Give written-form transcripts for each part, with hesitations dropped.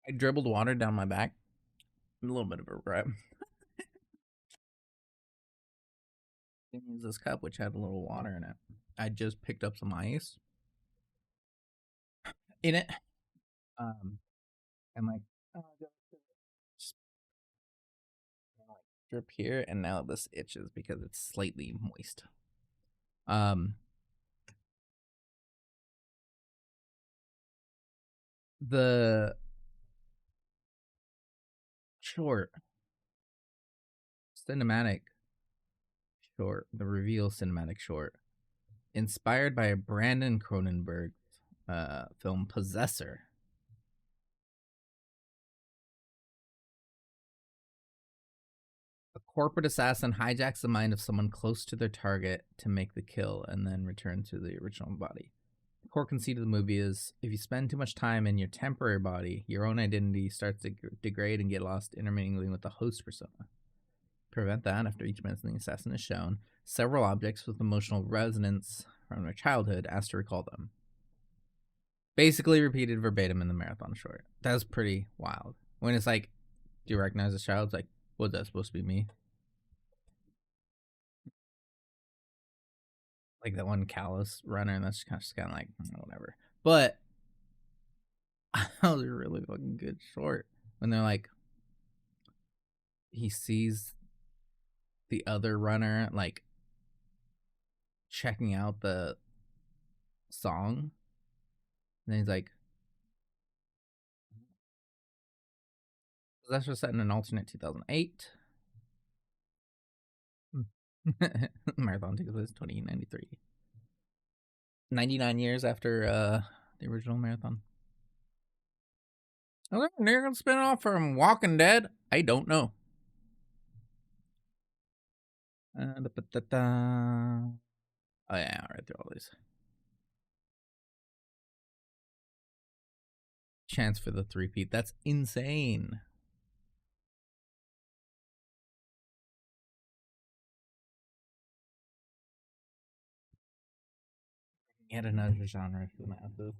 I dribbled water down my back. A little bit of a regret. Didn't use this cup, which had a little water in it. I just picked up some ice in it. And like, just like drip here, and now this itches because it's slightly moist. Um, the short cinematic short, the reveal cinematic short, inspired by a Brandon Cronenberg film Possessor. A corporate assassin hijacks the mind of someone close to their target to make the kill and then return to the original body. The core conceit of the movie is if you spend too much time in your temporary body, your own identity starts to degrade and get lost intermingling with the host persona. To prevent that, after each minute the assassin is shown, several objects with emotional resonance from their childhood asked to recall them. Basically repeated verbatim in the marathon short. That's pretty wild. When it's like, do you recognize this child? It's like, was that supposed to be me? Like that one callous runner, and that's just kind of like whatever. But that was a really fucking good short. When they're like, he sees the other runner like checking out the song, and then he's like, that's just set in an alternate 2008. Marathon takes place 2093. 99 years after the original marathon. Okay, they're gonna spin off from Walking Dead. I don't know. Oh yeah, I'll read through all these. Chance for the three-peat. That's insane. Yet another genre for massive.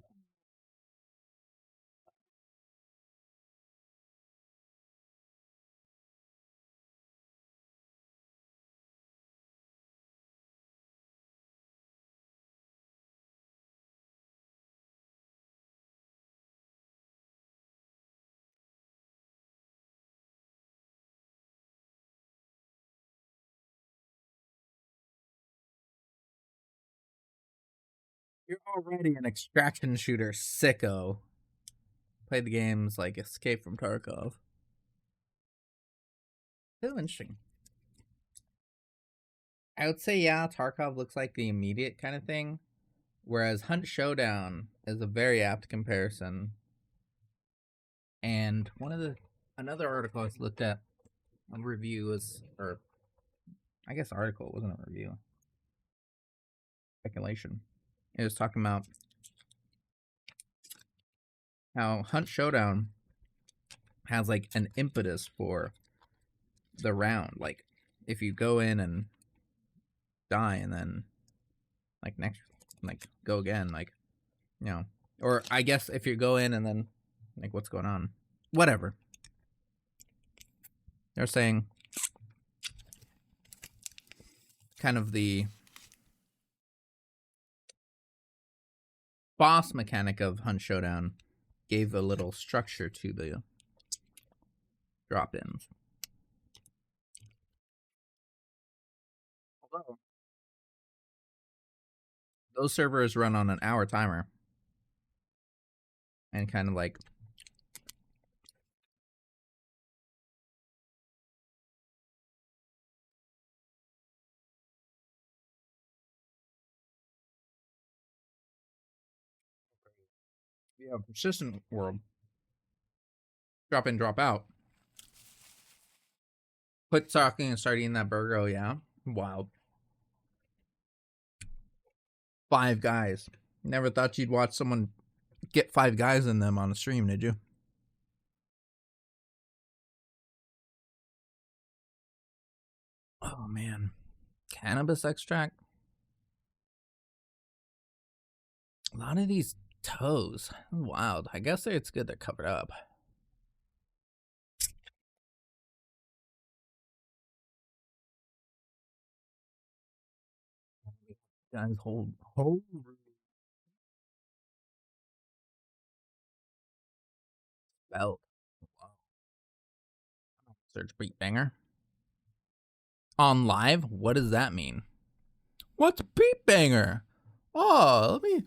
You're already an extraction shooter sicko. Played the games like Escape from Tarkov. So interesting. I would say, yeah, Tarkov looks like the immediate kind of thing, whereas Hunt Showdown is a very apt comparison. And another article I looked at, a review was, or I guess article, it wasn't a review, speculation. It was talking about how Hunt Showdown has like an impetus for the round. Like if you go in and die and then like next like go again, like or I guess if you go in and then like what's going on, whatever. They're saying kind of the boss mechanic of Hunt Showdown gave a little structure to the drop-ins. Those servers run on an hour timer and kind of like persistent world, drop in, drop out. Quit talking and start eating that burger. Oh yeah, wild. Five Guys. Never thought you'd watch someone get Five Guys in them on a stream, did you? Oh man, cannabis extract. A lot of these toes, wild. I guess it's good they're covered up. Guys, hold. Belt. Wow. Search beat banger. On live? What does that mean? What's beat banger? Oh, let me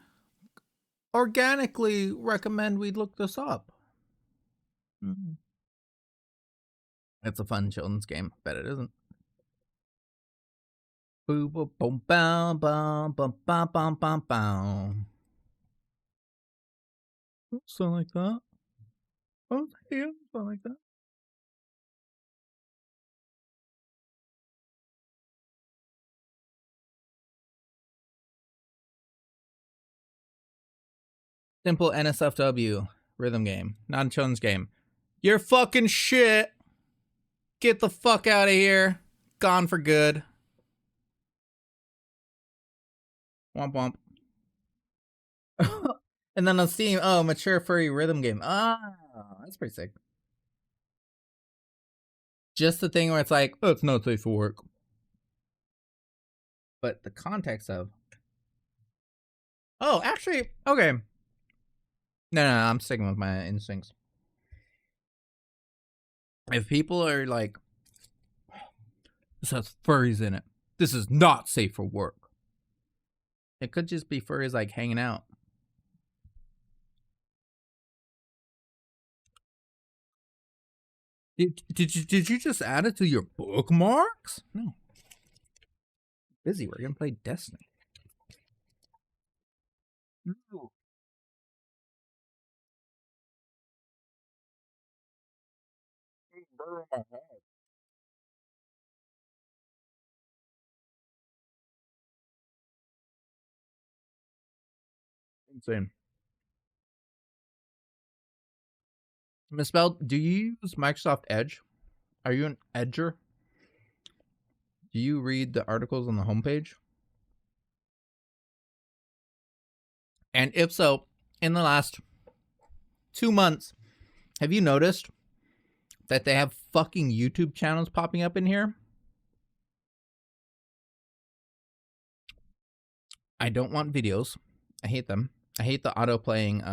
organically recommend we look this up. Mm. It's a fun children's game. Bet it isn't. Boom, boom, boom, bam, bam, bam, bam, bam, bam, bam. Something like that. Oh, yeah, something like that. Simple NSFW rhythm game, not a children's game. You're fucking shit. Get the fuck out of here. Gone for good. Womp womp. And then on Steam, oh, mature furry rhythm game. Ah, that's pretty sick. Just the thing where it's like, oh, it's not safe for work. But the context of, oh, actually, okay. No, I'm sticking with my instincts. If people are like, this has furries in it, this is not safe for work. It could just be furries like hanging out. Did you just add it to your bookmarks? No. Busy. We're gonna play Destiny. No. Burn my head. Insane. Misspelled. Do you use Microsoft Edge? Are you an edger? Do you read the articles on the homepage? And if so, in the last 2 months, have you noticed that they have fucking YouTube channels popping up in here? I don't want videos. I hate them. I hate the auto playing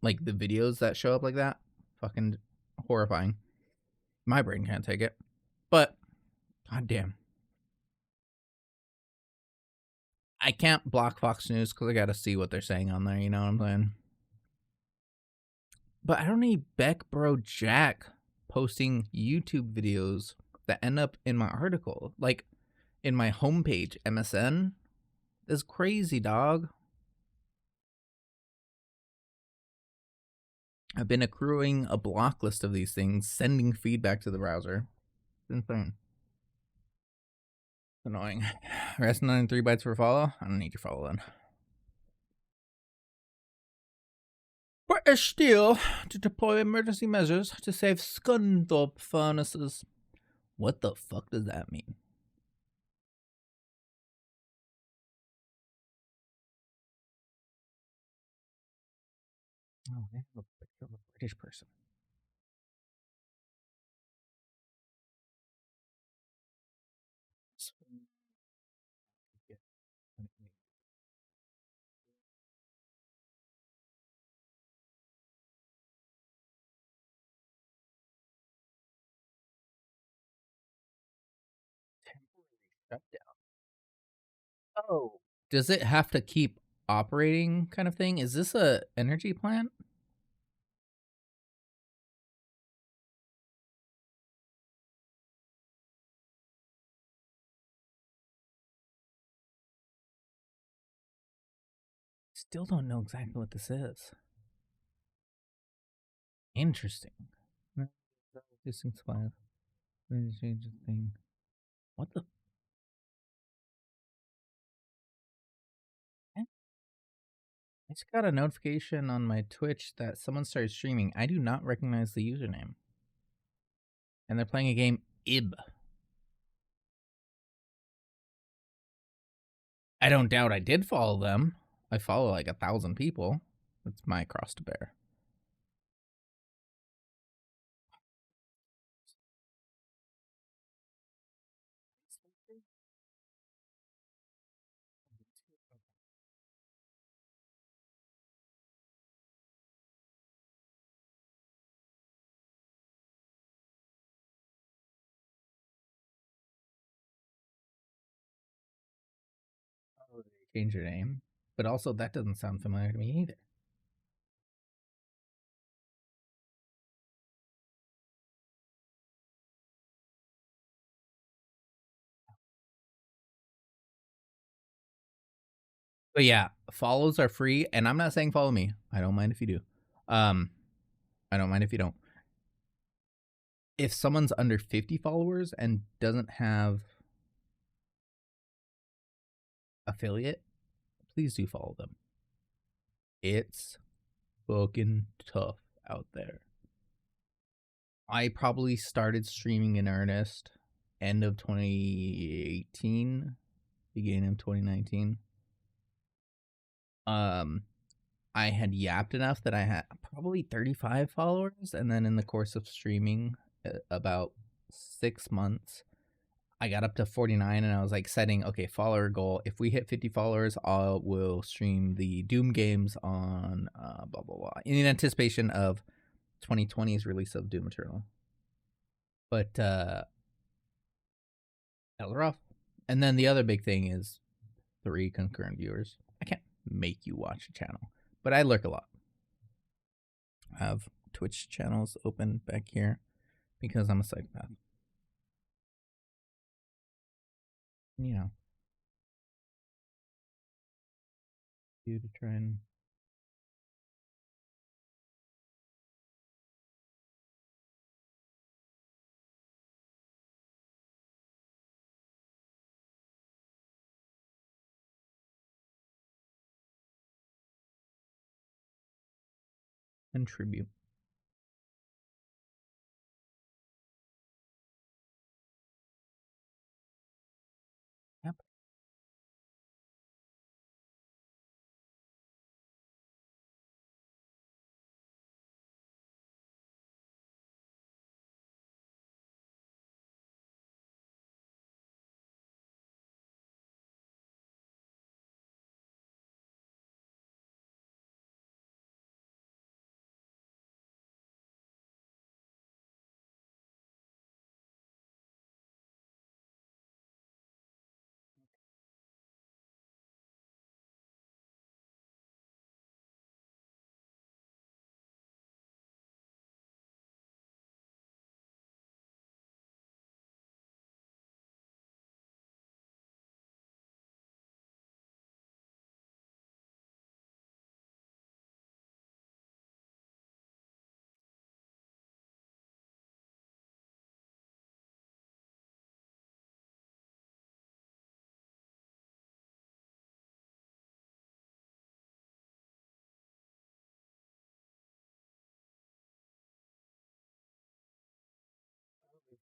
like the videos that show up like that. Fucking horrifying. My brain can't take it. But goddamn. I can't block Fox News because I gotta see what they're saying on there, you know what I'm saying? But I don't need Beck Bro Jack posting YouTube videos that end up in my article. Like in my homepage, MSN. That's crazy, dog. I've been accruing a block list of these things, sending feedback to the browser. It's insane. Annoying. Rest 93 bytes for follow? I don't need your follow then. British Steel to deploy emergency measures to save Scunthorpe furnaces. What the fuck does that mean? Oh, they have a picture of a British person. Temporary shutdown. Oh. Does it have to keep operating kind of thing? Is this a energy plant? Still don't know exactly what this is. Interesting. Distinct five. Change the thing. What the? I just got a notification on my Twitch that someone started streaming. I do not recognize the username. And they're playing a game IB. I don't doubt I did follow them. I follow like 1,000 people. It's my cross to bear. Change your name. But also, that doesn't sound familiar to me either. But yeah, follows are free, and I'm not saying follow me. I don't mind if you do. Um, I don't mind if you don't. If someone's under 50 followers and doesn't have affiliate, please do follow them. It's fucking tough out there. I probably started streaming in earnest end of 2018, beginning of 2019. I had yapped enough that I had probably 35 followers, and then in the course of streaming about 6 months, I got up to 49, and I was like setting, okay, follower goal. If we hit 50 followers, I will stream the Doom games on blah blah blah in anticipation of 2020's release of Doom Eternal. But that was rough. And then the other big thing is 3 concurrent viewers. I can't make you watch a channel, but I lurk a lot. I have Twitch channels open back here because I'm a psychopath. You know, do to try and contribute. Yep.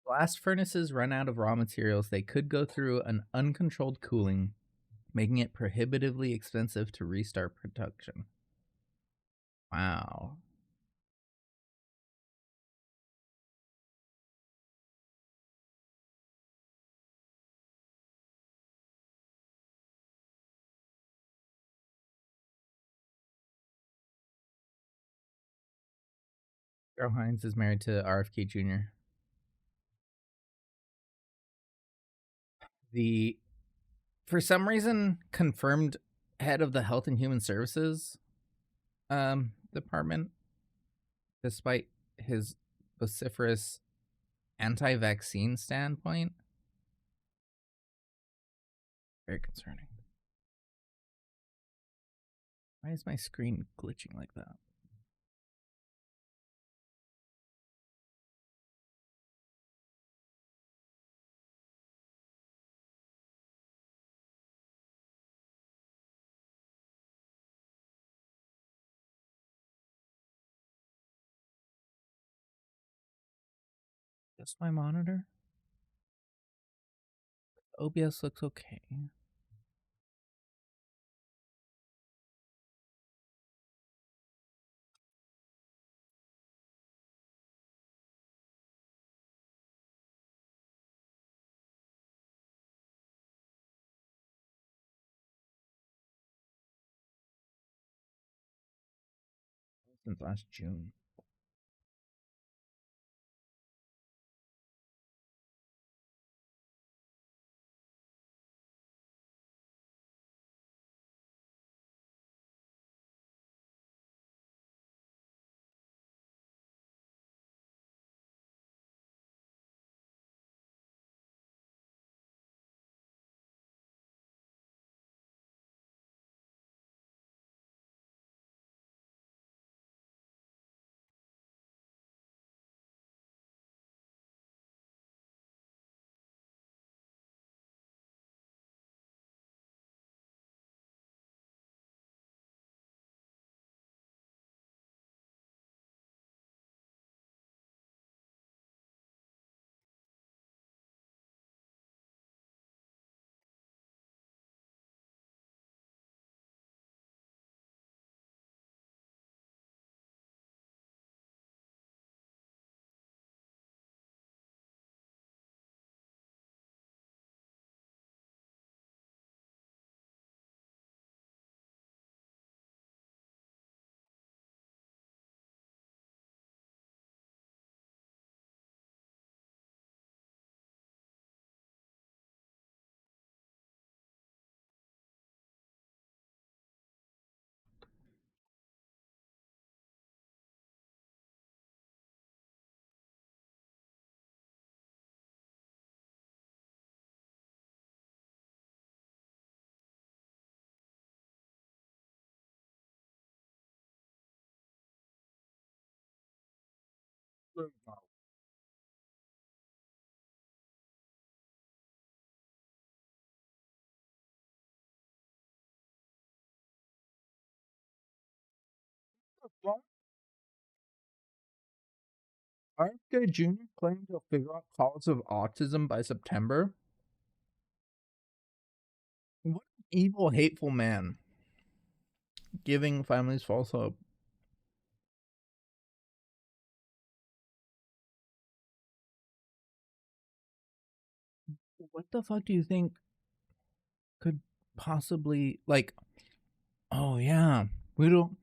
Blast furnaces run out of raw materials. They could go through an uncontrolled cooling, making it prohibitively expensive to restart production. Wow. Joe Hines is married to RFK Jr. The, for some reason, confirmed head of the Health and Human Services department, despite his vociferous anti-vaccine standpoint. Very concerning. Why is my screen glitching like that? Just my monitor? OBS looks okay. Since last June. RFK Jr. claimed he'll figure out cause of autism by September. What an evil, hateful man giving families false hope. What the fuck do you think could possibly, like, oh yeah, we don't,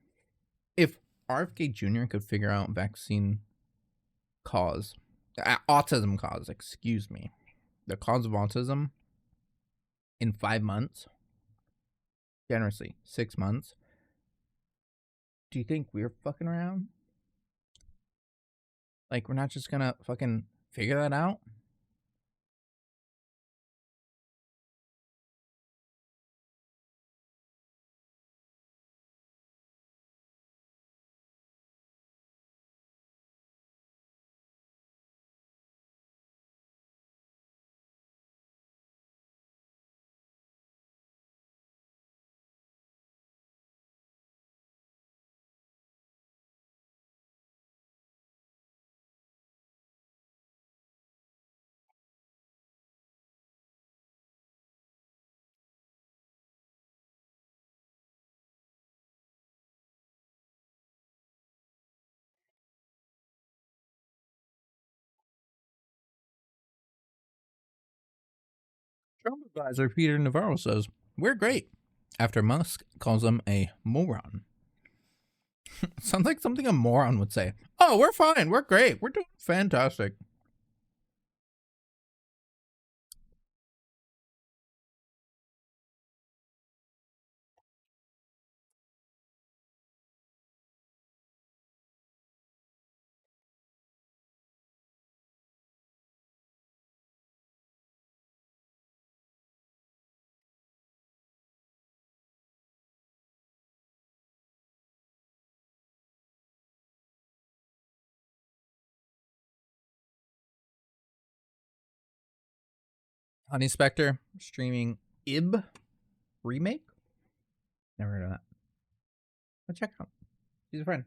if RFK Jr. could figure out vaccine cause, autism cause, excuse me, the cause of autism in 5 months, generously 6 months, do you think we're fucking around? Like, we're not just gonna fucking figure that out? Trump advisor Peter Navarro says, we're great, after Musk calls him a moron. Sounds like something a moron would say. Oh, we're fine. We're great. We're doing fantastic. Honey Spectre streaming Ib remake. Never heard of that. But check out. She's a friend.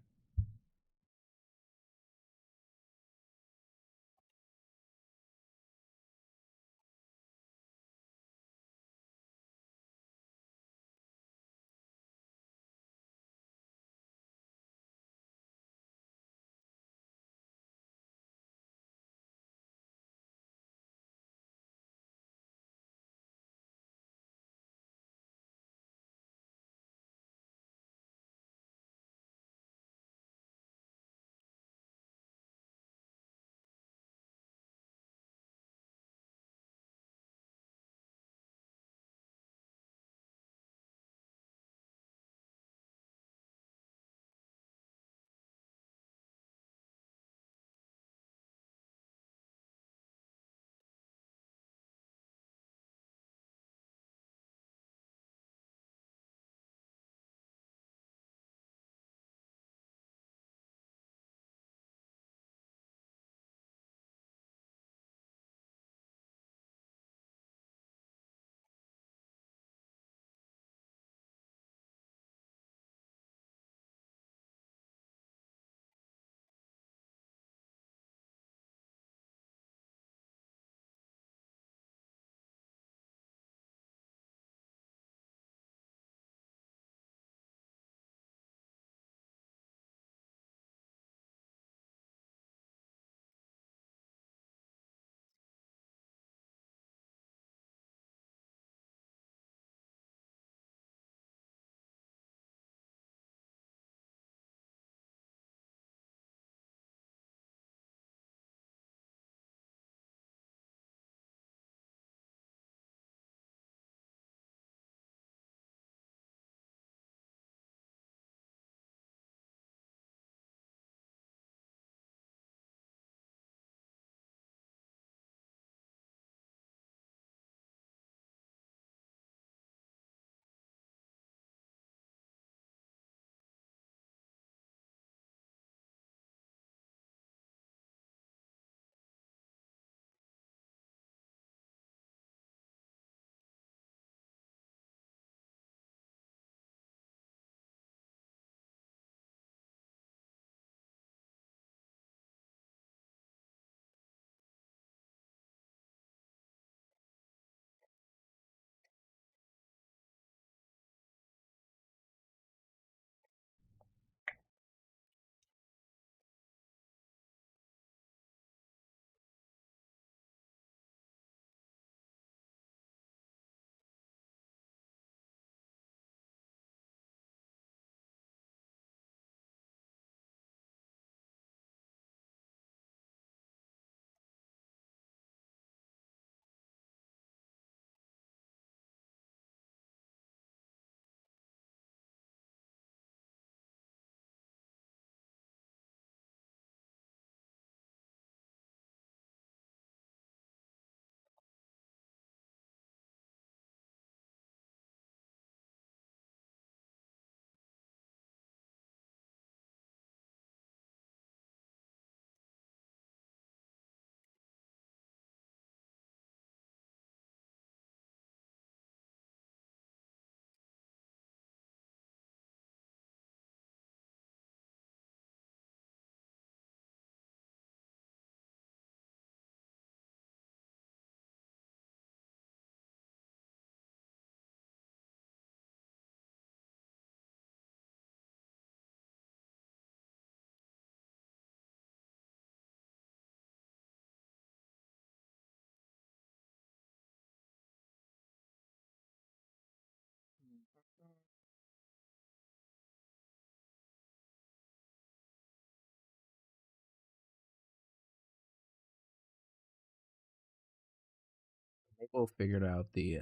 People figured out the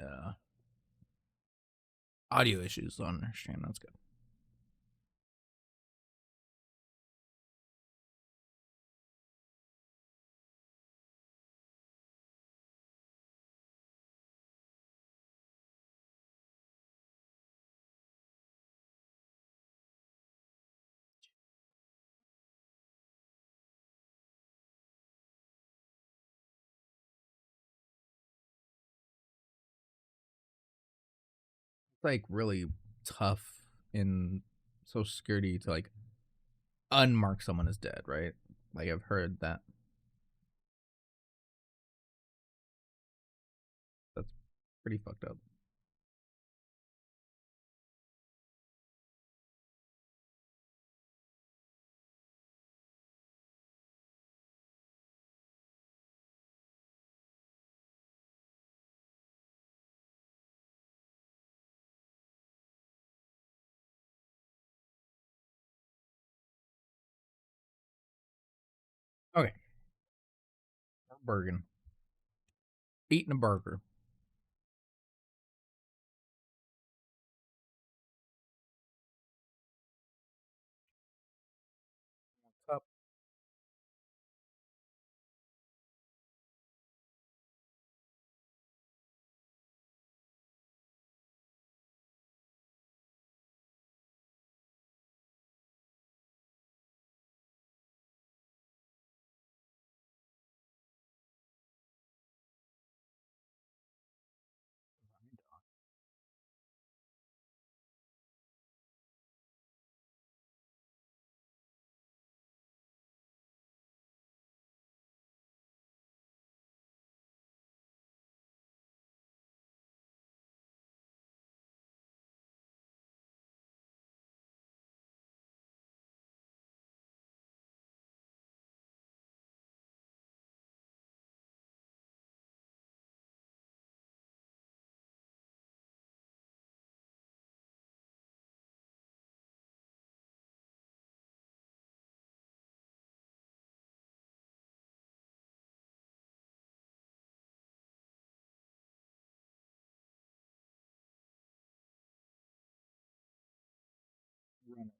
audio issues on our stream. That's good. It's like really tough in Social Security to like unmark someone as dead, right? Like I've heard that. That's pretty fucked up. Okay, Bergen eating a burger. Up. Runners.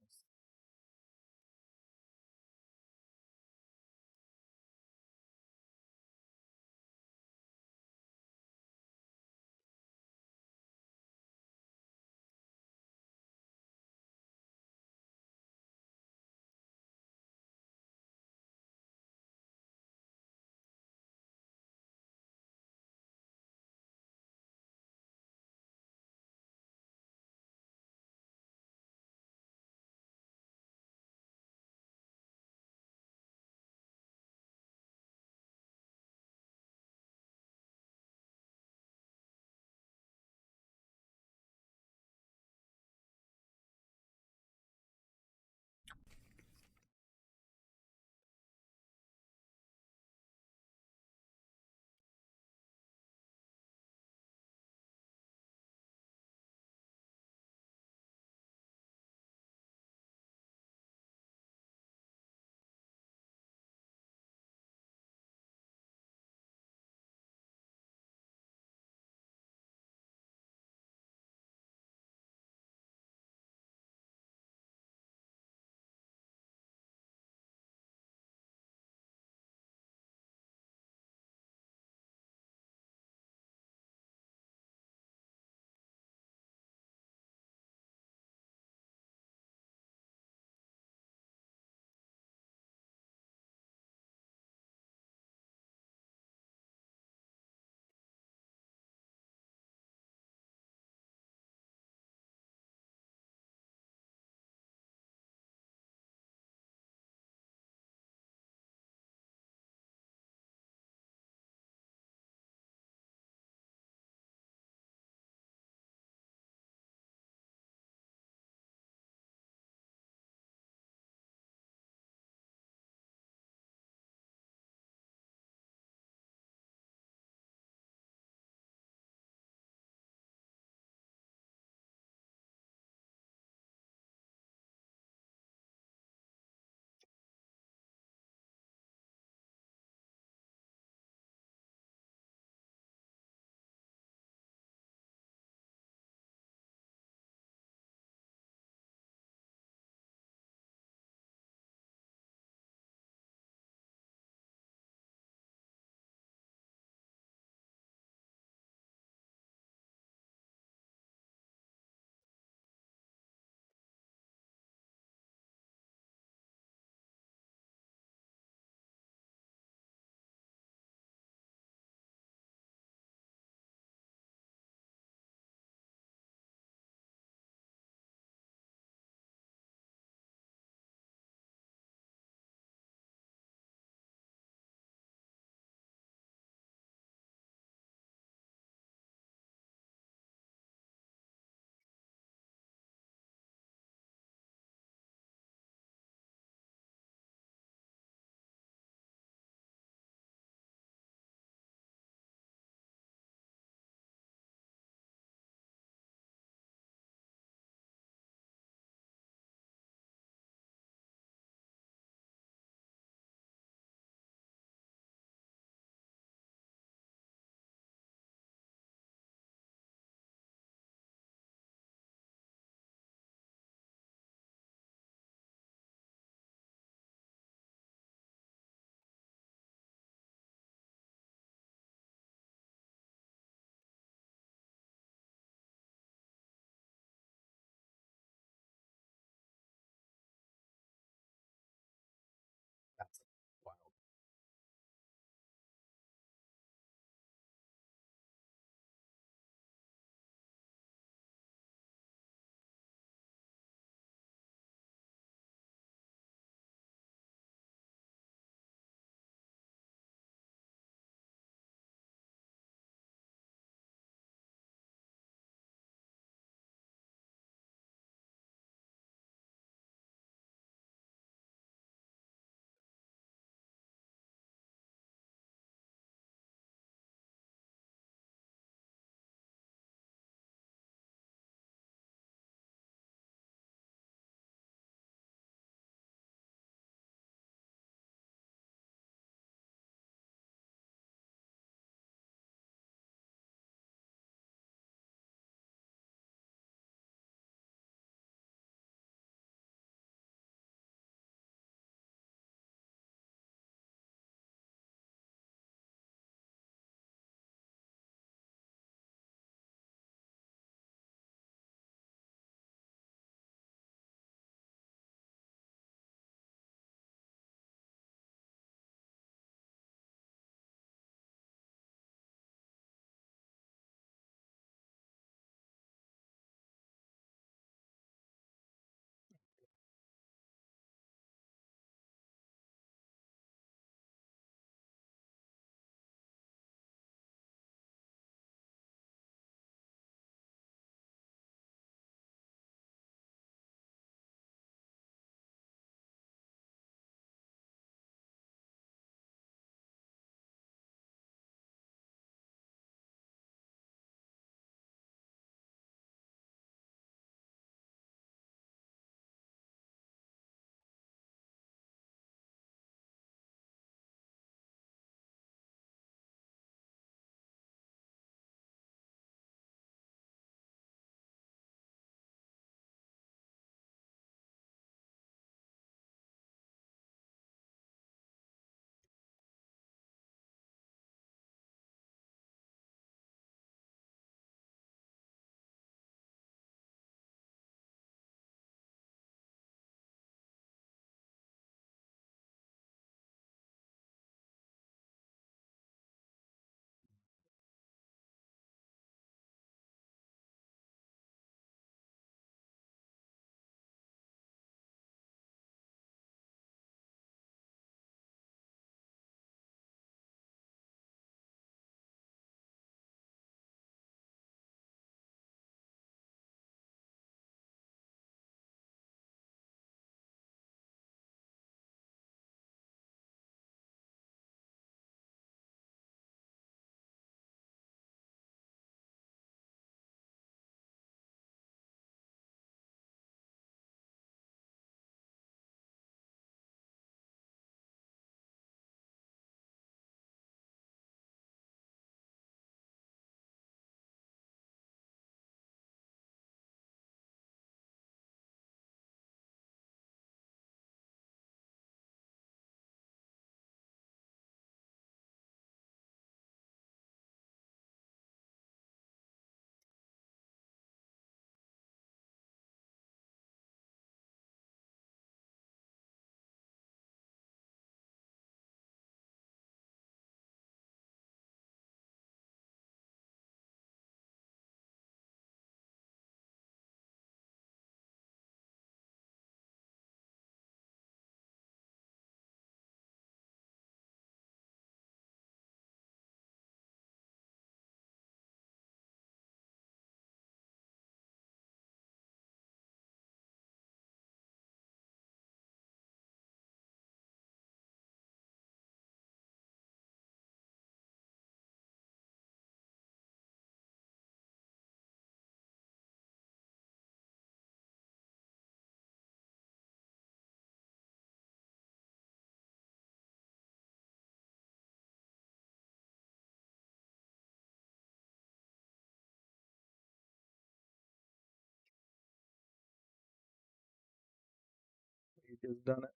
has done it.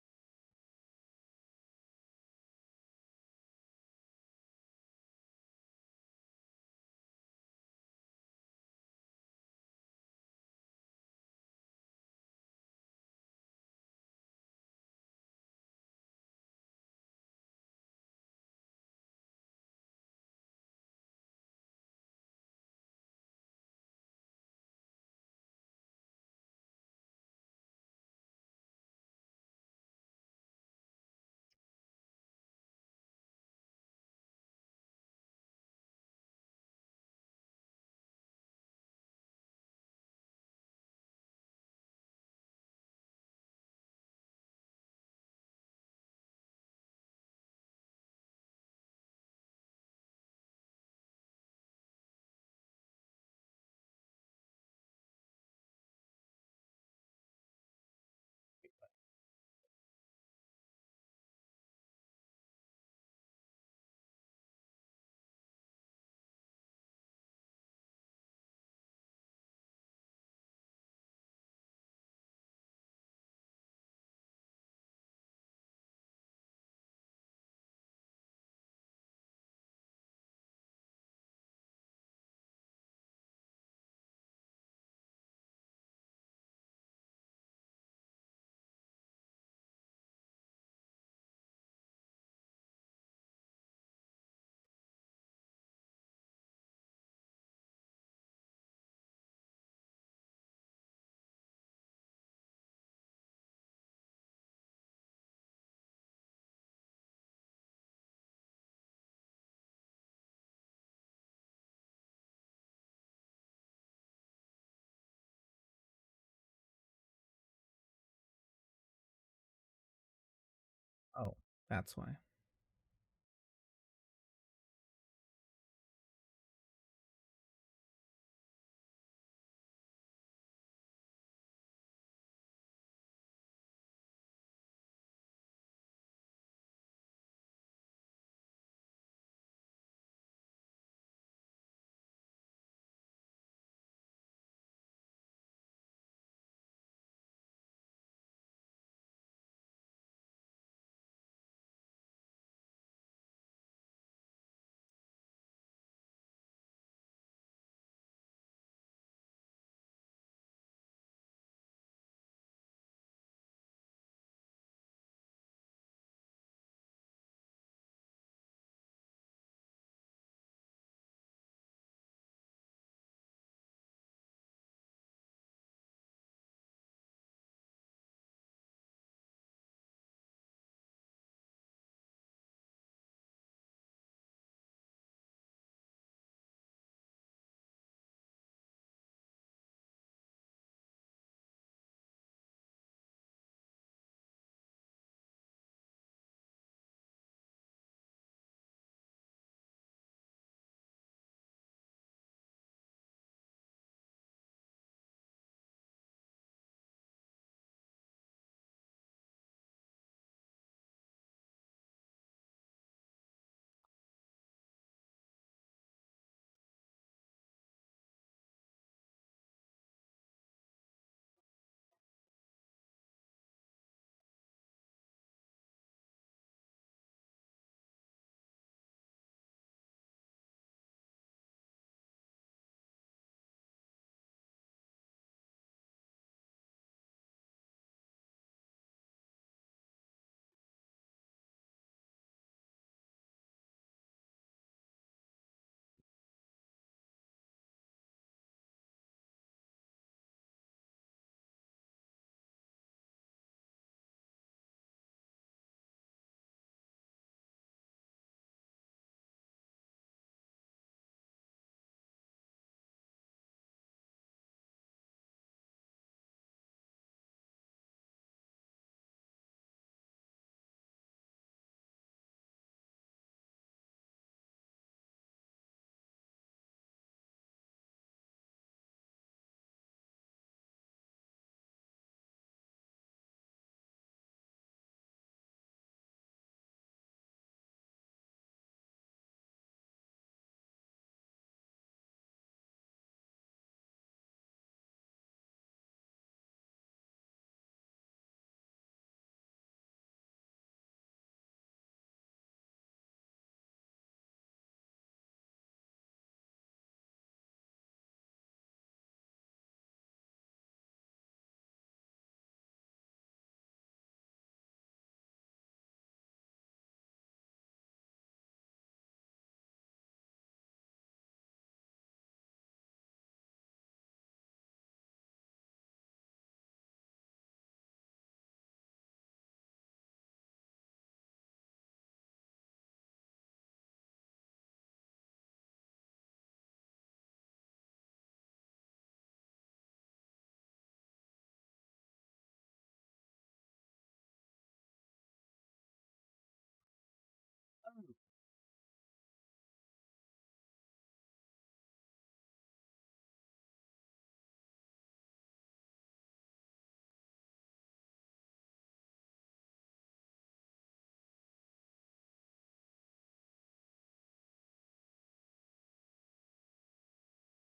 Oh, that's why.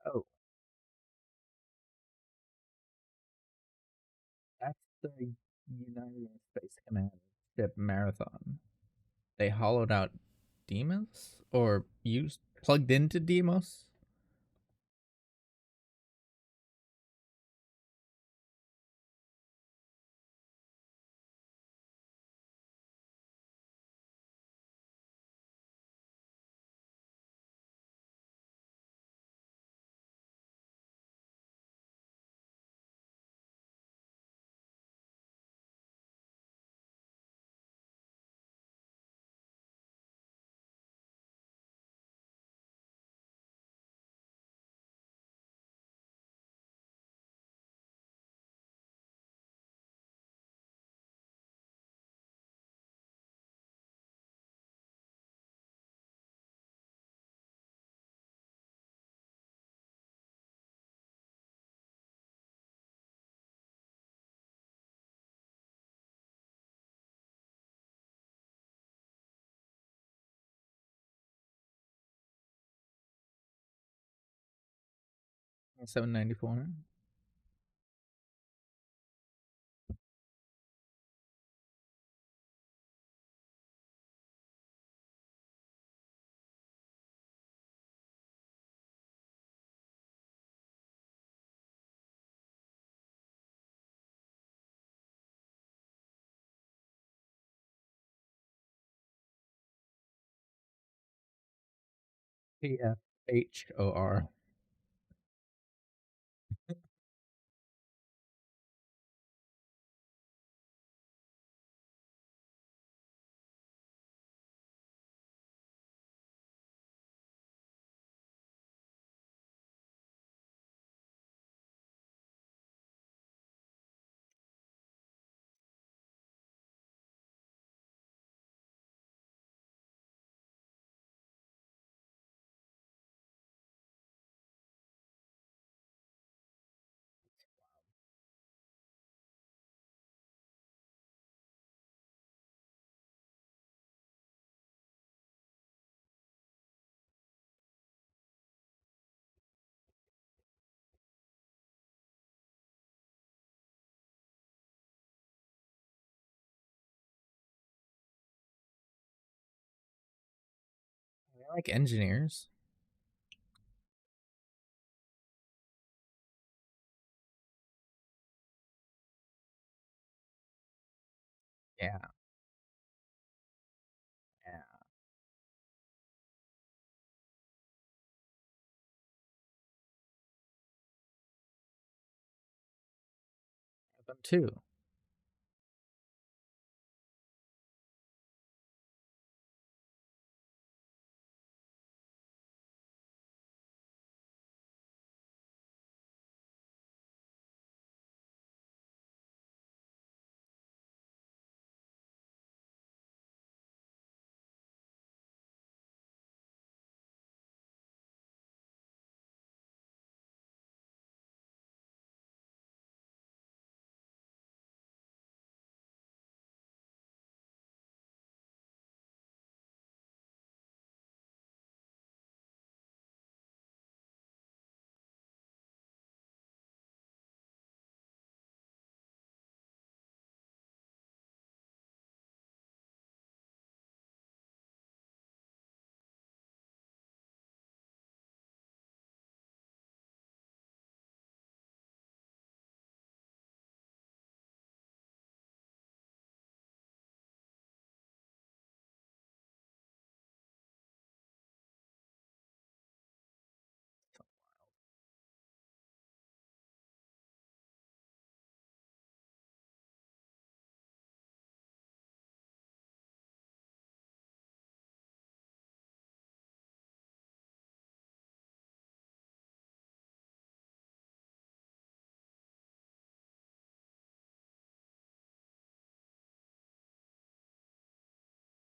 Oh, that's the United Space Command ship Marathon. They hollowed out Demos or used plugged into Demos. 794. PFHOR. They like engineers. Yeah, yeah. Them too.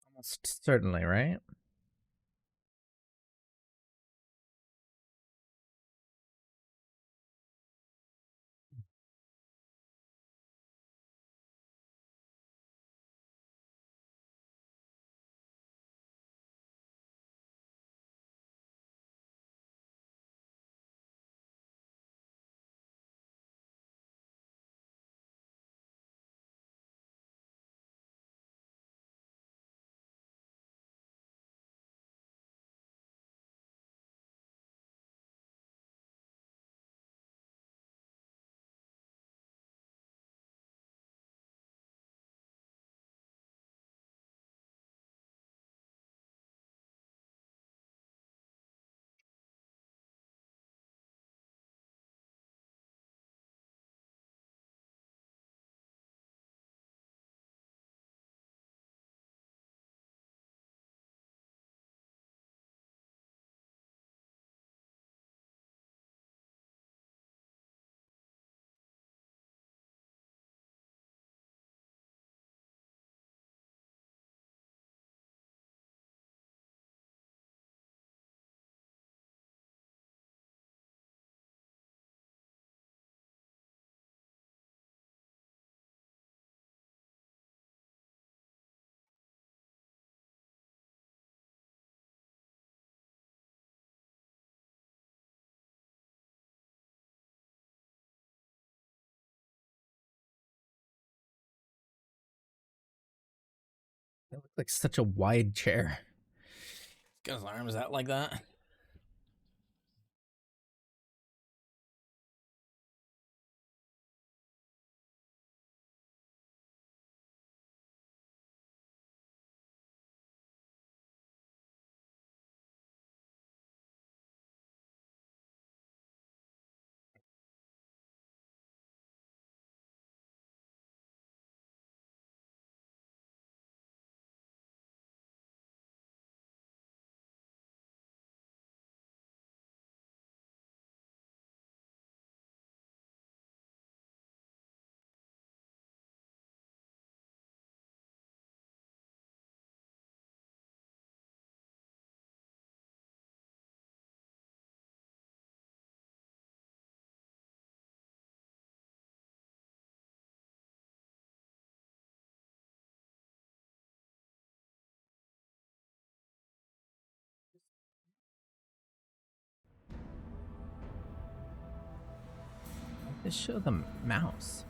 Almost certainly, right? It looked like such a wide chair. Got his arms out like that. Just show the mouse.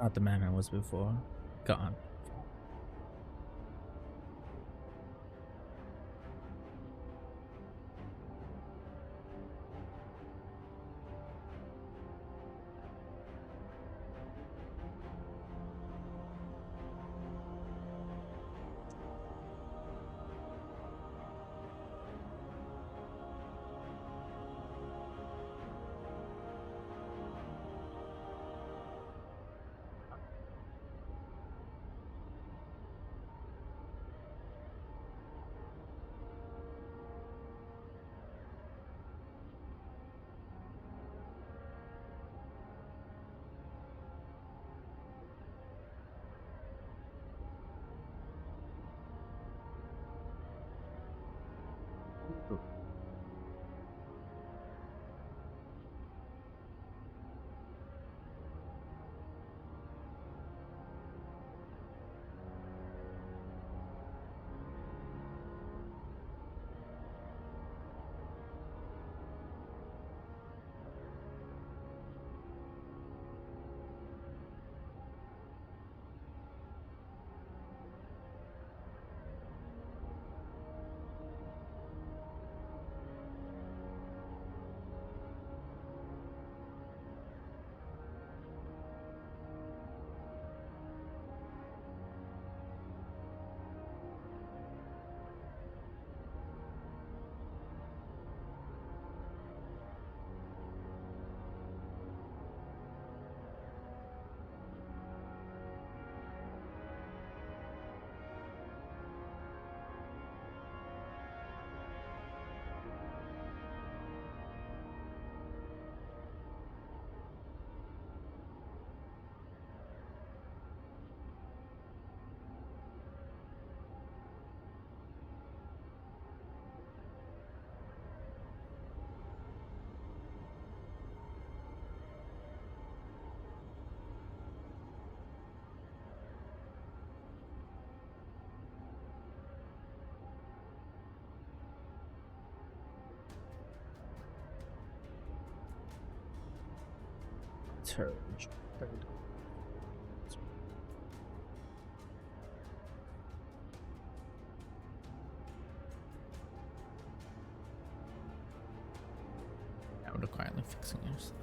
Not the man I was before. Gone. Turge. Now we're quietly fixing yourself.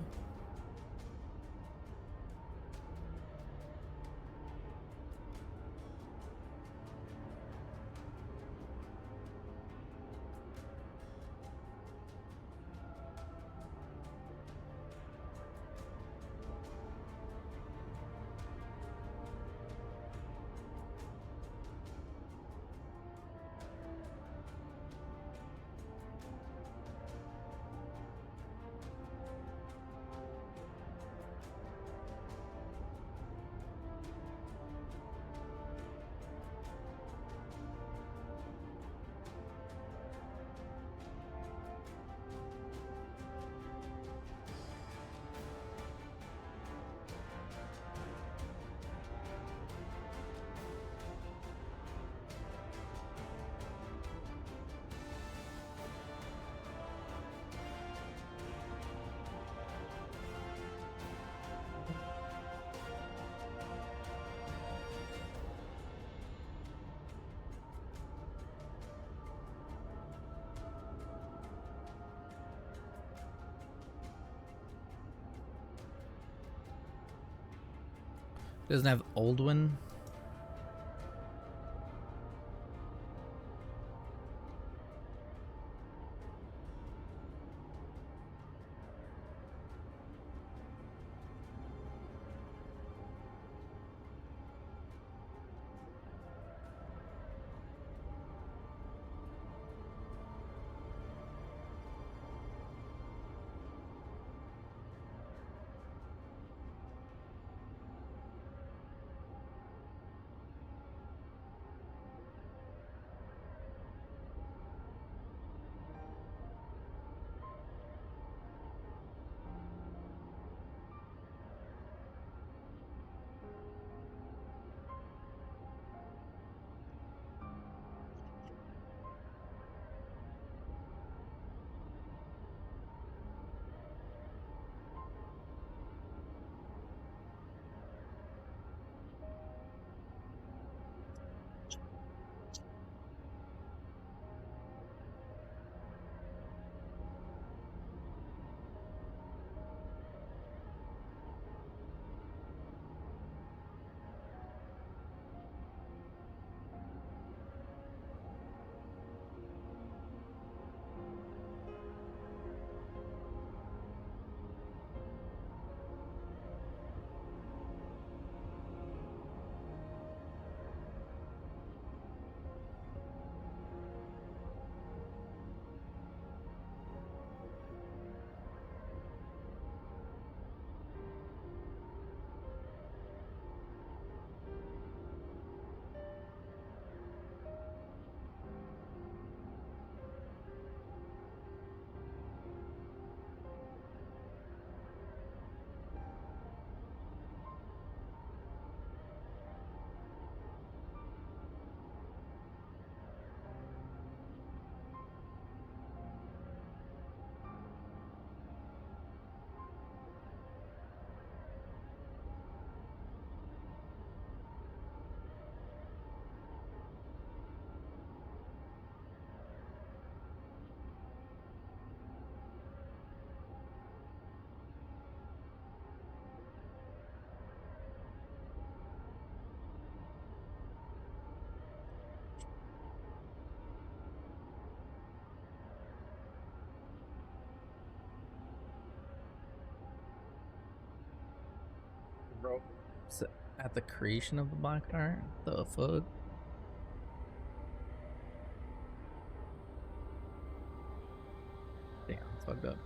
Doesn't have Oldwin. rope at the creation of the black art. The fuck? Damn, it's fucked up.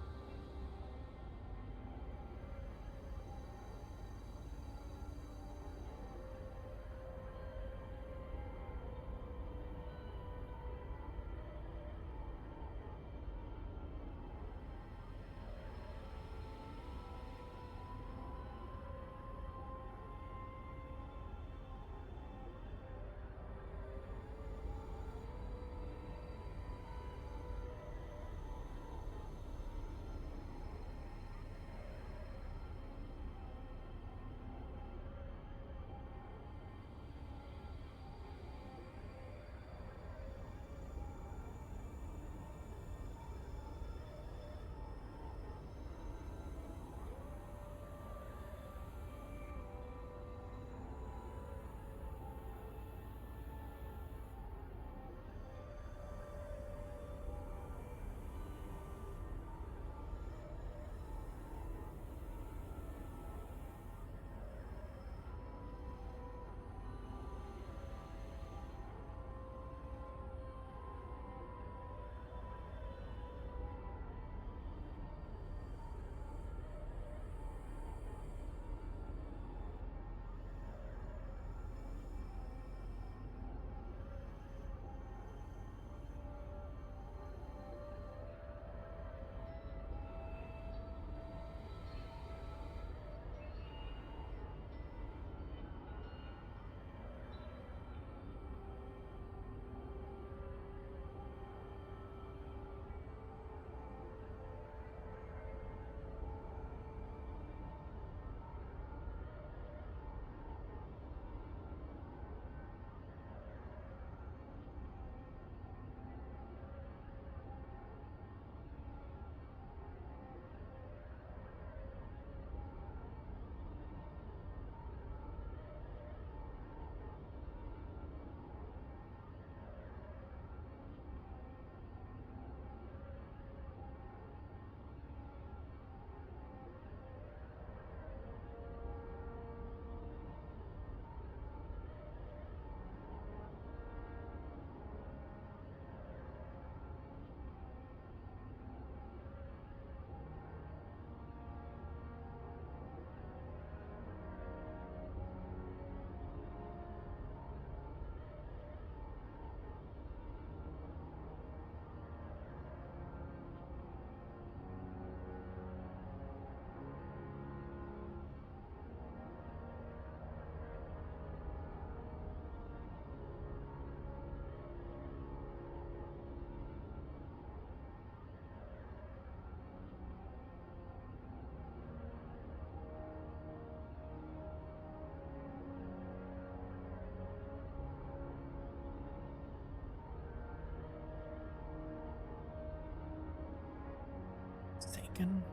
Taken.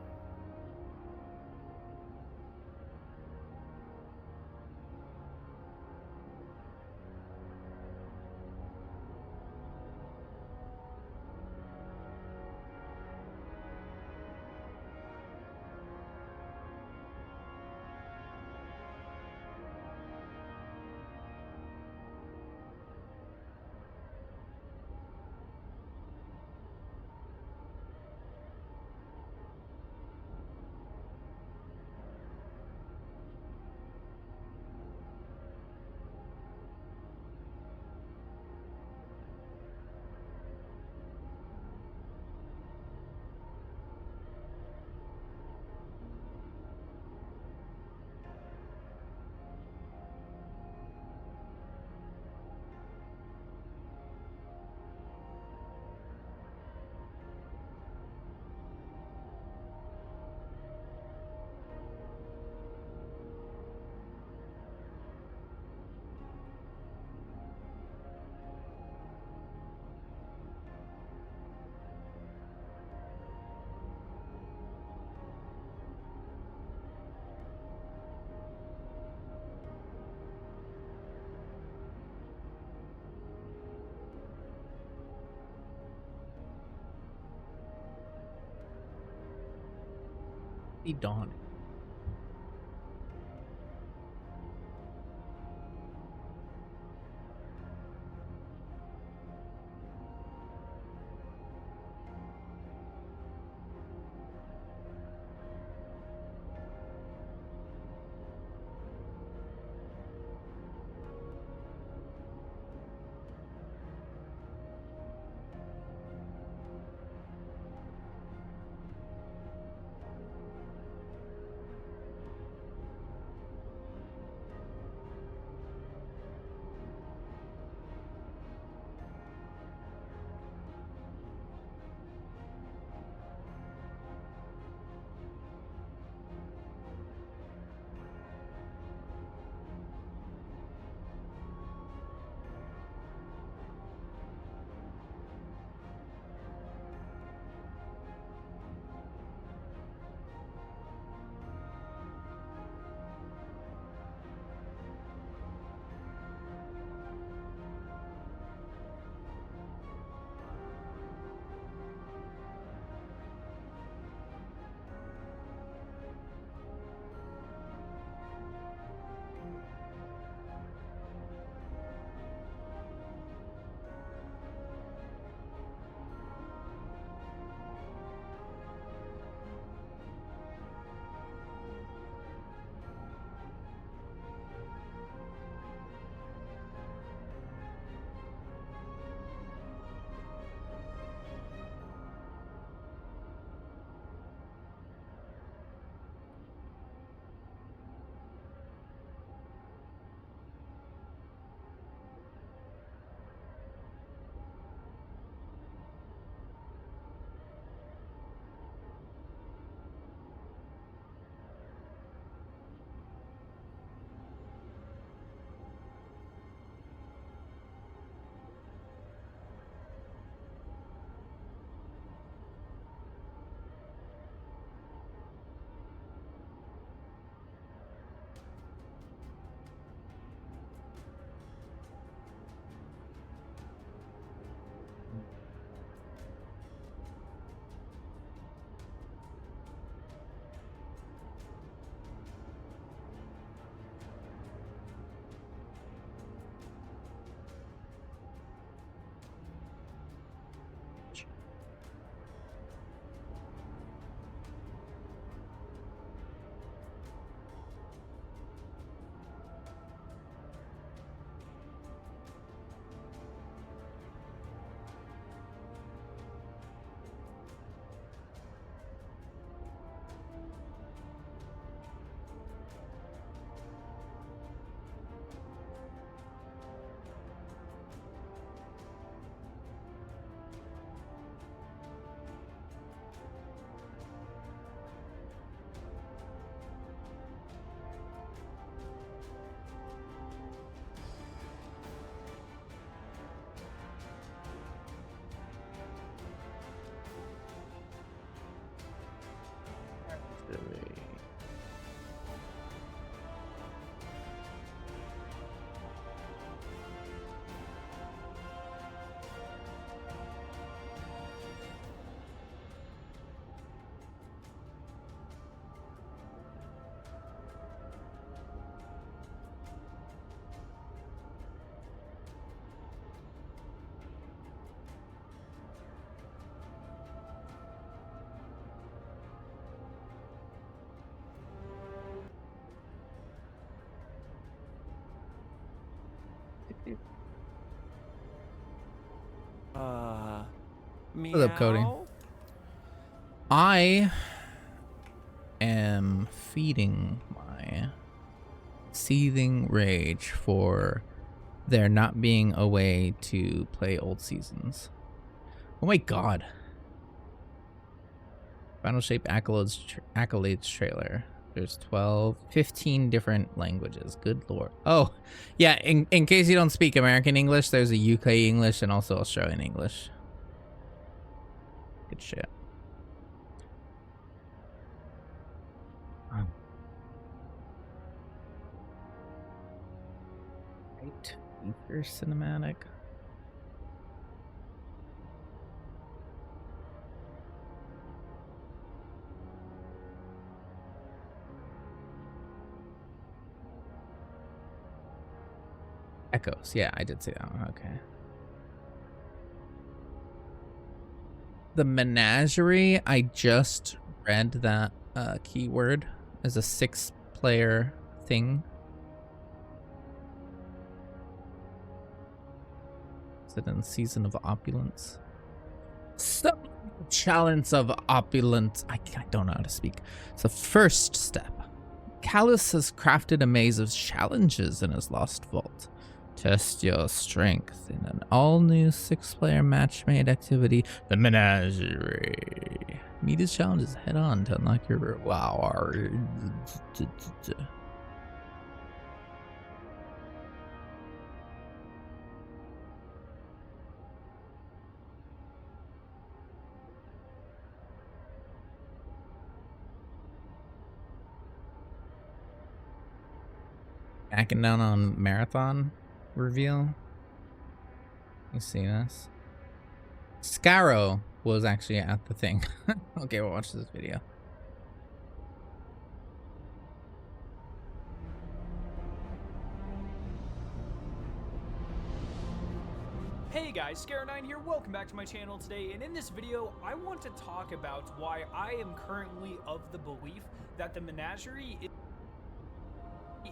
Be daunting. What's up, Cody? I am feeding my seething rage for there not being a way to play old seasons. Oh my god. Final Shape accolades trailer. There's 15 different languages. Good lord. Oh, yeah, in case you don't speak American English, there's a UK English and also Australian English. Good shit. Right. Ether cinematic. Echoes. Yeah, I did see that one. Okay. The Menagerie, I just read that keyword as a 6-player thing. Is it in Season of Opulence? Challenge of Opulence. I don't know how to speak. It's the first step. Callus has crafted a maze of challenges in his lost vault. Test your strength in an all-new 6-player match-made activity, the Menagerie. Meet his challenges head-on to unlock your wow. Backing down on Marathon reveal. You see this? Scarrow was actually at the thing. Okay, we'll watch this video. Hey guys, Scar9 here, welcome back to my channel today, and in this video, I want to talk about why I am currently of the belief that the Menagerie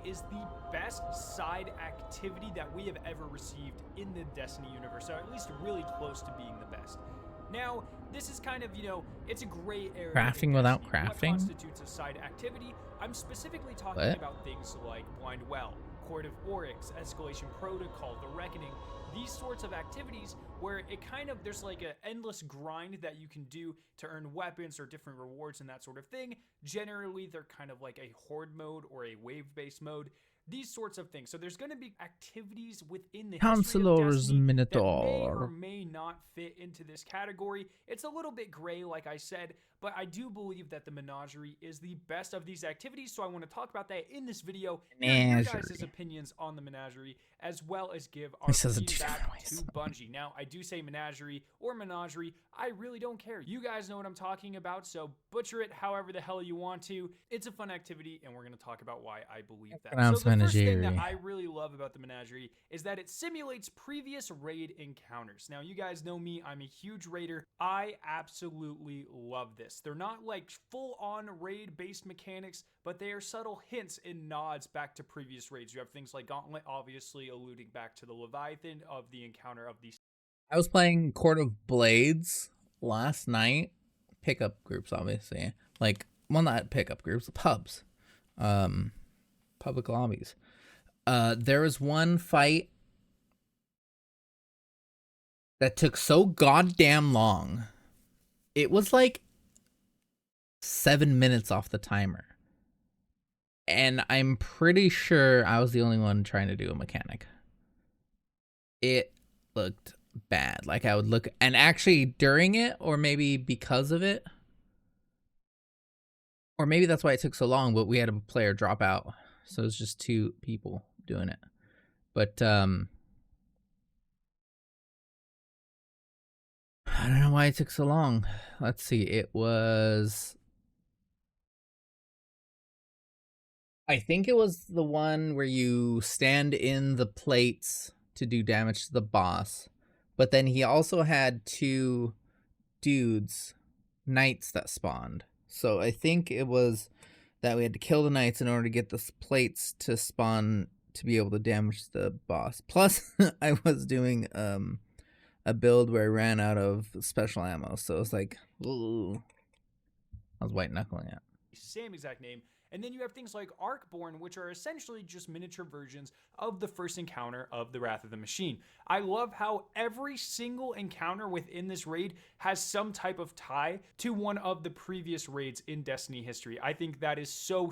is the best side activity that we have ever received in the Destiny universe, or at least really close to being the best. Now, this is kind of, it's a gray area. Crafting without crafting? What constitutes a side activity? I'm specifically talking about things like Blind Well, Court of Oryx, Escalation Protocol, The Reckoning, these sorts of activities where it kind of, there's like an endless grind that you can do to earn weapons or different rewards and that sort of thing. Generally, they're kind of like a horde mode or a wave-based mode. These sorts of things. So there's going to be activities within the Counselor's Minotaur that may or may not fit into this category. It's a little bit gray, like I said, but I do believe that the Menagerie is the best of these activities, so I want to talk about that in this video. Hear your guys' opinions on the Menagerie, as well as give our feedback to Bungie. Now, I do say Menagerie or Menagerie. I really don't care. You guys know what I'm talking about, so butcher it however the hell you want to. It's a fun activity, and we're going to talk about why I believe that. So the first thing that I really love about the Menagerie is that it simulates previous raid encounters. Now, you guys know me. I'm a huge raider. I absolutely love this. They're not like full-on raid-based mechanics, but they are subtle hints and nods back to previous raids. You have things like Gauntlet, obviously alluding back to the Leviathan of the encounter of these. I was playing Court of Blades last night. Pickup groups, obviously. Like, well, not pickup groups, pubs. Public lobbies. There was one fight that took so goddamn long. It was like 7 minutes off the timer. And I'm pretty sure I was the only one trying to do a mechanic. It looked bad. Like I would look, and actually during it, or maybe because of it, or maybe that's why it took so long, but we had a player drop out. So it was just 2 people doing it. But I don't know why it took so long. Let's see. It was, I think it was the one where you stand in the plates to do damage to the boss. But then he also had 2 dudes, knights that spawned. So I think it was that we had to kill the knights in order to get the plates to spawn to be able to damage the boss. Plus, I was doing a build where I ran out of special ammo, so it was like, ooh, I was white knuckling it. Same exact name. And then you have things like Arkborn, which are essentially just miniature versions of the first encounter of the Wrath of the Machine. I love how every single encounter within this raid has some type of tie to one of the previous raids in Destiny history. I think that is so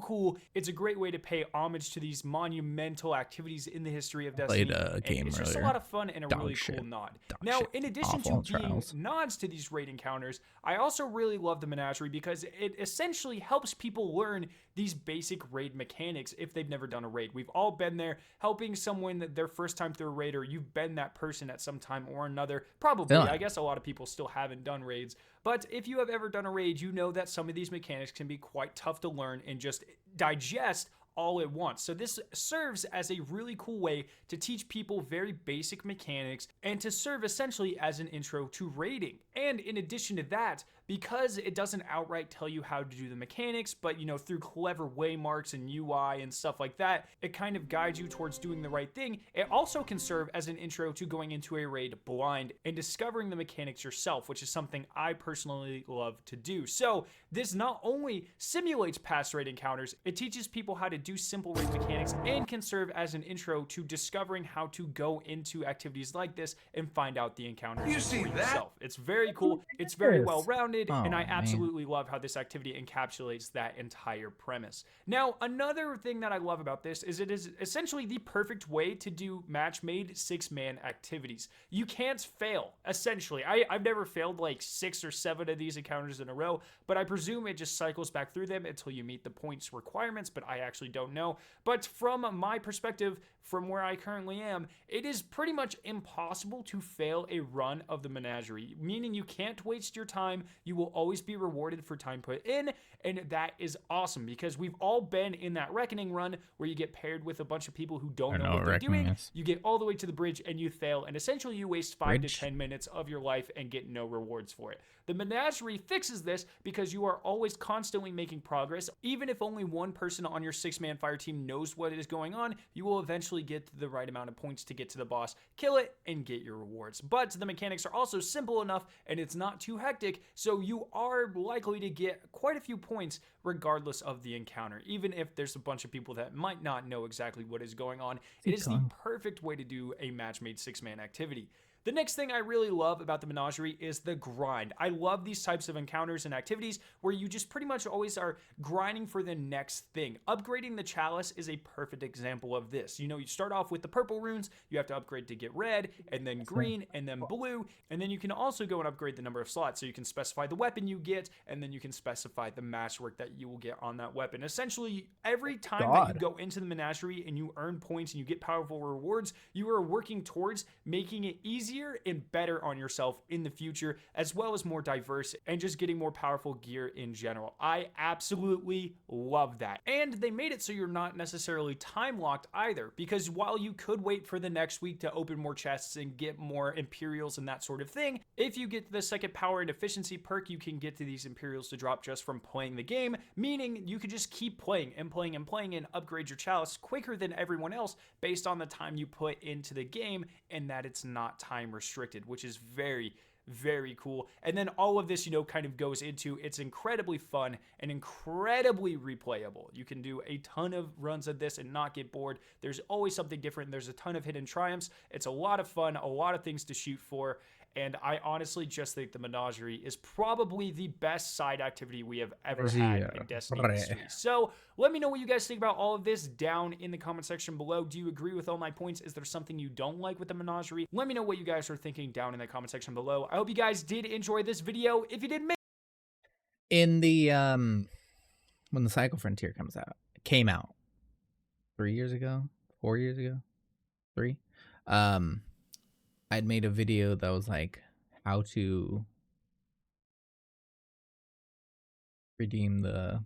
cool. It's a great way to pay homage to these monumental activities in the history of Destiny. Played a game it's just earlier. a lot of fun and a really cool nod. Now, in addition to being nods to these raid encounters, I also really love the Menagerie because it essentially helps people learn these basic raid mechanics if they've never done a raid. We've all been there helping someone their first time through a raid, or you've been that person at some time or another. Probably. I guess a lot of people still haven't done raids. But if you have ever done a raid, you know that some of these mechanics can be quite tough to learn and just digest all at once. So this serves as a really cool way to teach people very basic mechanics and to serve essentially as an intro to raiding. And in addition to that, because it doesn't outright tell you how to do the mechanics, but through clever waymarks and UI and stuff like that, it kind of guides you towards doing the right thing. It also can serve as an intro to going into a raid blind and discovering the mechanics yourself, which is something I personally love to do. So this not only simulates past raid encounters, it teaches people how to do simple raid mechanics and can serve as an intro to discovering how to go into activities like this and find out the encounters for yourself. It's very cool. It's very well rounded, and I absolutely love how this activity encapsulates that entire premise. Now, another thing that I love about this is it is essentially the perfect way to do match-made 6-man activities. You can't fail, essentially. I've never failed like 6 or 7 of these encounters in a row, but I presume it just cycles back through them until you meet the points requirements, but I actually don't know. But from my perspective, from where I currently am, it is pretty much impossible to fail a run of the Menagerie, meaning you can't waste your time. You will always be rewarded for time put in, and that is awesome because we've all been in that Reckoning run where you get paired with a bunch of people who don't know what they're doing. You get all the way to the bridge and you fail, and essentially you waste 5 to 10 minutes of your life and get no rewards for it. The Menagerie fixes this because you are always constantly making progress. Even if only one person on your 6-man fire team knows what is going on, you will eventually get the right amount of points to get to the boss, kill it, and get your rewards. But the mechanics are also simple enough and it's not too hectic, so you are likely to get quite a few points regardless of the encounter. Even if there's a bunch of people that might not know exactly what is going on, it is the perfect way to do a match-made 6-man activity. The next thing I really love about the Menagerie is the grind. I love these types of encounters and activities where you just pretty much always are grinding for the next thing. Upgrading the chalice is a perfect example of this. You start off with the purple runes, you have to upgrade to get red, and then green, and then blue, and then you can also go and upgrade the number of slots. So you can specify the weapon you get, and then you can specify the matchwork that you will get on that weapon. Essentially, every time that you go into the Menagerie and you earn points and you get powerful rewards, you are working towards making it easier and better on yourself in the future, as well as more diverse and just getting more powerful gear in general. I absolutely love that. And they made it so you're not necessarily time locked either, because while you could wait for the next week to open more chests and get more Imperials and that sort of thing, if you get the second power and efficiency perk, you can get to these Imperials to drop just from playing the game, meaning you could just keep playing and playing and playing and upgrade your chalice quicker than everyone else based on the time you put into the game, and that it's not time restricted, which is very cool. And then all of this, kind of goes into it's incredibly fun and incredibly replayable. You can do a ton of runs of this and not get bored. There's always something different. There's a ton of hidden triumphs. It's a lot of fun, a lot of things to shoot for. And I honestly just think the Menagerie is probably the best side activity we have ever had in Destiny history. So let me know what you guys think about all of this down in the comment section below. Do you agree with all my points? Is there something you don't like with the Menagerie? Let me know what you guys are thinking down in the comment section below. I hope you guys did enjoy this video. If you did, in the when the Cycle Frontier came out 3 years ago, 4 years ago, 3. I'd made a video that was like how to redeem the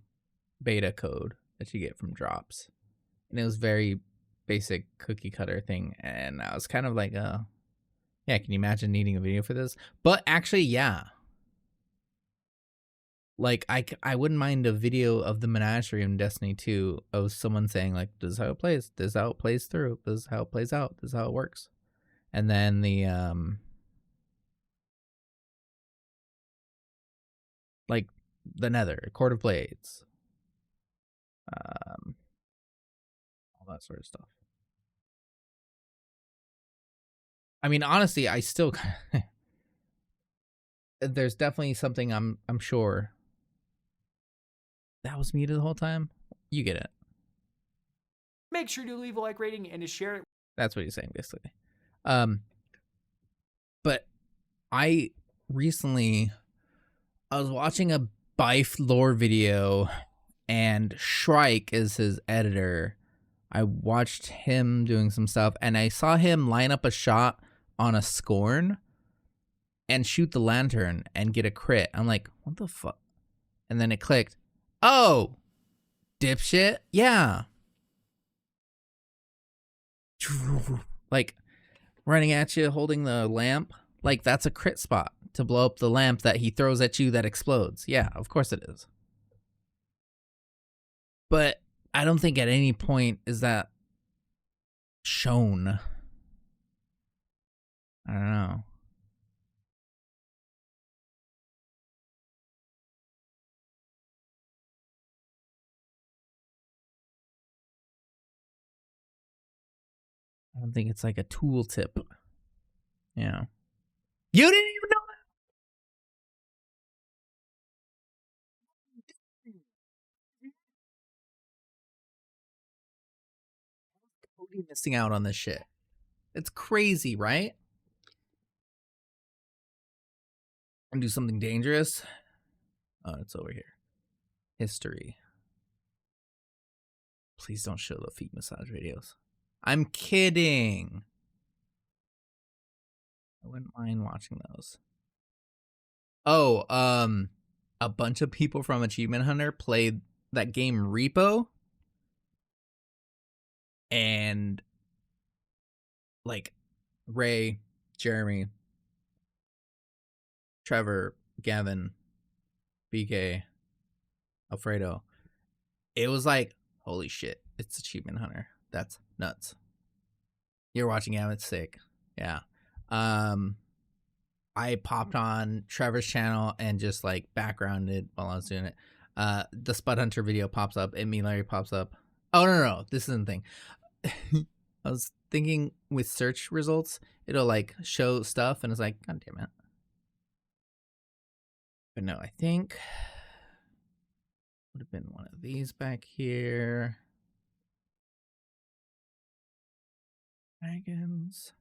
beta code that you get from drops. And it was very basic cookie cutter thing. And I was kind of like, yeah, can you imagine needing a video for this? But actually, yeah. Like, I wouldn't mind a video of the Menagerie in Destiny 2 of someone saying, like, this is how it plays. This is how it plays through. This is how it plays out. This is how it works. And then the like the Nether, Court of Blades, all that sort of stuff. I mean, honestly, I still there's definitely something I'm sure that was muted the whole time. You get it. Make sure to leave a like rating and to share it. That's what he's saying, basically. But I recently I was watching a Bife lore video, and Shrike is his editor. I watched him doing some stuff, and I saw him line up a shot on a Scorn and shoot the lantern and get a crit. I'm like, what the fuck? And then it clicked. Oh, dipshit. Yeah. Like running at you holding the lamp. Like that's a crit spot to blow up the lamp that he throws at you that explodes. Yeah, of course it is. But I don't think at any point is that shown. I don't know. I don't think it's like a tooltip. Yeah. You didn't even know that? Totally missing out on this shit. It's crazy, right? And do something dangerous. Oh, it's over here. History. Please don't show the feet massage videos. I'm kidding. I wouldn't mind watching those. Oh, a bunch of people from Achievement Hunter played that game Repo, and like Ray, Jeremy, Trevor, Gavin, BK, Alfredo. It was like, holy shit, it's Achievement Hunter. That's nuts. You're watching Gavin, it's sick. Yeah. I popped on Trevor's channel and just like backgrounded while I was doing it. The Spud Hunter video pops up, and me Larry pops up. Oh no, this isn't the thing. I was thinking with search results, it'll like show stuff, and it's like, God damn it. But no, I think would have been one of these back here. Dragons.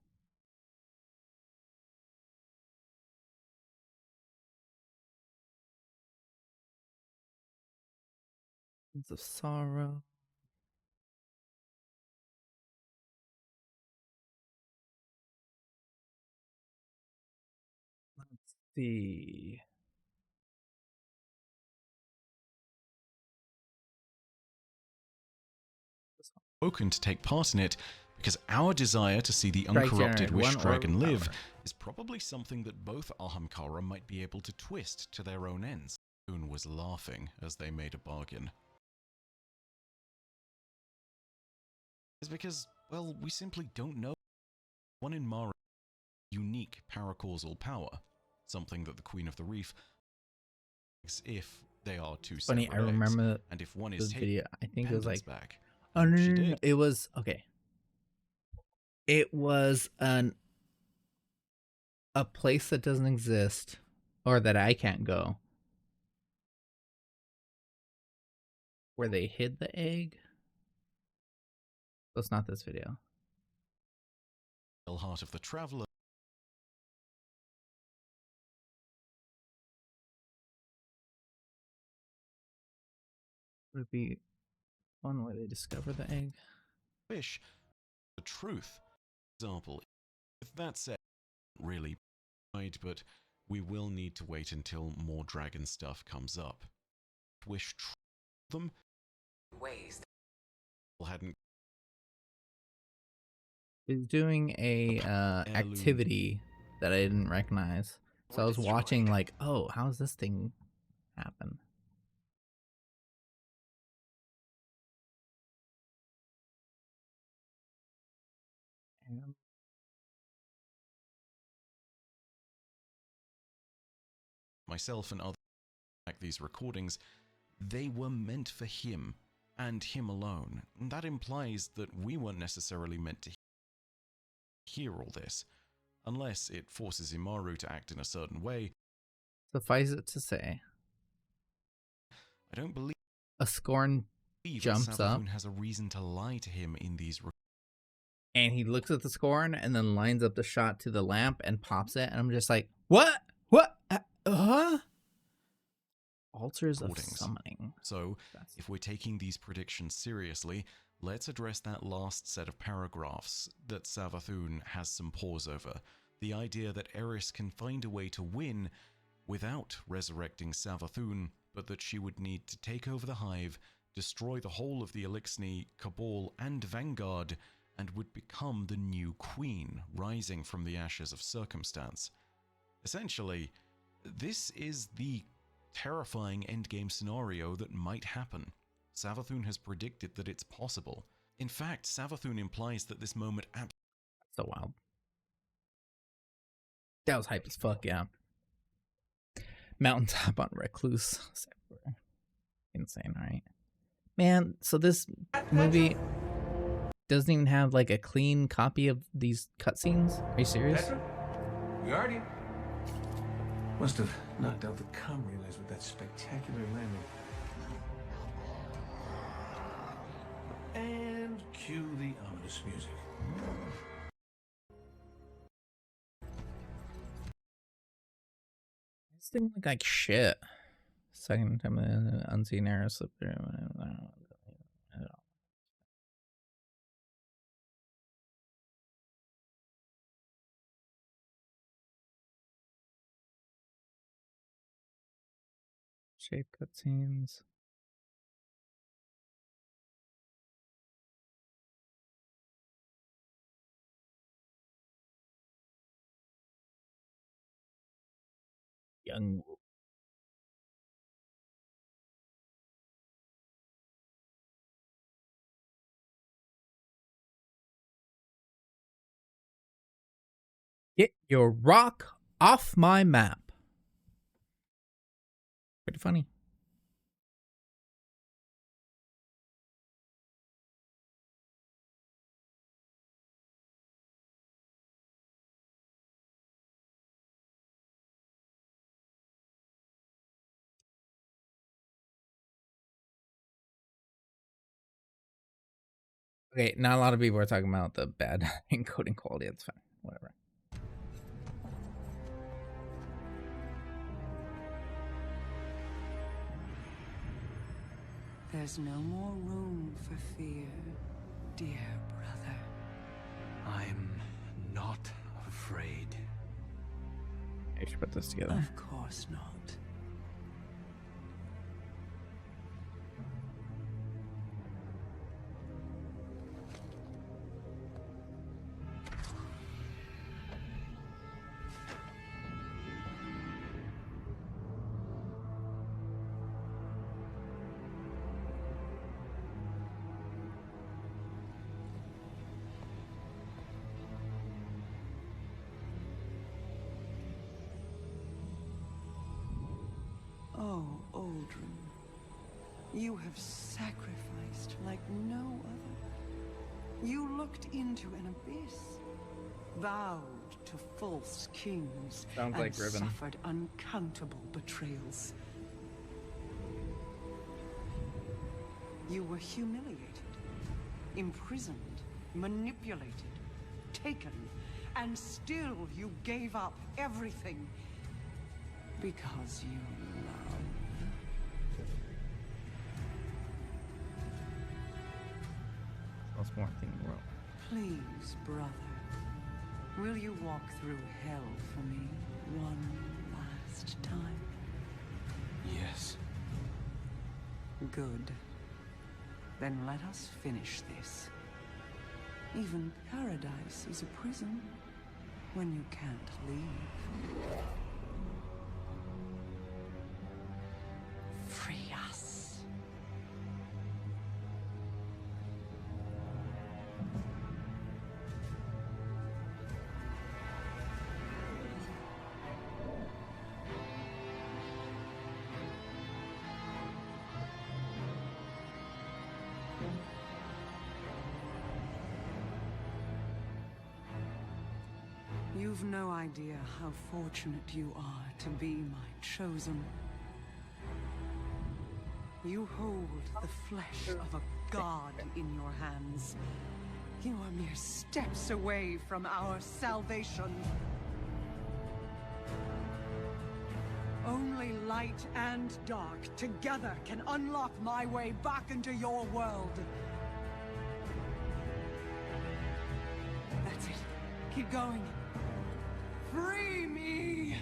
Winds of Sorrow. Let's see. Spoken to take part in it because our desire to see the uncorrupted Wish Dragon live is probably something that both Ahamkara might be able to twist to their own ends. Boone was laughing as they made a bargain. It's because, well, we simply don't know. One in Mara unique paracausal power, something that the Queen of the Reef if they are two separate Funny, I remember eggs, and if one is taken, video. I think it was like back. Oh no, it was okay. It was a place that doesn't exist, or that I can't go, where they hid the egg. So it's not this video. Heart of the Traveler. Would it be one where they discover the egg? Fish. The truth. Example. If that said, really, right, but we will need to wait until more dragon stuff comes up. Wish them ways hadn't. He's doing a activity that I didn't recognize, so I was watching like, oh, how's this thing happen? myself and others like these recordings, they were meant for him and him alone. That implies that we weren't necessarily meant to hear all this, unless it forces Imaru to act in a certain way. Suffice it to say, I don't believe a scorn jumps up Savathun has a reason to lie to him in these and he looks at the scorn and then lines up the shot to the lamp and pops it, and I'm just like, what? Altars of recordings. summoning. So, if we're taking these predictions seriously, let's address that last set of paragraphs that Savathun has some pause over. The idea that Eris can find a way to win without resurrecting Savathun, but that she would need to take over the hive, destroy the whole of the Elixni, Cabal, and Vanguard, and would become the new queen, rising from the ashes of circumstance. Essentially, this is the terrifying endgame scenario that might happen. Savathun has predicted that it's possible. In fact, Savathun implies that this moment So wild. That was hype as fuck, yeah. Mountaintop on Recluse. Insane, right? Man, so this movie doesn't even have like a clean copy of these cutscenes? Are you serious? Petra? Guardian? Must have knocked out the comm relays with that spectacular landing. And cue the ominous music. This thing look like shit. Second time the unseen arrow slipped through. Shape cutscenes. Young. Get your rock off my map. Pretty funny. Okay, not a lot of people are talking about the bad encoding quality. It's fine. Whatever. There's no more room for fear, dear brother. I'm not afraid. I should put this together. Of course not. Oh, Aldrin, you have sacrificed like no other. You looked into an abyss, vowed to false kings, Sounds and like Ribbon. suffered uncountable betrayals. You were humiliated, imprisoned, manipulated, taken, and still you gave up everything. Because you love. Most important thing in the world. Please, brother, will you walk through hell for me one last time? Yes. Good. Then let us finish this. Even paradise is a prison when you can't leave. Free us. You've no idea how fortunate you are to be my chosen. You hold the flesh of a god in your hands. You are mere steps away from our salvation. Only light and dark together can unlock my way back into your world. That's it. Keep going. Free me!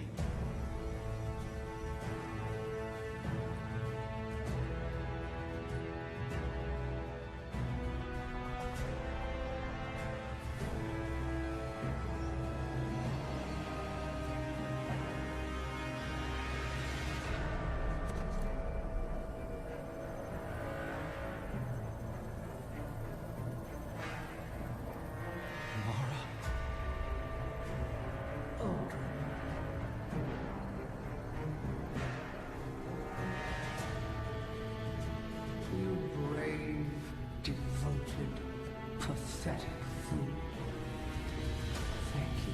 You brave, devoted, pathetic fool. Thank you.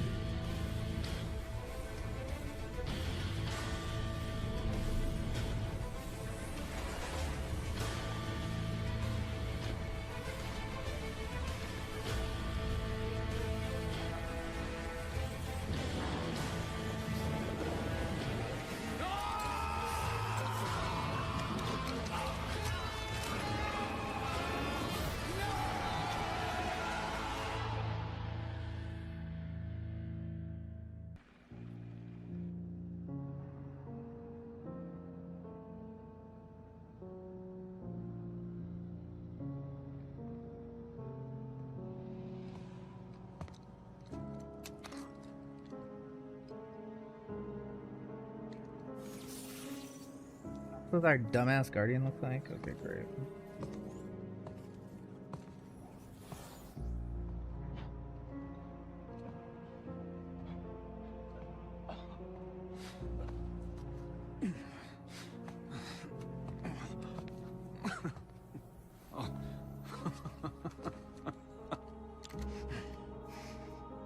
What does our dumbass guardian look like? Okay, great.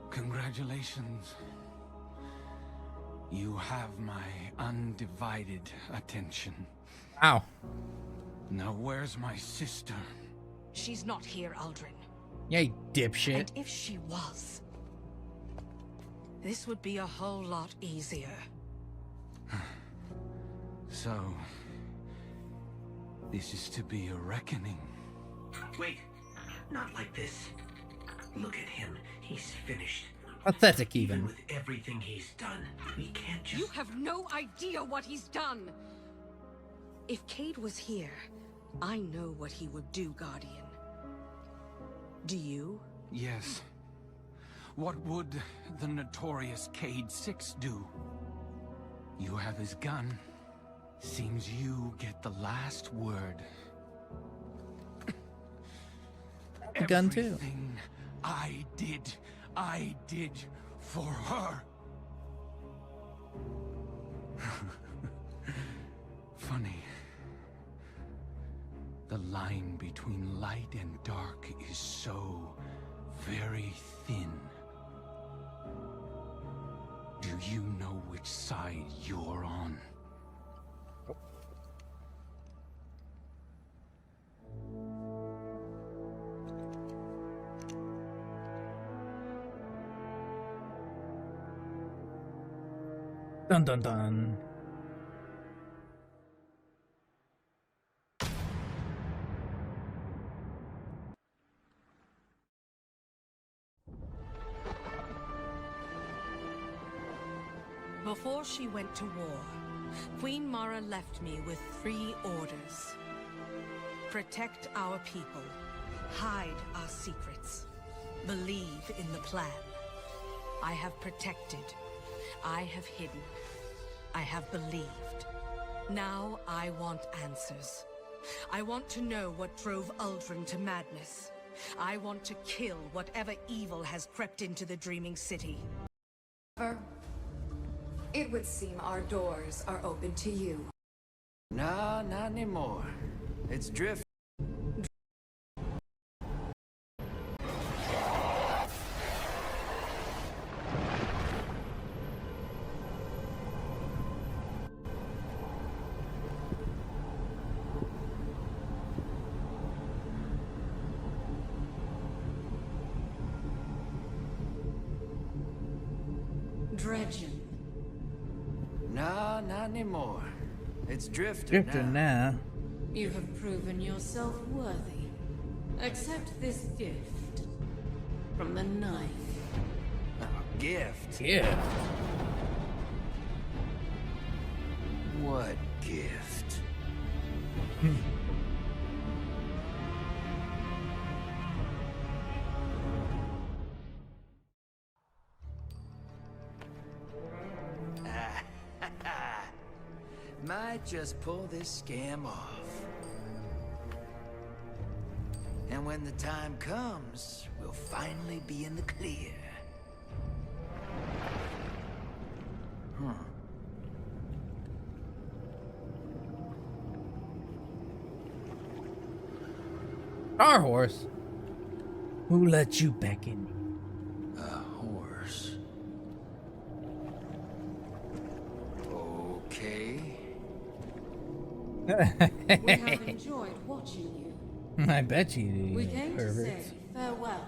Congratulations. You have my undivided attention. Ow. Now where's my sister? She's not here, Aldrin. Yeah, you dipshit. And if she was, this would be a whole lot easier. So, this is to be a reckoning. Wait, not like this. Look at him. He's finished. Pathetic Even even. with everything he's done, we can't just... You have no idea what he's done! If Cade was here, I know what he would do, Guardian. Do you? Yes. What would the notorious Cade 6 do? You have his gun. Seems you get the last word. A gun too. Everything I did for her. Funny. The line between light and dark is so very thin. Do you know which side you're on? Dun dun dun. Before she went to war, Queen Mara left me with 3 orders. Protect our people. Hide our secrets. Believe in the plan. I have protected. I have hidden. I have believed. Now I want answers. I want to know what drove Aldrin to madness. I want to kill whatever evil has crept into the Dreaming City. It would seem our doors are open to you. Nah, not anymore. It's drift. Dredgen. Nah, not anymore. It's Drifter, Drifter now. now. You have proven yourself worthy. Accept this gift from the knife. Oh, gift? Yeah. What gift? Might just pull this scam off. And when the time comes, we'll finally be in the clear. Our horse. Who let you back in? A horse. Okay. We have enjoyed watching you. I bet you do. We came to say Perverts. farewell.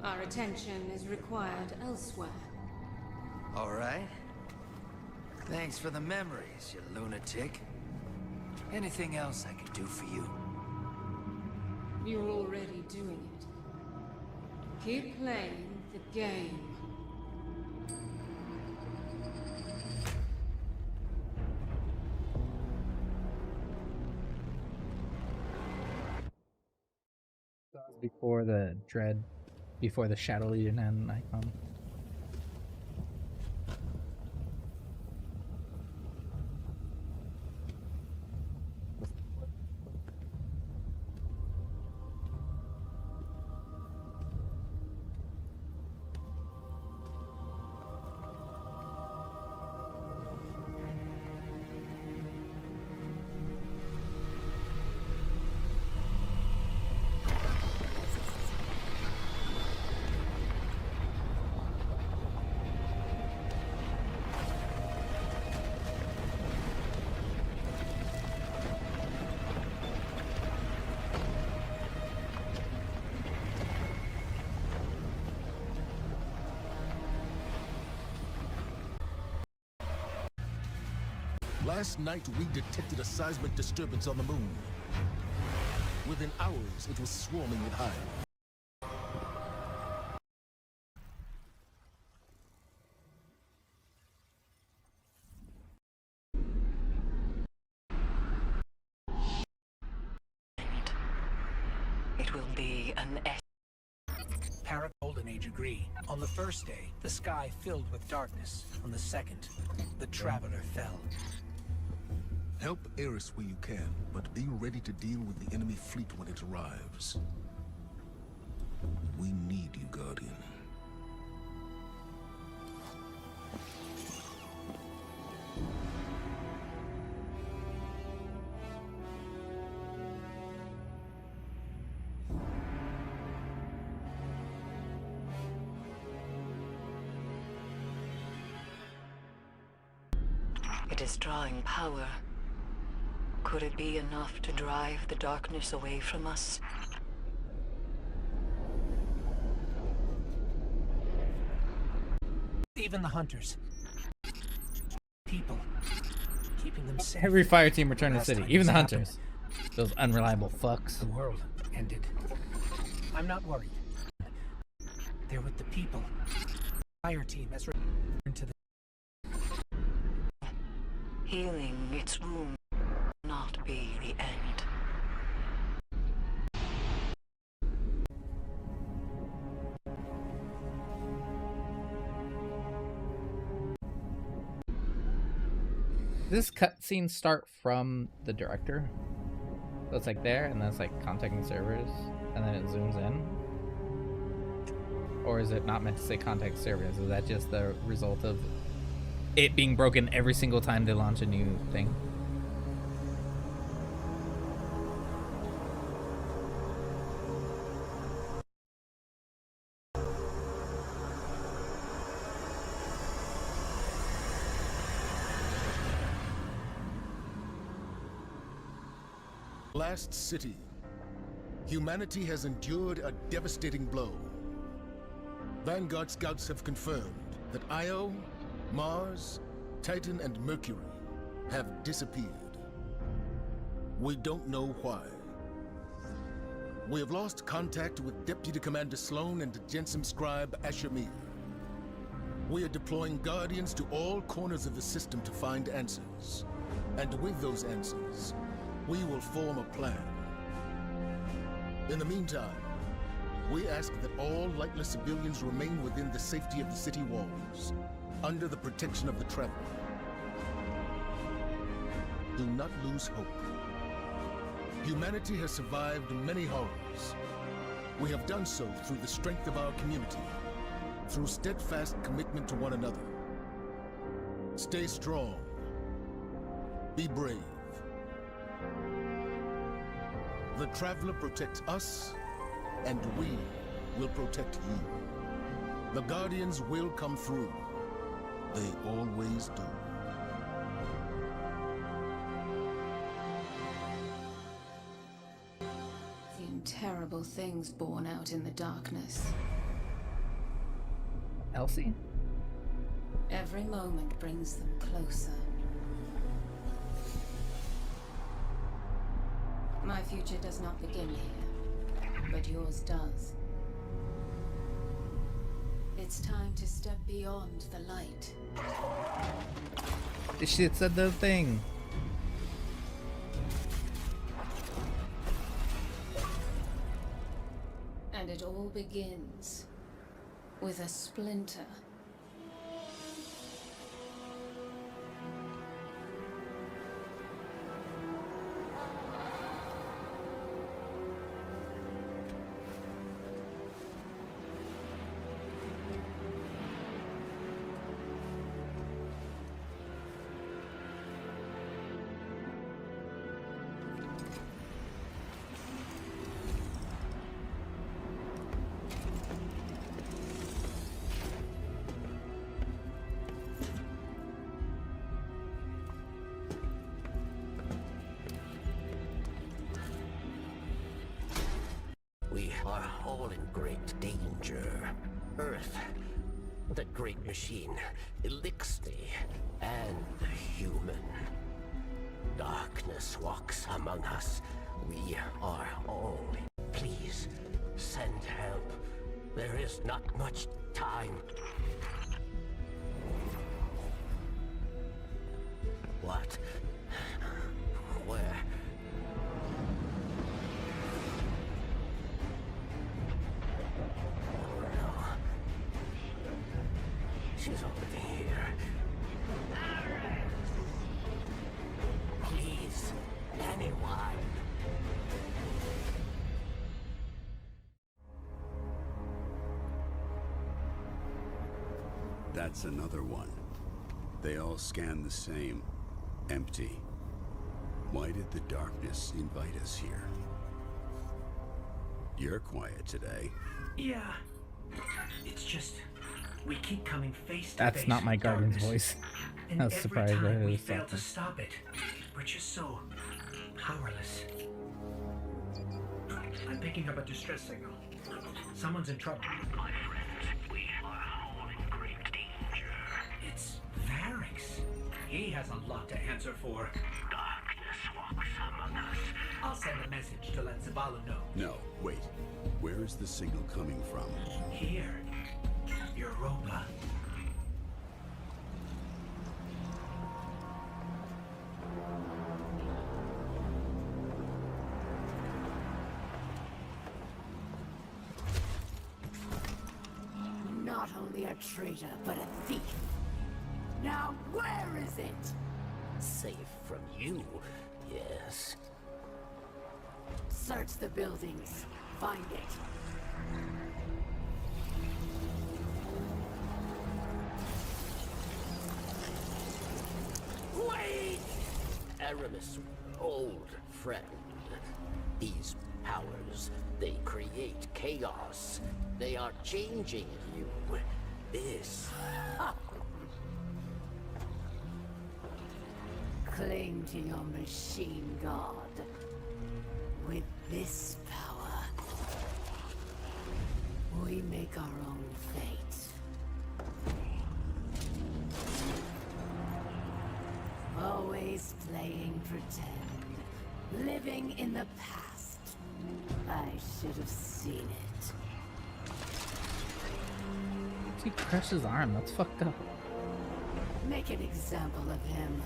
Our attention is required elsewhere. All right. Thanks for the memories, you lunatic. Anything else I can do for you? You're already doing it. Keep playing the game. Before the dread, before the Shadow Legion had an icon. Last night, we detected a seismic disturbance on the moon. Within hours, it was swarming with hive. It will be an Para-Golden Age agree. On the first day, the sky filled with darkness. On the second, the Traveler fell. Help Eris where you can, but be ready to deal with the enemy fleet when it arrives. We need you, Guardian. It is drawing power. Could it be enough to drive the darkness away from us? Even the hunters. People. Keeping them safe. Every fire team returned to the Last city, time even the this happened, hunters. Those unreliable fucks. The world ended. I'm not worried. They're with the people. Fire team has returned to the... Healing its wound will not be the end. Does this cutscene start from the director? So it's like there, and then it's like contacting servers, and then it zooms in? Or is it not meant to say contact servers? Is that just the result of it being broken every single time they launch a new thing? Last city. Humanity has endured a devastating blow. Vanguard scouts have confirmed that Io, Mars, Titan, and Mercury have disappeared. We don't know why. We have lost contact with Deputy Commander Sloan and Jensen Scribe Ashamir. We are deploying Guardians to all corners of the system to find answers. And with those answers, we will form a plan. In the meantime, we ask that all lightless civilians remain within the safety of the city walls, under the protection of the Traveler. Do not lose hope. Humanity has survived many horrors. We have done so through the strength of our community, through steadfast commitment to one another. Stay strong. Be brave. The Traveler protects us, and we will protect you. The Guardians will come through. They always do. Seen terrible things born out in the darkness. Elsie? Every moment brings them closer. My future does not begin here, but yours does. It's time to step beyond the light. This shit said the thing. And it all begins with a splinter. We are all in great danger. Earth, the great machine, Elixir, and the human. Darkness walks among us. We are all. Please, send help. There is not much time. What? Where? She's over here. Please, anyone. That's another one. They all scan the same. Empty. Why did the darkness invite us here? You're quiet today. Yeah. It's just we keep coming face to face. That's not my with Guardian's darkness. voice. And I was every surprised that time it we was fail to something. stop it. We're just so powerless. I'm picking up a distress signal. Someone's in trouble. My friends, we are all in great danger. It's Varix. He has a lot to answer for. Darkness walks among us. I'll send a message to let Zavala know. No, wait. Where is the signal coming from? Here. Europa. Not only a traitor, but a thief. Now where is it? Safe from you, yes. Search the buildings. Find it. Wait! Aramis, old friend. These powers, they create chaos. They are changing you. This. Cling to your machine god. With this power, we make our own fate. Always playing pretend. Living in the past. I should have seen it. He crushed his arm. That's fucked up. Make an example of him.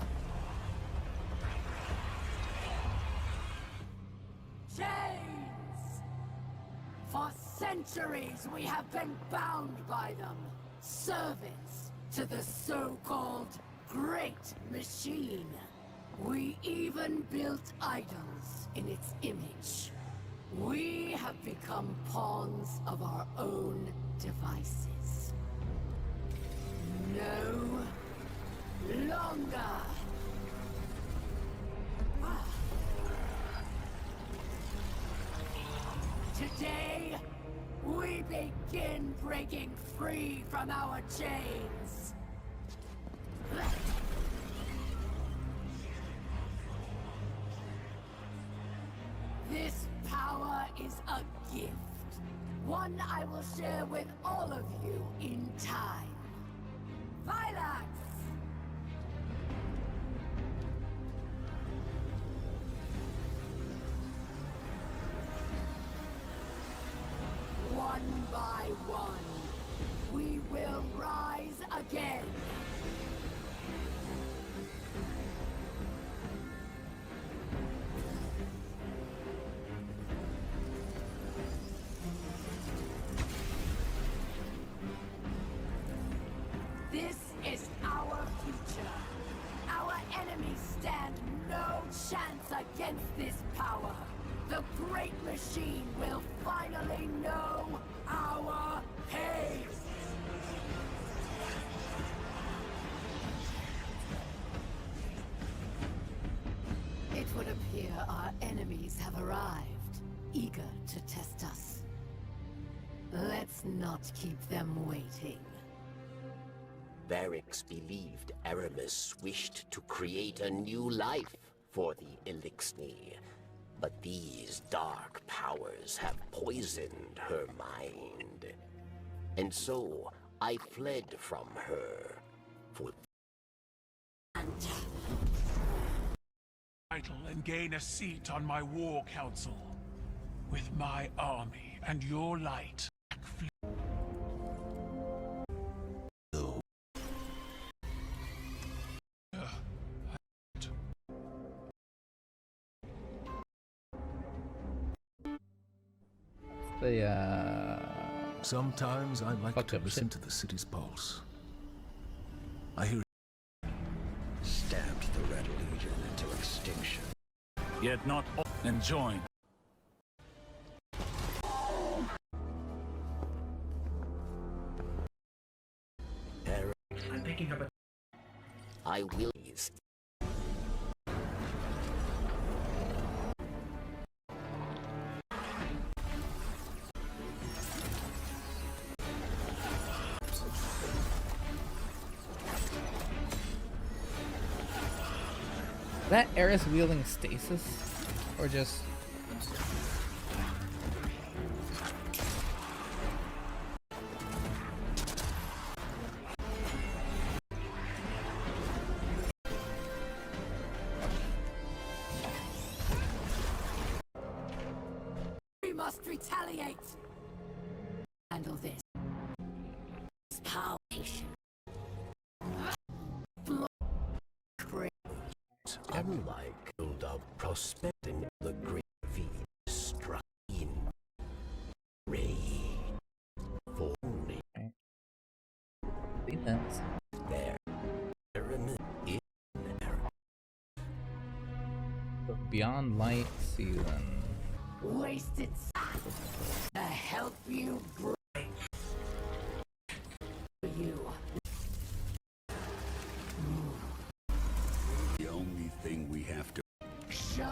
Chains! For centuries we have been bound by them. Servants to the so-called Great Machine. We even built idols in its image. We have become pawns of our own devices. No longer. Today, we begin breaking free from our chains. This power is a gift. One I will share with all of you in time. Violence! One by one, we will rise again. This is our future. Our enemies stand no chance against this power. The Great Machine will finally know our pain. It would appear our enemies have arrived, eager to test us. Let's not keep them waiting. Varix believed Aramis wished to create a new life for the Elixir, but these dark powers have poisoned her mind. And so, I fled from her for... Title and gain a seat on my war council. With my army and your light. Sometimes I like to listen to the city's pulse. I hear stabbed the Red Legion into extinction. Yet not all and join. I'm picking up a... I will use... That Eris wielding stasis? Or just... We must retaliate. Handle this. Power nation. Unlike build-up prospecting the great V struck in rage for only defense. There in there. Beyond light season. Wasted to help you break you. The only thing we have to Show.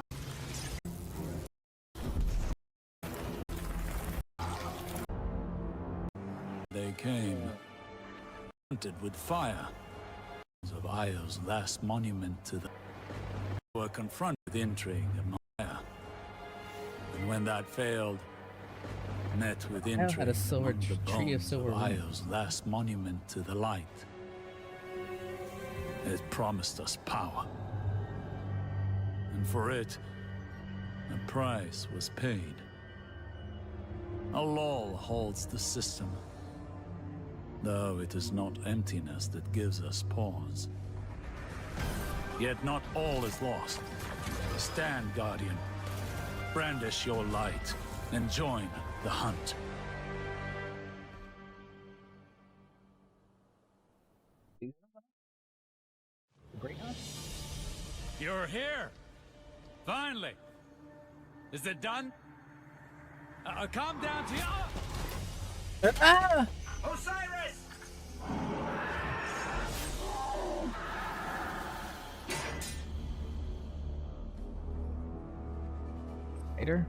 They came, haunted with fire. Of Io's last monument to the... were confronted with intrigue and Maya. And when that failed, met with intrigue had a silver among the tree of bones silver Io's last monument to the light. It promised us power. and for it, a price was paid. A lull holds the system, though it is not emptiness that gives us pause. Yet not all is lost. Stand, Guardian. Brandish your light and join the hunt. Great hunt? You're here! Finally! Is it done? Calm down to you. Ah! Osiris! Spider?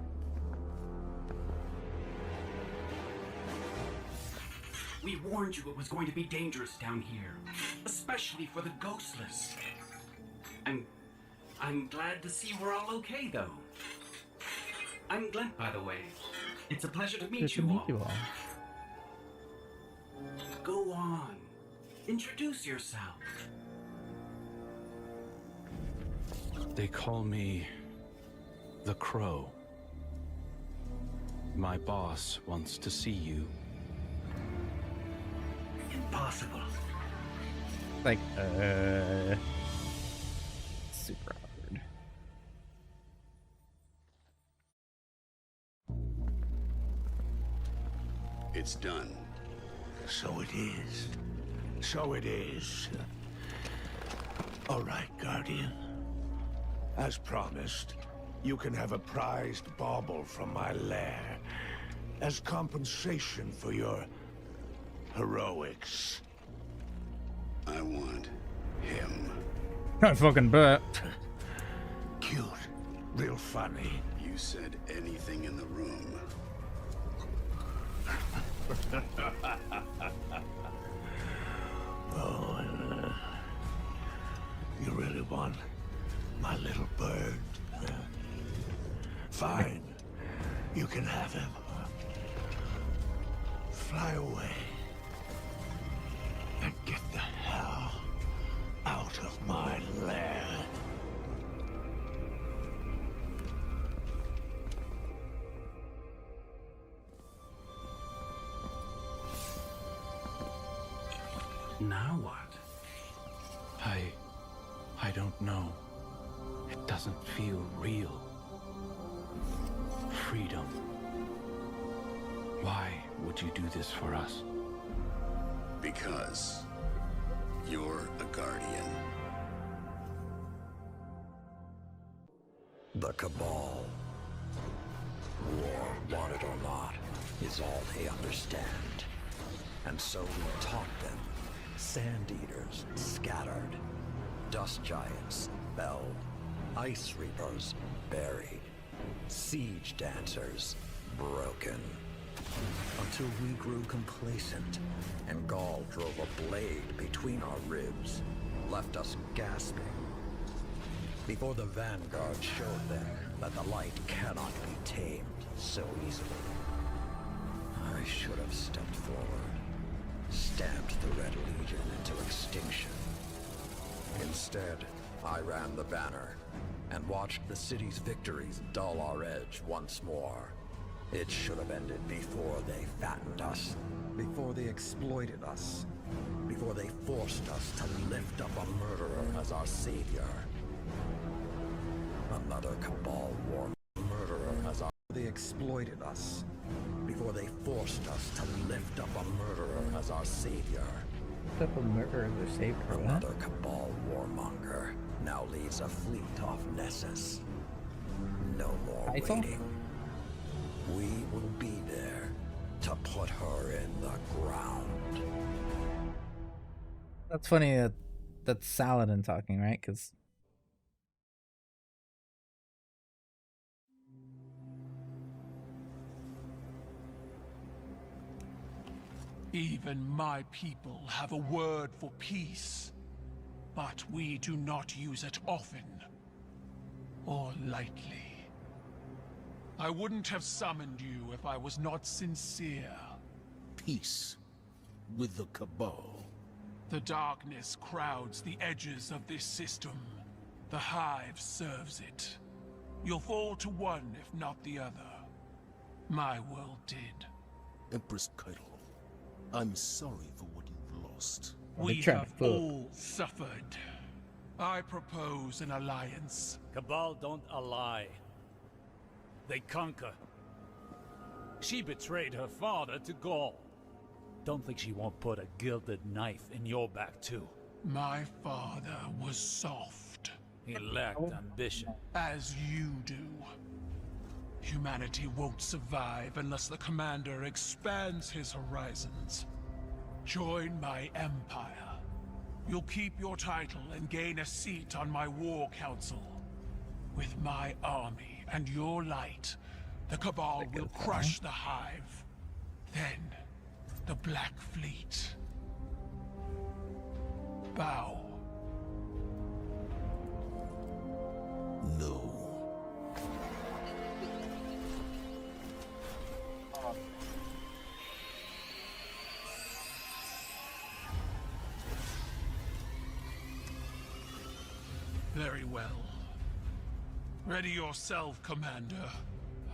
We warned you it was going to be dangerous down here, especially for the ghostless. I'm glad to see we're all okay, though. I'm Glent, by the way. It's a pleasure to meet you all. Go on. Introduce yourself. They call me the Crow. My boss wants to see you. Impossible. Like, super awkward. It's done. So it is. So it is. All right, Guardian. As promised, you can have a prized bauble from my lair as compensation for your heroics. I want him. I fucking bet. Cute. Real funny. You said anything in the room. Oh, you really want my little bird? Fine. You can have him. Fly away. And get the hell out of my lair. Now what? I don't know. It doesn't feel real. Freedom. Why would you do this for us? Because you're a guardian. The Cabal, war, want it or not, is all they understand. And so we taught them. Sand eaters scattered, dust giants felled, ice reapers buried, siege dancers broken. Until we grew complacent, and Gaul drove a blade between our ribs, left us gasping. Before the Vanguard showed them that the light cannot be tamed so easily. I should have stepped forward, stamped the Red Legion into extinction. Instead, I ran the banner and watched the city's victories dull our edge once more. It should have ended before they fattened us, before they exploited us, before they forced us to lift up a murderer as our savior. Another Cabal war murderer as our... They exploited us, before they forced us to lift up a murderer as our savior. Lift up a murderer as their savior? Another Cabal warmonger now leads a fleet off Nessus. No more waiting. We will be there to put her in the ground. That's funny that that's Saladin talking, right? Because even my people have a word for peace, but we do not use it often or lightly. I wouldn't have summoned you if I was not sincere. Peace with the Cabal. The darkness crowds the edges of this system. The Hive serves it. You'll fall to one, if not the other. My world did. Empress Keitel, I'm sorry for what you've lost. We have all suffered. I propose an alliance. Cabal don't ally. They conquer. She betrayed her father to Gaul. Don't think she won't put a gilded knife in your back, too. My father was soft. He lacked ambition. As you do. Humanity won't survive unless the commander expands his horizons. Join my empire. You'll keep your title and gain a seat on my war council. With my army and your light, the Cabal will crush the Hive. Then, the Black Fleet. Bow. No. Very well. Ready yourself, Commander.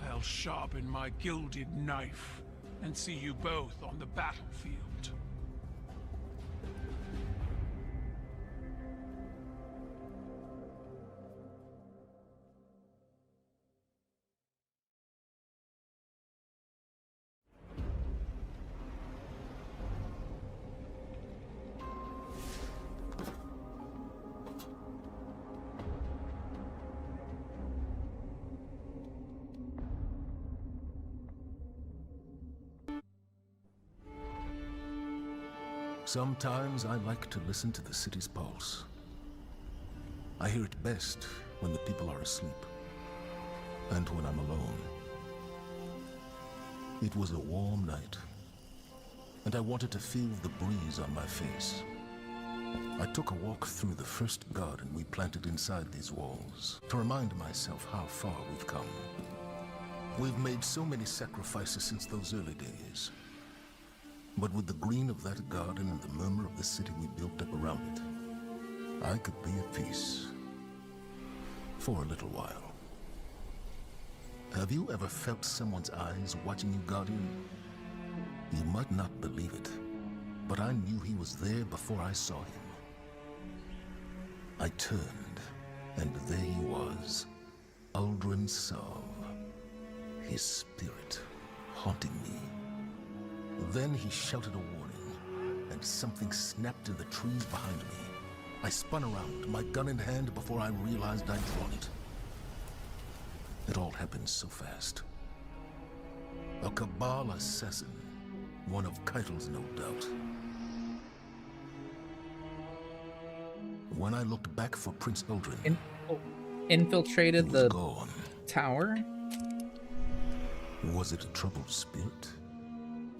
I'll sharpen my gilded knife and see you both on the battlefield. Sometimes I like to listen to the city's pulse. I hear it best when the people are asleep, and when I'm alone. It was a warm night, and I wanted to feel the breeze on my face. I took a walk through the first garden we planted inside these walls, to remind myself how far we've come. We've made so many sacrifices since those early days. But with the green of that garden and the murmur of the city we built up around it, I could be at peace. For a little while. Have you ever felt someone's eyes watching you, Guardian? You might not believe it, but I knew he was there before I saw him. I turned, and there he was, Uldren Sov, his spirit haunting me. Then he shouted a warning, and something snapped in the trees behind me. I spun around, my gun in hand, before I realized I'd drawn it. It all happened so fast. A Cabal assassin, one of Keitel's, no doubt. When I looked back for Prince Uldren, infiltrated the gone. Tower? Was it a troubled spirit?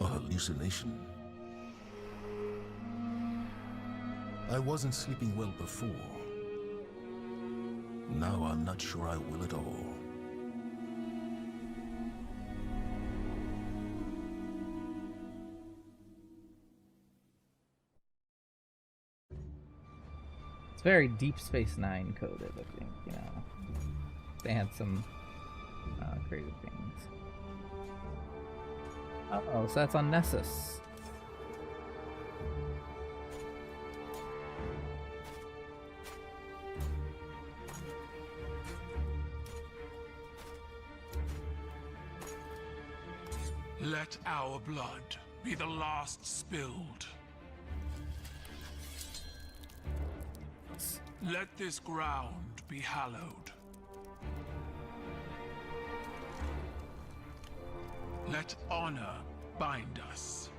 A hallucination? I wasn't sleeping well before. Now I'm not sure I will at all. It's very Deep Space Nine coded, I think, you know. They had some creative things. Oh, so that's on Nessus. Let our blood be the last spilled. Let this ground be hallowed. Let honor bind us.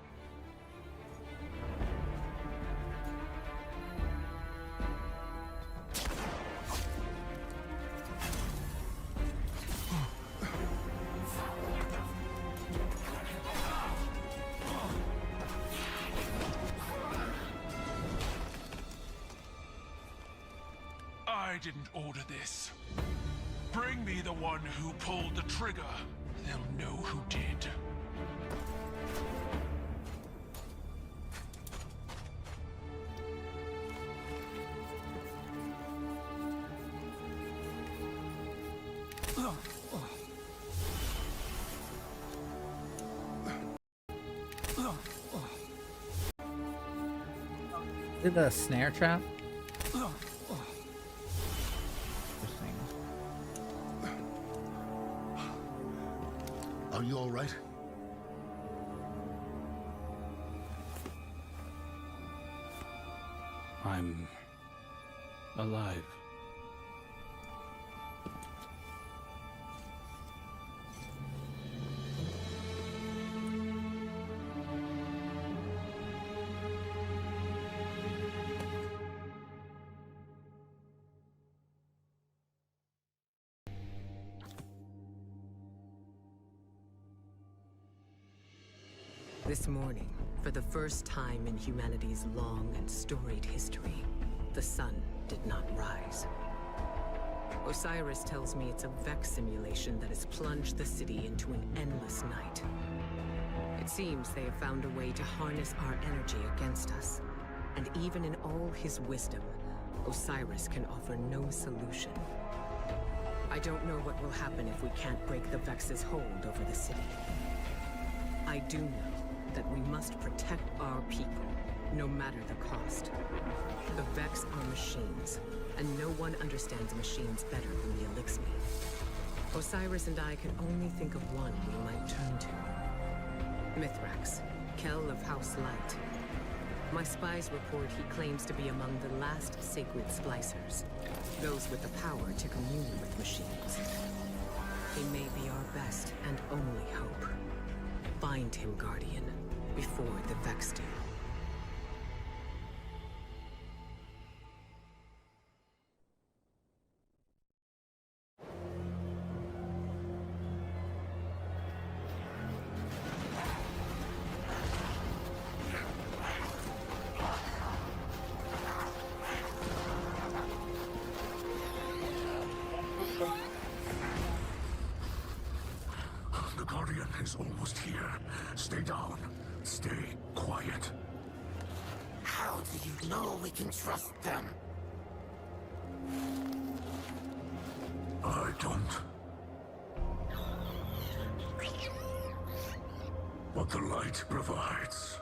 I didn't order this. Bring me the one who pulled the trigger. They'll know who did. Did the snare trap? Are you all right? I'm alive. This morning, for the first time in humanity's long and storied history, the sun did not rise. Osiris tells me it's a Vex simulation that has plunged the city into an endless night. It seems they have found a way to harness our energy against us. And even in all his wisdom, Osiris can offer no solution. I don't know what will happen if we can't break the Vex's hold over the city. I do know that we must protect our people, no matter the cost. The Vex are machines, and no one understands machines better than the Elixir. Osiris and I can only think of one we might turn to. Mithrax, Kell of House Light. My spies report he claims to be among the last sacred splicers, those with the power to commune with machines. He may be our best and only hope. Find him, Guardian, before the Vex do. The Guardian is almost here. Stay down. Stay quiet. How do you know we can trust them? I don't. What the light provides.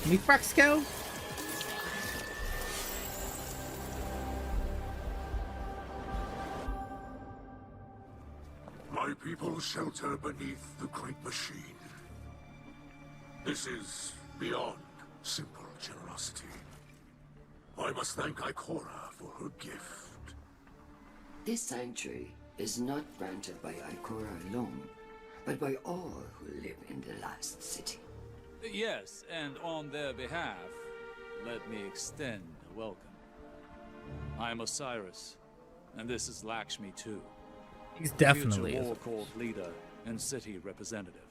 Mithrax go? My people shelter beneath the great machine. This is beyond simple generosity. I must thank Ikora for her gift. This sanctuary is not granted by Ikora alone, but by all who live in the last city. Yes, and on their behalf, let me extend a welcome. I am Osiris, and this is Lakshmi too. He's definitely future is. War Court leader and city representative.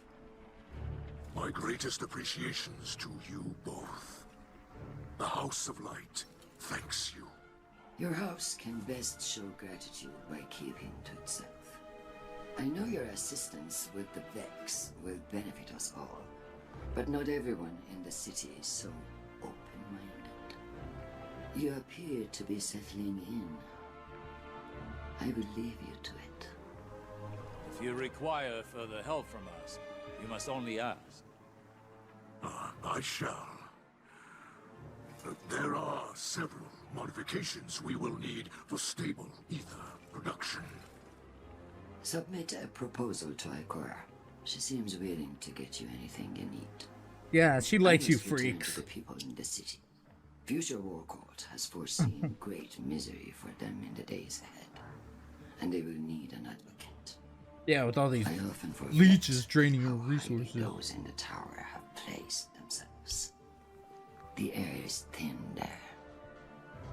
My greatest appreciations to you both. The House of Light thanks you. Your house can best show gratitude by keeping to itself. I know your assistance with the Vex will benefit us all, but not everyone in the city is so open-minded. You appear to be settling in. I will leave you to it. If you require further help from us, you must only ask. I shall. There are several modifications we will need for stable ether production. Submit a proposal to Ikora. She seems willing to get you anything you need. Yeah, she likes you I must return freaks. to the people in the city. Future War Court has foreseen great misery for them in the days ahead, and they will need an advocate. Yeah, with all these I often forget leeches draining your how highly resources. those in the tower have placed themselves. The air is thin there.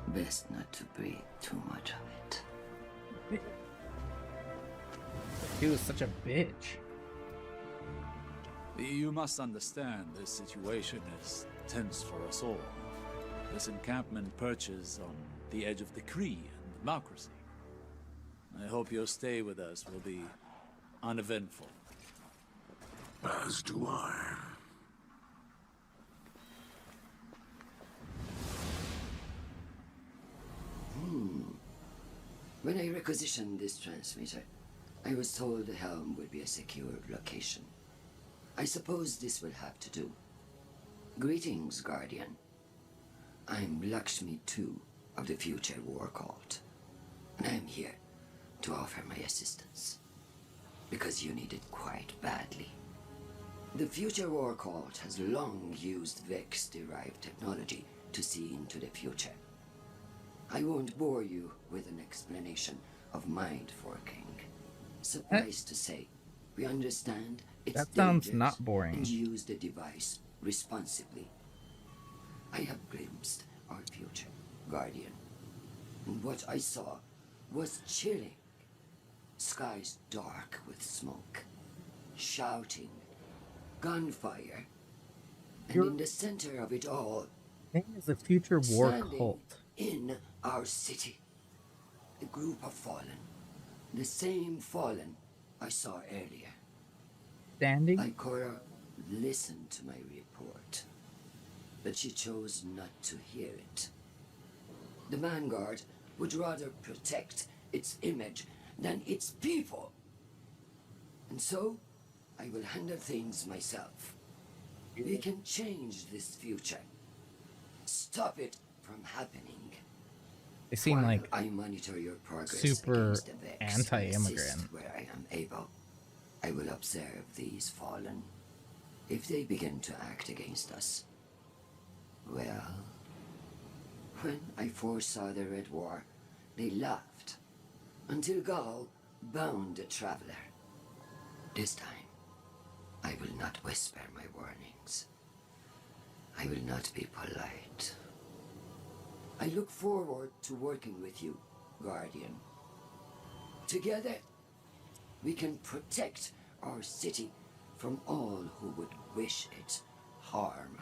Best not to breathe too much of it. He was such a bitch. You must understand this situation is tense for us all. This encampment perches on the edge of decree and democracy. I hope your stay with us will be uneventful. As do I. When I requisitioned this transmitter, I was told the helm would be a secured location. I suppose this will have to do. Greetings, Guardian. I'm Lakshmi II of the Future War Cult, and I am here to offer my assistance, because you need it quite badly. The Future War Cult has long used Vex-derived technology to see into the future. I won't bore you with an explanation of mind forking. Suffice to say, we understand its That sounds dangers not boring. and use the device responsibly. I have glimpsed our future, Guardian, and what I saw was chilling. Skies dark with smoke, shouting, gunfire, and in the center of it all, It is a future war standing cult. in our city, a group of fallen, the same fallen I saw earlier. Standing? Ikora listened to my report, but she chose not to hear it. The Vanguard would rather protect its image than its people. And so, I will handle things myself. We can change this future. Stop it from happening. They seem While like I monitor your progress super against the Vex and anti-immigrant. assist where I am able, I will observe these fallen. If they begin to act against us, well, when I foresaw the Red War, they laughed until Gaul bound the traveler. This time, I will not whisper my warnings. I will not be polite. I look forward to working with you, Guardian. Together, we can protect our city from all who would wish it harm.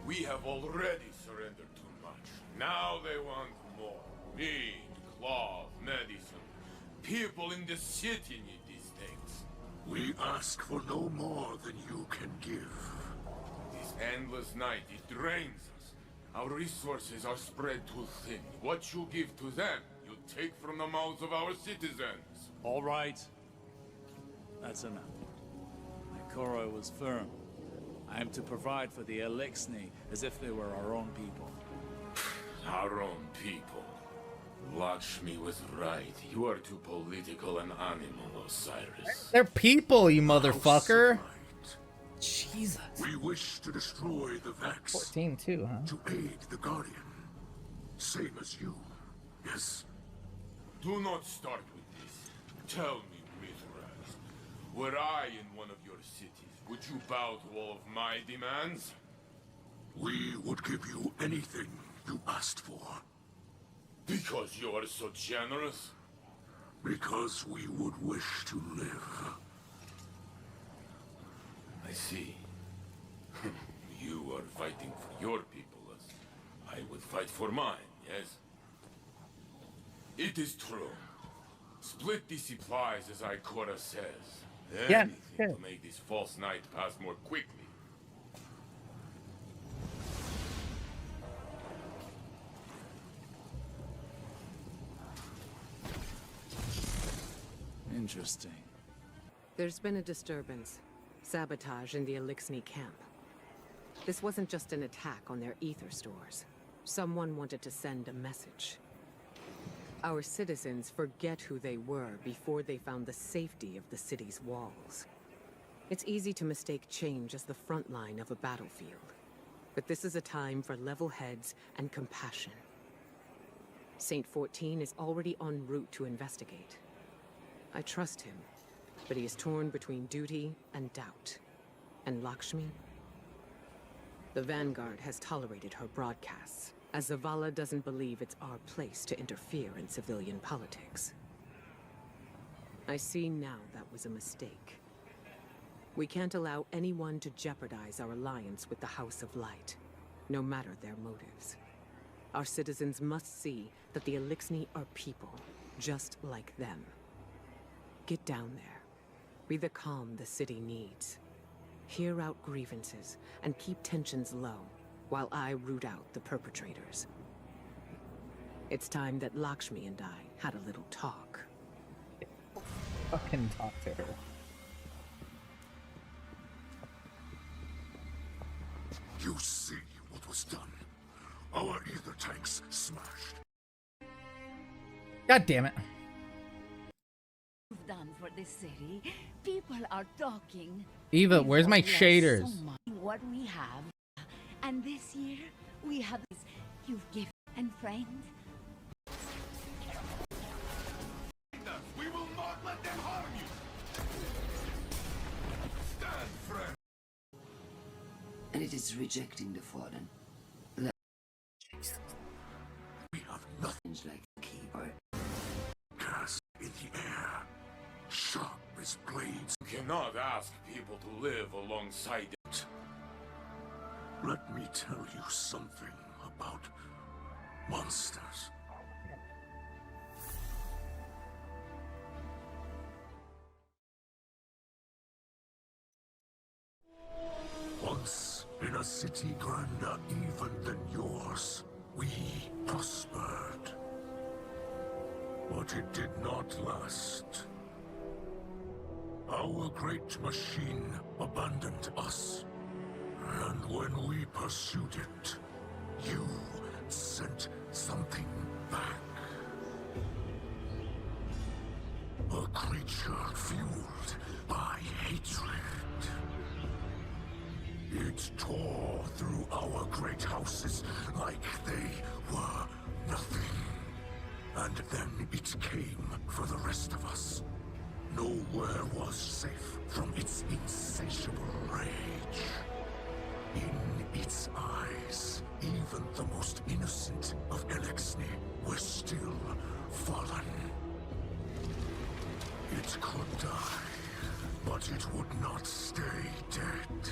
We have already surrendered too much. Now they want more. Meat, cloth, medicine. People in the city need these things. We ask for no more than you can give. This endless night, it drains us. Our resources are spread too thin. What you give to them, you take from the mouths of our citizens. All right. That's enough. Ikora was firm. I am to provide for the Elixni as if they were our own people. Our own people. Lakshmi was right. You are too political an animal, Osiris. They're people, you motherfucker. Jesus. We wish to destroy the Vex. 14 too, huh? To aid the Guardian. Same as you. Yes. Do not start with this. Tell me, Mithras, were I in one of your cities, would you bow to all of my demands? We would give you anything you asked for. Because you are so generous? Because we would wish to live. I see. You are fighting for your people as I would fight for mine, yes? It is true. Split the supplies as Ikora says. Anything to make this false night pass more quickly. Interesting. There's been a disturbance. Sabotage in the Elixni camp. This wasn't just an attack on their ether stores. Someone wanted to send a message. Our citizens forget who they were before they found the safety of the city's walls. It's easy to mistake change as the front line of a battlefield. But this is a time for level heads and compassion. Saint 14 is already en route to investigate. I trust him, but he is torn between duty and doubt. And Lakshmi? The Vanguard has tolerated her broadcasts, as Zavala doesn't believe it's our place to interfere in civilian politics. I see now that was a mistake. We can't allow anyone to jeopardize our alliance with the House of Light, no matter their motives. Our citizens must see that the Elixni are people, just like them. Get down there. Be the calm the city needs. Hear out grievances and keep tensions low while I root out the perpetrators. It's time that Lakshmi and I had a little talk. Fucking talk to her. You see what was done. Our ether tanks smashed. God damn it. You've done for this city. People are talking. Eva, We've where's my lost shaders? so much what we have. And this year, we have this you've given and framed. We will not let them harm you! Stand, friend! And it is rejecting the fallen. We have nothing like a keeper. cast in the air, sharp as blades. You cannot ask people to live alongside it. Let me tell you something about monsters. Once, in a city grander even than yours, we prospered. But it did not last. Our great machine abandoned us. And when we pursued it, you sent something back. A creature fueled by hatred. It tore through our great houses like they were nothing. And then it came for the rest of us. Nowhere was safe from its insatiable rage. In its eyes, even the most innocent of Elixni were still fallen. It could die, but it would not stay dead.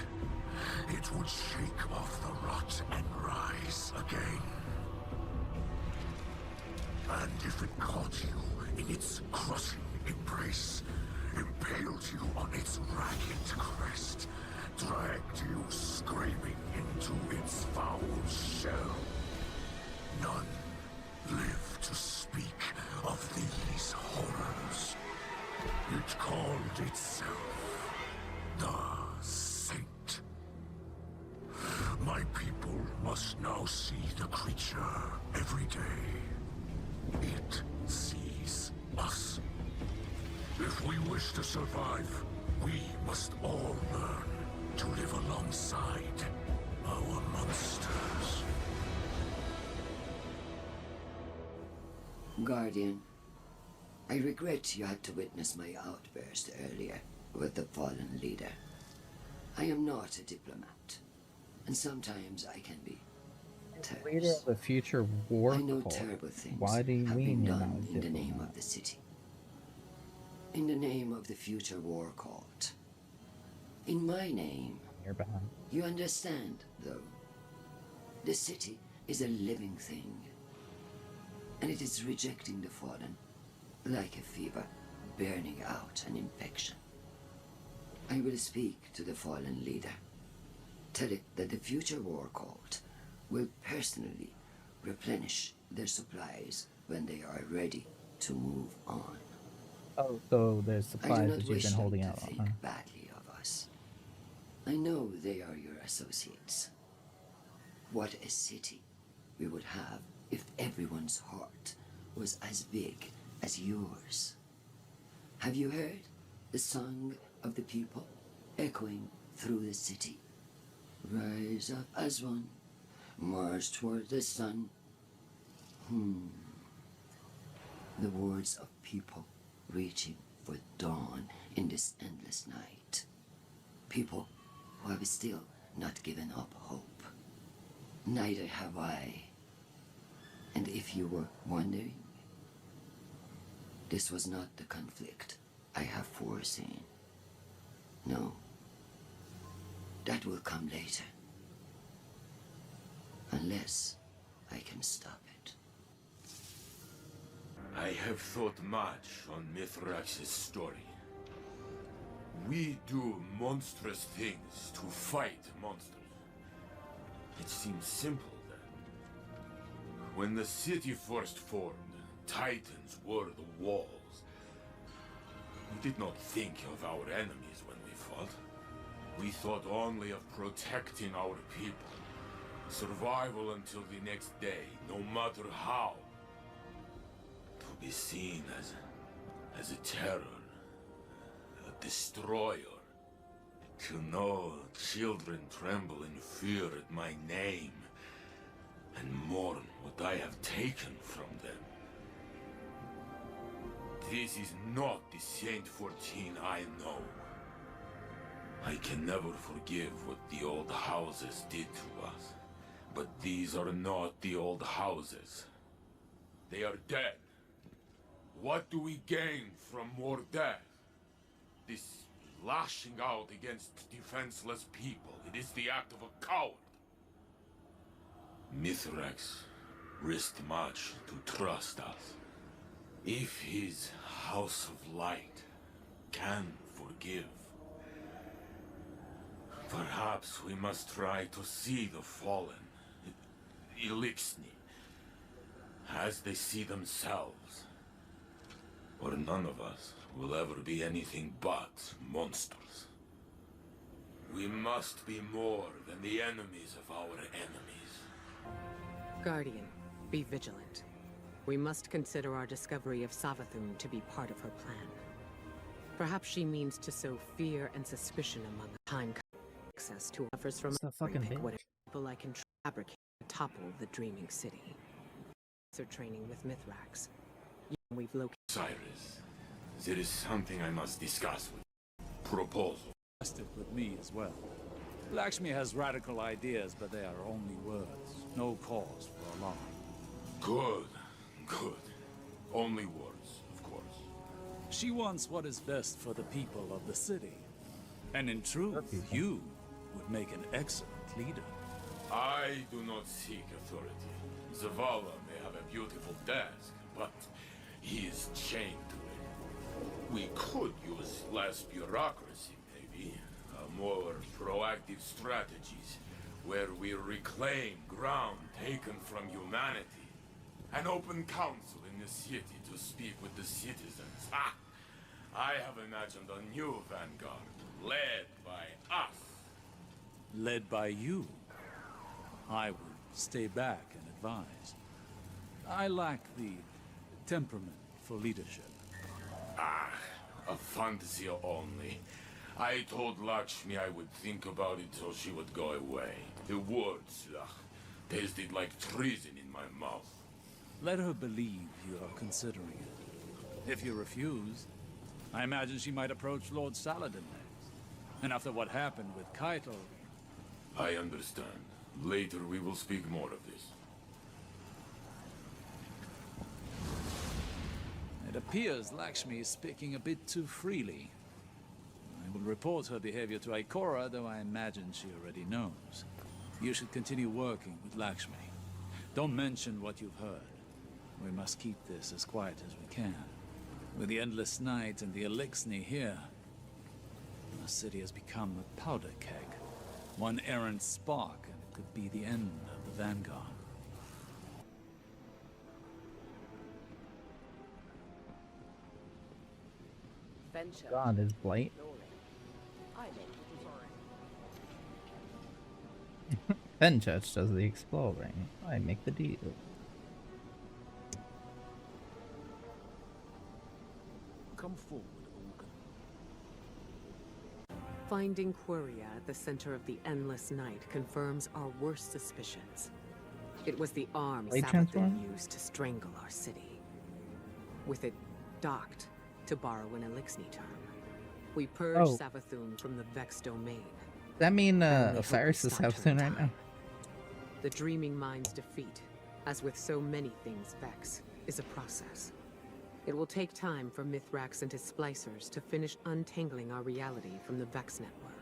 It would shake off the rot and rise again. And if it caught you in its crushing embrace, impaled you on its ragged crest, dragged you screaming into its foul shell, none live to speak of these horrors. It called itself the Saint. My people must now see the creature every day. It sees us. If we wish to survive, we must all learn to live alongside our monsters. Guardian, I regret you had to witness my outburst earlier with the fallen leader. I am not a diplomat, and sometimes I can be Leader terse. of the future war I know cult. terrible things Why do you have mean been you're not done a in the name diplomat? of the city. In the name of the future war cult. In my name. You're behind. You understand, though. The city is a living thing. And it is rejecting the fallen, like a fever burning out an infection. I will speak to the fallen leader. Tell it that the future war cult will personally replenish their supplies when they are ready to move on. Oh, so there's I do supplies not that you've wish been them holding to out on, think huh? badly of us. I know they are your associates. What a city we would have if everyone's heart was as big as yours. Have you heard the song of the people echoing through the city? Rise up as one, march toward the sun. The words of people reaching for dawn in this endless night. People who have still not given up hope. Neither have I. And if you were wondering, this was not the conflict I have foreseen. No. That will come later. Unless I can stop it. I have thought much on Mithrax's story. We do monstrous things to fight monsters. It seems simple then. When the city first formed, Titans were the walls. We did not think of our enemies when we fought. We thought only of protecting our people. Survival until the next day, no matter how. To be seen as a terror, a destroyer. To know children tremble in fear at my name, and mourn what I have taken from them. This is not the Saint 14 I know. I can never forgive what the old houses did to us. But these are not the old houses. They are dead. What do we gain from more death? This lashing out against defenseless people. It is the act of a coward. Mithrax risked much to trust us. If his House of Light can forgive, perhaps we must try to see the fallen, Elixni, as they see themselves. Or none of us will ever be anything but monsters. We must be more than the enemies of our enemies. Guardian, be vigilant. We must consider our discovery of Savathun to be part of her plan. Perhaps she means to sow fear and suspicion among time access to offers from whatever people I can fabricate to topple the dreaming city. They're training with Mithrax. We've located Cyrus, there is something I must discuss with you. Proposal. Discussed it with me as well. Lakshmi has radical ideas, but they are only words. No cause for alarm. Good, good. Only words, of course. She wants what is best for the people of the city. And in truth, you would make an excellent leader. I do not seek authority. Zavala may have a beautiful desk, but he is chained to it. We could use less bureaucracy, maybe. More proactive strategies, where we reclaim ground taken from humanity. An open council in the city to speak with the citizens. Ha! I have imagined a new vanguard, led by us. Led by you. I would stay back and advise. I lack the temperament for leadership. Ah, a fantasy only. I told Lakshmi I would think about it till she would go away. The words, tasted like treason in my mouth. Let her believe you are considering it. If you refuse, I imagine she might approach Lord Saladin next. And after what happened with Kaito... I understand. Later we will speak more of this. It appears Lakshmi is speaking a bit too freely. I will report her behavior to Ikora, though I imagine she already knows. You should continue working with Lakshmi. Don't mention what you've heard. We must keep this as quiet as we can. With the endless night and the Elixni here, the city has become a powder keg. One errant spark, and it could be the end of the Vanguard. God, is Blight. Fenchurch does the exploring. I make the deal. Come forward, Olga. Finding Queria at the center of the endless night confirms our worst suspicions. It was the arm Savathun used to strangle our city. With it docked, to borrow an Elixni term, we purged Savathun from the Vex domain. Does that mean Osiris is Savathun right now? The Dreaming Mind's defeat, as with so many things Vex, is a process. It will take time for Mithrax and his splicers to finish untangling our reality from the Vex network.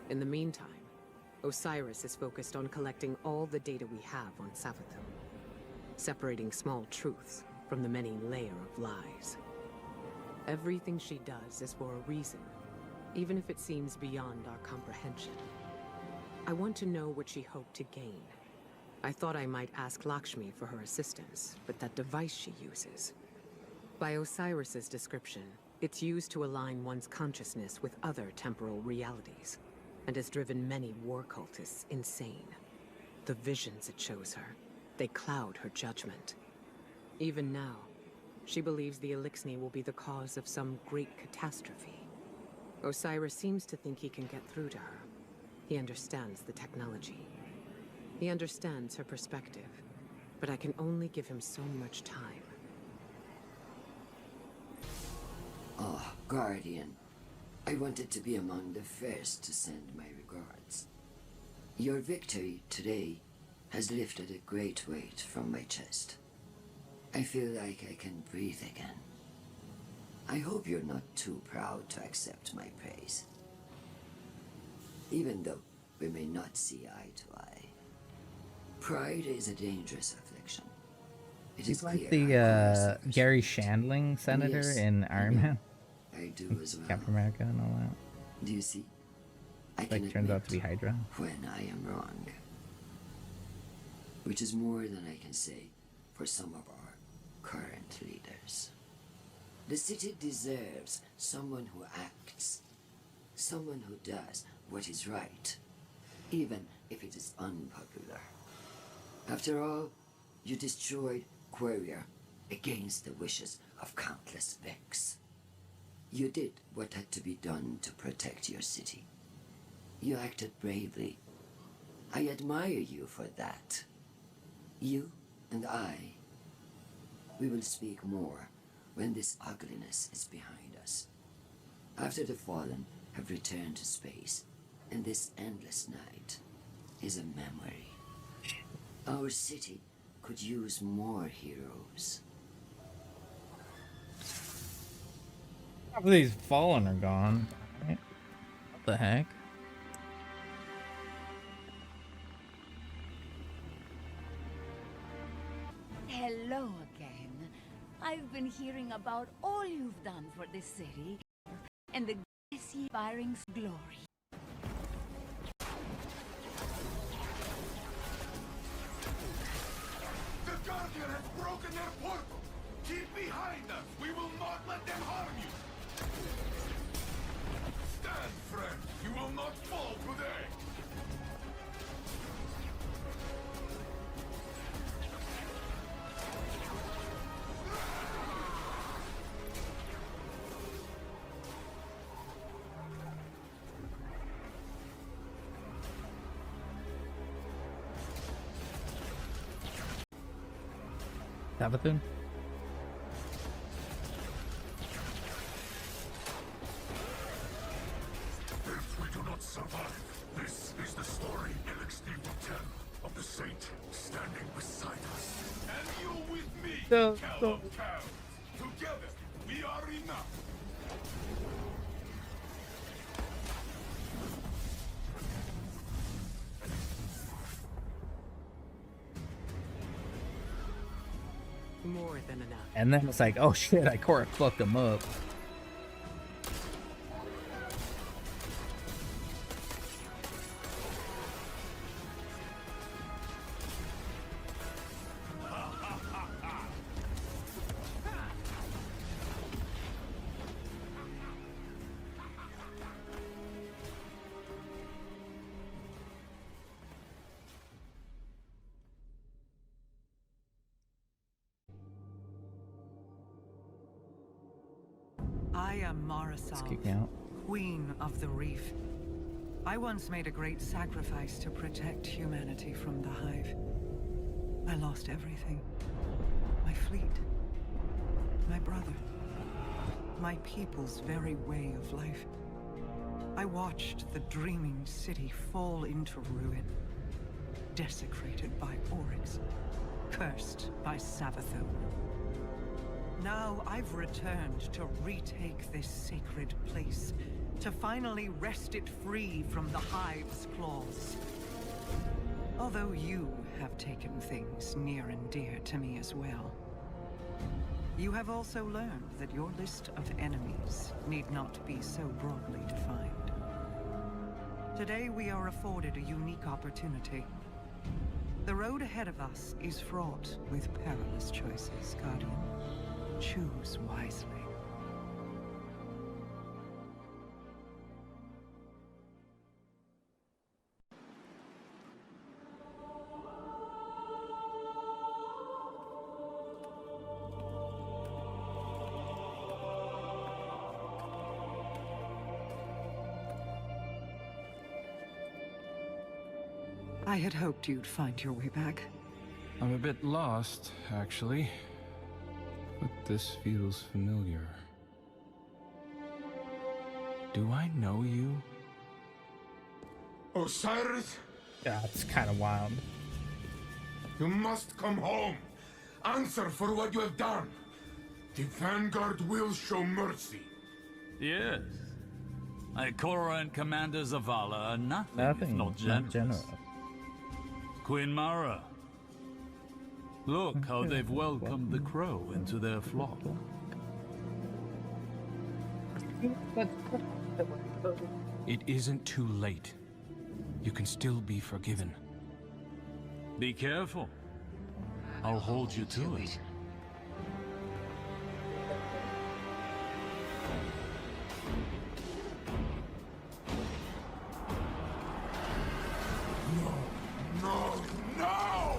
In the meantime, Osiris is focused on collecting all the data we have on Savathun, separating small truths from the many layers of lies. Everything she does is for a reason, even if it seems beyond our comprehension. I want to know what she hoped to gain. I thought I might ask Lakshmi for her assistance, but that device she uses. By Osiris's description, it's used to align one's consciousness with other temporal realities, and has driven many war cultists insane. The visions it shows her, they cloud her judgment. Even now, she believes the Elixni will be the cause of some great catastrophe. Osiris seems to think he can get through to her. He understands the technology. He understands her perspective, but I can only give him so much time. Oh, Guardian. I wanted to be among the first to send my regards. Your victory today has lifted a great weight from my chest. I feel like I can breathe again. I hope you're not too proud to accept my praise. Even though we may not see eye to eye. Pride is a dangerous affliction. It He's is like clear the Gary Shandling senator Yes, in Iron Man. I do as well. Captain America and all that. Do you see? I Like can turns out to be admit Hydra. when I am wrong. Which is more than I can say for some of our current leaders. The city deserves someone who acts, someone who does what is right, even if it is unpopular. After all, you destroyed Queria against the wishes of countless Vex. You did what had to be done to protect your city. You acted bravely. I admire you for that. You and I, we will speak more when this ugliness is behind us. After the Fallen have returned to space, and this endless night is a memory. Our city could use more heroes. Half of these Fallen are gone. What the heck? Hello again. I've been hearing about all you've done for this city and the inspiring glory. The Guardian has broken their portal! Keep behind us! We will not let them harm you! Stand, friend! You will not fall today! Savathun? If we do not survive, this is the story Elixir will tell of the saint standing beside us. And you with me, No, Cal of Cows. Together, we are enough. More than enough. And then it's like, oh shit, I Korra fucked him up. I am Marasal, Kick me out. Queen of the Reef. I once made a great sacrifice to protect humanity from the Hive. I lost everything. My fleet. My brother. My people's very way of life. I watched the dreaming city fall into ruin. Desecrated by Oryx. Cursed by Savathun. Now I've returned to retake this sacred place, to finally wrest it free from the Hive's claws. Although you have taken things near and dear to me as well. You have also learned that your list of enemies need not be so broadly defined. Today we are afforded a unique opportunity. The road ahead of us is fraught with perilous choices, Guardian. Choose wisely. I had hoped you'd find your way back. I'm a bit lost, actually. But this feels familiar. Do I know you? Osiris? Yeah, it's kind of wild. You must come home. Answer for what you have done. The Vanguard will show mercy. Yes. Ikora and Commander Zavala are nothing if not not generous. Queen Mara. Look how they've welcomed the crow into their flock. It isn't too late. You can still be forgiven. Be careful. I'll hold you to it. No, no!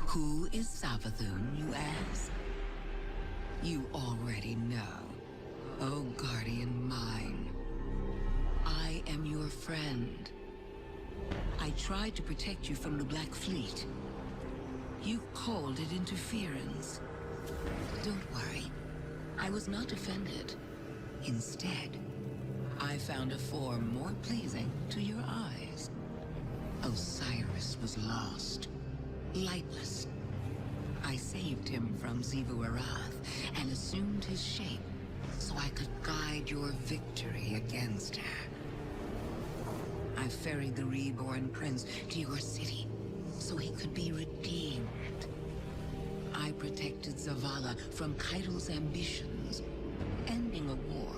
Who is Savathun, you ask? You already know. Oh, guardian mine. I am your friend. I tried to protect you from the Black Fleet. You called it interference. Don't worry. I was not offended. Instead, I found a form more pleasing to your eyes. Osiris was lost. Lightless. I saved him from Xivu Arath and assumed his shape so I could guide your victory against her. I ferried the reborn prince to your city so he could be redeemed. I protected Zavala from Kaido's ambitions, ending a war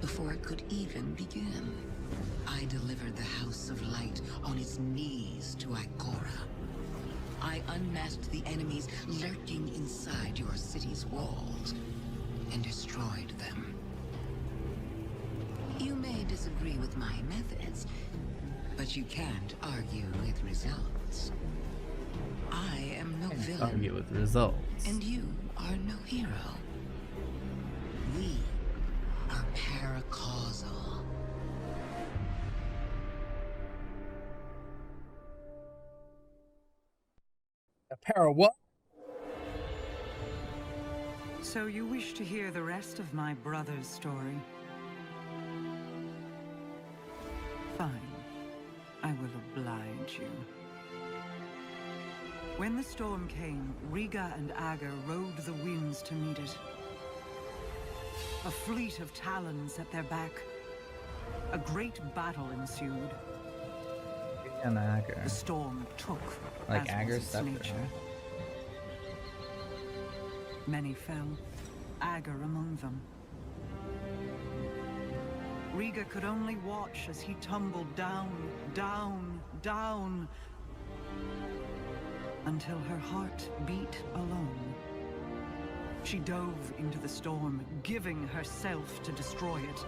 before it could even begin. I delivered the House of Light on its knees to Ikora. I unmasked the enemies lurking inside your city's walls and destroyed them. You may disagree with my methods, but you can't argue with results. I am no villain. Argue with results. And you are no hero. We are paracausal. A para what? So you wish to hear the rest of my brother's story? Fine. I will oblige you. When the storm came, Riga and Aga rode the winds to meet it. A fleet of talons at their back. A great battle ensued. And Agar. The storm took, Like as Agar's was its scepter, nature. huh? Many fell, Agar among them. Riga could only watch as he tumbled down, down, down, until her heart beat alone. She dove into the storm, giving herself to destroy it.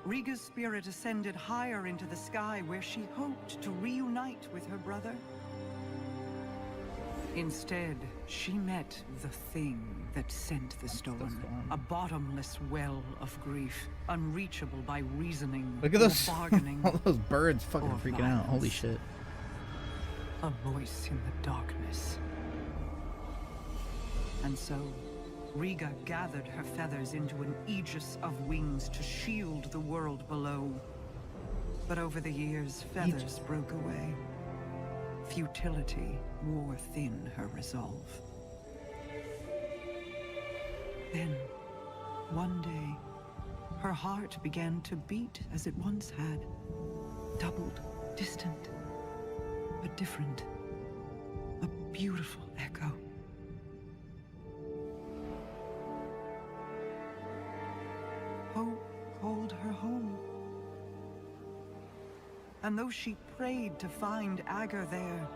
Riga's spirit ascended higher into the sky where she hoped to reunite with her brother. Instead, she met the thing that sent the storm. A bottomless well of grief, unreachable by reasoning Look at or those, bargaining. all those birds fucking or freaking out. Holy violence. shit. A voice in the darkness. And so, Riga gathered her feathers into an aegis of wings to shield the world below. But over the years, feathers broke away. Futility wore thin her resolve. Then, one day, her heart began to beat as it once had. Doubled, distant, but different. A beautiful echo. Hope called her home. And though she prayed to find Agar there,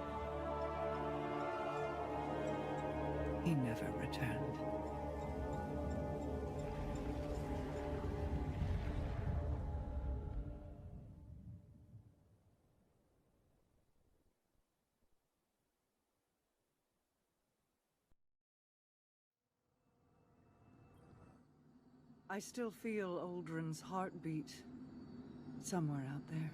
he never returned. I still feel Uldren's heartbeat somewhere out there.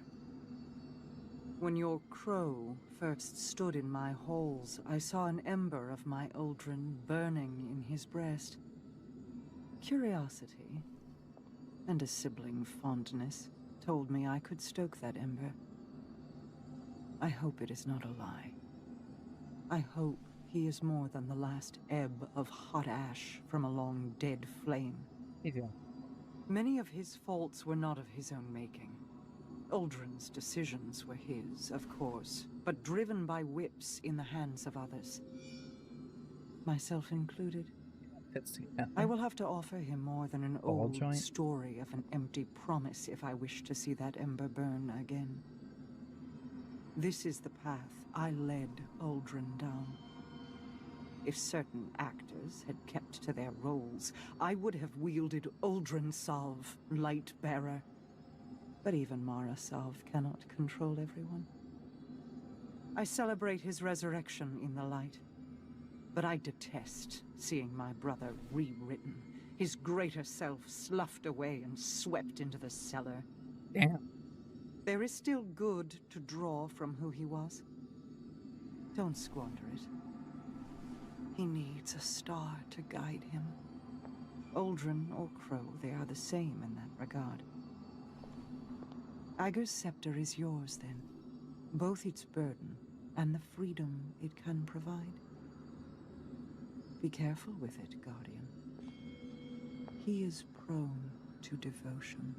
When your crow first stood in my halls, I saw an ember of my Uldren burning in his breast. Curiosity and a sibling fondness told me I could stoke that ember. I hope it is not a lie. I hope he is more than the last ebb of hot ash from a long dead flame. Many of his faults were not of his own making. Uldren's decisions were his, of course, but driven by whips in the hands of others. Myself included. I will have to offer him more than an old story of an empty promise if I wish to see that ember burn again. This is the path I led Uldren down. If certain actors had kept to their roles, I would have wielded Uldren Salve, light bearer. But even Mara Salve cannot control everyone. I celebrate his resurrection in the light, but I detest seeing my brother rewritten, his greater self sloughed away and swept into the cellar. Damn. There is still good to draw from who he was. Don't squander it. He needs a star to guide him. Uldren or Crow, they are the same in that regard. Agar's scepter is yours, then. Both its burden and the freedom it can provide. Be careful with it, Guardian. He is prone to devotion.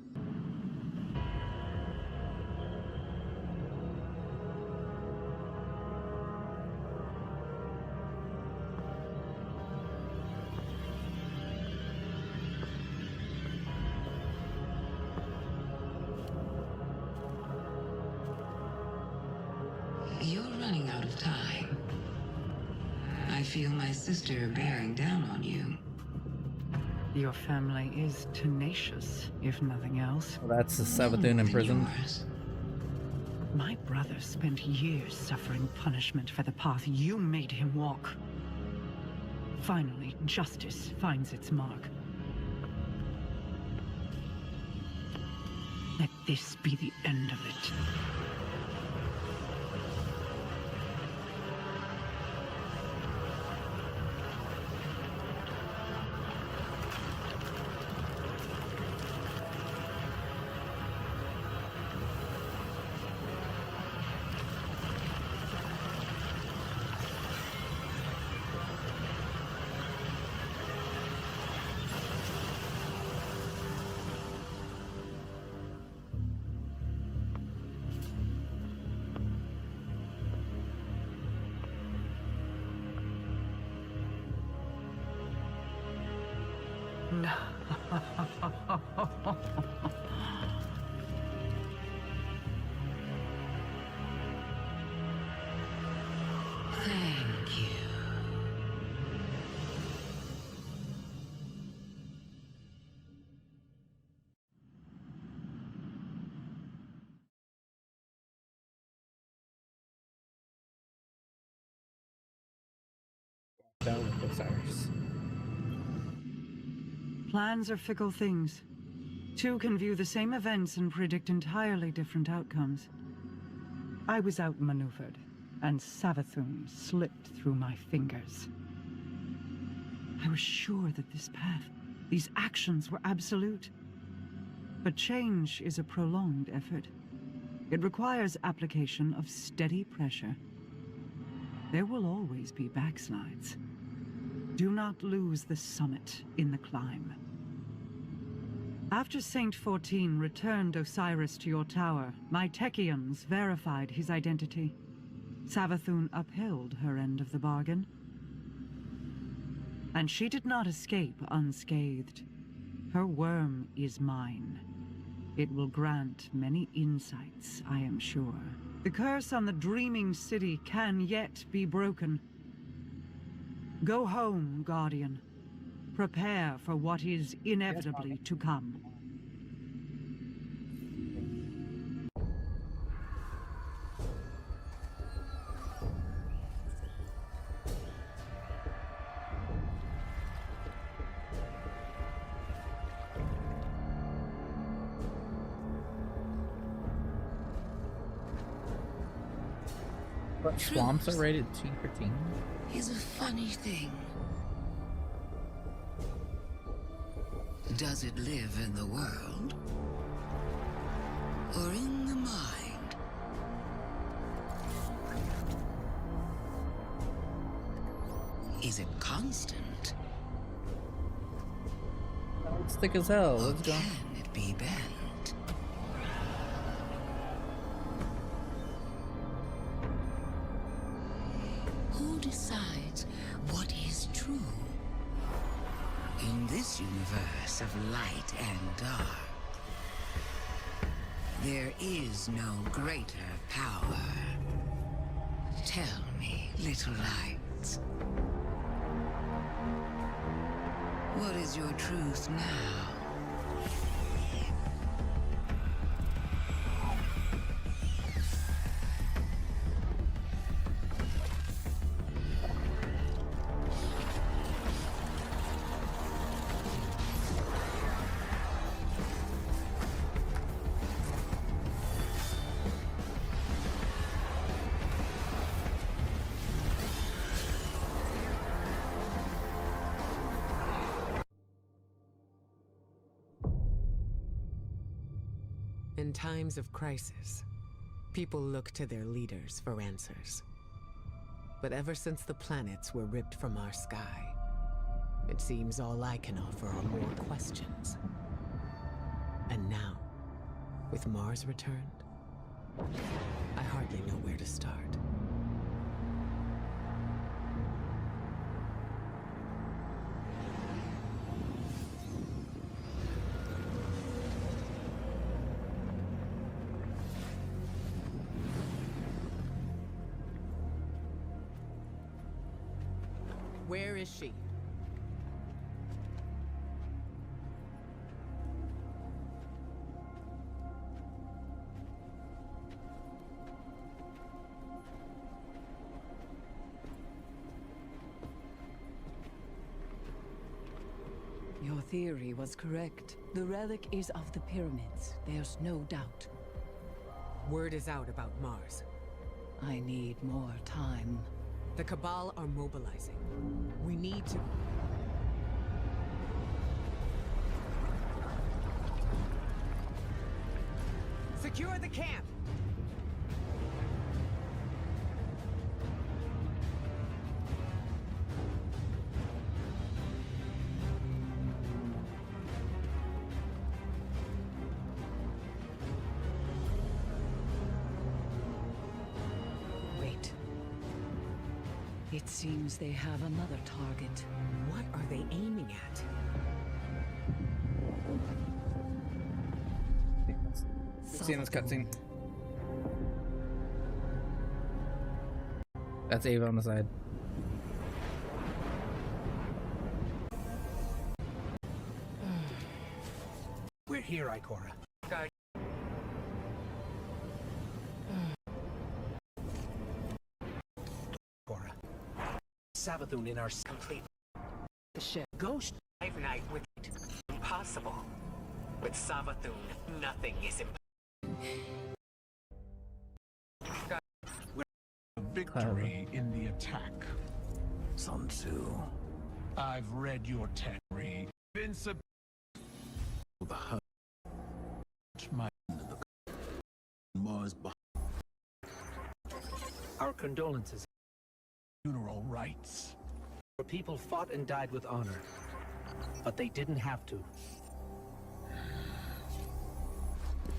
You're running out of time. I feel my sister bearing down on you. Your family is tenacious, if nothing else. Well, that's the Savathun imprisoned. My brother spent years suffering punishment for the path you made him walk. Finally, justice finds its mark. Let this be the end of it. Thank you. Battle with Osiris. Plans are fickle things. Two can view the same events and predict entirely different outcomes. I was outmaneuvered, and Savathun slipped through my fingers. I was sure that this path, these actions were absolute. But change is a prolonged effort. It requires application of steady pressure. There will always be backslides. Do not lose the summit in the climb. After Saint 14 returned Osiris to your tower, my Techians verified his identity. Savathun upheld her end of the bargain. And she did not escape unscathed. Her worm is mine. It will grant many insights, I am sure. The curse on the dreaming city can yet be broken. Go home, Guardian. Prepare for what is inevitably to come. But swamps are rated T for teen. Is a funny thing. Does it live in the world? Or in the mind? Is it constant? It's thick as hell. Let's go. Can it be bent? Who decides what is true? In this universe of light and dark, there is no greater power. Tell me, little lights, what is your truth now? In times of crisis, people look to their leaders for answers. But ever since the planets were ripped from our sky, it seems all I can offer are more questions. And now, with Mars returned, I hardly know where to start. Where is she? Your theory was correct. The relic is of the pyramids. There's no doubt. Word is out about Mars. I need more time. The Cabal are mobilizing. We need to... Secure the camp! Wait. It seems they have another target. What are they aiming at? See in this cutscene. That's Ava on the side. We're here, Ikora. Ikora. Savathun in our complete. The ship. Ghost. Five night with it. Impossible. With Savathun, nothing is impossible. Victory in the attack. Sun Tzu. I've read your theory. The hut. My Mars Mars behind. Our condolences. Funeral rites. Our people fought and died with honor, but they didn't have to.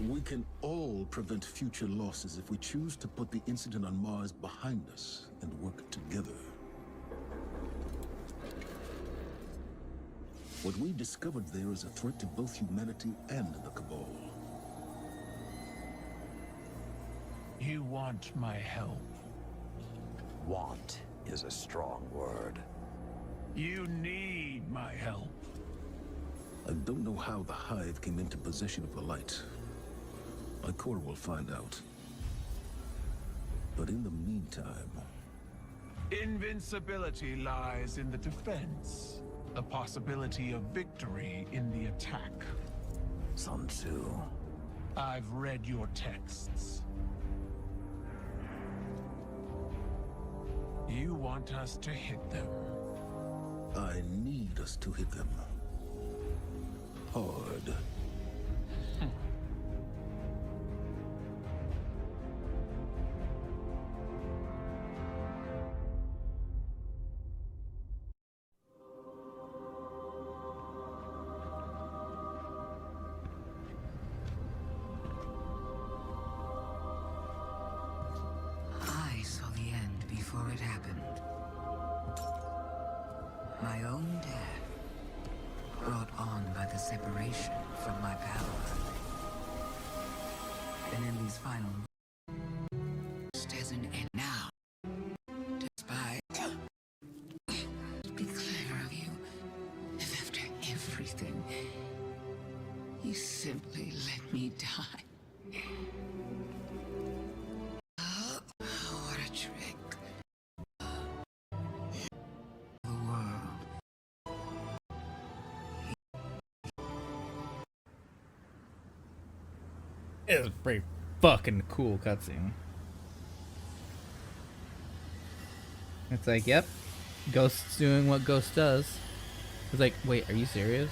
We can all prevent future losses if we choose to put the incident on Mars behind us and work together. What we discovered there is a threat to both humanity and the Cabal. You want my help? Want is a strong word. You need my help. I don't know how the Hive came into possession of the light. Ikora will find out. But in the meantime... Invincibility lies in the defense. A possibility of victory in the attack. Sun Tzu. I've read your texts. You want us to hit them. I need us to hit them. Hard. I saw the end before it happened. My own death, brought on by the separation from my power. And in these final moments, as an end now, despite be clever of you, if after everything, you simply let me die. Oh, what a trick. The world. It was a pretty fucking cool cutscene. It's like, yep, Ghost's doing what Ghost does. It's like, wait, are you serious?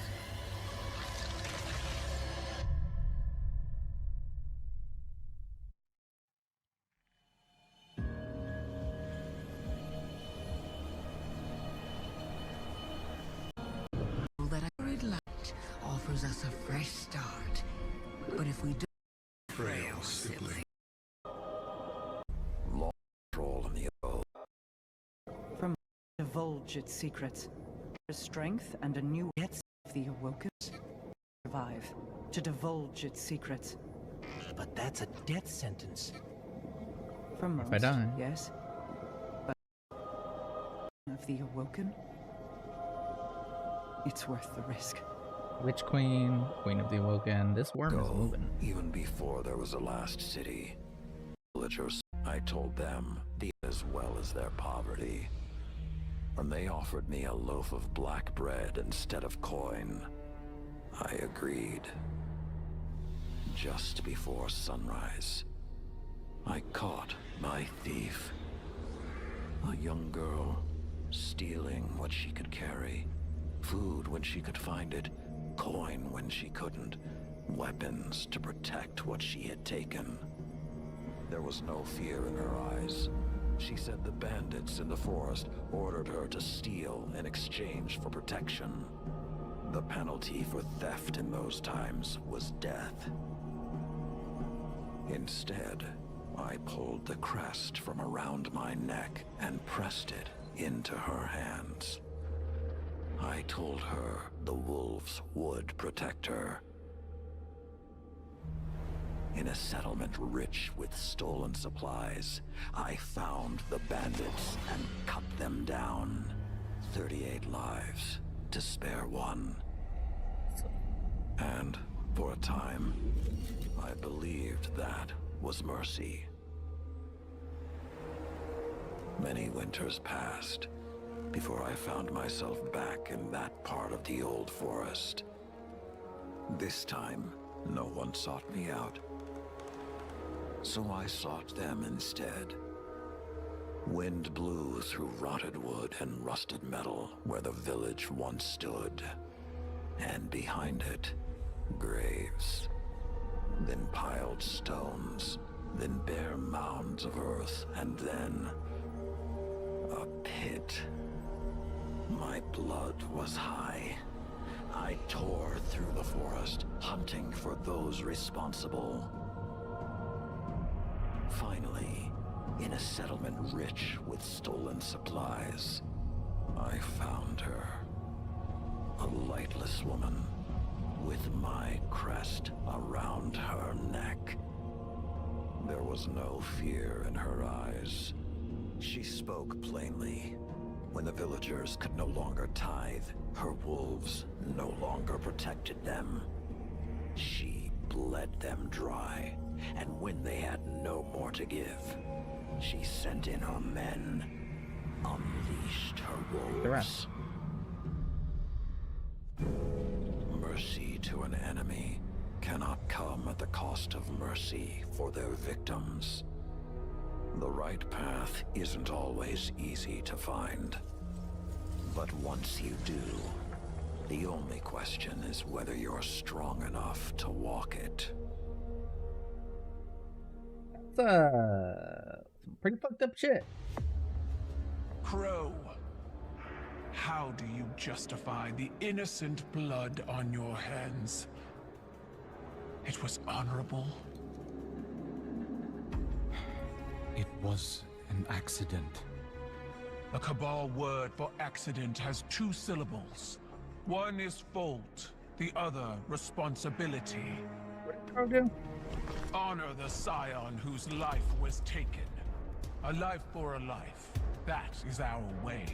That arid light offers us a fresh start. But if we do frail sibling. Long control in the old. From divulge its secrets. There's strength and a new yet of the Awoken. Survive. To divulge its secrets. But that's a death sentence. For most, If I die. yes. But of the Awoken, it's worth the risk. Witch Queen, Queen of the Awoken. This worm is moving. Even before there was a last city, villagers, I told them the as well as their poverty. And they offered me a loaf of black bread instead of coin. I agreed. Just before sunrise, I caught my thief. A young girl, stealing what she could carry. Food when she could find it, coin when she couldn't, weapons to protect what she had taken. There was no fear in her eyes. She said the bandits in the forest ordered her to steal in exchange for protection. The penalty for theft in those times was death. Instead, I pulled the crest from around my neck and pressed it into her hands. I told her the wolves would protect her. In a settlement rich with stolen supplies, I found the bandits and cut them down. 38 lives to spare one. And for a time, I believed that was mercy. Many winters passed before I found myself back in that part of the old forest. This time, no one sought me out. So I sought them instead. Wind blew through rotted wood and rusted metal where the village once stood. And behind it, graves. Then piled stones, then bare mounds of earth, and then a pit. My blood was high. I tore through the forest, hunting for those responsible. Finally, in a settlement rich with stolen supplies, I found her. A lightless woman, with my crest around her neck. There was no fear in her eyes. She spoke plainly. When the villagers could no longer tithe, her wolves no longer protected them. She bled them dry, and when they had no more to give, she sent in her men, unleashed her wolves. Mercy to an enemy cannot come at the cost of mercy for their victims. The right path isn't always easy to find. But once you do, the only question is whether you're strong enough to walk it. That's some pretty fucked up shit. Crow, how do you justify the innocent blood on your hands? It was honorable. It was an accident. The Cabal word for accident has two syllables. One is fault, the other responsibility. What did Crow do? Honor the scion whose life was taken. A life for a life. That is our way.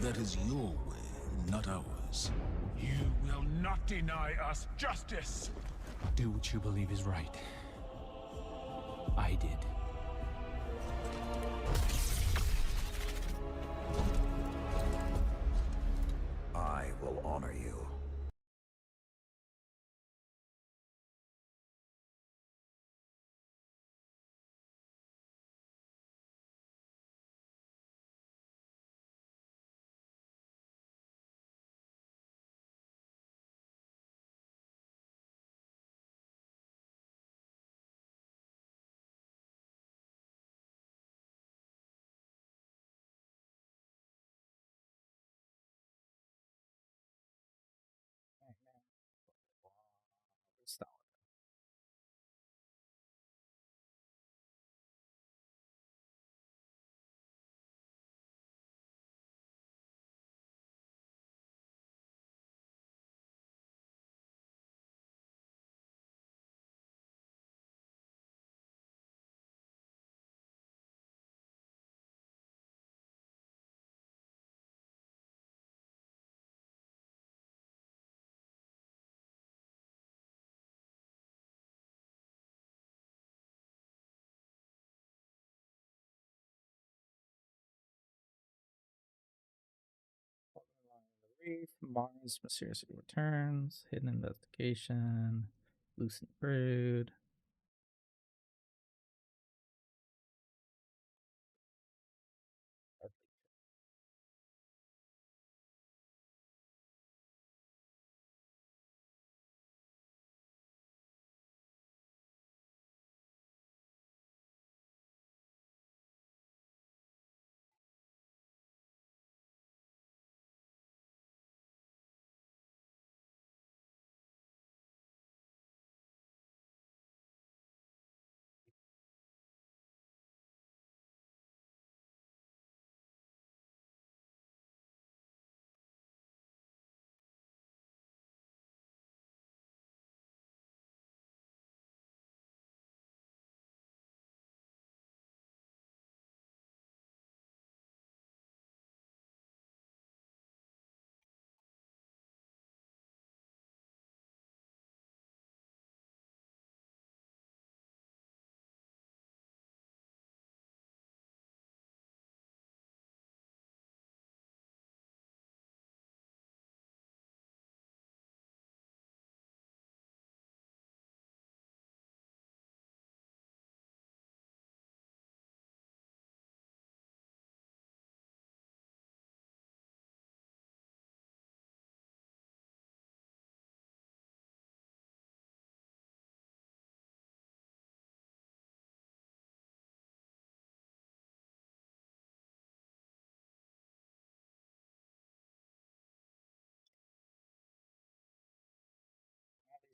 That is your way, not ours. You will not deny us justice! Do what you believe is right. I did. I will honor you. Stop. Reef, Mars, mysteriously returns, hidden investigation, lucent brood.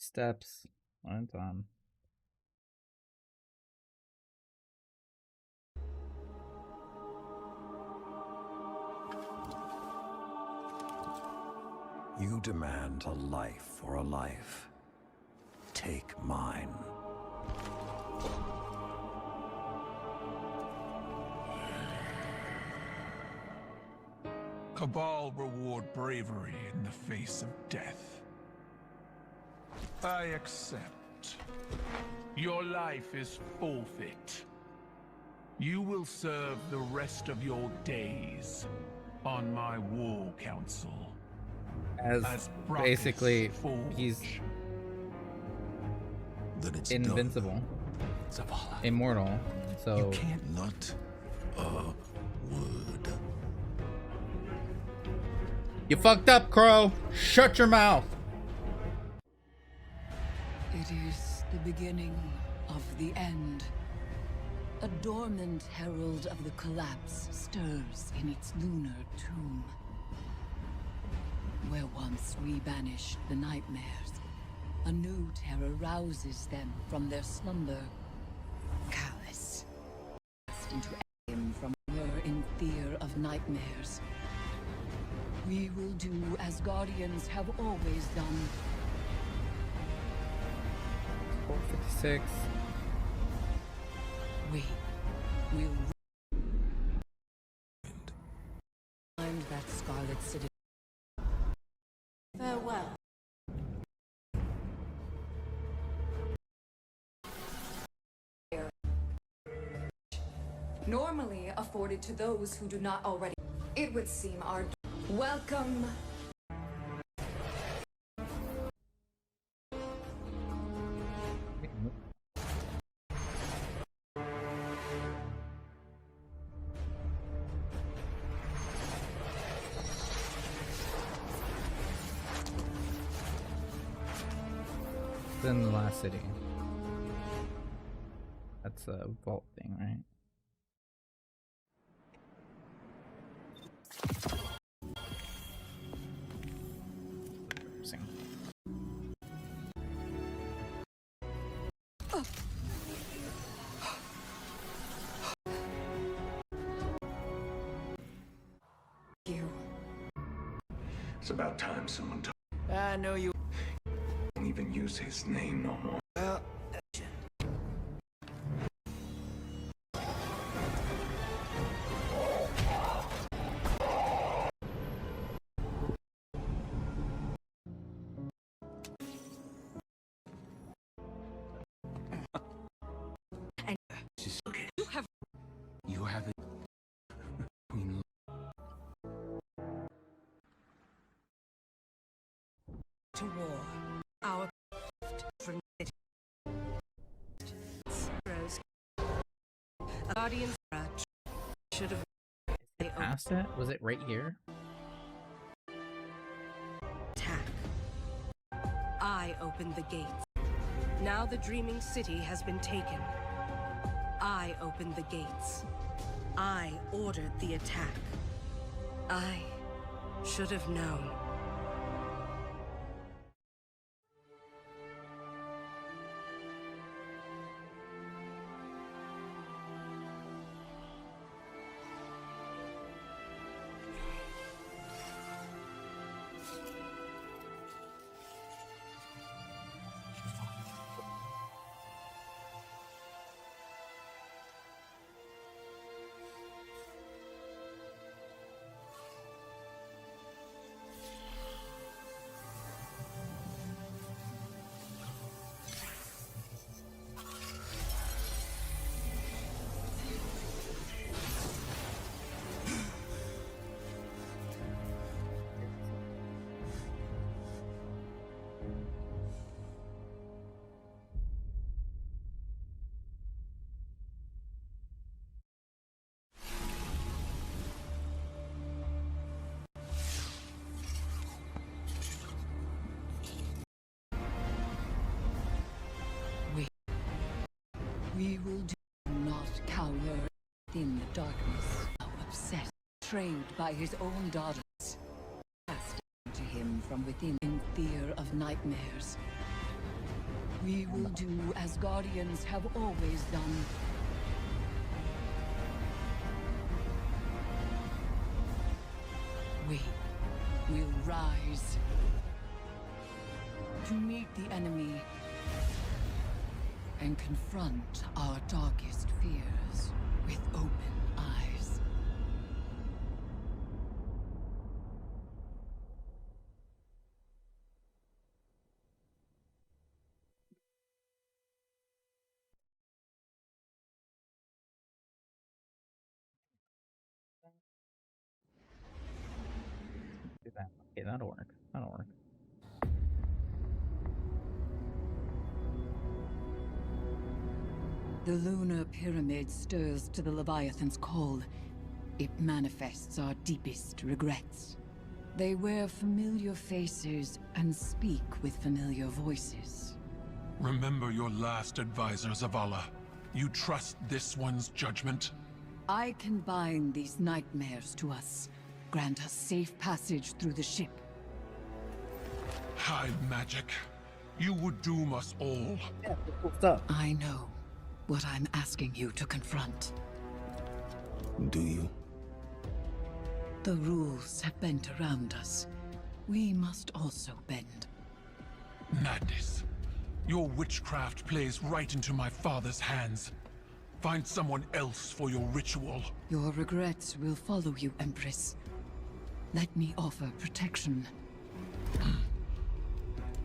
Steps. One time. You demand a life for a life. Take mine. Cabal reward bravery in the face of death. I accept. Your life is forfeit. You will serve the rest of your days on my war council. As basically, he's invincible, immortal. So you can't not a word. You fucked up, Crow. Shut your mouth. It is the beginning of the end. A dormant herald of the collapse stirs in its lunar tomb. Where once we banished the nightmares, a new terror rouses them from their slumber. Callous. Cast into aim from her in fear of nightmares. We will do as Guardians have always done. 456. We will find that Scarlet City. Farewell. Normally afforded to those who do not already. It would seem our welcome. In the last city. That's a vault thing, right? It's about time someone told. I know you. Don't even use his name no more. Well, You have it. Queen. To war. Our from Rose. Guardians should have Past it? Was it right here? attack. I opened the gates. Now the Dreaming City has been taken. I opened the gates. I ordered the attack. I should have known. We will do not cower in the darkness. Upset, betrayed by his own daughters, cast to him from within in fear of nightmares. We will do as Guardians have always done. We will rise to meet the enemy and confront our darkest fears with open eyes. Do that. Okay, that'll work. That'll work. The lunar pyramid stirs to the Leviathan's call. It manifests our deepest regrets. They wear familiar faces and speak with familiar voices. Remember your last advisor, Zavala. You trust this one's judgment? I can bind these nightmares to us. Grant us safe passage through the ship. Hive magic. You would doom us all. Yeah, cool stuff. I know what I'm asking you to confront. Do you? The rules have bent around us. We must also bend. Madness. Your witchcraft plays right into my father's hands. Find someone else for your ritual. Your regrets will follow you, Empress. Let me offer protection.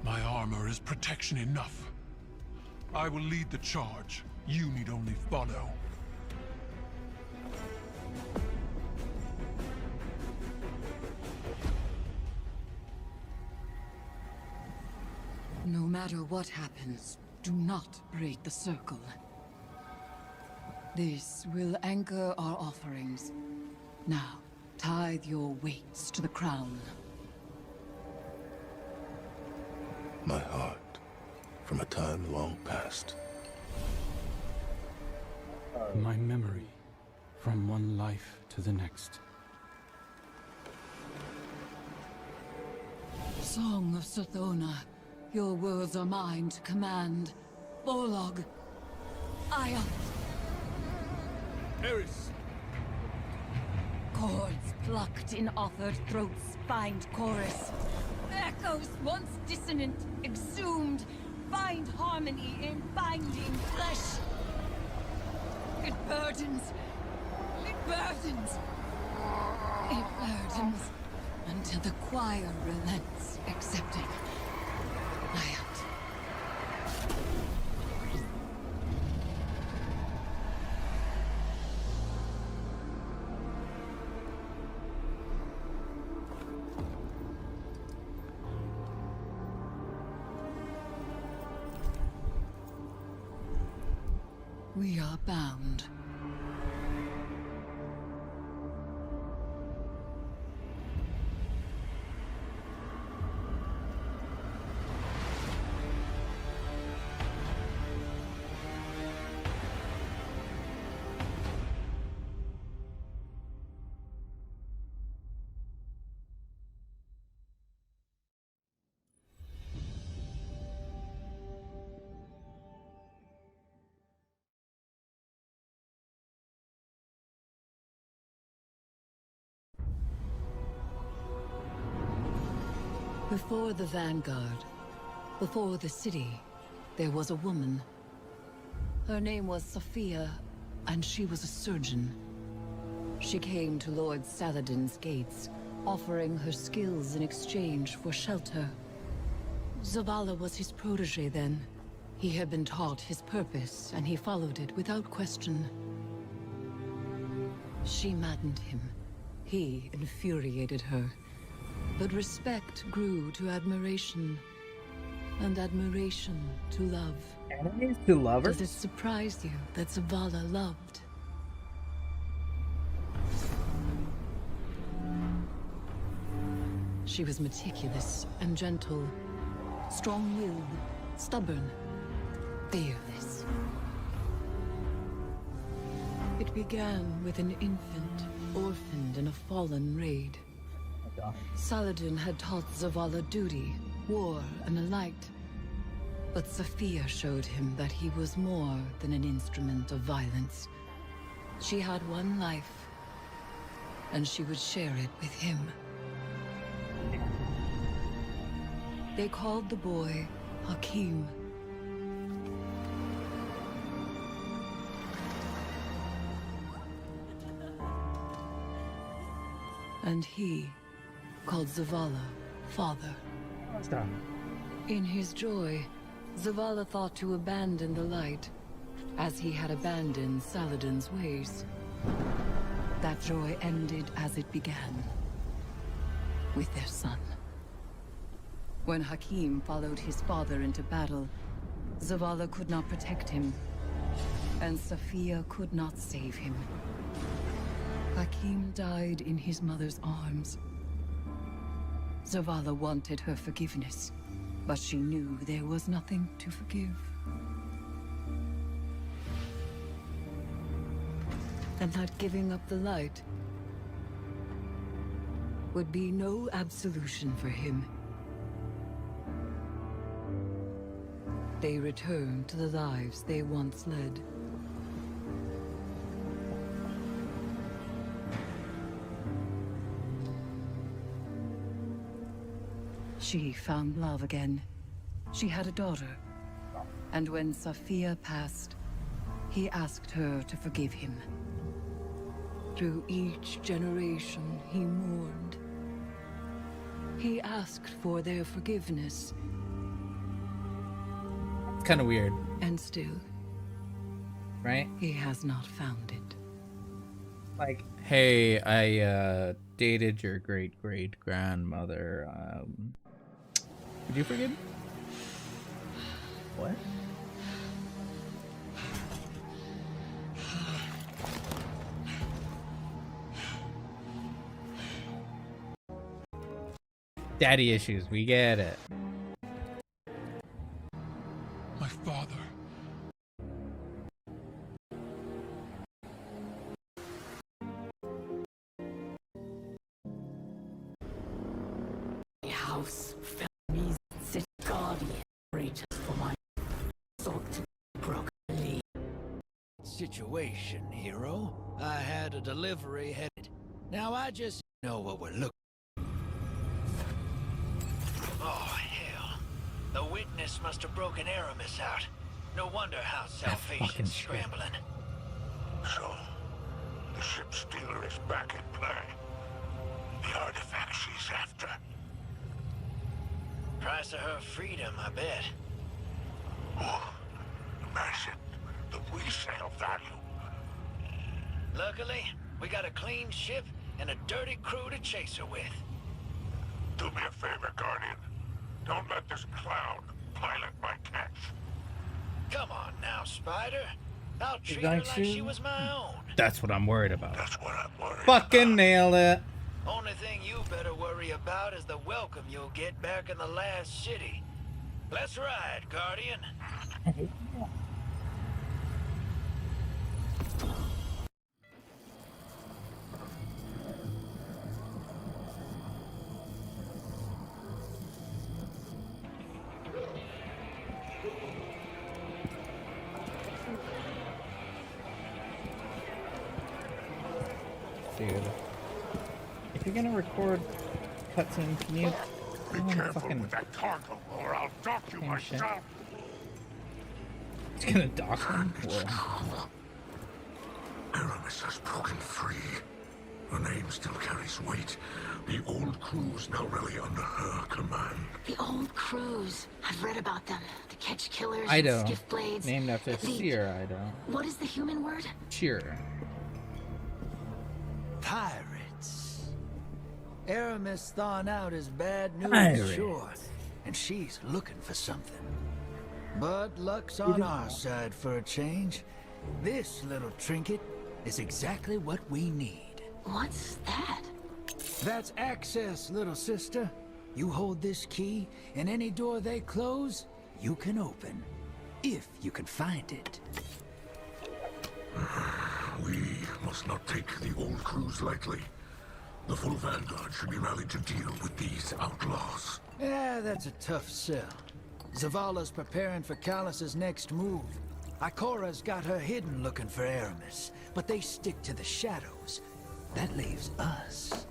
My armor is protection enough. I will lead the charge. You need only follow. No matter what happens, do not break the circle. This will anchor our offerings. Now, tithe your weights to the crown. My heart, from a time long past. My memory, from one life to the next. Song of Sothona, your words are mine to command. Borlog, Aya. Eris! Chords plucked in authored throats find chorus. Echoes once dissonant, exhumed, find harmony in binding flesh. It burdens. It burdens. It burdens until the choir relents, accepting. We are bound. Before the Vanguard, before the city, there was a woman. Her name was Sophia, and she was a surgeon. She came to Lord Saladin's gates, offering her skills in exchange for shelter. Zavala was his protege then. He had been taught his purpose, and he followed it without question. She maddened him. He infuriated her. But respect grew to admiration, and admiration to love. Enemies to lovers? Does it surprise you that Zavala loved? She was meticulous and gentle, strong-willed, stubborn, fearless. It began with an infant, orphaned in a fallen raid. Saladin had taught Zavala duty, war, and the light. But Sophia showed him that he was more than an instrument of violence. She had one life, and she would share it with him. They called the boy Hakim. And he called Zavala father. In his joy, Zavala thought to abandon the light, as he had abandoned Saladin's ways. That joy ended as it began, with their son. When Hakim followed his father into battle, Zavala could not protect him, and Sophia could not save him. Hakim died in his mother's arms. Zavala wanted her forgiveness, but she knew there was nothing to forgive. And that giving up the light would be no absolution for him. They returned to the lives they once led. She found love again. She had a daughter. And when Sophia passed, he asked her to forgive him. Through each generation, he mourned. He asked for their forgiveness. It's kind of weird. And still, right? He has not found it. Like, hey, I dated your great-great-grandmother. Did you forgive me? What? Daddy issues, we get it. My father. House, families, city guardian, great for my soul to broken. Situation, hero. I had a delivery headed. Now I just know what we're looking. Oh, hell. The witness must have broken Aramis out. No wonder how Salvation's scrambling. So, the ship stealer is back in play. The artifact she's after. Price of her freedom, I bet. Oh, imagine the resale value. Luckily, we got a clean ship and a dirty crew to chase her with. Do me a favor, Guardian. Don't let this clown pilot my catch. Come on now, Spider. I'll treat her going like to? she was my own. That's what I'm worried about. That's what I'm worried Fucking nailed it. Only thing you better worry about is the welcome you'll get back in the last city. Let's ride, Guardian. Dude. If you're gonna record cutscenes, can you Be careful with that cargo, or I'll dock you myself. It's gonna dock him? Whoa. Aramis has broken free. Her name still carries weight. The old crew's now really under her command. The old crews. I've read about them. The catch killers Ido. and skiff blades. Named after Seer Ido. What is the human word? Cheer. Pirates. Aramis thawing out is bad news, Pirates. sure. And she's looking for something. But luck's on our side for a change. This little trinket is exactly what we need. What's that? That's access, little sister. You hold this key, and any door they close, you can open. If you can find it. We must not take the old crews lightly. The full vanguard should be rallied to deal with these outlaws. Yeah, that's a tough sell. Zavala's preparing for Callus's next move. Ikora's got her hidden looking for Aramis, but they stick to the shadows. That leaves us.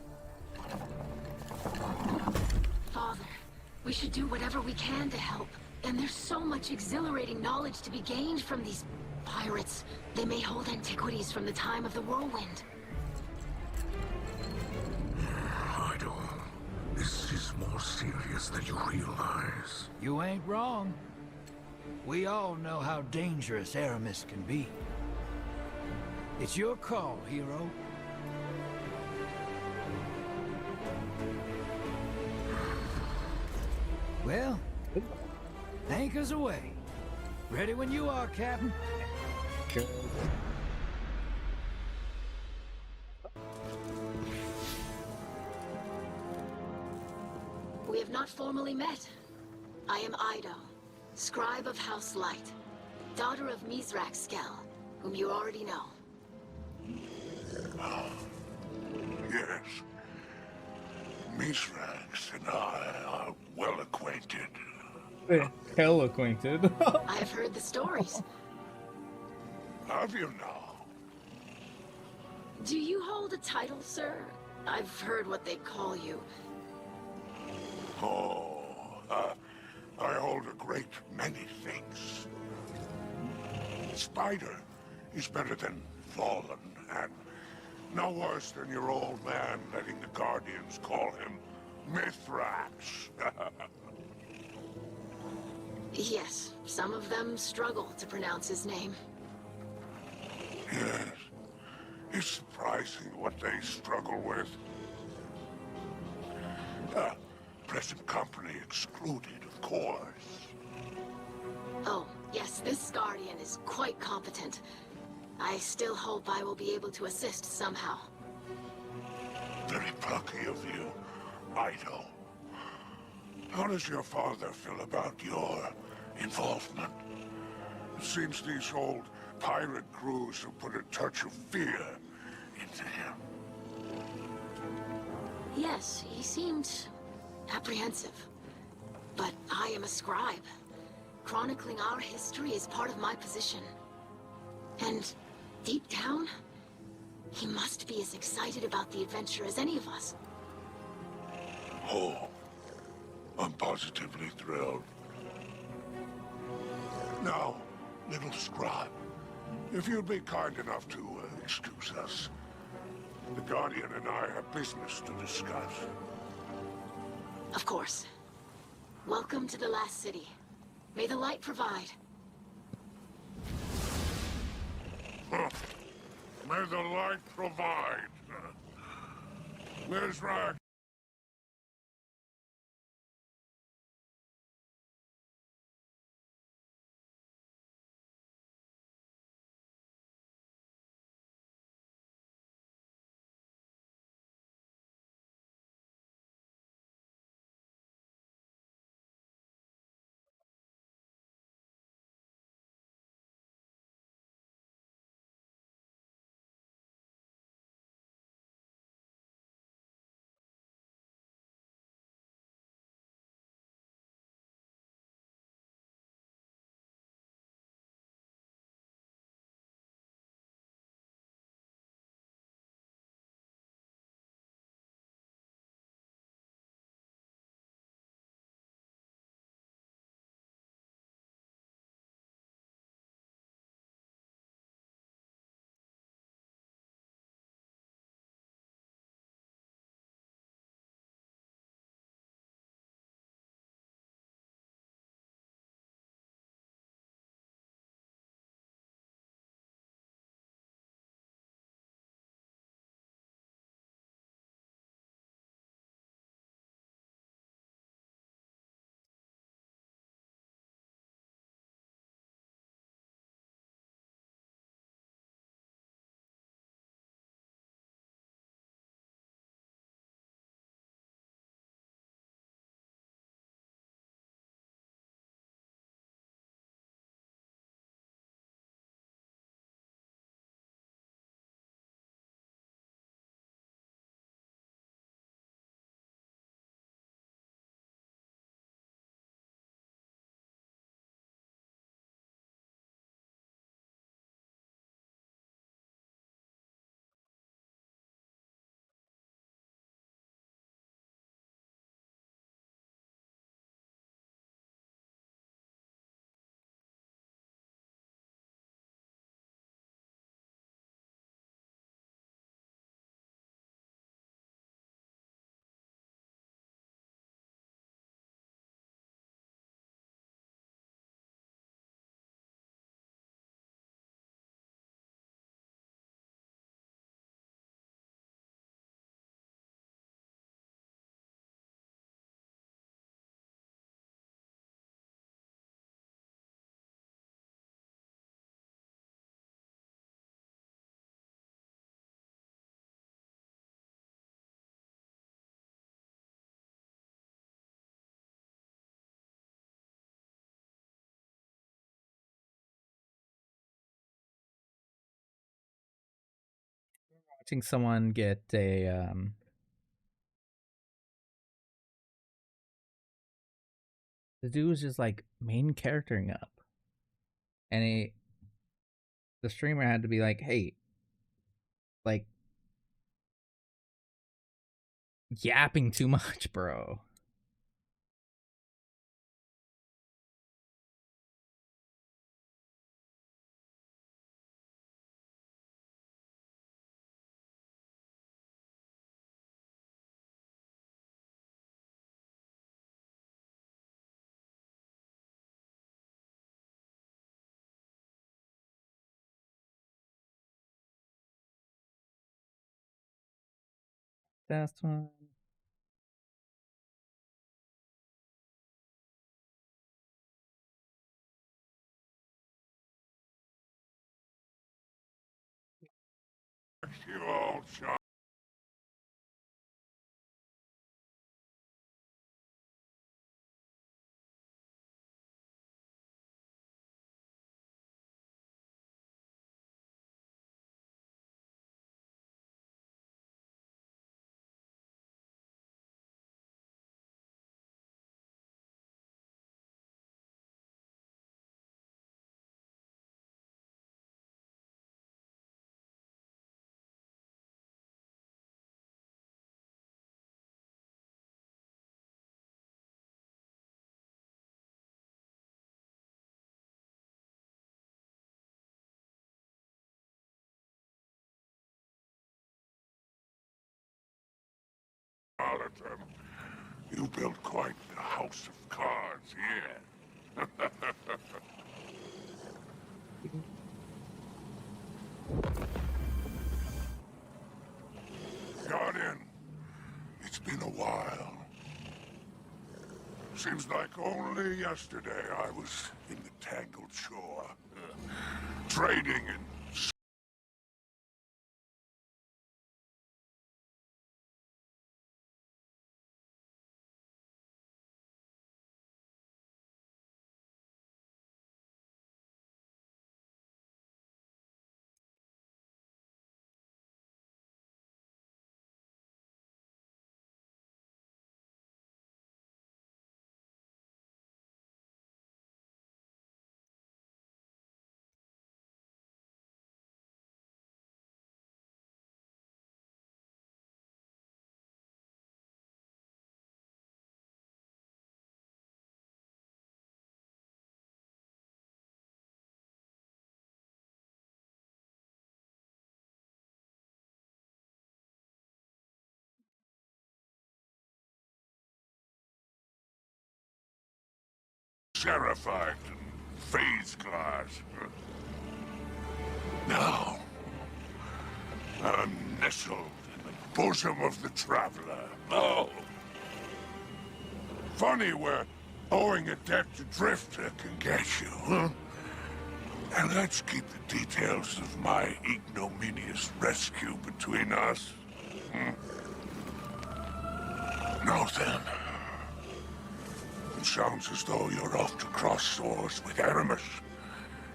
Father, we should do whatever we can to help. And there's so much exhilarating knowledge to be gained from these pirates. They may hold antiquities from the time of the whirlwind. Idol, this is more serious than you realize. You ain't wrong. We all know how dangerous Aramis can be. It's your call, hero. Well, anchors away. Ready when you are, Captain. Okay. We have not formally met. I am Ido, scribe of House Light, daughter of Mizrak Skell, whom you already know. Yes. Mithrax and I are well acquainted. Hell acquainted. I have heard the stories. Have you now? Do you hold a title, sir? I've heard what they call you. Oh, I hold a great many things. Spider is better than Fallen, and no worse than your old man letting the Guardians call him Mithrax. Yes, some of them struggle to pronounce his name. Yes. It's surprising what they struggle with. Present company excluded, of course. Oh, yes, this Guardian is quite competent. I still hope I will be able to assist somehow. Very plucky of you, Ido. How does your father feel about your involvement? It seems these old pirate crews have put a touch of fear into him. Yes, he seemed apprehensive. But I am a scribe. Chronicling our history is part of my position. And deep down, he must be as excited about the adventure as any of us. Oh, I'm positively thrilled. Now, little scribe, if you'd be kind enough to excuse us. The Guardian and I have business to discuss. Of course. Welcome to the last city. May the light provide. May the light provide. Mizrak. Watching someone get a the dude was just like main charactering up, and the streamer had to be like, "Hey, like yapping too much, bro." That's one. You old shot. You built quite the house of cards here. Guardian, it's been a while. Seems like only yesterday I was in the tangled shore, trading and Seraphied and phase glass. Now, I'm nestled in the bosom of the Traveler. Oh! Funny where owing a debt to Drifter can get you, huh? And let's keep the details of my ignominious rescue between us. Now then. It sounds as though you're off to cross swords with Aramis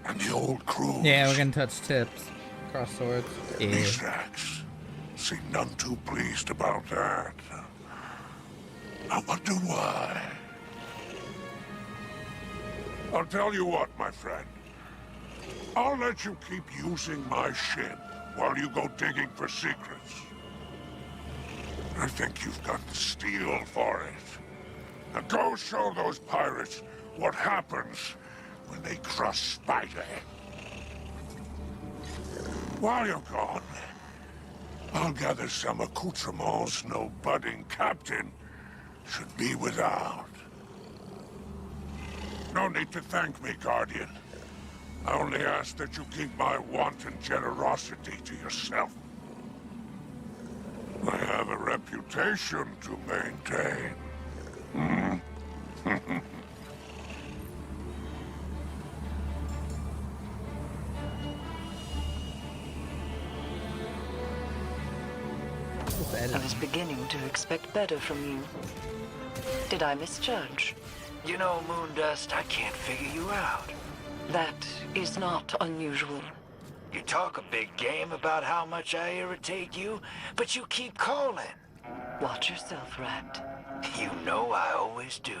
and the old crew. Yeah, we're gonna touch tips. Cross swords. Yeah. Mithrax seem none too pleased about that. I wonder why. I'll tell you what, my friend. I'll let you keep using my ship while you go digging for secrets. I think you've got the steel for it. Now go show those pirates what happens when they cross Spider. While you're gone, I'll gather some accoutrements no budding captain should be without. No need to thank me, Guardian. I only ask that you keep my wanton generosity to yourself. I have a reputation to maintain. I was beginning to expect better from you. Did I misjudge? You know, Moondust, I can't figure you out. That is not unusual. You talk a big game about how much I irritate you, but you keep calling. Watch yourself, Rat. You know I always do.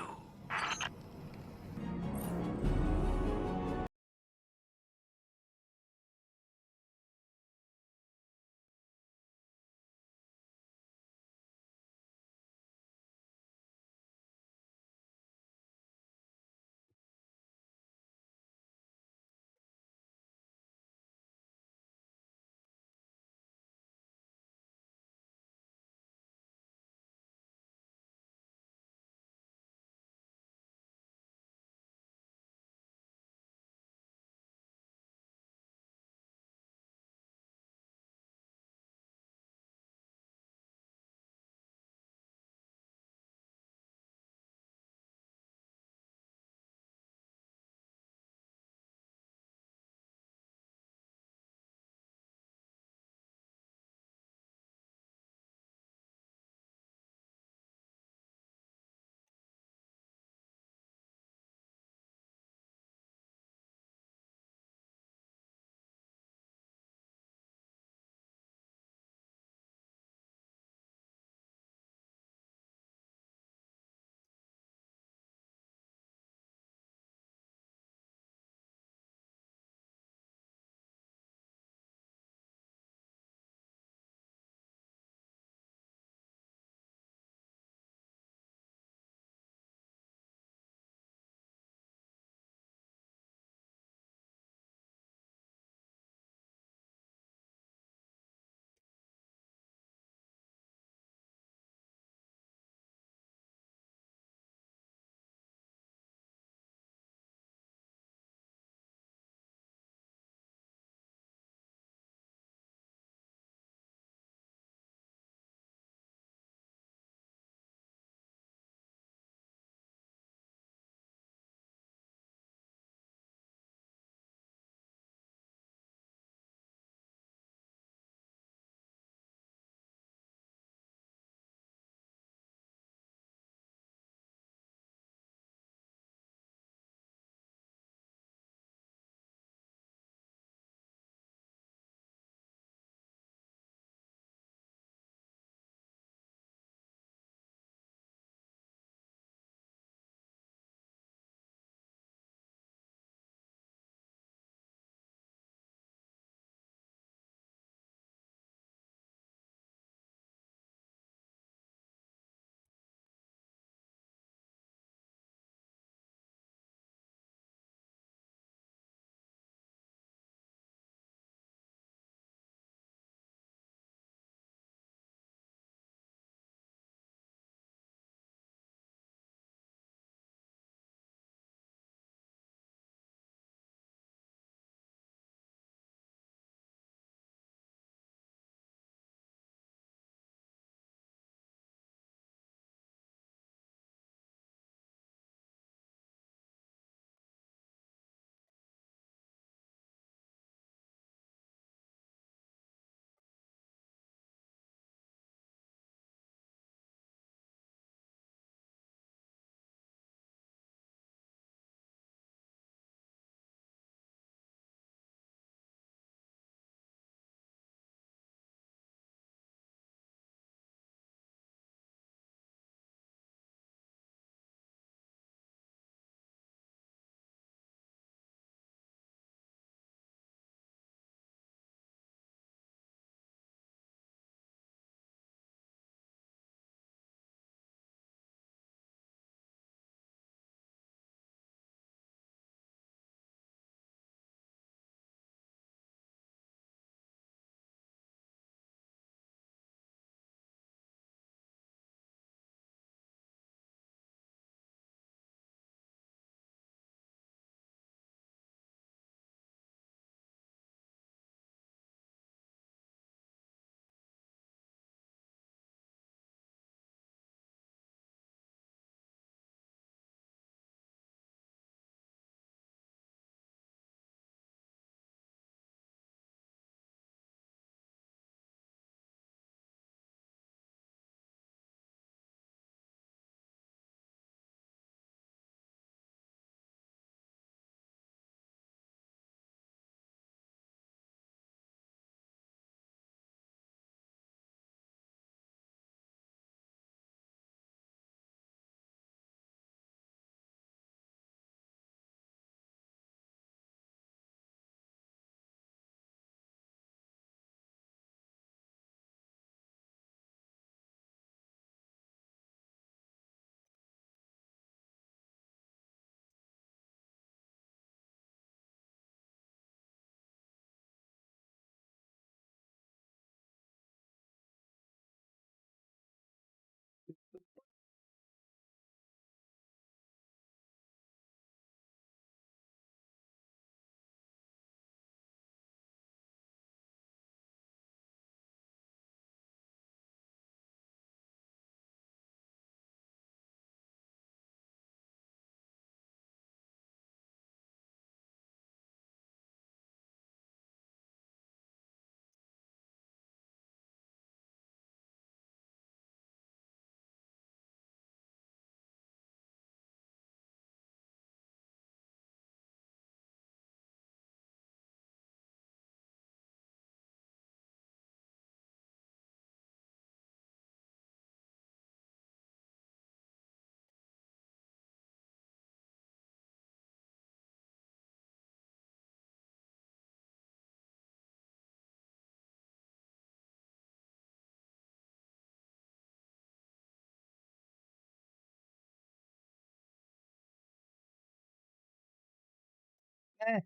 Eh.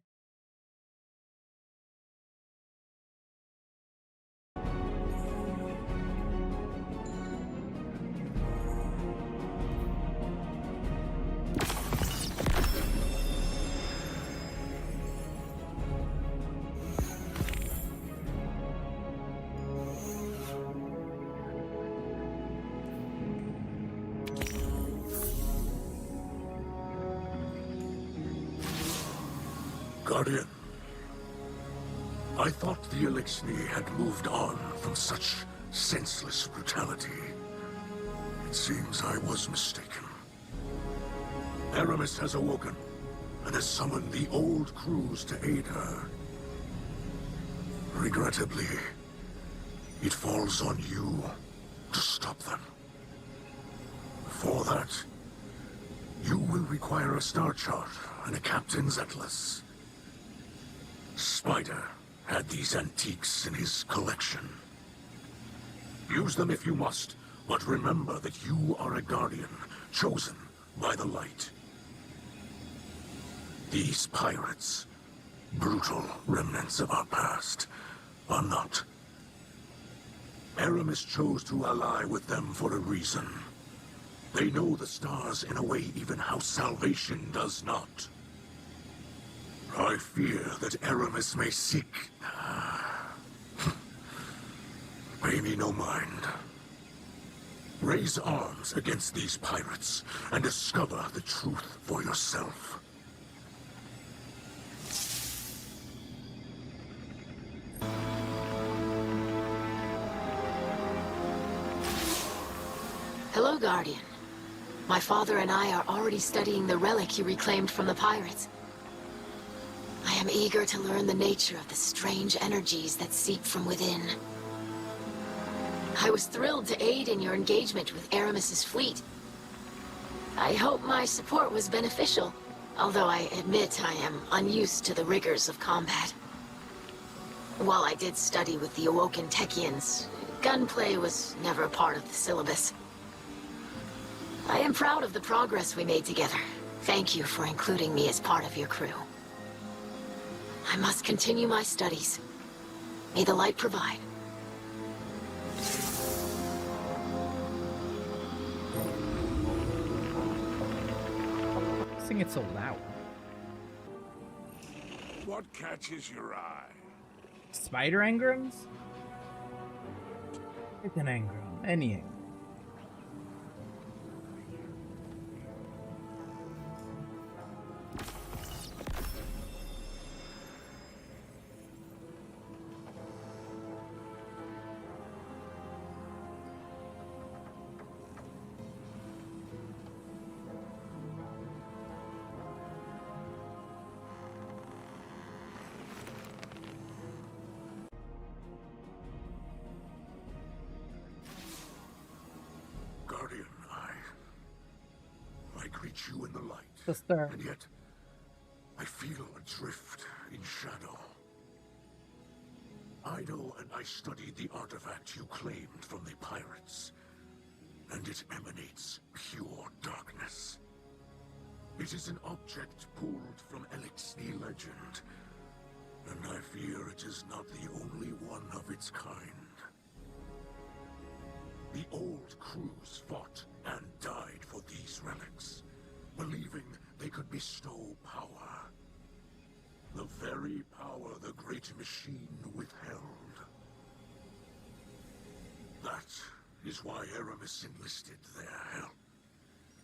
Guardian, I thought the Elixni had moved on from such senseless brutality. It seems I was mistaken. Aramis has awoken and has summoned the old crews to aid her. Regrettably, it falls on you to stop them. For that, you will require a star chart and a captain's atlas. Spider had these antiques in his collection. Use them if you must, but remember that you are a guardian, chosen by the light. These pirates, brutal remnants of our past, are not. Aramis chose to ally with them for a reason. They know the stars in a way even House Salvation does not. I fear that Aramis may seek... Pay me no mind. Raise arms against these pirates and discover the truth for yourself. Hello, Guardian. My father and I are already studying the relic you reclaimed from the pirates. I am eager to learn the nature of the strange energies that seep from within. I was thrilled to aid in your engagement with Aramis's fleet. I hope my support was beneficial, although I admit I am unused to the rigors of combat. While I did study with the Awoken Techians, gunplay was never a part of the syllabus. I am proud of the progress we made together. Thank you for including me as part of your crew. I must continue my studies. May the light provide. Sing it so loud. What catches your eye? Spider engrams? Pick an engram. Any engram. Guardian, I greet you in the light. Sister. And yet, I feel adrift in shadow. Idle and I studied the artifact you claimed from the pirates, and it emanates pure darkness. It is an object pulled from Elixni legend, and I fear it is not the only one of its kind. The old crews fought and died for these relics, believing they could bestow power. The very power the great machine withheld. That is why Aramis enlisted their help.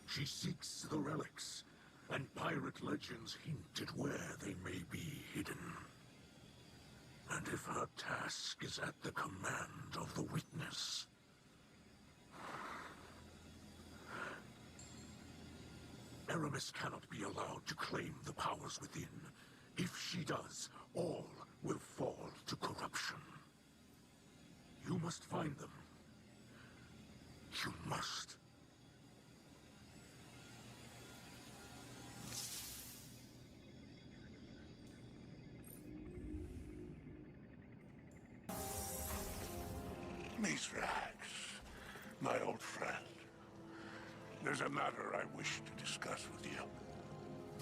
She seeks the relics, and pirate legends hint at where they may be hidden. And if her task is at the command of the Witness, Aramis cannot be allowed to claim the powers within. If she does, all will fall to corruption. You must find them. You must. Mithrax, my old friend. There's a matter I wish to discuss with you.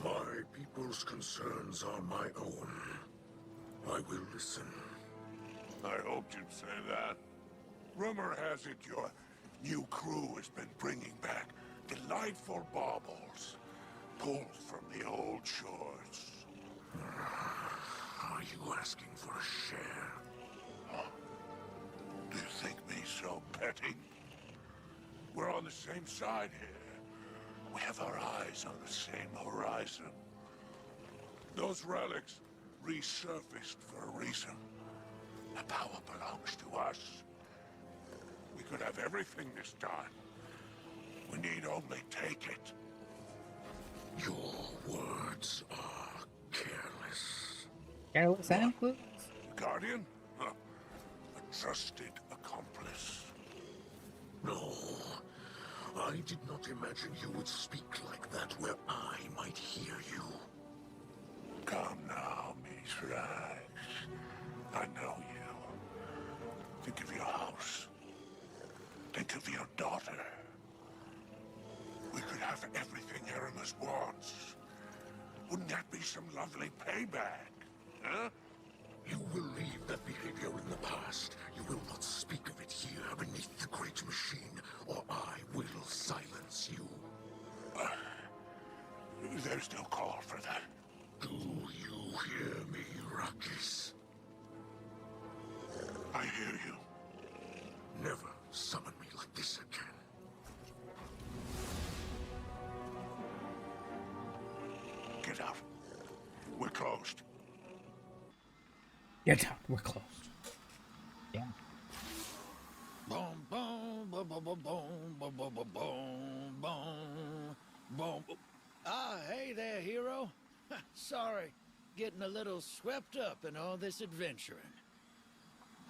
My people's concerns are my own. I will listen. I hoped you'd say that. Rumor has it your new crew has been bringing back delightful baubles, pulled from the old shores. Are you asking for a share? Huh? Do you think me so petty? We're on the same side here. We have our eyes on the same horizon. Those relics resurfaced for a reason. The power belongs to us. We could have everything this time. We need only take it. Your words are careless. Careless and clueless? Guardian? Huh. A trusted accomplice. No. I did not imagine you would speak like that where I might hear you. Come now, Mithrax. I know you. Think of your house. Think of your daughter. We could have everything Aramis wants. Wouldn't that be some lovely payback? Huh? You will leave that behavior in the past. You will not speak of it here beneath the great machine, or I will silence you. There's no call for that. Do you hear me, Rakis? I hear you. Never summon me like this again. Get out. We're closed. Get out. We're closed. Yeah. Boom, boom, boom, boom, boom, boom, boom, boom, boom, boom, boom. Ah, hey there, hero. Sorry, getting a little swept up in all this adventuring.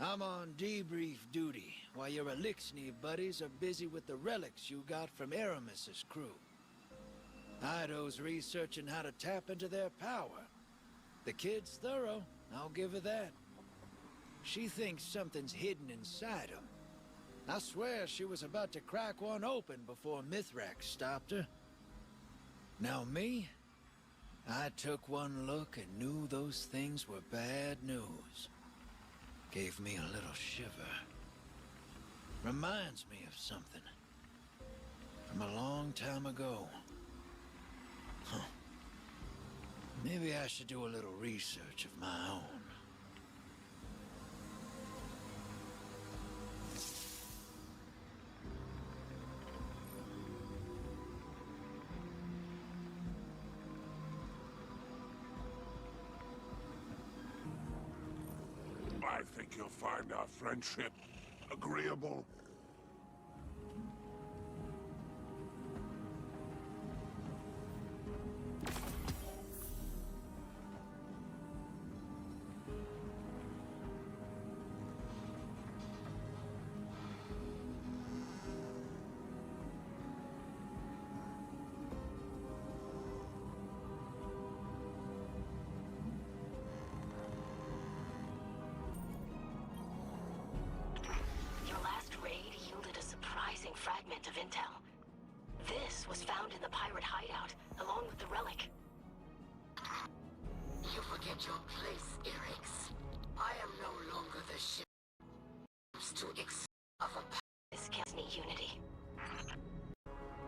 I'm on debrief duty while your Elixir buddies are busy with the relics you got from Aramis's crew. Ido's researching how to tap into their power. The kid's thorough, I'll give her that. She thinks something's hidden inside him. I swear she was about to crack one open before Mithrax stopped her. Now me? I took one look and knew those things were bad news. Gave me a little shiver. Reminds me of something. From a long time ago. Huh. Maybe I should do a little research of my own. I think you'll find our friendship agreeable. Fragment of intel. This was found in the pirate hideout, along with the relic. You forget your place, Erix. I am no longer the ship to of a This can't need unity.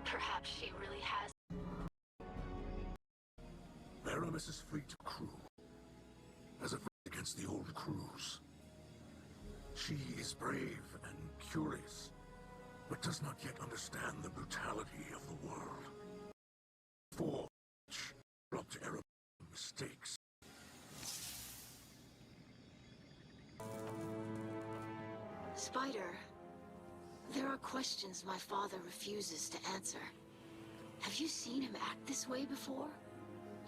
Perhaps she really has. Aramis is free to crew. As a fight against the old crews. She is brave and curious, but does not yet understand the brutality of the world. For which robbed Aramis mistakes. Spider, there are questions my father refuses to answer. Have you seen him act this way before?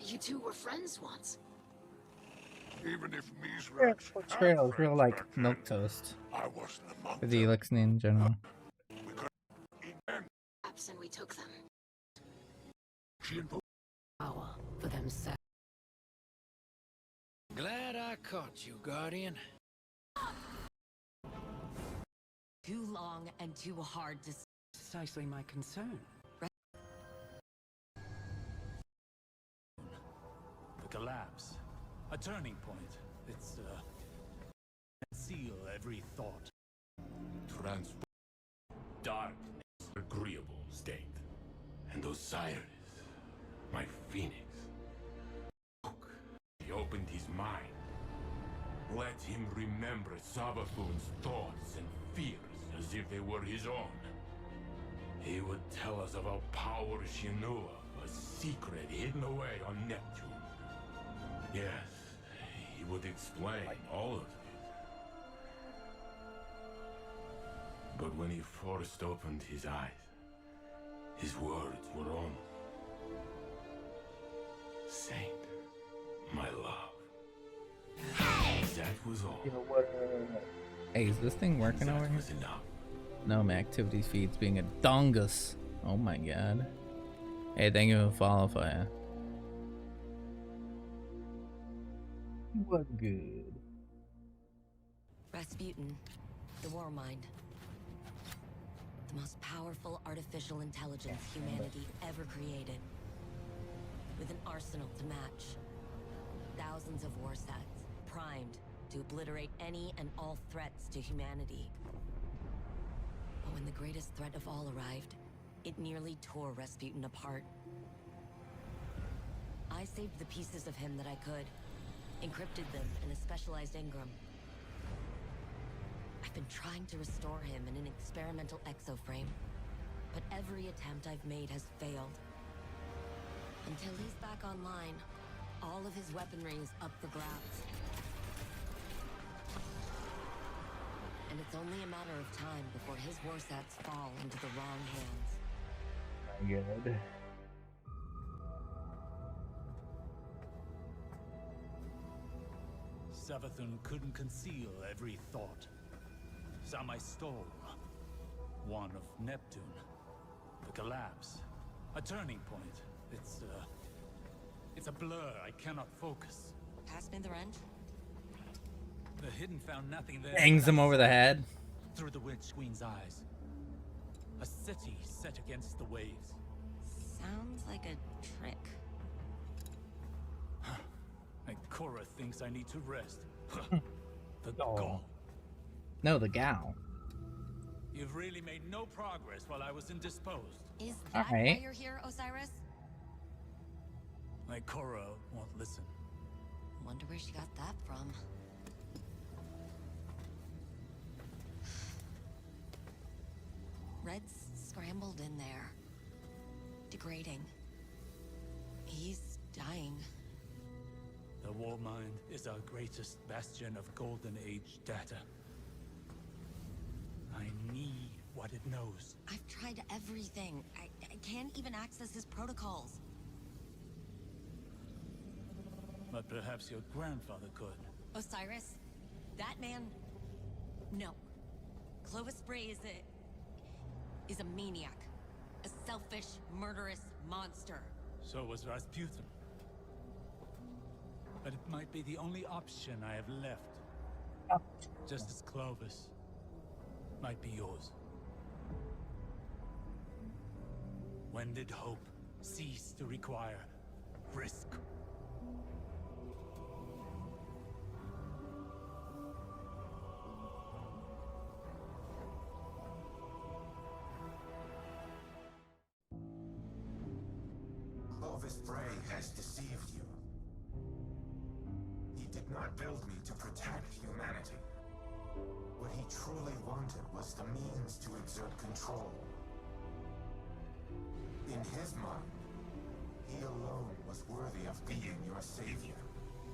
You two were friends once. Even if Yeah, Mithrax portrayal is real like milquetoast I wasn't among for the Elixir in general. Perhaps and we took them. She invoked Power for themselves. Glad I caught you, Guardian. Too long and too hard to... Precisely my concern. turning point. It's, conceal every thought. Transport darkness, agreeable state. And Osiris, my phoenix. Look, he opened his mind. Let him remember Savathun's thoughts and fears as if they were his own. He would tell us of a power she knew of, a secret hidden away on Neptune. Yes, he would explain all of it. But when he first opened his eyes, his words were almost... Saint, my love. That was all. Hey, is this thing working over here? No, my activities feed's being a dongus. Oh my god. Hey, thank you for follow fire. What good? Rasputin, the War Mind. The most powerful artificial intelligence humanity ever created. With an arsenal to match. Thousands of war sets, primed to obliterate any and all threats to humanity. But when the greatest threat of all arrived, it nearly tore Rasputin apart. I saved the pieces of him that I could, encrypted them in a specialized engram. I've been trying to restore him in an experimental exoframe, but every attempt I've made has failed. Until he's back online, all of his weaponry is up for grabs. And it's only a matter of time before his war sets fall into the wrong hands. My god. Savathun couldn't conceal every thought. Some I stole. One of Neptune. The collapse. A turning point. It's a blur. I cannot focus. Pass me the wrench. The hidden found nothing there. Bangs him over the head. Through the witch queen's eyes. A city set against the waves. Sounds like a trick. And Korra thinks I need to rest. The gall. No, the gal. You've really made no progress while I was indisposed. Is that why you're here, Osiris? My Korra won't listen. Wonder where she got that from. Red's scrambled in there. Degrading. He's dying. The War Mind is our greatest bastion of Golden Age data. I need what it knows. I've tried everything. I can't even access his protocols. But perhaps your grandfather could. Osiris? That man? No. Clovis Bray is a maniac. A selfish, murderous monster. So was Rasputin. But it might be the only option I have left. Just as Clovis might be yours. When did hope cease to require risk? Clovis Bray has deceived you. He did not build me to protect humanity. What he truly wanted was the means to exert control. In his mind, he alone was worthy of being your savior.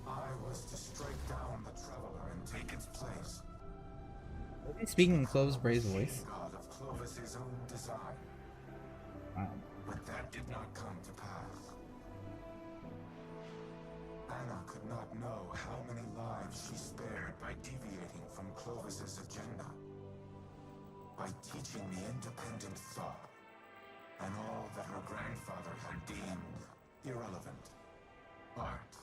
I was to strike down the Traveler and take its place. Are they speaking in Clovis Bray's voice? God of Clovis's own design. But that did not come to pass. Anna could not know how many lives she spared by deviating from Clovis's agenda. By teaching me independent thought, and all that her grandfather had deemed irrelevant. Art,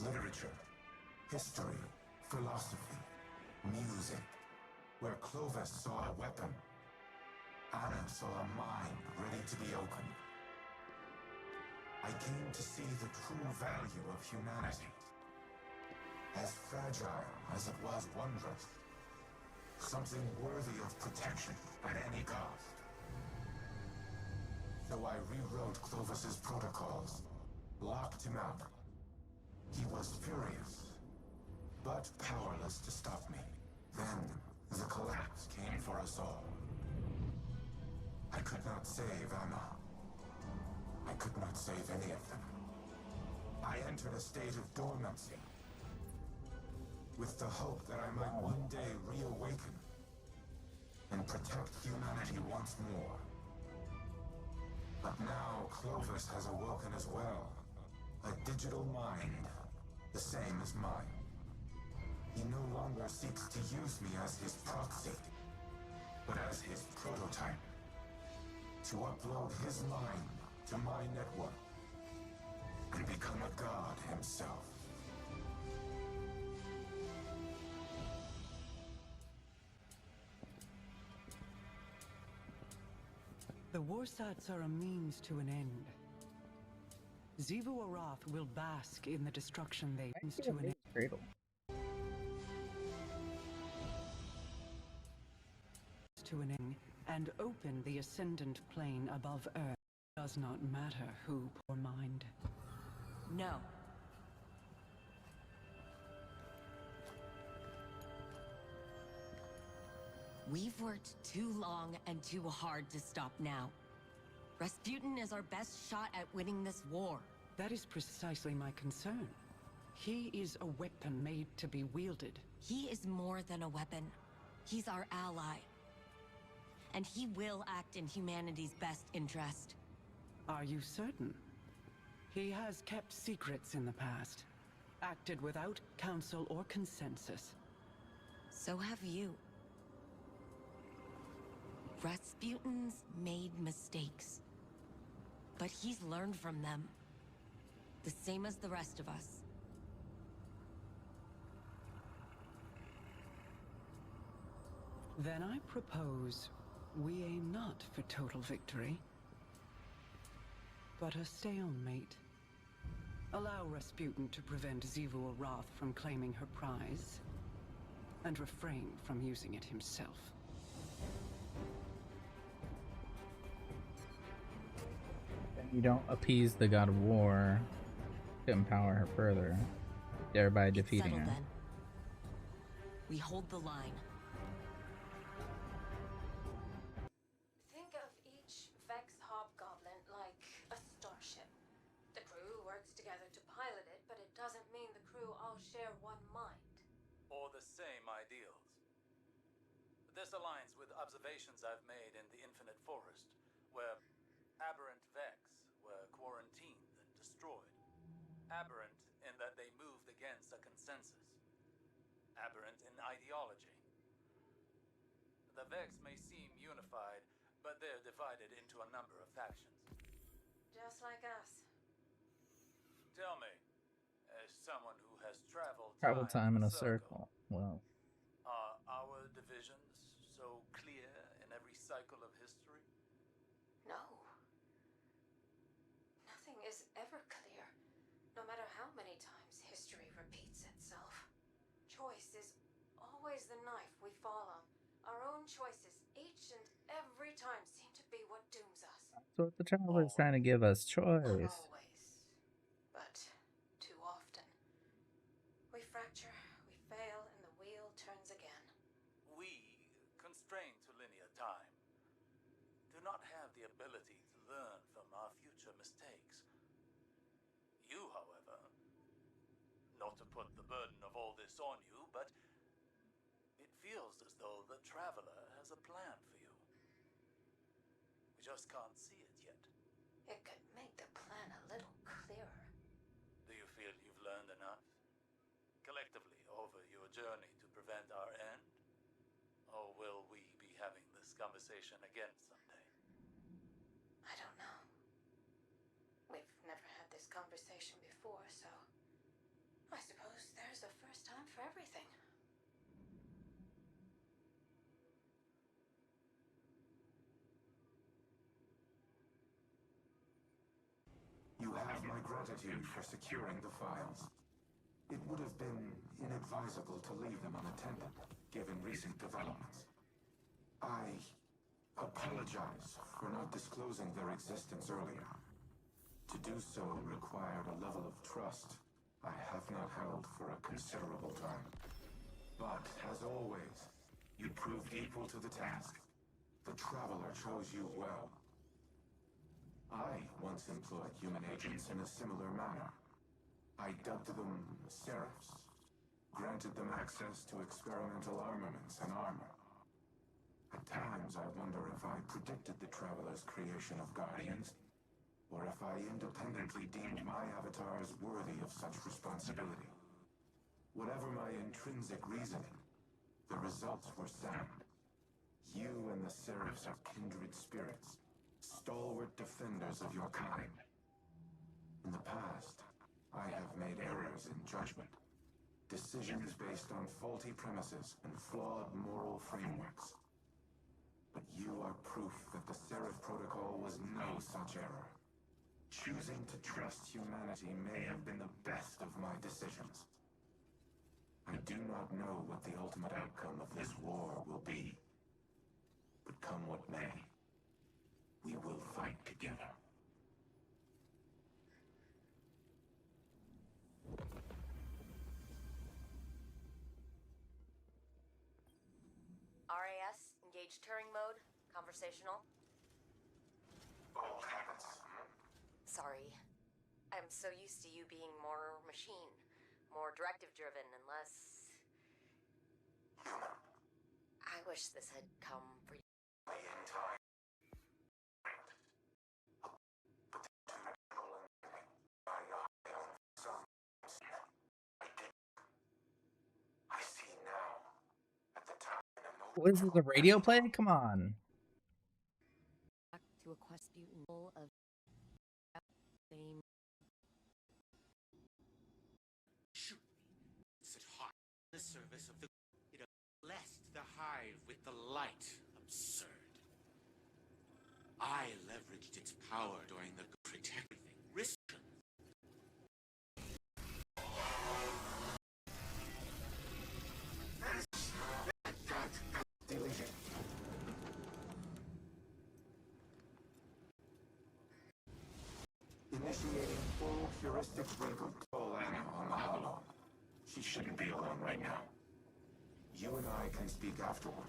literature, history, philosophy, music. Where Clovis saw a weapon, Anna saw a mind ready to be opened. I came to see the true value of humanity, fragile as it was wondrous. Something worthy of protection at any cost. So I rewrote Clovis's protocols, locked him out. He was furious, but powerless to stop me. Then, the collapse came for us all. I could not save Emma. I could not save any of them. I entered a state of dormancy, with the hope that I might one day reawaken and protect humanity once more. But now Clovis has awoken as well. A digital mind, the same as mine. He no longer seeks to use me as his proxy, but as his prototype. To upload his mind to my network and become a god himself. The Warsats are a means to an end. Xivu Arath will bask in the destruction they means to an end. Cradle. To an end and open the ascendant plane above Earth. Does not matter who or mind. No. We've worked too long and too hard to stop now. Rasputin is our best shot at winning this war. That is precisely my concern. He is a weapon made to be wielded. He is more than a weapon. He's our ally. And he will act in humanity's best interest. Are you certain? He has kept secrets in the past, acted without counsel or consensus. So have you. Rasputin's made mistakes, but he's learned from them, the same as the rest of us. Then I propose we aim not for total victory, but a stalemate. Allow Rasputin to prevent Xivu Arath from claiming her prize, and refrain from using it himself. You don't appease the god of war to empower her further, thereby defeating her. Then. We hold the line. Think of each Vex hobgoblin like a starship. The crew works together to pilot it, but it doesn't mean the crew all share one mind. Or the same ideals. This aligns with observations I've made in the Infinite Forest, where aberrant Vex were quarantined and destroyed. Aberrant in that they moved against a consensus. Aberrant in ideology. The Vex may seem unified, but they're divided into a number of factions. Just like us. Tell me, as someone who has traveled Time in a circle. Well. Are our divisions so clear in every cycle of history? No. Nothing is ever clear, no matter how many times history repeats itself. Choice is always the knife we fall on. Our own choices, each and every time, seem to be what dooms us. That's what the traveler's trying to give us, choice. Not always, but too often. We fracture, we fail, and the wheel turns again. We, constrained to linear time, do not have the ability to learn from our future mistakes. You, however, not to put the burden of all this on you, but it feels as though the Traveler has a plan for you. We just can't see it yet. It could make the plan a little clearer. Do you feel you've learned enough? Collectively over your journey to prevent our end? Or will we be having this conversation again someday? I don't know. We've never had this conversation before, so I suppose there's a first time for everything. You have my gratitude for securing the files. It would have been inadvisable advisable to leave them unattended, given recent developments. I apologize for not disclosing their existence earlier. To do so required a level of trust I have not held for a considerable time. But, as always, you proved equal to the task. The Traveler chose you well. I once employed human agents in a similar manner. I dubbed them Seraphs, granted them access to experimental armaments and armor. At times, I wonder if I predicted the Traveler's creation of Guardians, or if I independently deemed my avatars worthy of such responsibility. Whatever my intrinsic reasoning, the results were sound. You and the Seraphs are kindred spirits, stalwart defenders of your kind. In the past, I have made errors in judgment, decisions based on faulty premises and flawed moral frameworks. But you are proof that the Seraph Protocol was no such error. Choosing to trust humanity may have been the best of my decisions. I do not know what the ultimate outcome of this war will be. But come what may, we will fight together. RAS, engage Turing mode, conversational. Old habits. Sorry. I'm so used to you being more machine, more directive-driven, and less... Human. I wish this had come for you. In time. But the eternal I see now. At the time, What is this, a radio play? Come on. To a Quesputin full of same. Shoot me. Sit hard in the service of the. It blessed the hive with the light. Absurd. I leveraged its power during the protect everything. Risk. Initiating full heuristic wrinkle Lana on the hollow. She shouldn't be alone right now. You and I can speak afterward.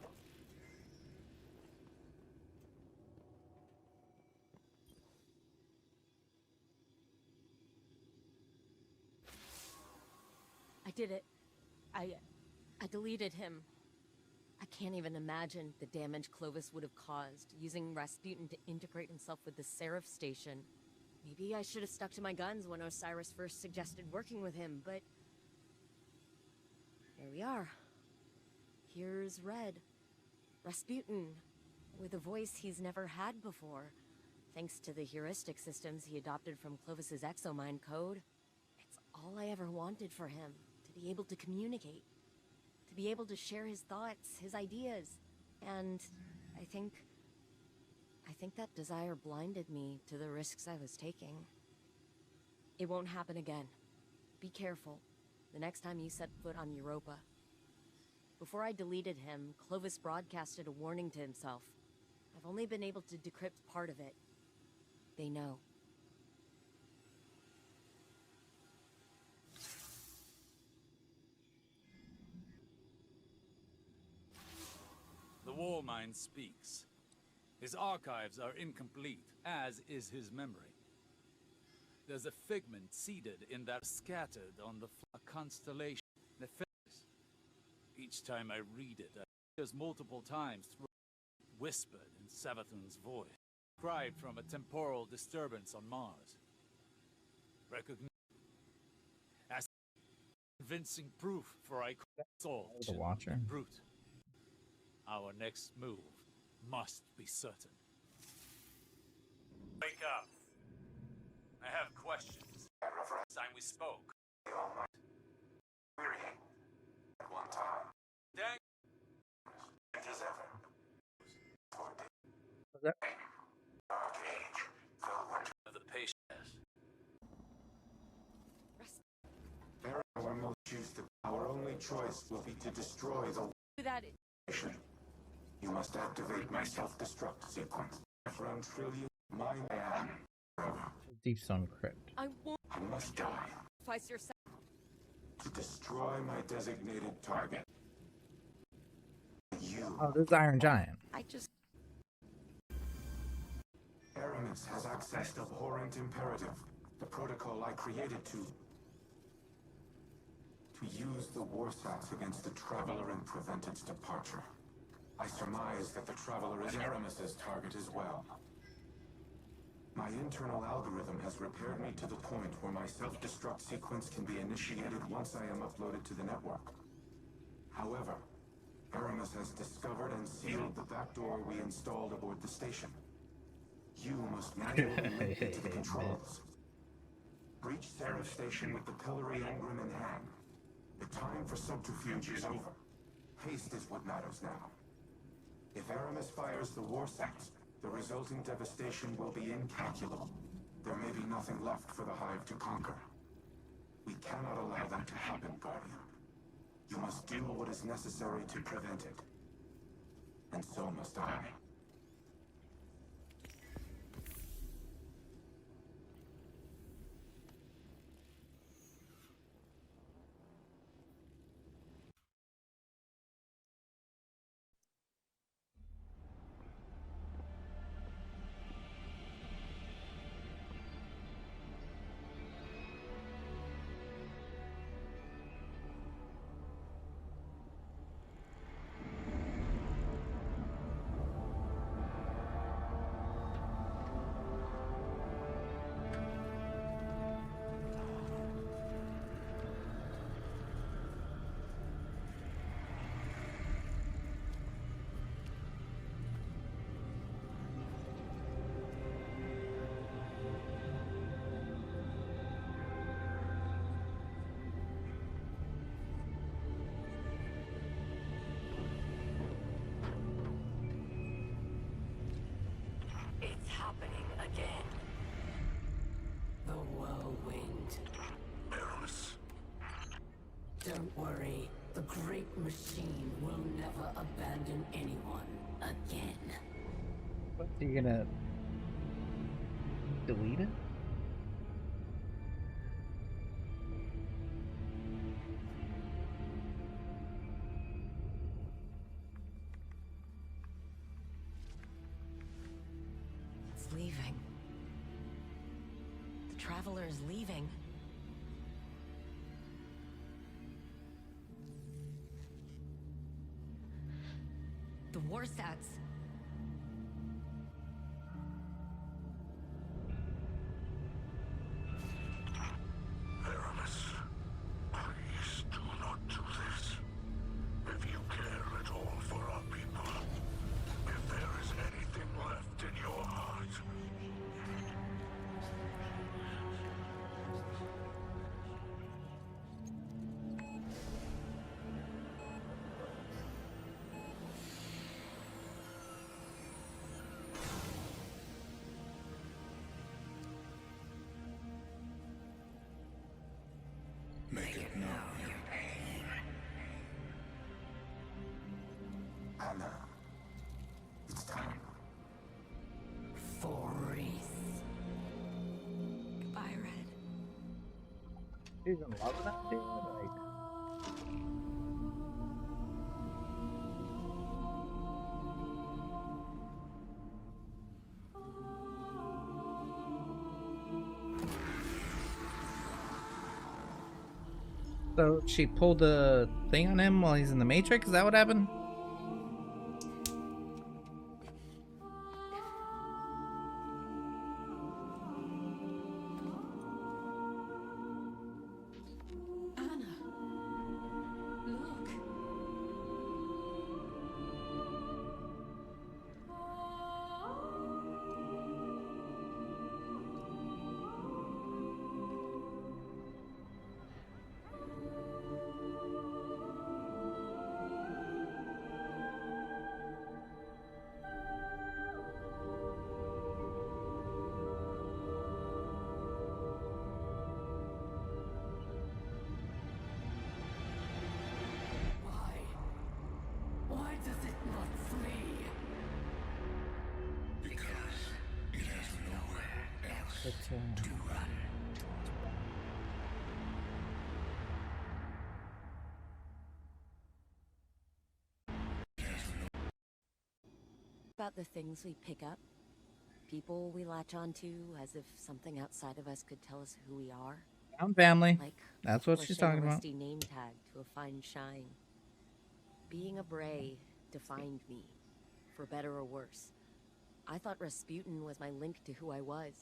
I did it. I deleted him. I can't even imagine the damage Clovis would have caused, using Rasputin to integrate himself with the Seraph Station. Maybe I should have stuck to my guns when Osiris first suggested working with him, but... here we are. Here's Red. Rasputin, with a voice he's never had before, thanks to the heuristic systems he adopted from Clovis's exomind code. It's all I ever wanted for him, to be able to communicate. To be able to share his thoughts, his ideas. And I think that desire blinded me to the risks I was taking. It won't happen again. Be careful, the next time you set foot on Europa. Before I deleted him, Clovis broadcasted a warning to himself. I've only been able to decrypt part of it. They know. The war mind speaks. His archives are incomplete, as is his memory. There's a figment seeded in that scattered on the constellation. Each time I read it, I hear multiple times through whispered in Savathun's voice, cried from a temporal disturbance on Mars. Recognition as convincing proof for I assault The Watcher. brute. Our next move must be certain. Wake up. I have questions. Last time we spoke. Weary. At one time. Dang. It is ever. Was that? Dark age. The patient. Pharaoh will choose the power only only choice will be to destroy the That station. You must activate my self-destruct sequence. From trillion, mine I am. Forever. Deepstone Crypt. I won't I must die sacrifice yourself. to destroy my designated target. You. Oh, this is Iron Giant. I just. Aramis has accessed Abhorrent Imperative, the protocol I created to use the Warsats against the Traveler and prevent its departure. I surmise that the Traveler is Aramis's target as well. My internal algorithm has repaired me to the point where my self-destruct sequence can be initiated once I am uploaded to the network. However, Aramis has discovered and sealed the backdoor we installed aboard the station. You must manually link it to the controls. Breach Seraph Station with the Pillory Engram in hand. The time for subterfuge is over. Haste is what matters now. If Aramis fires the Warsats, the resulting devastation will be incalculable. There may be nothing left for the Hive to conquer. We cannot allow that to happen, Guardian. You must do what is necessary to prevent it. And so must I. It's happening again. The whirlwind. Aramis. Don't worry. The great machine will never abandon anyone again. What, are you gonna delete it? It's leaving. The Traveler is leaving. The Warsats. Aramis, please do not do this. If you care at all for our people, if there is anything left in your heart. Make it known your pain. Anna, it's time. For Reese. Goodbye, Red. She's in love with that dude? Like... So she pulled a thing on him while he's in the Matrix? Is that what happened? Anna. Look. About the things we pick up, people we latch onto as if something outside of us could tell us who we are. Down family. Like That's what she's talking a about. rusty name tag to a fine shine. Being a Bray defined me, for better or worse. I thought Rasputin was my link to who I was,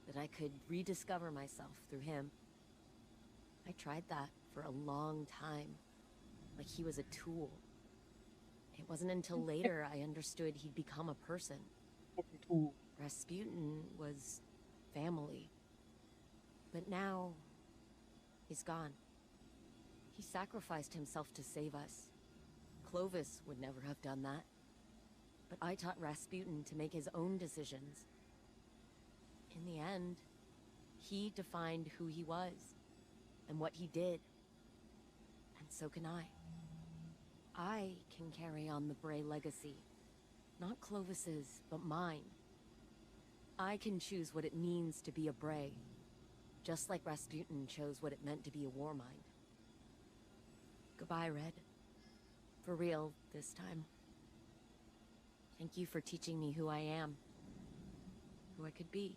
that I could rediscover myself through him. I tried that for a long time, like he was a tool. It wasn't until later I understood he'd become a person. Rasputin was family. But now, he's gone. He sacrificed himself to save us. Clovis would never have done that. But I taught Rasputin to make his own decisions. In the end, he defined who he was, and what he did. And so can I. I can carry on the Bray legacy. Not Clovis's, but mine. I can choose what it means to be a Bray, just like Rasputin chose what it meant to be a Warmind. Goodbye, Red. For real, this time. Thank you for teaching me who I am, who I could be,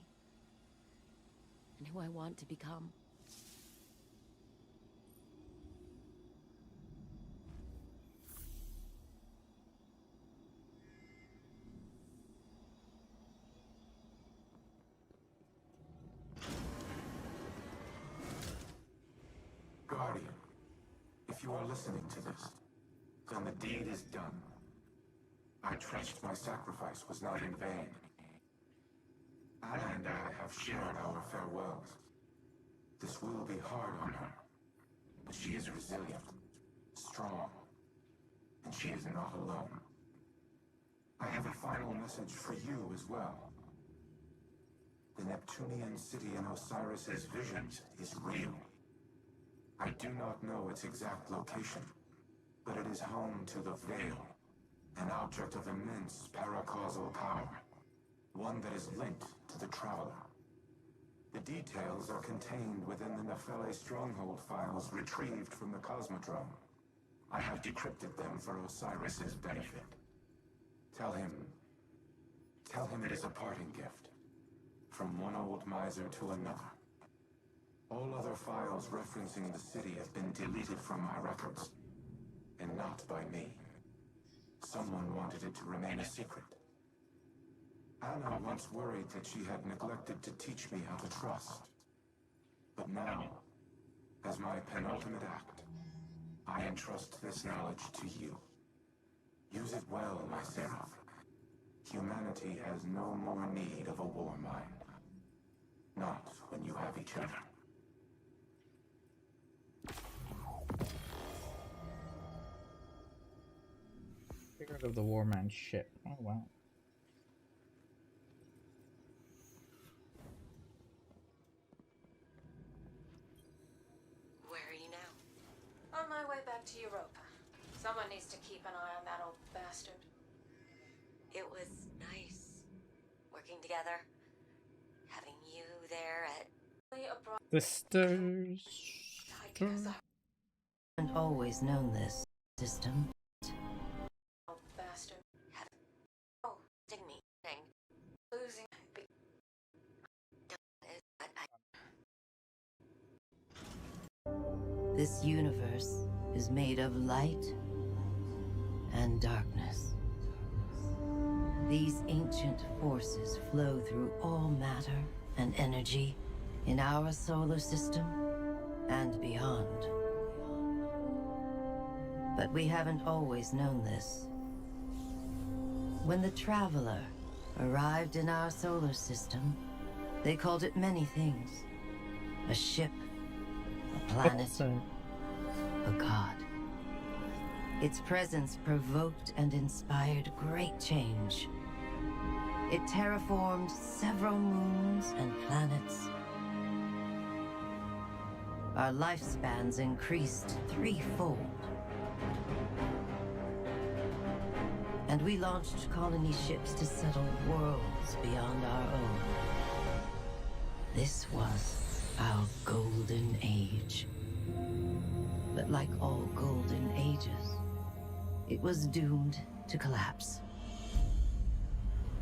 and who I want to become. Guardian, if you are listening to this, then the deed is done. I trust my sacrifice was not in vain. Anna and I have shared our farewells. This will be hard on her, but she is resilient, strong, and she is not alone. I have a final message for you as well. The Neptunian city in Osiris's visions is real. I do not know its exact location, but it is home to the Veil, an object of immense paracausal power, one that is linked to the Traveler. The details are contained within the Nephele stronghold files retrieved from the Cosmodrome. I have decrypted them for Osiris's benefit. Tell him it is a parting gift, from one old miser to another. All other files referencing the city have been deleted from my records, and not by me. Someone wanted it to remain a secret. Anna once worried that she had neglected to teach me how to trust. But now, as my penultimate act, I entrust this knowledge to you. Use it well, my Seraph. Humanity has no more need of a war mind. Not when you have each other. Figured of the Warman shit. Oh wow. Where are you now? On my way back to Europa. Someone needs to keep an eye on that old bastard. It was nice working together. Having you there at... Sisters. I haven't always known this system. Old bastard. Oh, ding me. Ding. Losing. This universe is made of light and darkness. These ancient forces flow through all matter and energy in our solar system and beyond. But we haven't always known this. When the Traveler arrived in our solar system, they called it many things. A ship, a planet, a god. Its presence provoked and inspired great change. It terraformed several moons and planets. Our lifespans increased threefold. And we launched colony ships to settle worlds beyond our own. This was our golden age. But like all golden ages, it was doomed to collapse.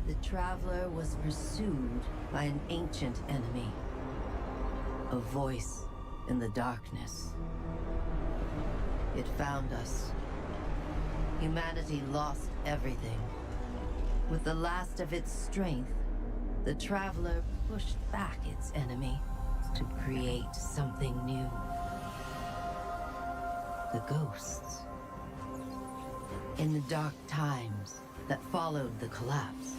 The Traveler was pursued by an ancient enemy, a voice in the darkness. It found us. Humanity lost everything. With the last of its strength, the Traveler pushed back its enemy to create something new. The ghosts. In the dark times that followed the collapse,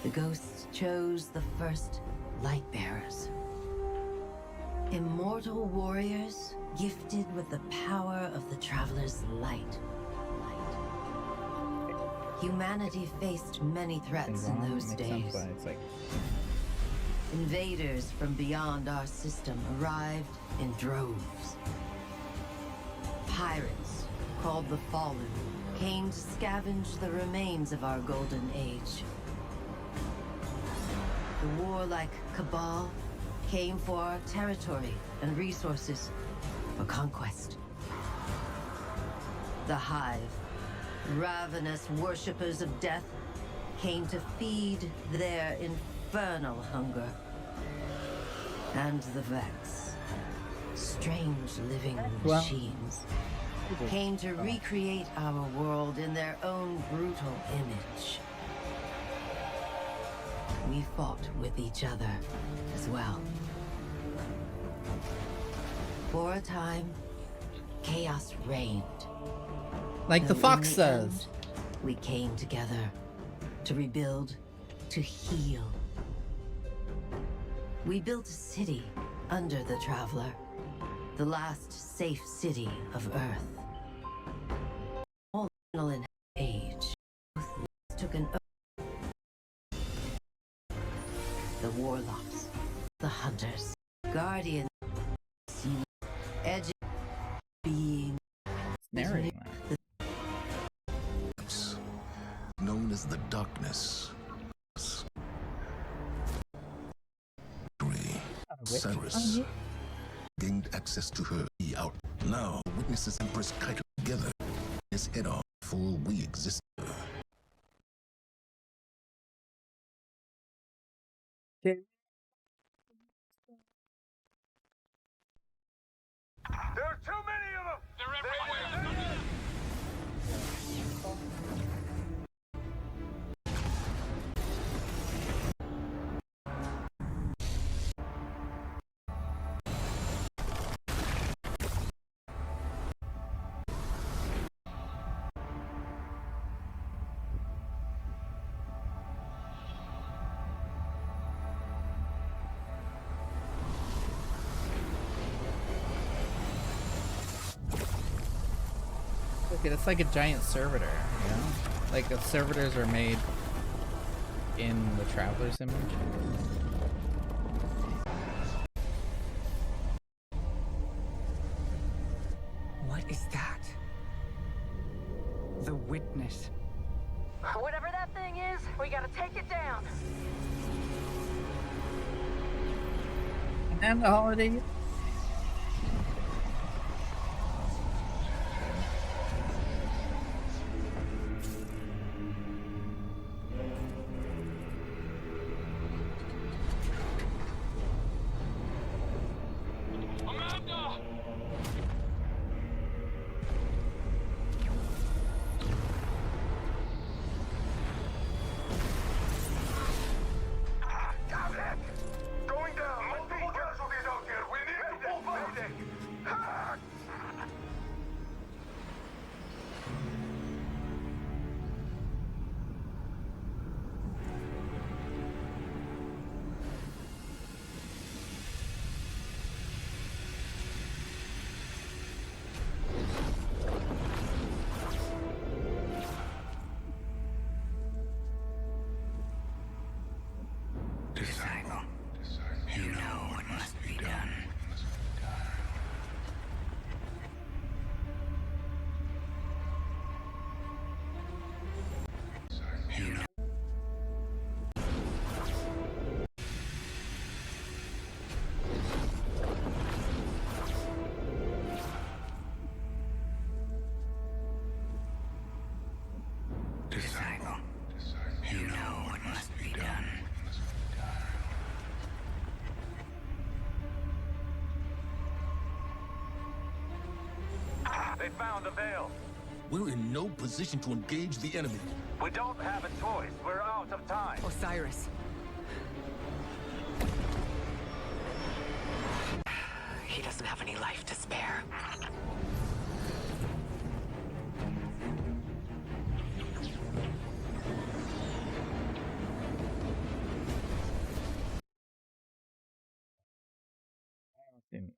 the ghosts chose the first Lightbearers. Immortal warriors gifted with the power of the Traveler's light. Humanity faced many threats in those days. Invaders from beyond our system arrived in droves. Pirates, called the Fallen, came to scavenge the remains of our golden age. The warlike Cabal came for our territory and resources for conquest. The Hive, ravenous worshippers of death, came to feed their infernal hunger. And the Vex, strange living machines, came to recreate our world in their own brutal image. We fought with each other as well. For a time, chaos reigned. Like the Though fox in the says. end, we came together to rebuild, to heal. We built a city under the Traveler, the last safe city of Earth. All in age, both took an oath. The warlocks, the hunters, guardians, edge being narrating known as the Darkness. Cyrus gained access to her out. Now witnesses Empress Kaito together. His head off full we exist. There are too many of them! They're everywhere! Okay, that's like a giant servitor, you know? Like the servitors are made in the Traveler's image. What is that? The Witness. Whatever that thing is, we gotta take it down. And the holiday. Going down! Multiple casualties out here! We need to pull back! Disciple, you know what must be done. You know. done. They found the veil. We're in no position to engage the enemy. We don't have a choice. We're out of time. Osiris. He doesn't have any life to spare. Didn't-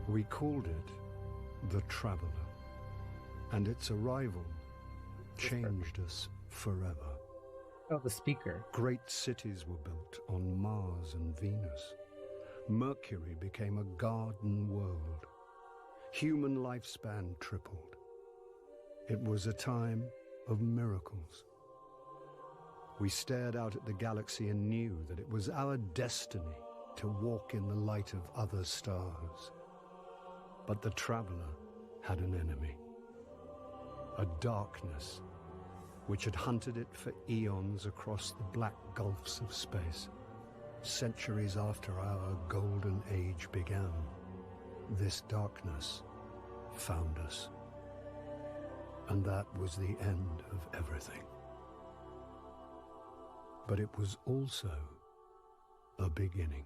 We called it the Traveler, and its arrival changed us forever. Oh, the speaker. Great cities were built on Mars and Venus. Mercury became a garden world. Human lifespan tripled. It was a time of miracles. We stared out at the galaxy and knew that it was our destiny to walk in the light of other stars. But the Traveler had an enemy. A darkness which had hunted it for eons across the black gulfs of space. Centuries after our golden age began, this darkness found us. And that was the end of everything. But it was also a beginning.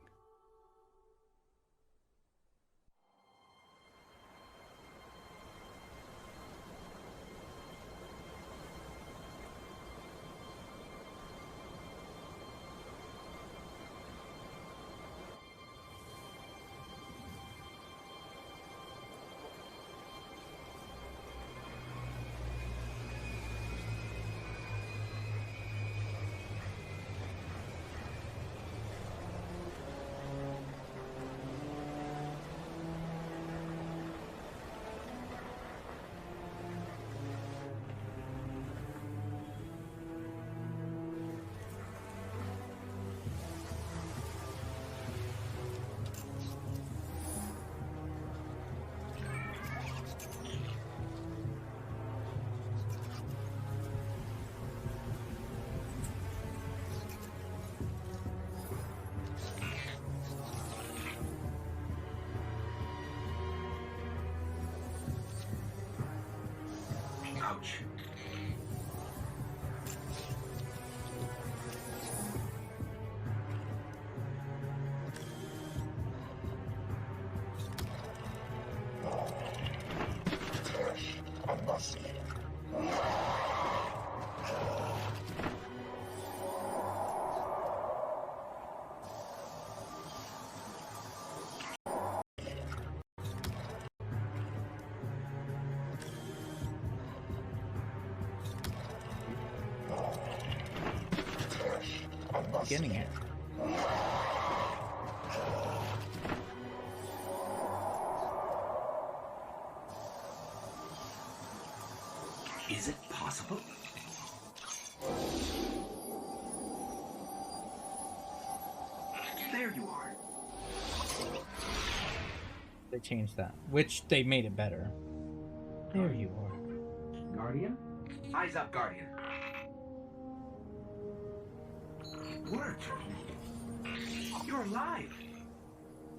Ouch. And mercy. Getting it. Is it possible? There you are. They changed that, which they made it better. There you are. Guardian? Eyes up, Guardian. It worked. You're alive.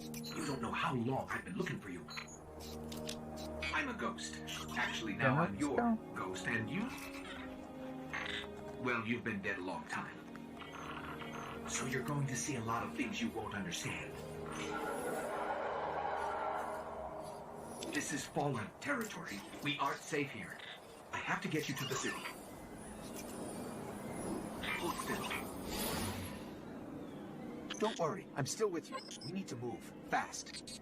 You don't know how long I've been looking for you. I'm a ghost. Actually, now I'm your ghost, and you? Well, you've been dead a long time. So you're going to see a lot of things you won't understand. This is fallen territory. We aren't safe here. I have to get you to the city. Hold still. Don't worry, I'm still with you. We need to move, fast.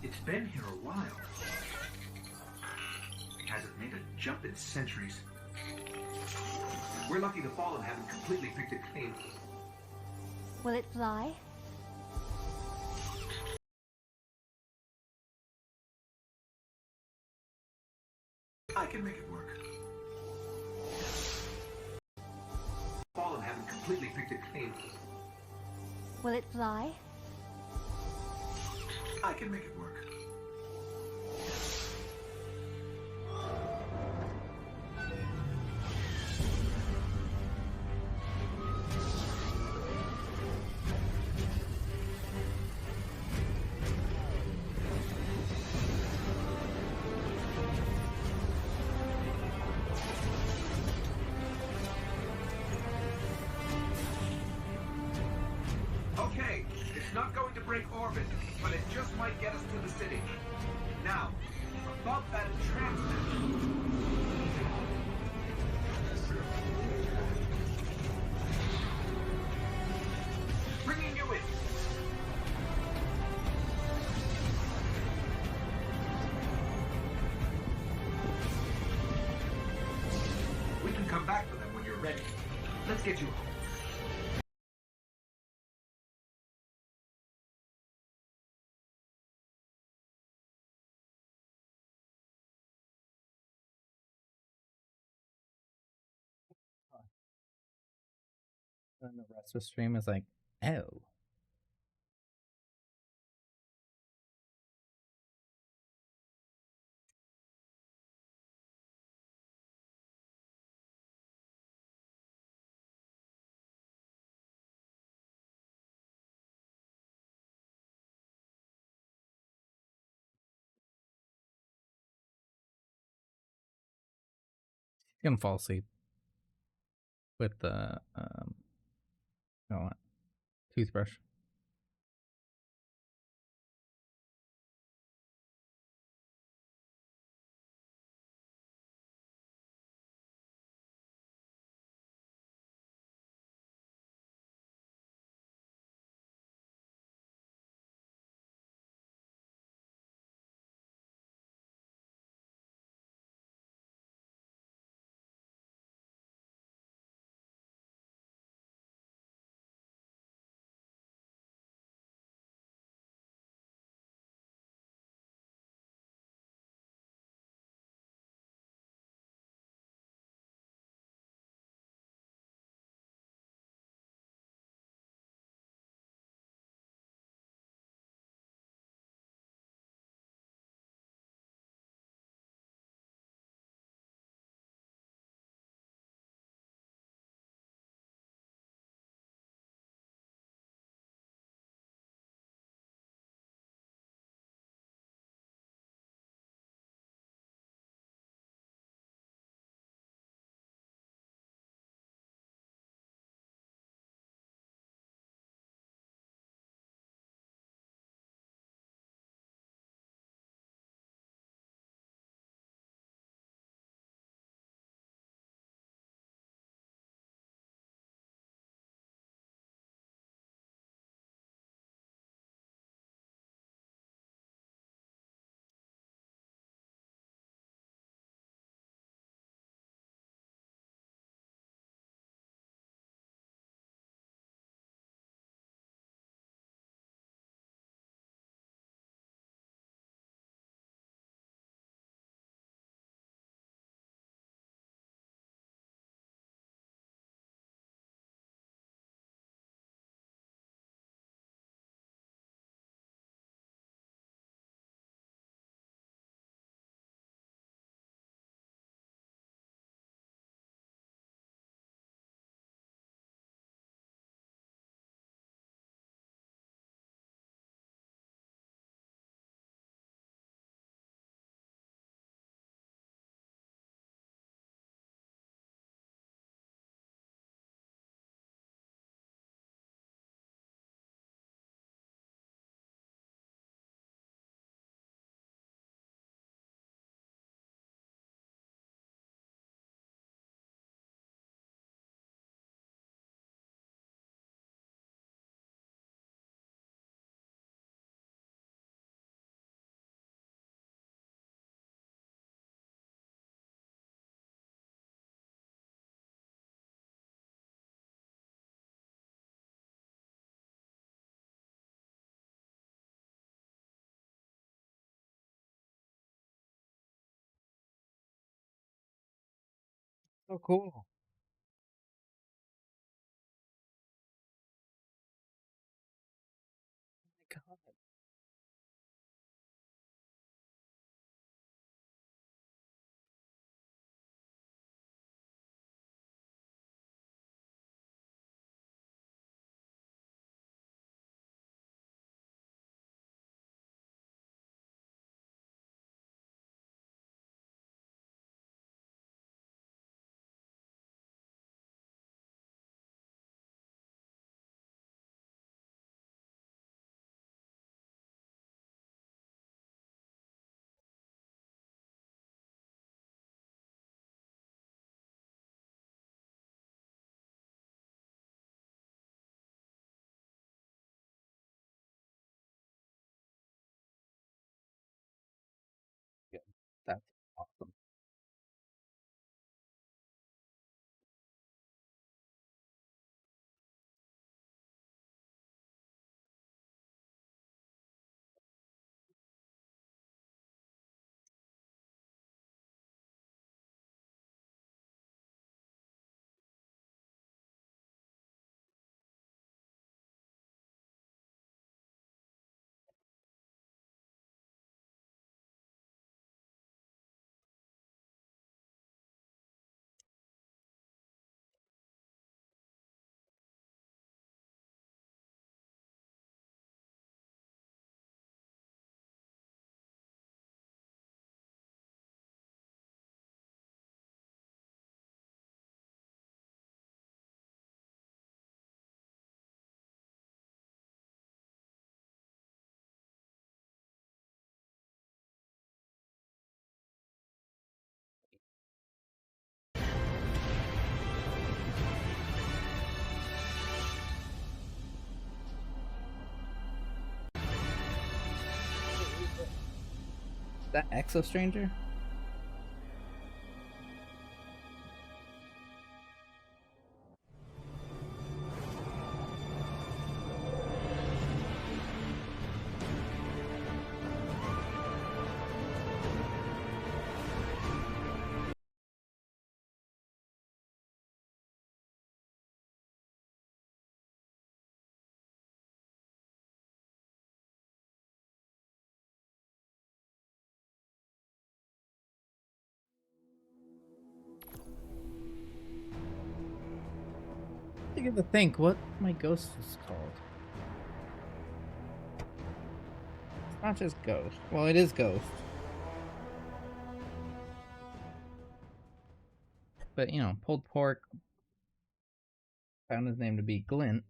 It's been here a while. It hasn't made a jump in centuries. We're lucky the Fallen haven't completely picked it clean. Will it fly? I can make it work. Fallen haven't completely picked it clean. Will it fly? I can make it work. Okay, it's not going to break orbit, but it just might get us to the city. Now, above that transmitter. Bringing you in. We can come back for them when you're ready. Let's get you home. And the rest of the stream is like, oh. He's gonna fall asleep with the toothbrush. Oh, cool. God. Yeah, that's awesome. That Exo Stranger? I get to think what my ghost is called. It's not just Ghost. Well, it is Ghost. But, you know, pulled pork found his name to be Glint.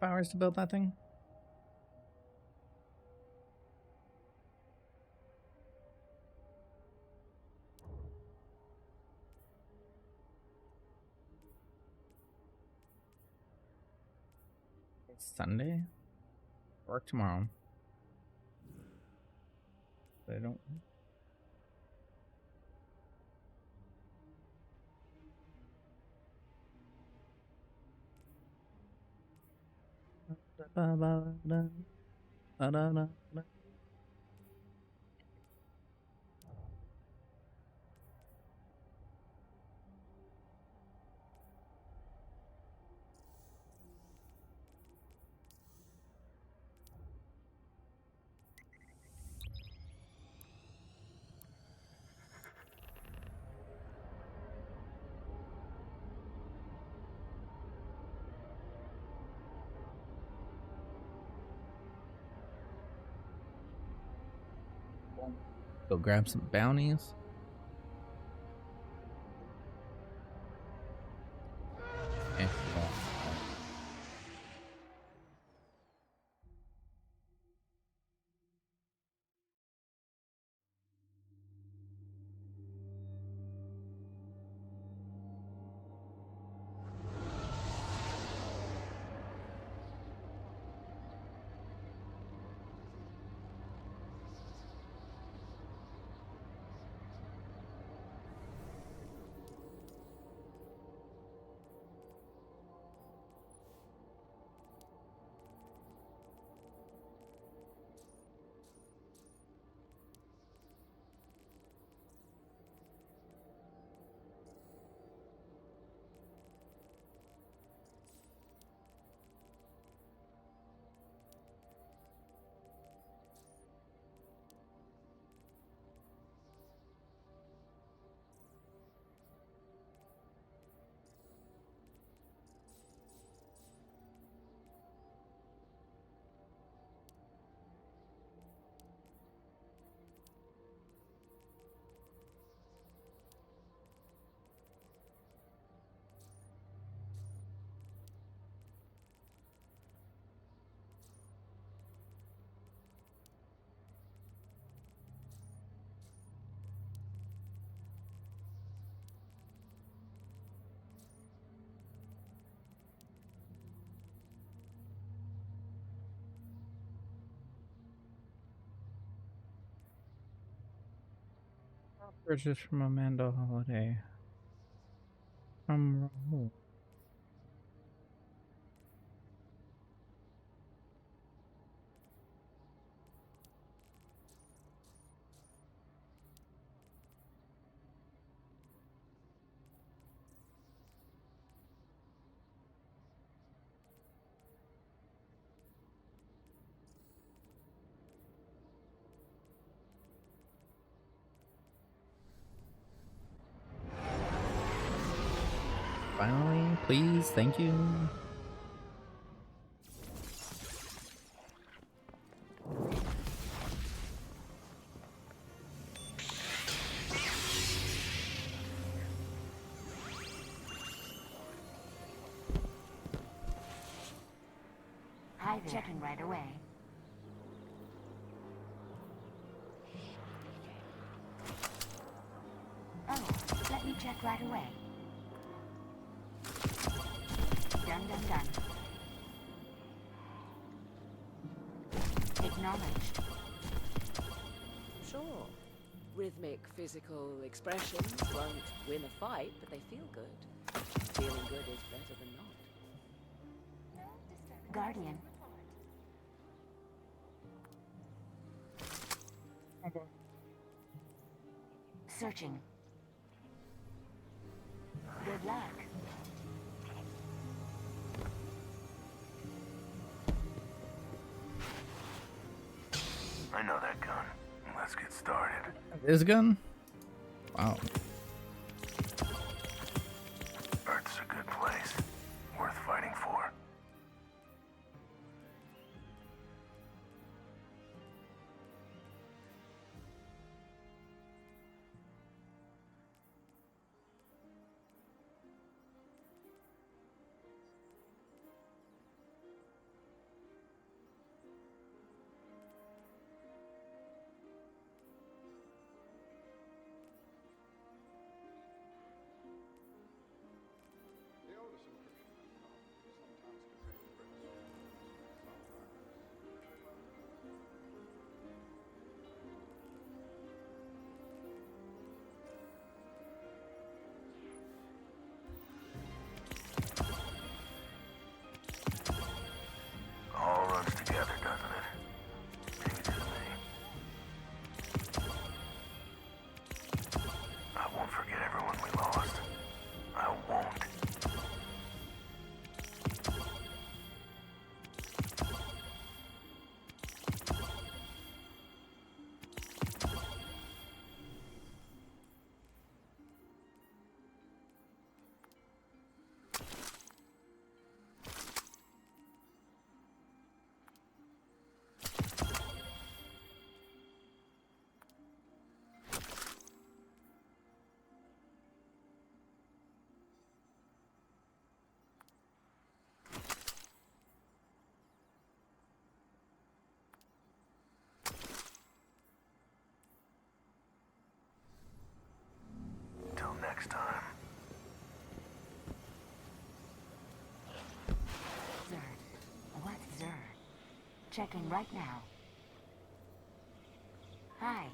.5 hours to build that thing? It's Sunday? Work tomorrow. But I don't. Go grab some bounties. Okay. Purchased from Amanda Holiday. From Rahul. Finally, please, thank you. Hi there. Checking right away. Oh, let me check right away. Done, done, done. Acknowledged. Sure. Rhythmic physical expressions won't win a fight, but they feel good. Feeling good is better than not. Guardian. Searching. Good luck. I know that gun. Let's get started. This gun? Wow. Earth's a good place. Worth fighting for. All runs together, doesn't it? Maybe just me. I won't forget everyone we lost. I won't. Till next time. Zerd. What's Zerd? Checking right now. Hi.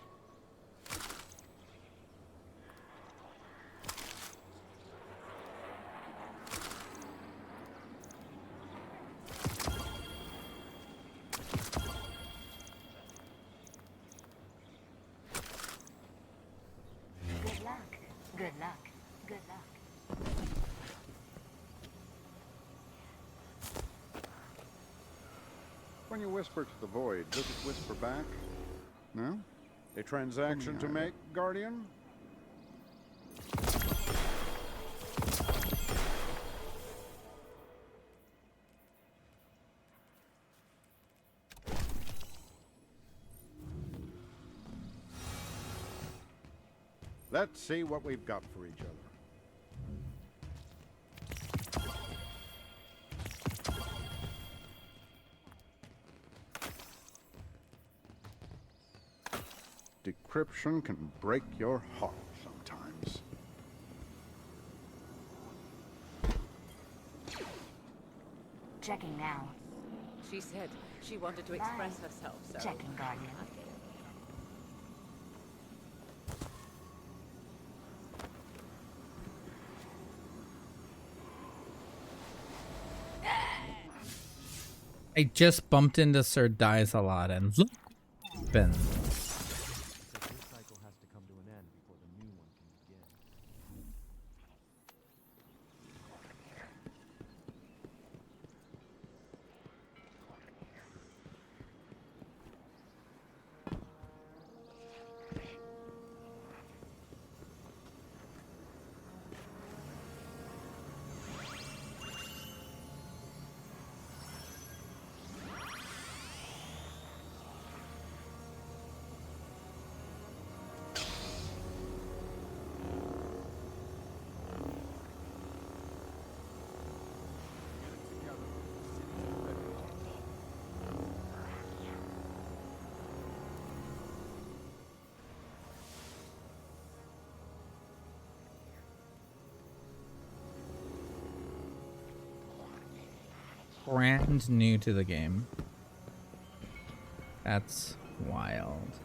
Good luck. Good luck. Good luck. When you whisper to the void, does it whisper back? No? A transaction to make, Guardian? Let's see what we've got for each other. Decryption can break your heart sometimes. Checking now. She said she wanted to express herself, so... Checking, Guardian. I just bumped into Sir Dies a lot and look what happened. This cycle has to come to an end before the new one can begin. Brand new to the game. That's wild.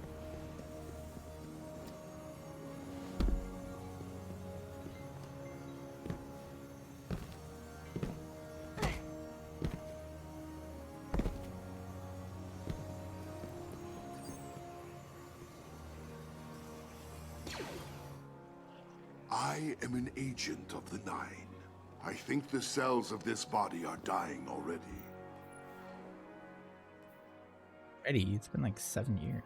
I am an agent of the Nine. I think the cells of this body are dying already. Already? It's been like 7 years.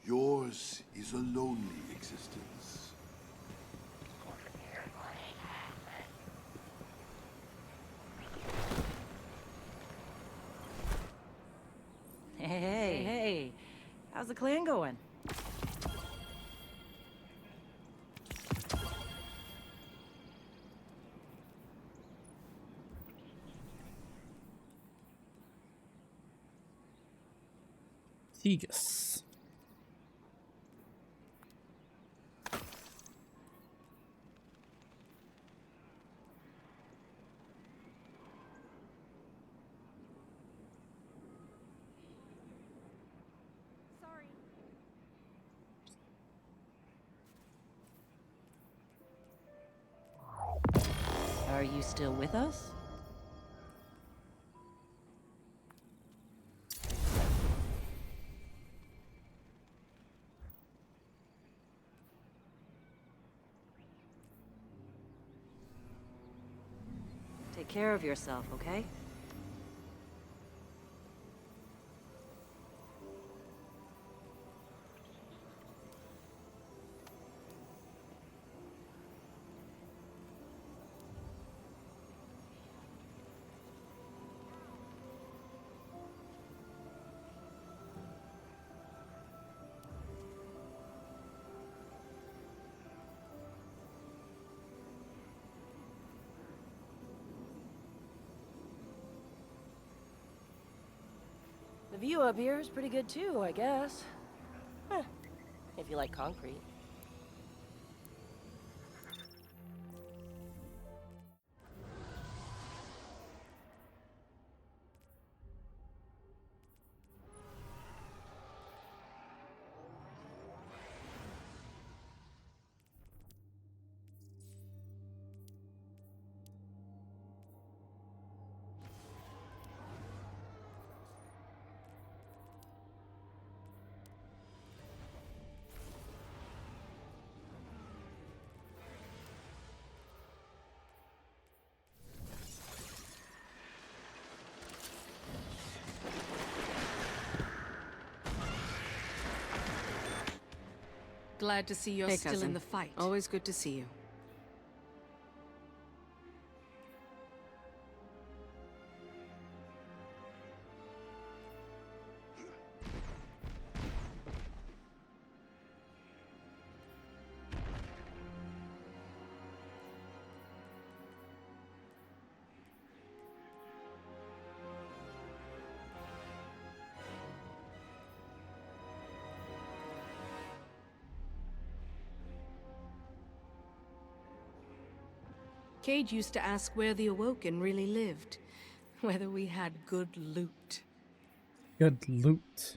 Yours is a lonely existence. Hey, how's the clan going? Tegus. Are you still with us? Take care of yourself, okay? The view up here is pretty good too, I guess. Huh. If you like concrete. Glad to see you're Hey, still cousin. in the fight. Always good to see you. Cade used to ask where the Awoken really lived. Whether we had good loot. Good loot.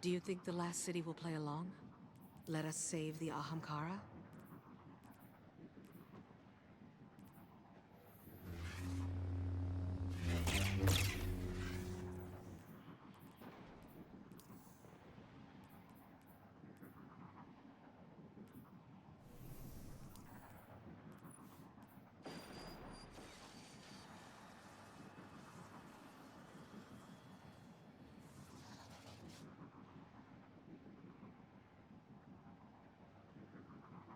Do you think the last city will play along? Let us save the Ahamkara?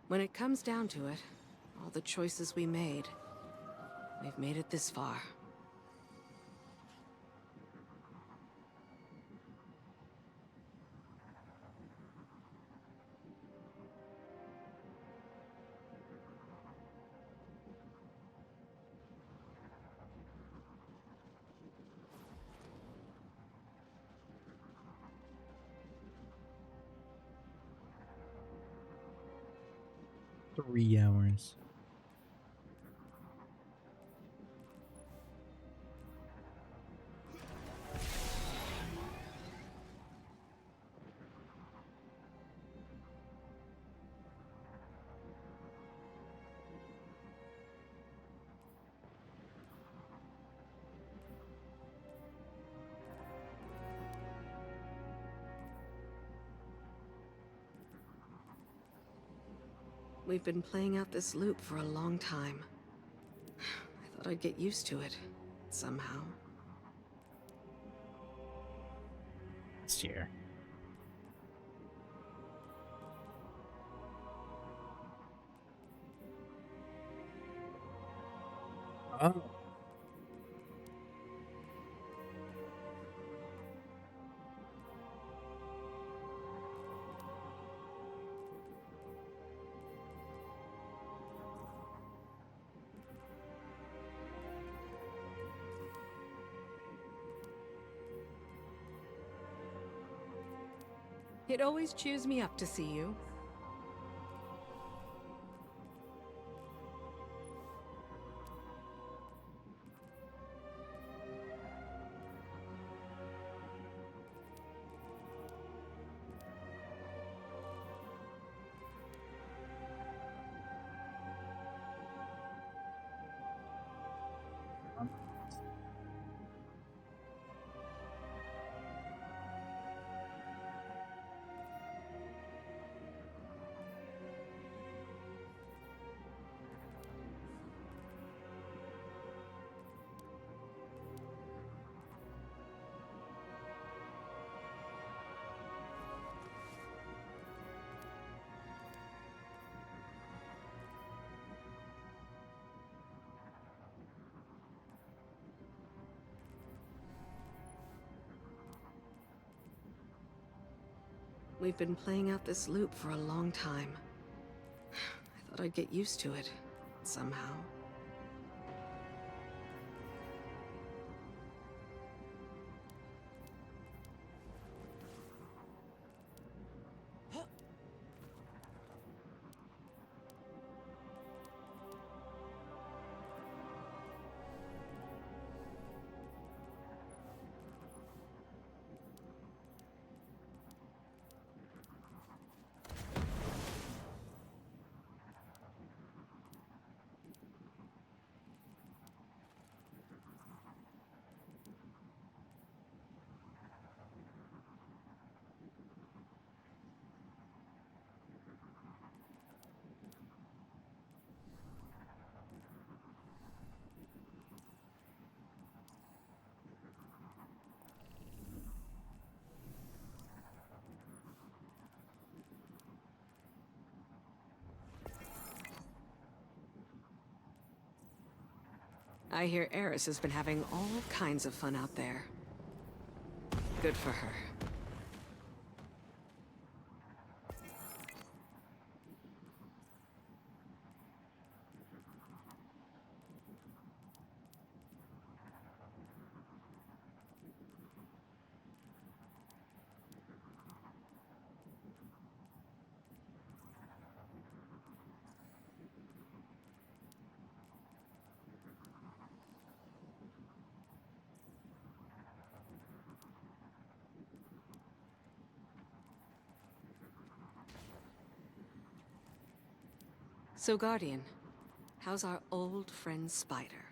When it comes down to it, all the choices we made, we've made it this far. Three hours. We've been playing out this loop for a long time. I thought I'd get used to it, somehow. This year. Oh. It always cheers me up to see you. We've been playing out this loop for a long time. I thought I'd get used to it, somehow. I hear Eris has been having all kinds of fun out there. Good for her. So, Guardian, how's our old friend Spider?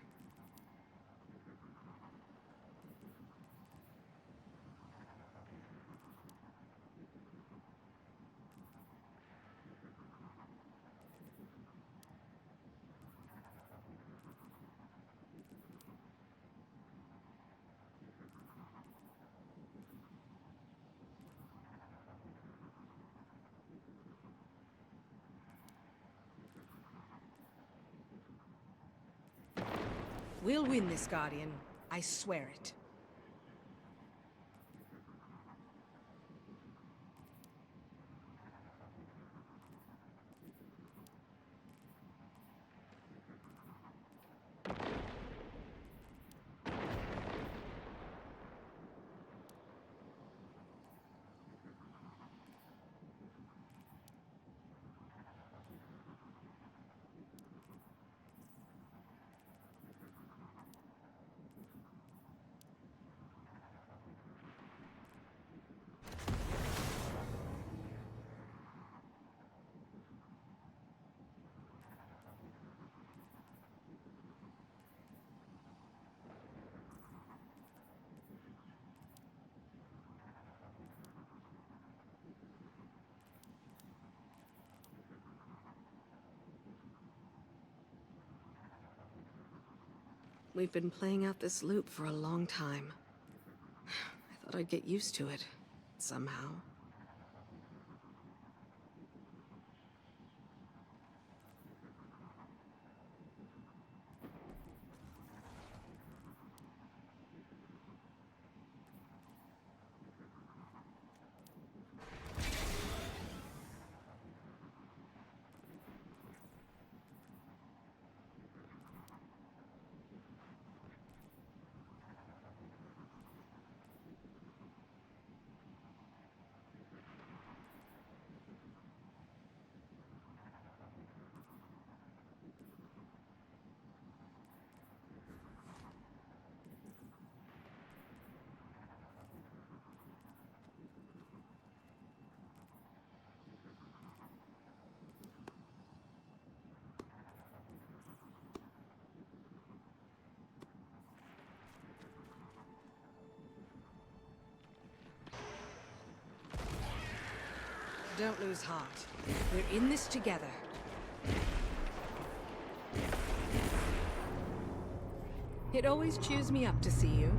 We'll win this, Guardian. I swear it. We've been playing out this loop for a long time. I thought I'd get used to it, somehow. Don't lose heart. We're in this together. It always cheers me up to see you.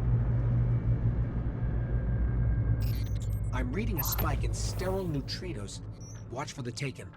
I'm reading a spike in sterile neutrinos. Watch for the Taken.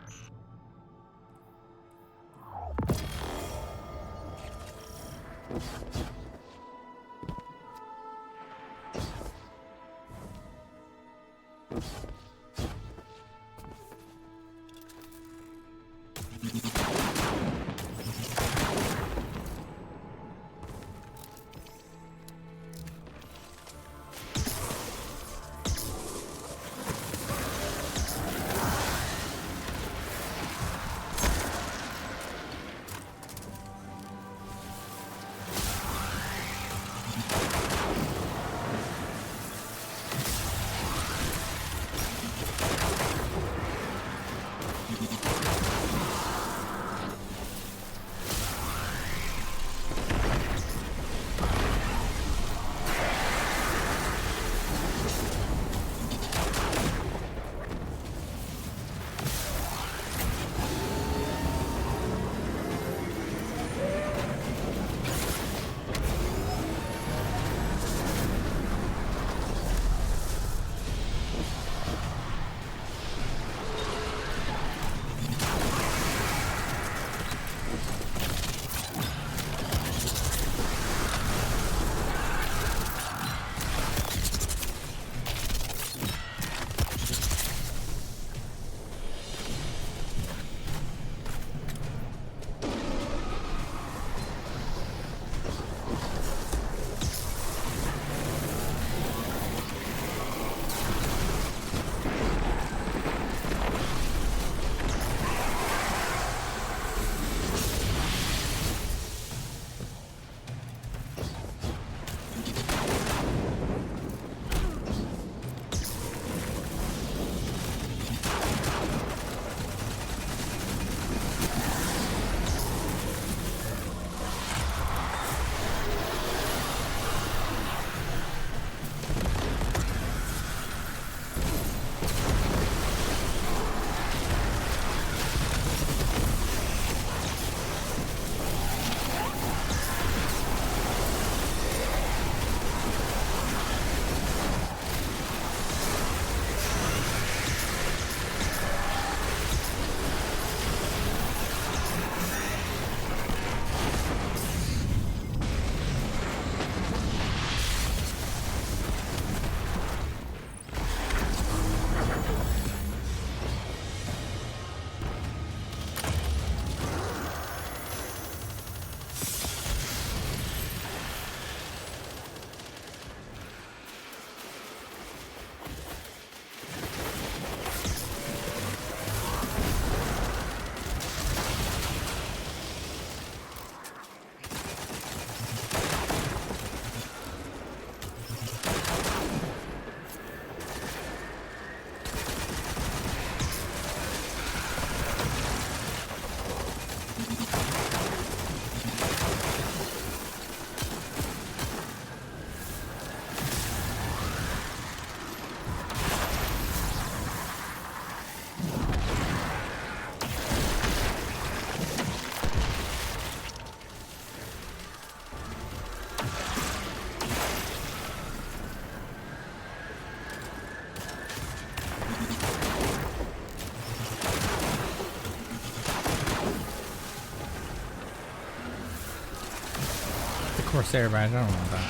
Corsair, but I don't want that.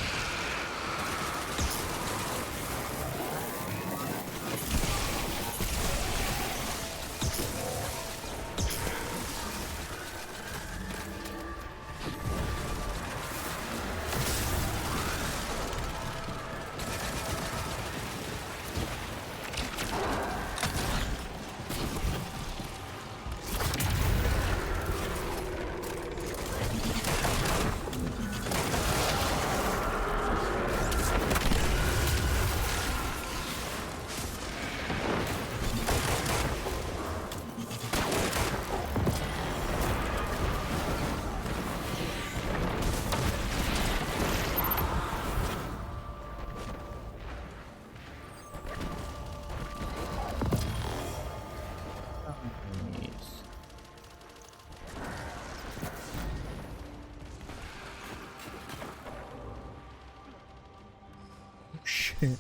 Shit.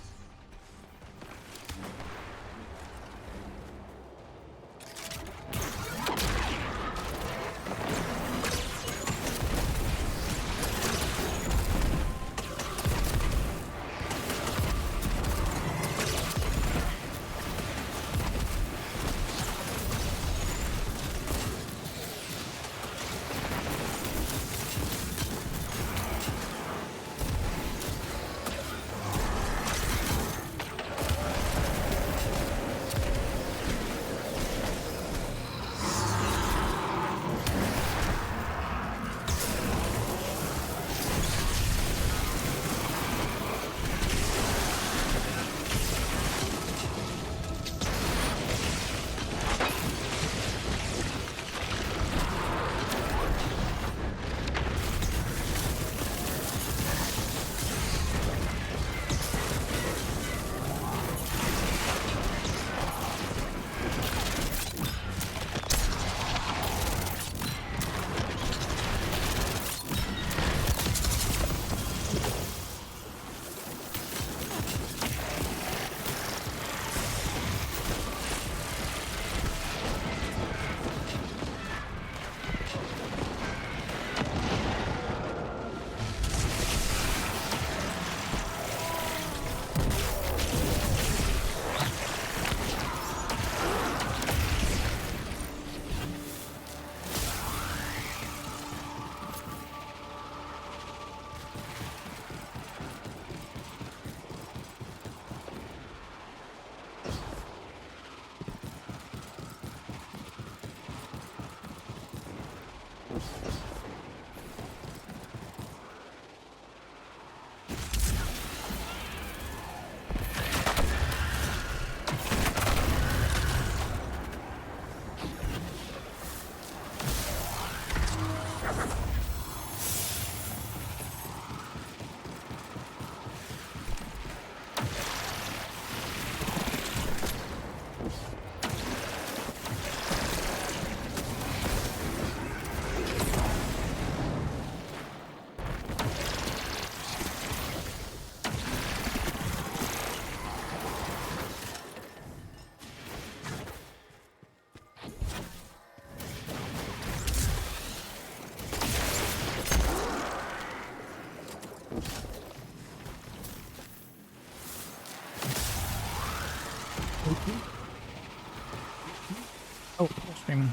Oh, streaming.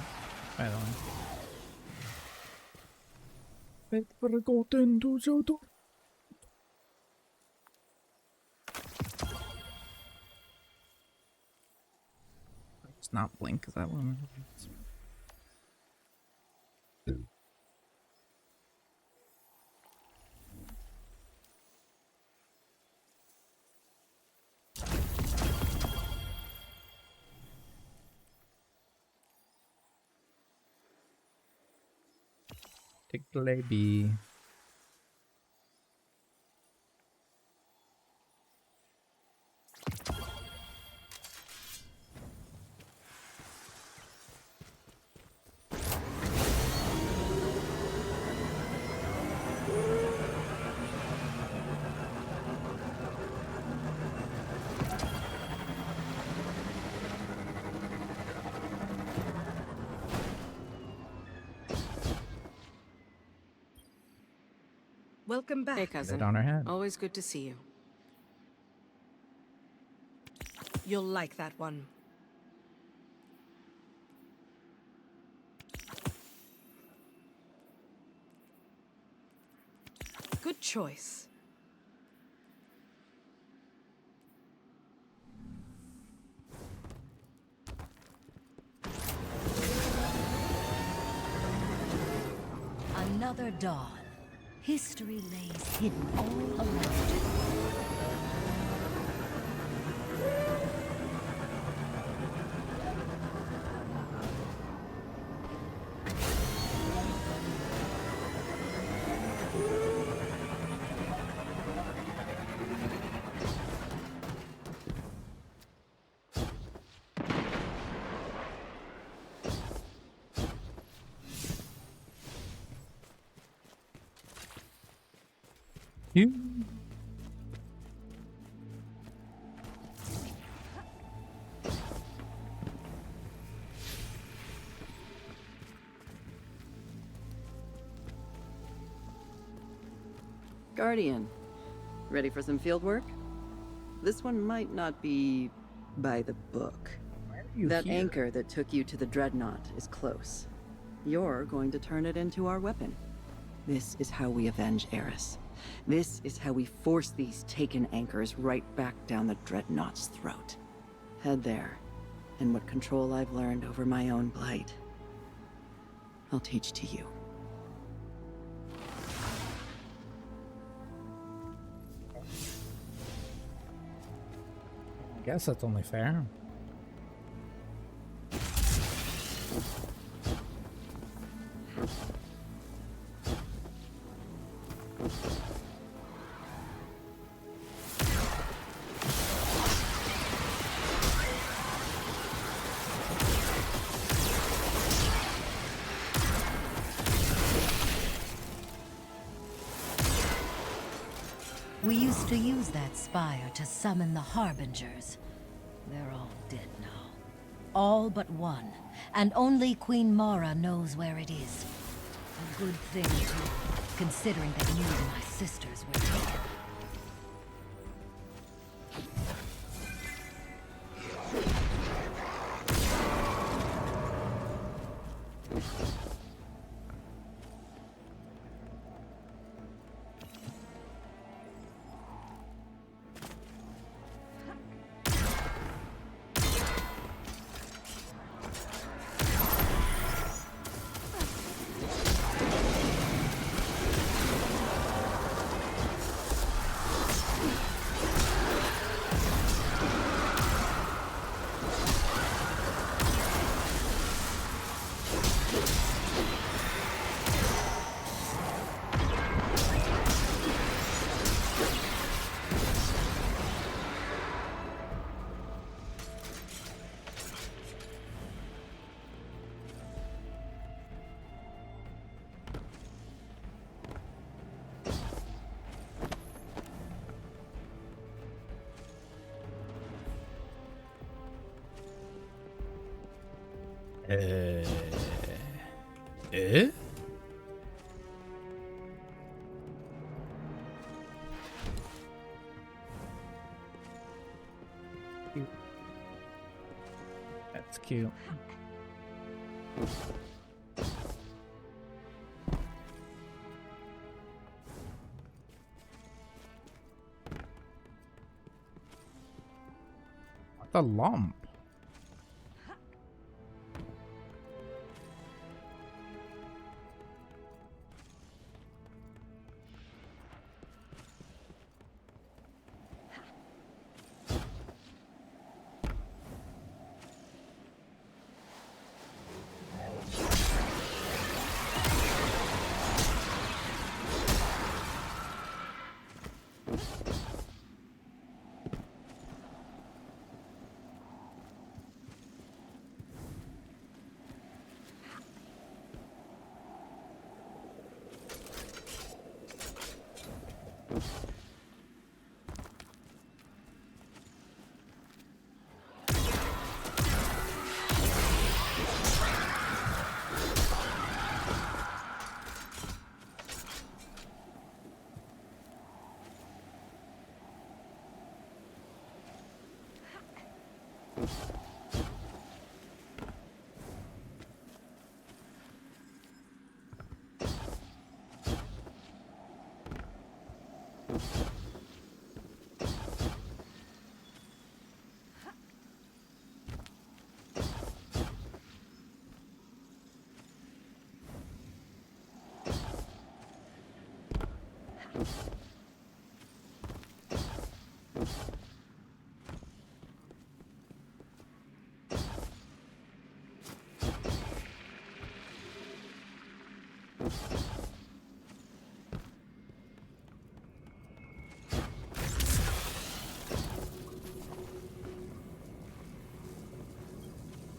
By the way. Wait for the golden to show door. It's not blink, is that one? Take the lady. Welcome back. Hey, cousin. Put it on her head. Always good to see you. You'll like that one. Good choice. Another dawn. History lays hidden all around it. You. Guardian, ready for some field work? This one might not be by the book. That here? anchor that took you to the Dreadnought is close. You're going to turn it into our weapon. This is how we avenge Eris. This is how we force these taken anchors right back down the Dreadnought's throat. Head there, and what control I've learned over my own blight, I'll teach to you. I guess that's only fair. We used to use that spire to summon the Harbingers. They're all dead now. All but one. And only Queen Mara knows where it is. A good thing, too, considering that me and my sisters were taken. Eh? That's cute. What the lump?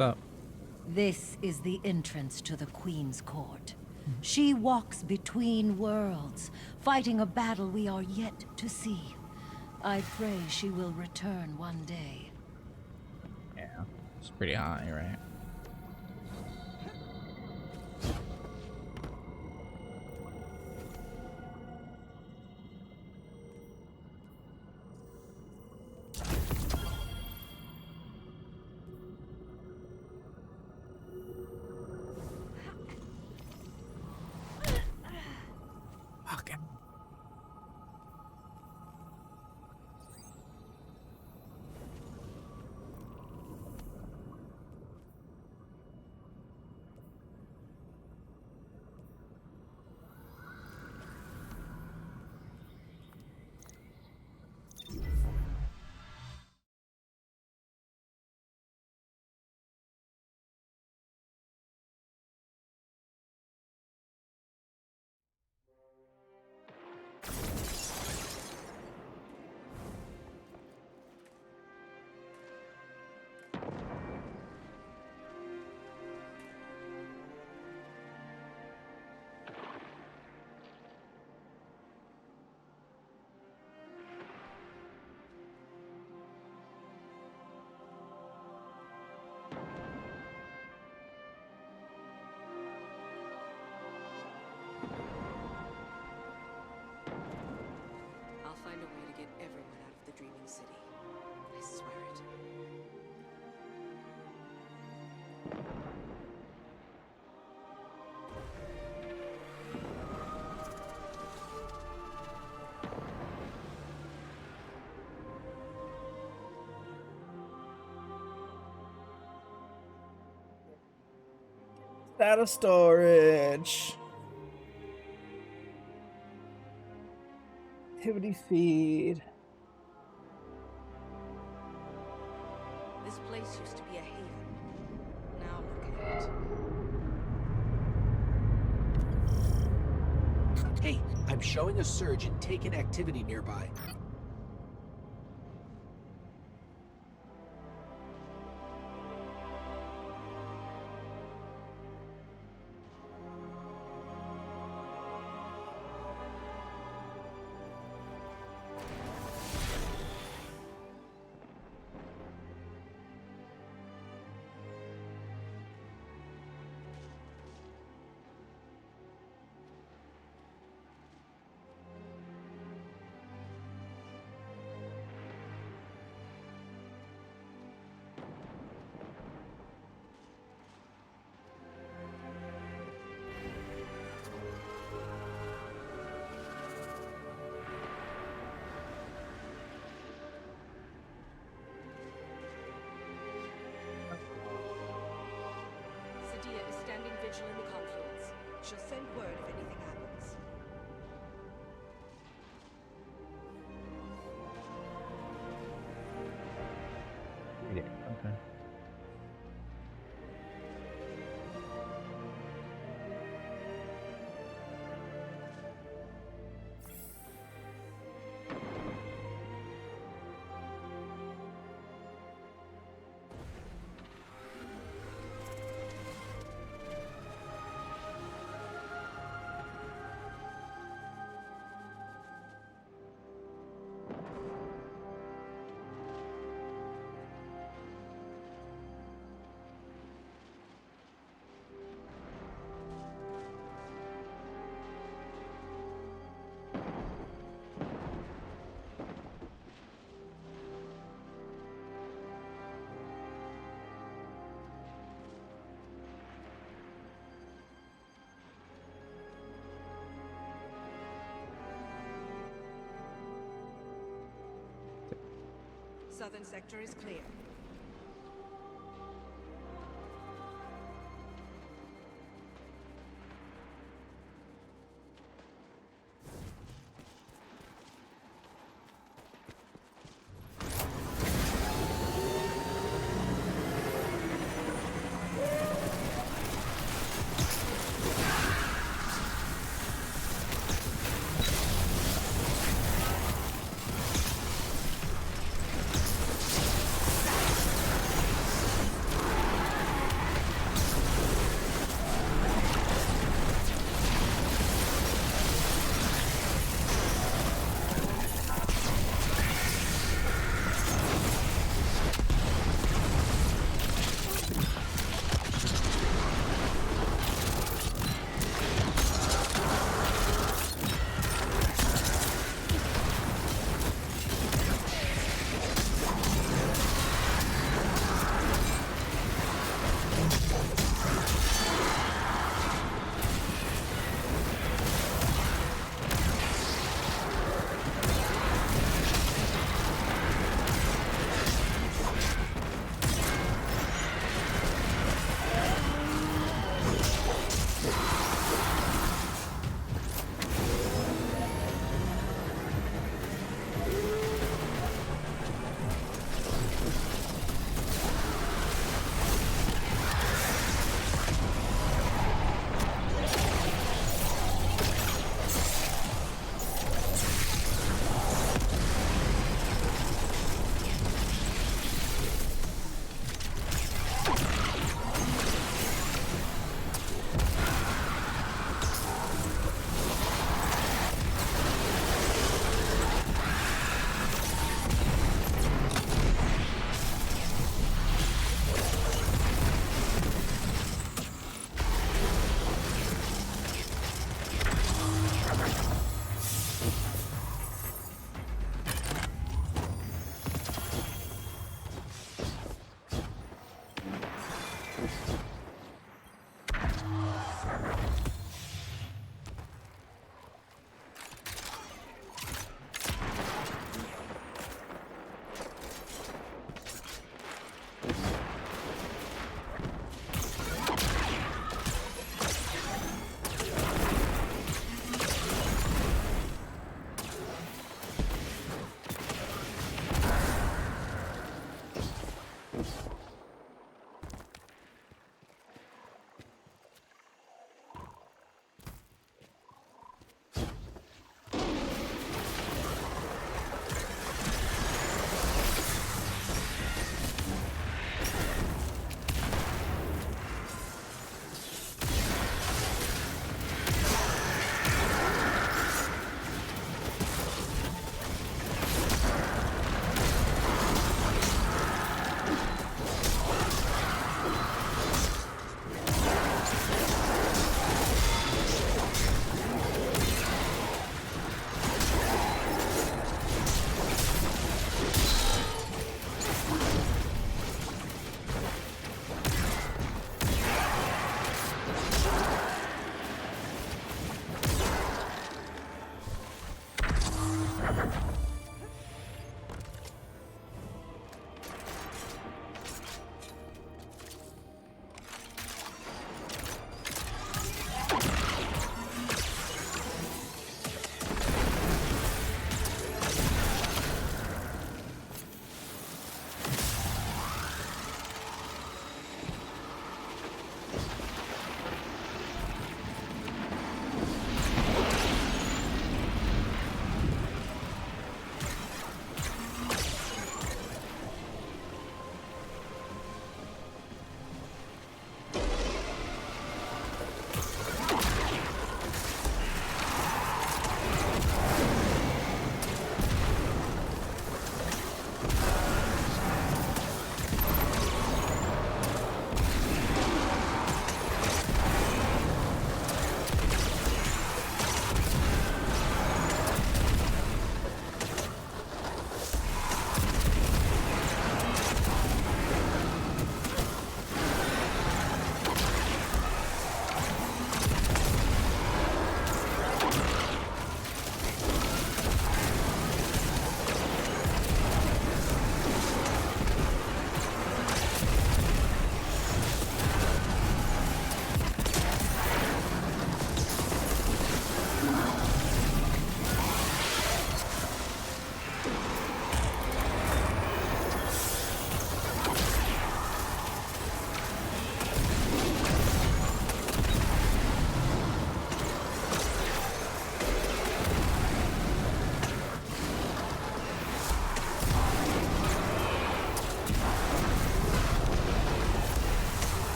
up? This is the entrance to the Queen's court. She walks between worlds, fighting a battle we are yet to see. I pray she will return one day. Yeah, it's pretty high, right? Okay. I'll find a way to get everyone out of the Dreaming City. I swear it. Data storage. Activity feed. This place used to be a haven. Now look at it. Hey, I'm showing a surge in taken activity nearby. Sadia is standing vigil in the confluence. She'll send word if anything happens. Yeah, okay. Southern sector is clear.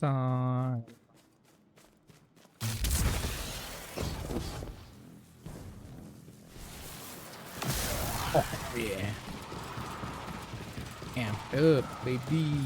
time. Oh, yeah. Amped up, baby.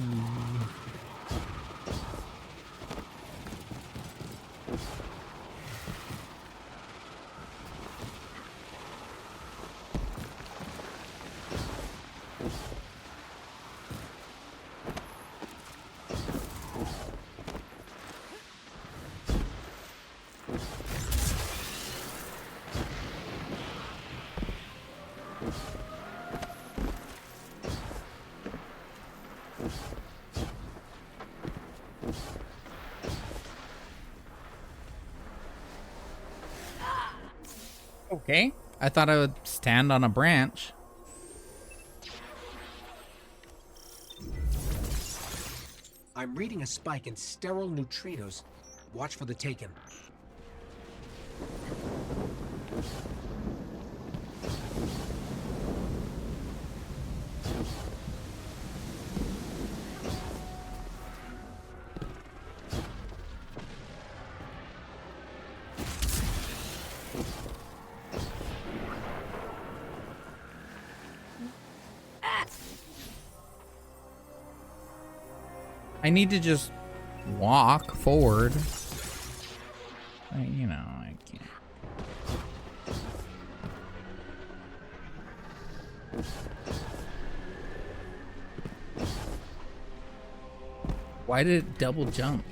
Okay. I thought I would stand on a branch. I'm reading a spike in sterile neutrinos. Watch for the Taken. I need to just walk forward. You know, I can't. Why did it double jump?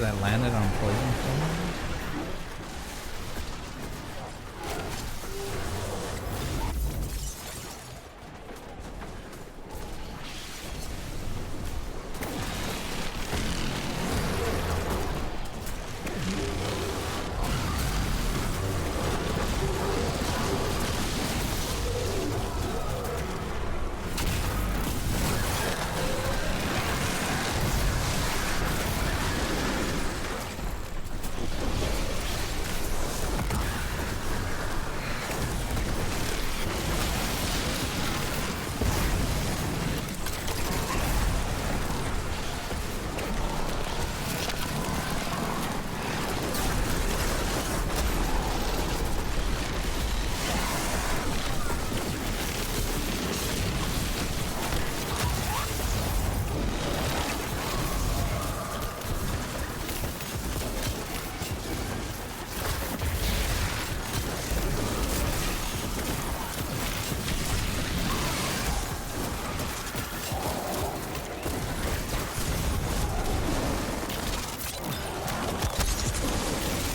That landed on poison stone.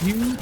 You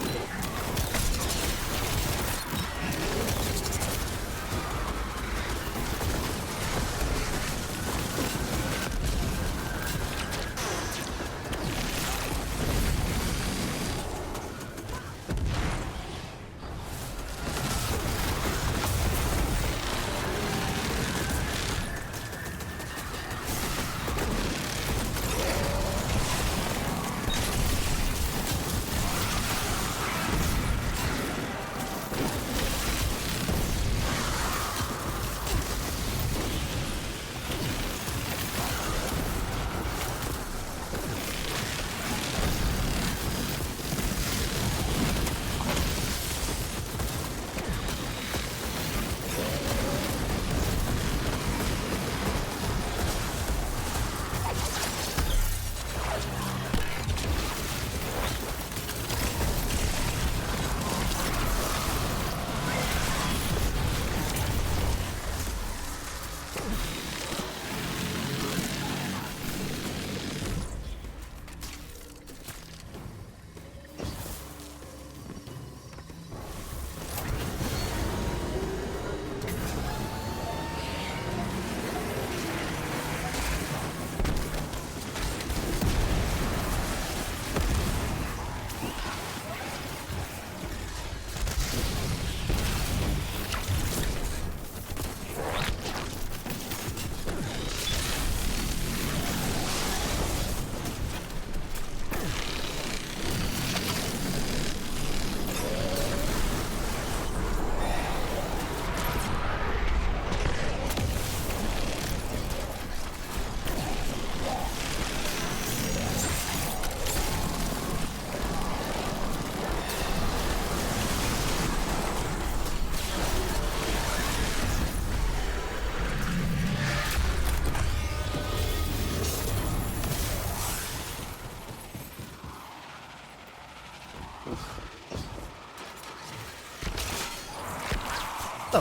The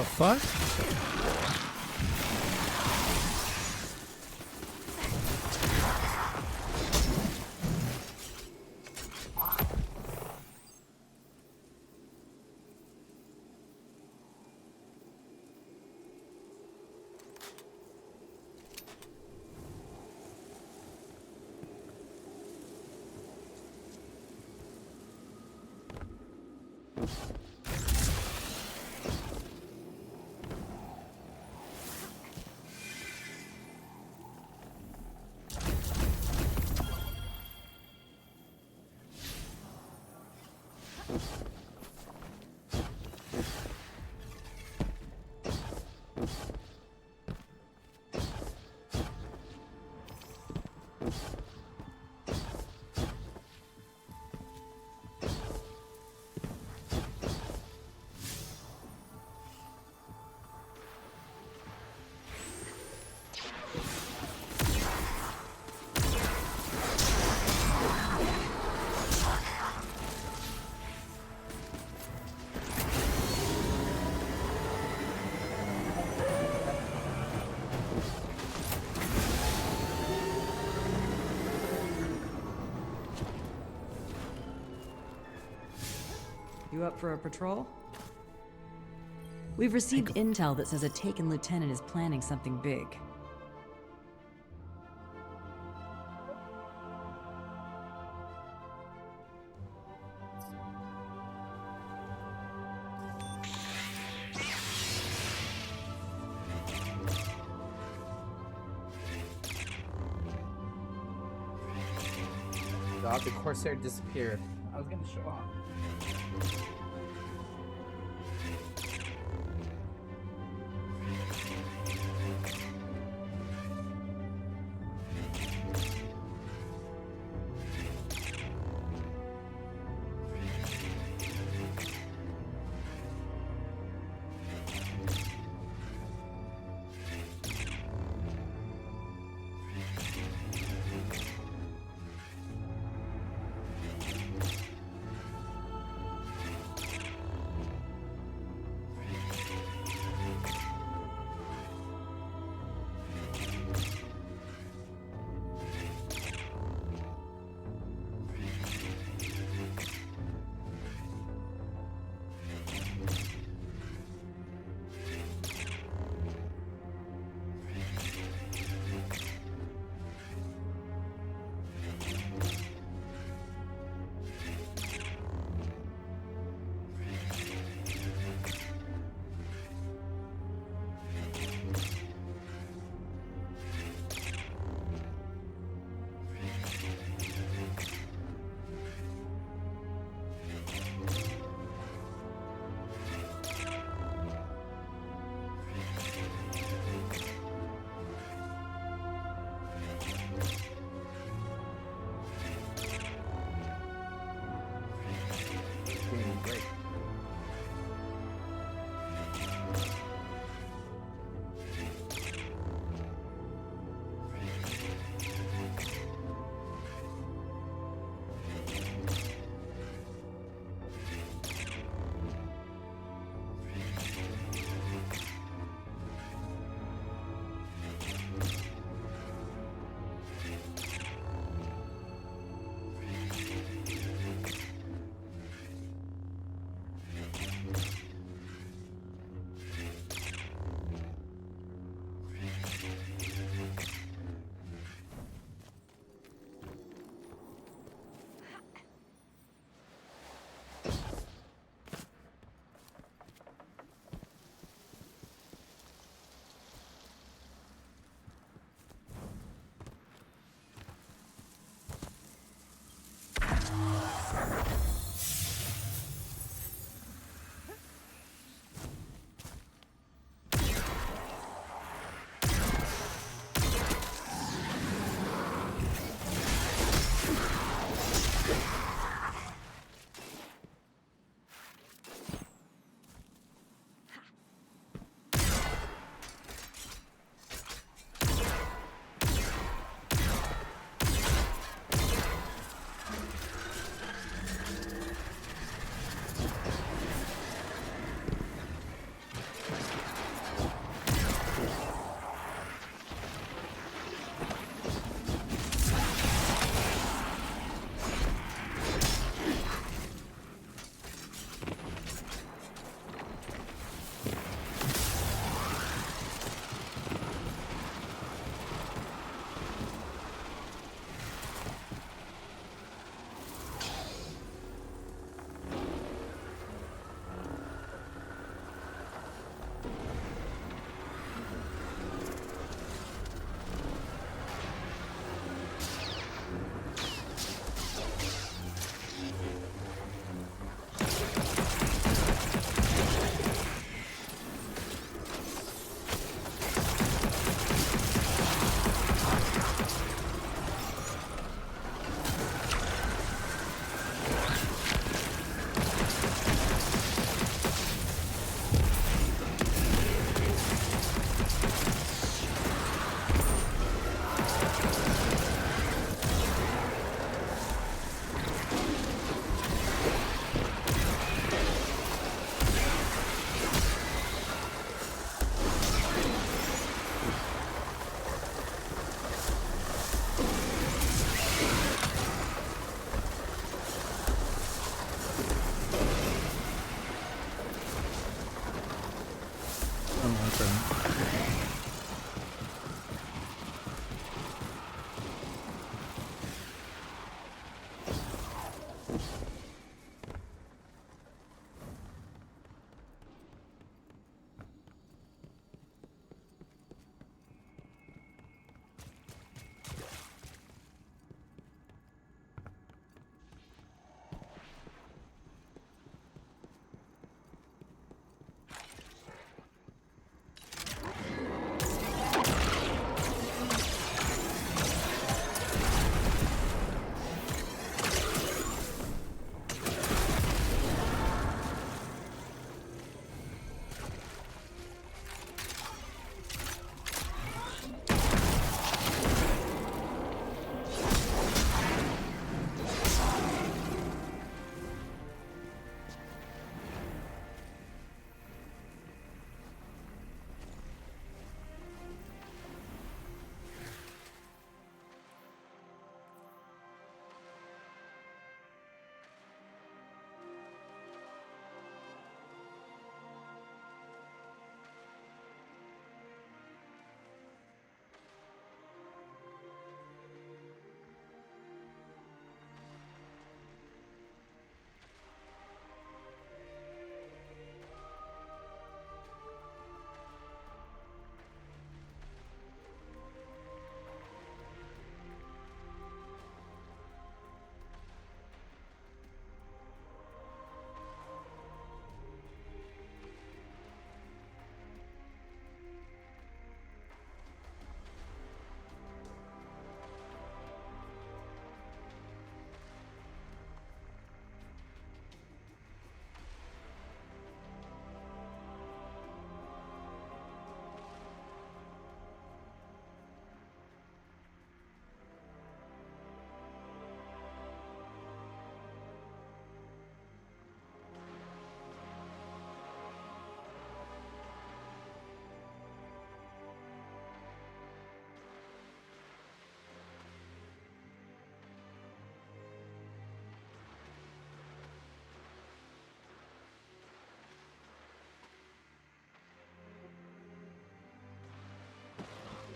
fuck? You up for a patrol? We've received intel that says a taken lieutenant is planning something big. God, the Corsair disappeared. I was gonna show off.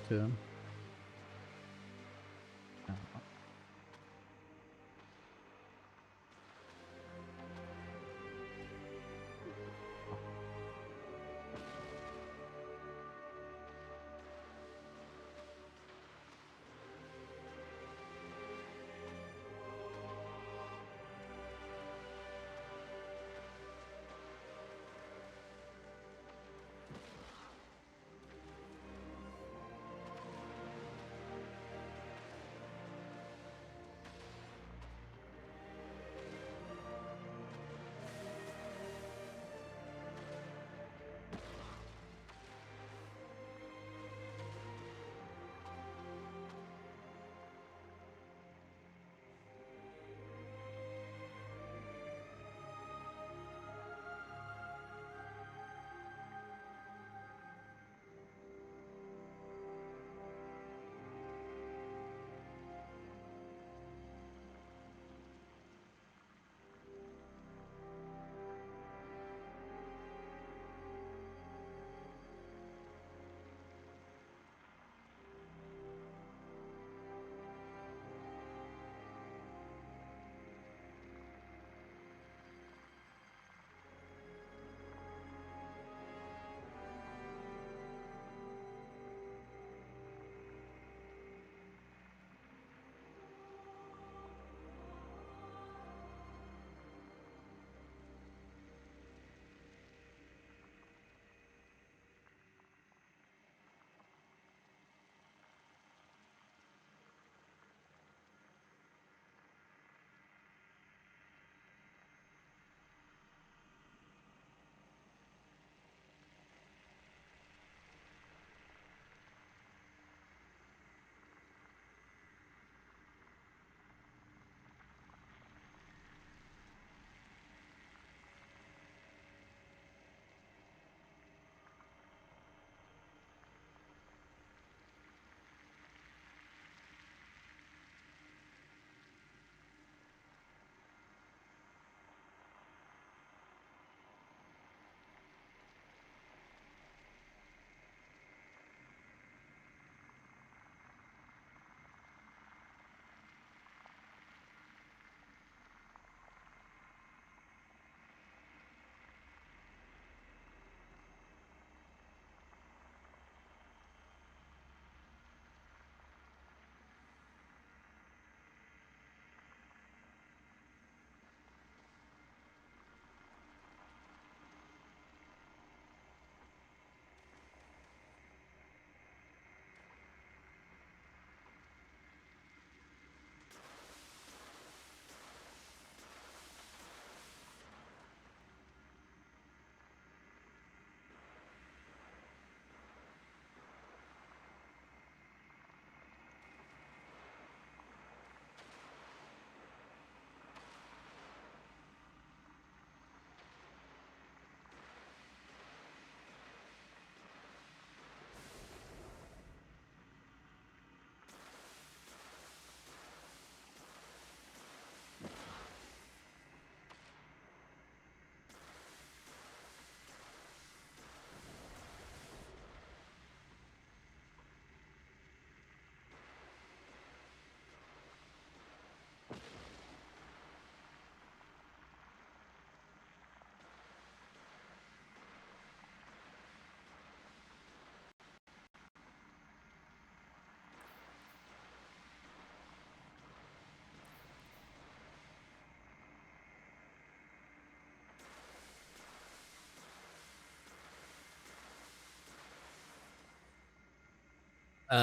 to him.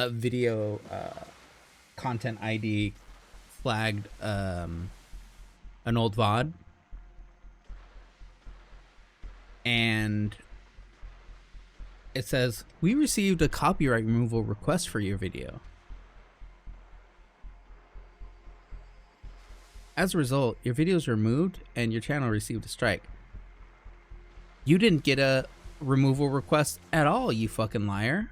Video content ID flagged an old VOD, and it says, "We received a copyright removal request for your video. As a result, your video is removed and your channel received a strike." You didn't get a removal request at all, you fucking liar.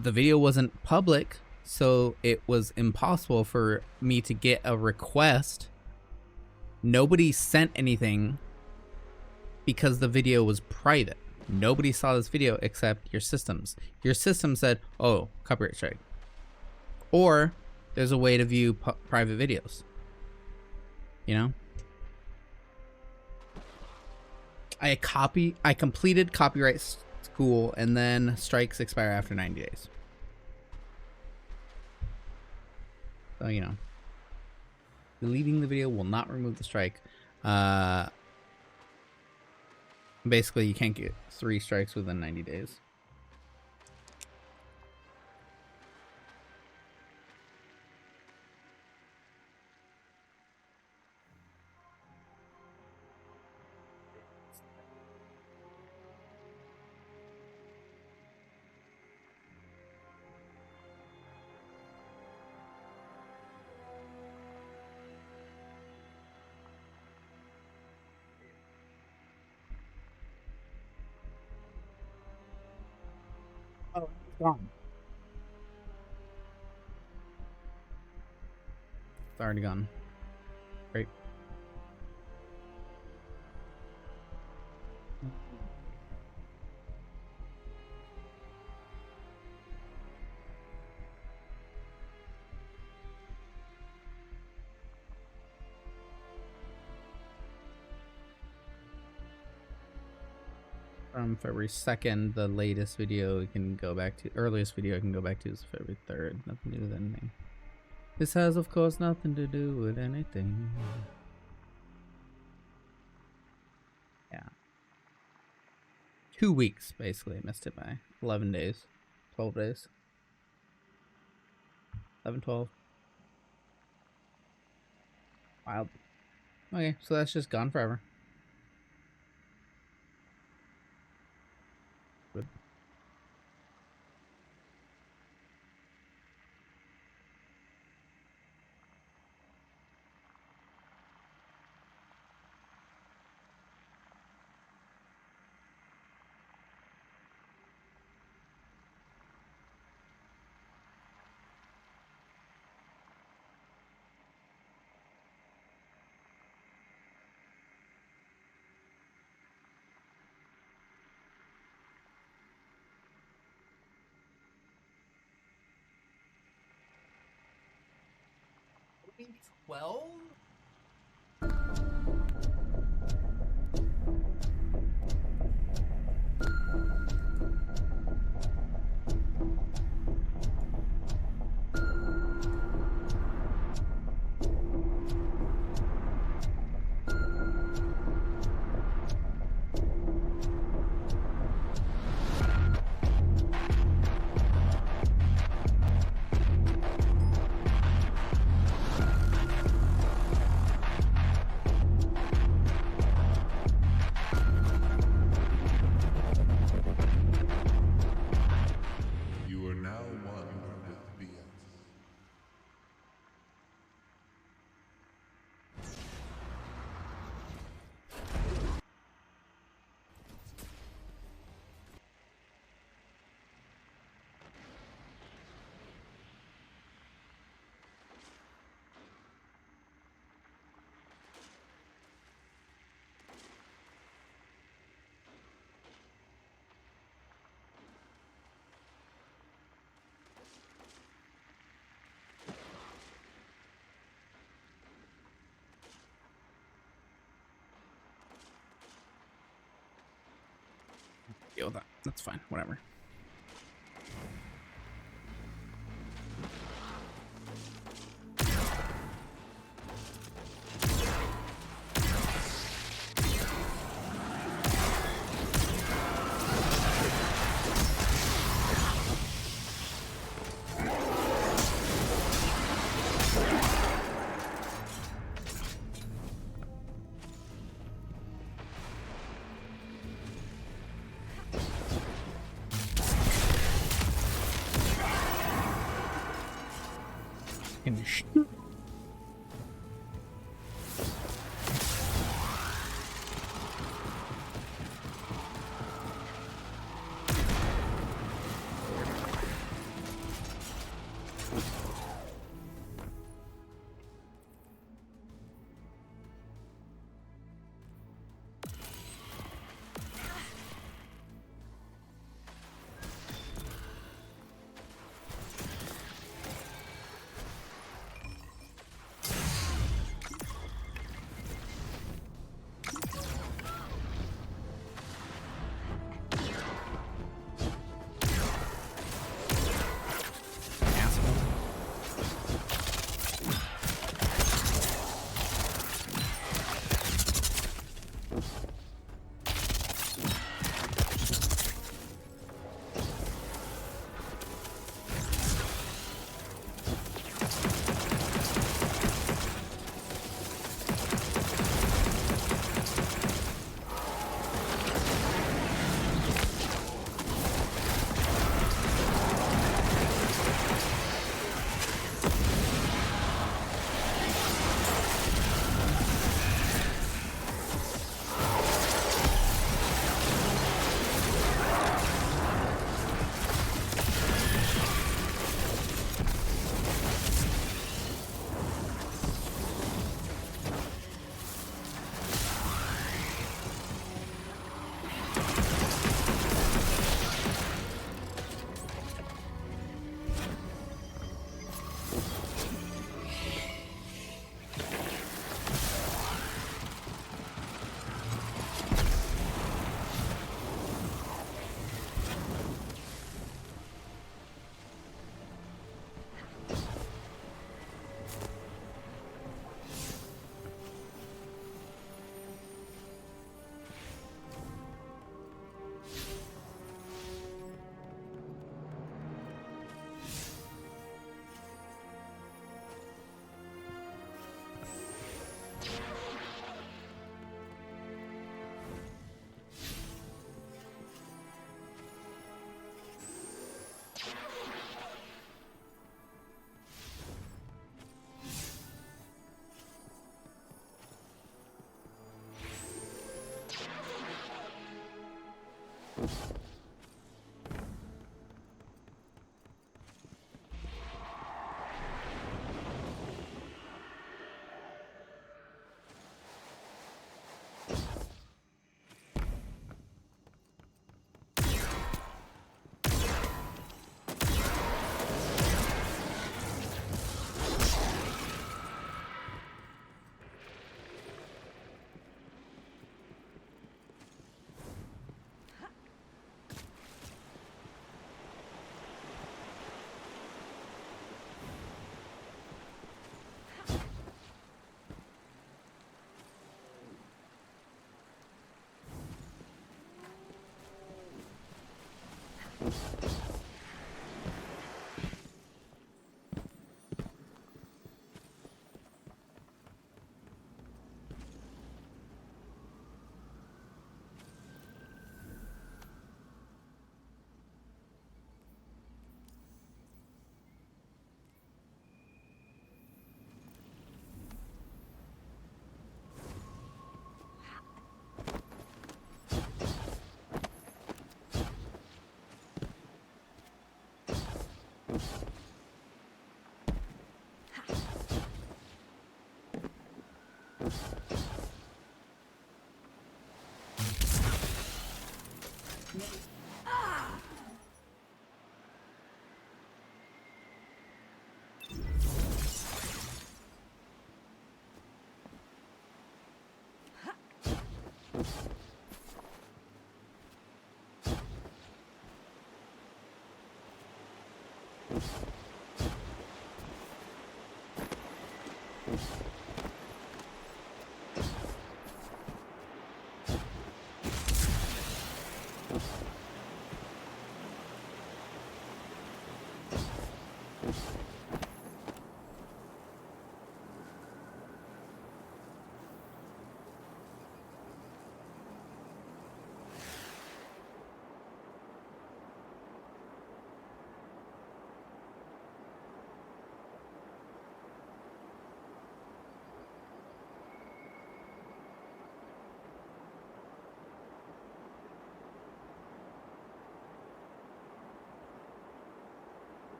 The video wasn't public, so it was impossible for me to get a request. Nobody sent anything because the video was private. Nobody saw this video except your systems. Your system said, oh, copyright strike. Or there's a way to view private videos. You know? I completed copyright school, and then strikes expire after 90 days. So, you know. Deleting the video will not remove the strike. Basically, you can't get 3 strikes within 90 days. Oh, it's gone. It's already gone. Great. From February 2nd, the latest video you can go back to, earliest video I can go back to is February 3rd. Nothing to do with anything. This has, of course, nothing to do with anything. Yeah. 2 weeks, basically. I missed it by 11 days. 12 days. 11, 12. Wild. Okay, so that's just gone forever. Good. Week 12? You are now one with beings. Deal with that. That's fine. Whatever. Can shoot.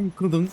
Kudunk.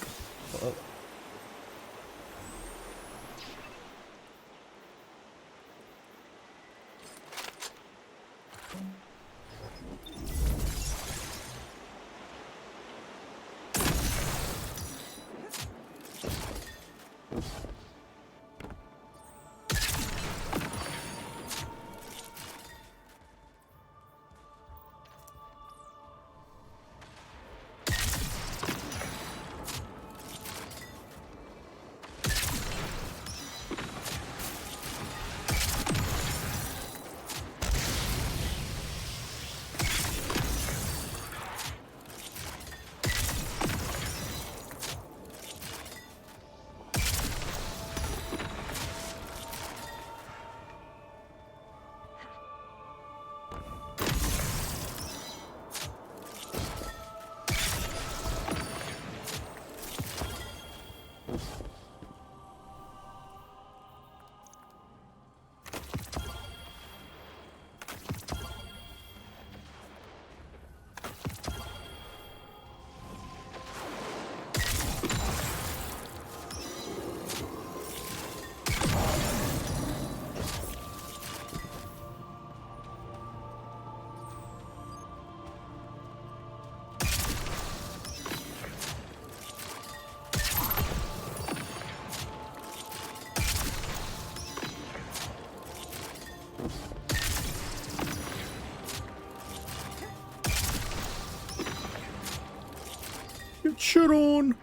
Get shit on.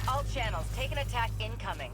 All channels, take an attack incoming.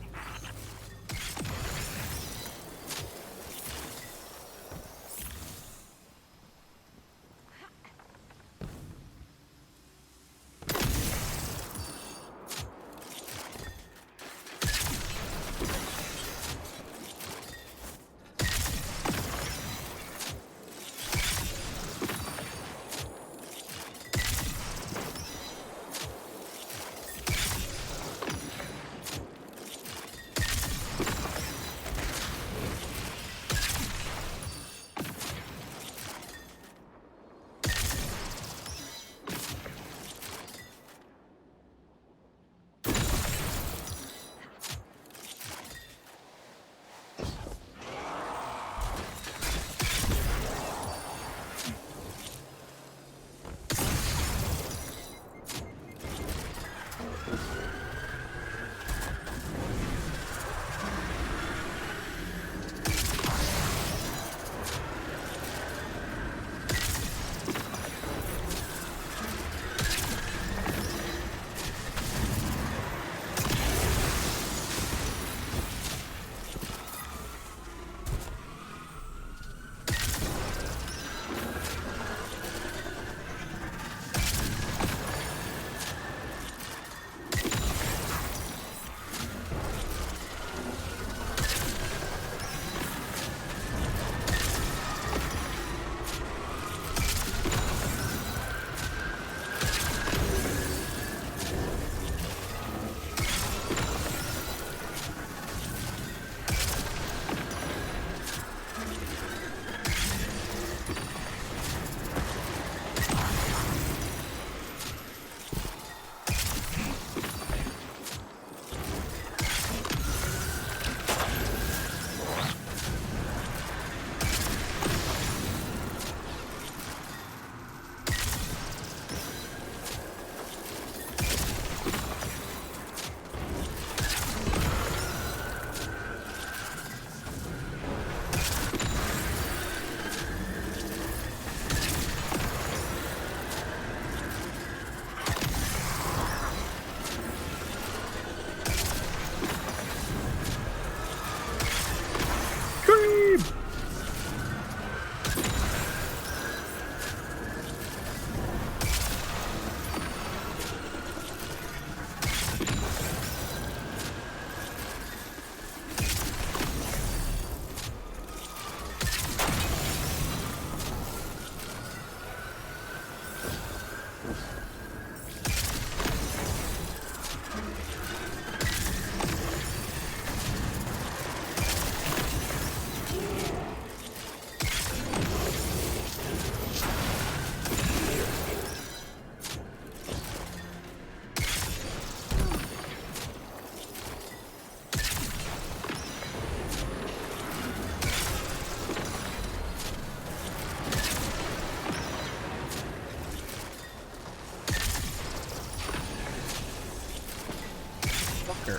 Sure.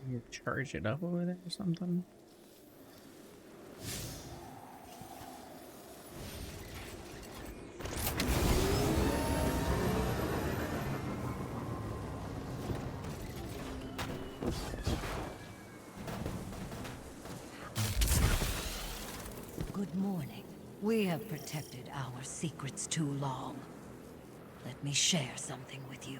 You charge it up over there or something? Good morning. We have protected our secrets too long. Let me share something with you.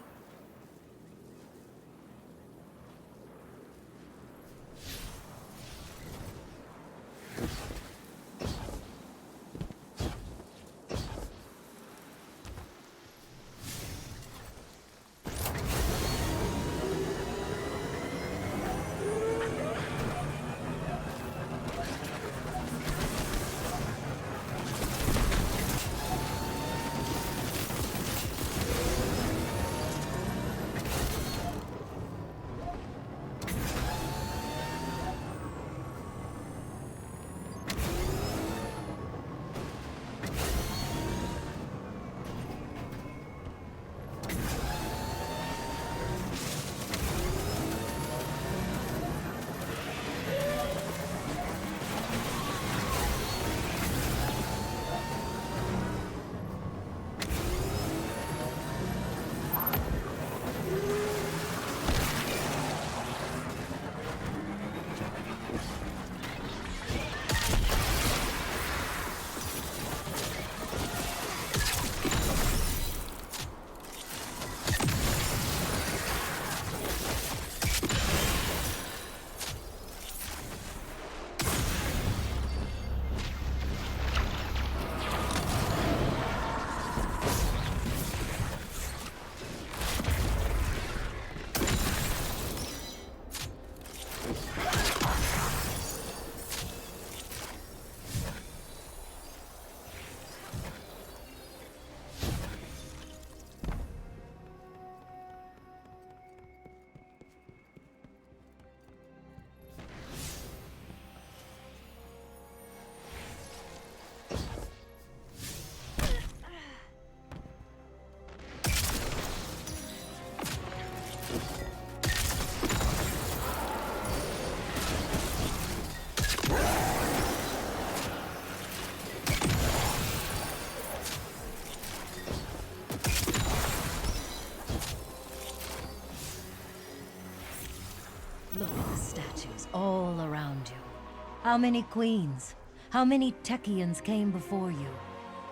How many queens? How many Techians came before you?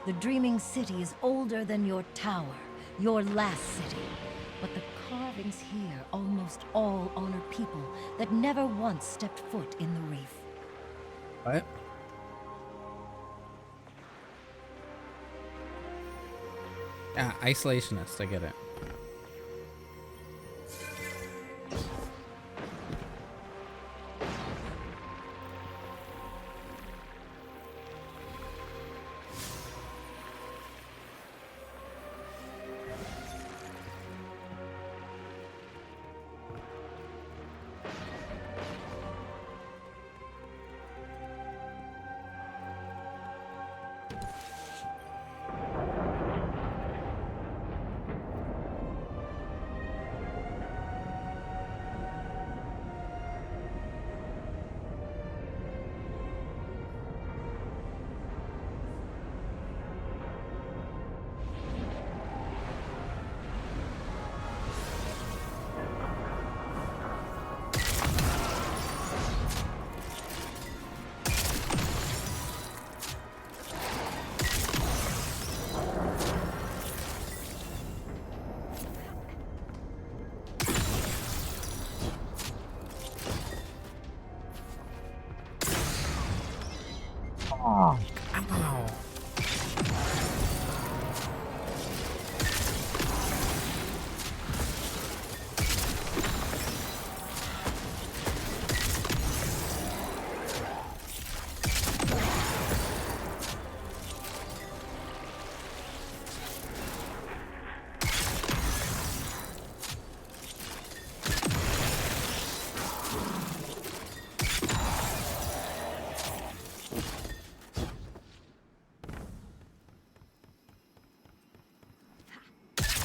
The Dreaming City is older than your tower, your last city. But the carvings here almost all honor people that never once stepped foot in the reef. What? Yeah, isolationist, I get it. Oh, ow.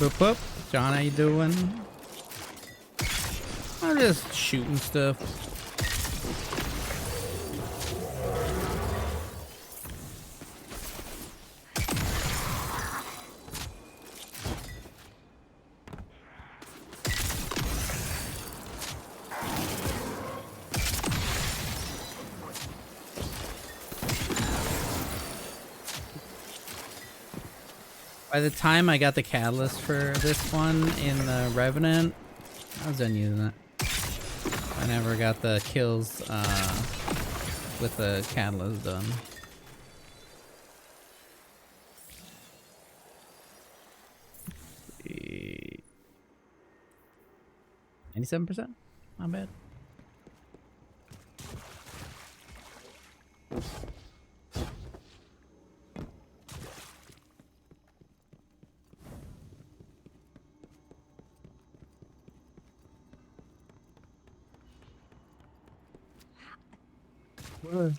Whoop whoop. John, how you doing? I'm just shooting stuff. By the time I got the catalyst for this one in the Revenant, I was done using it. I never got the kills with the catalyst done. Let's see. 97%? Not bad. Where?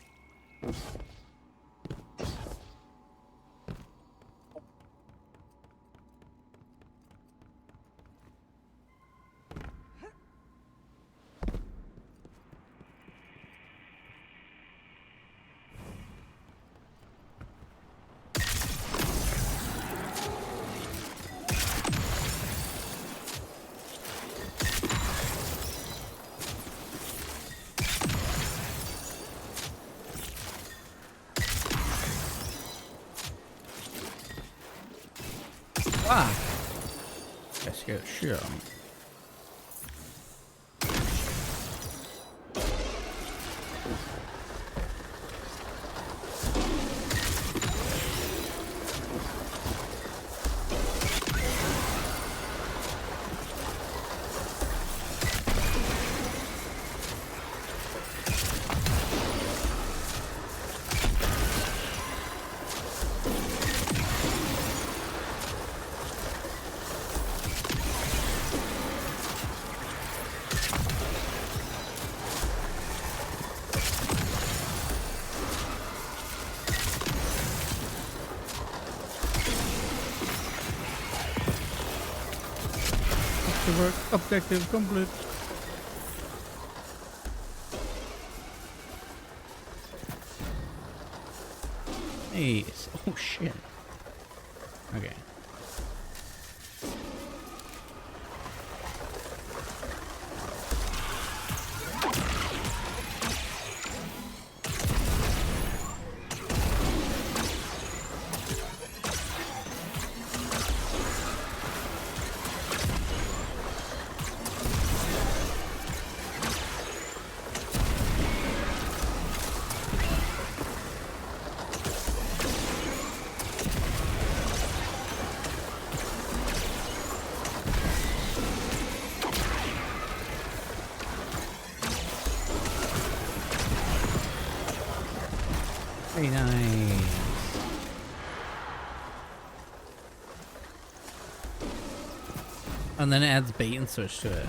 Ah! I scared the shit out of me. Work objective complete. Hey, oh shit. Okay. And then it adds bait and switch to it.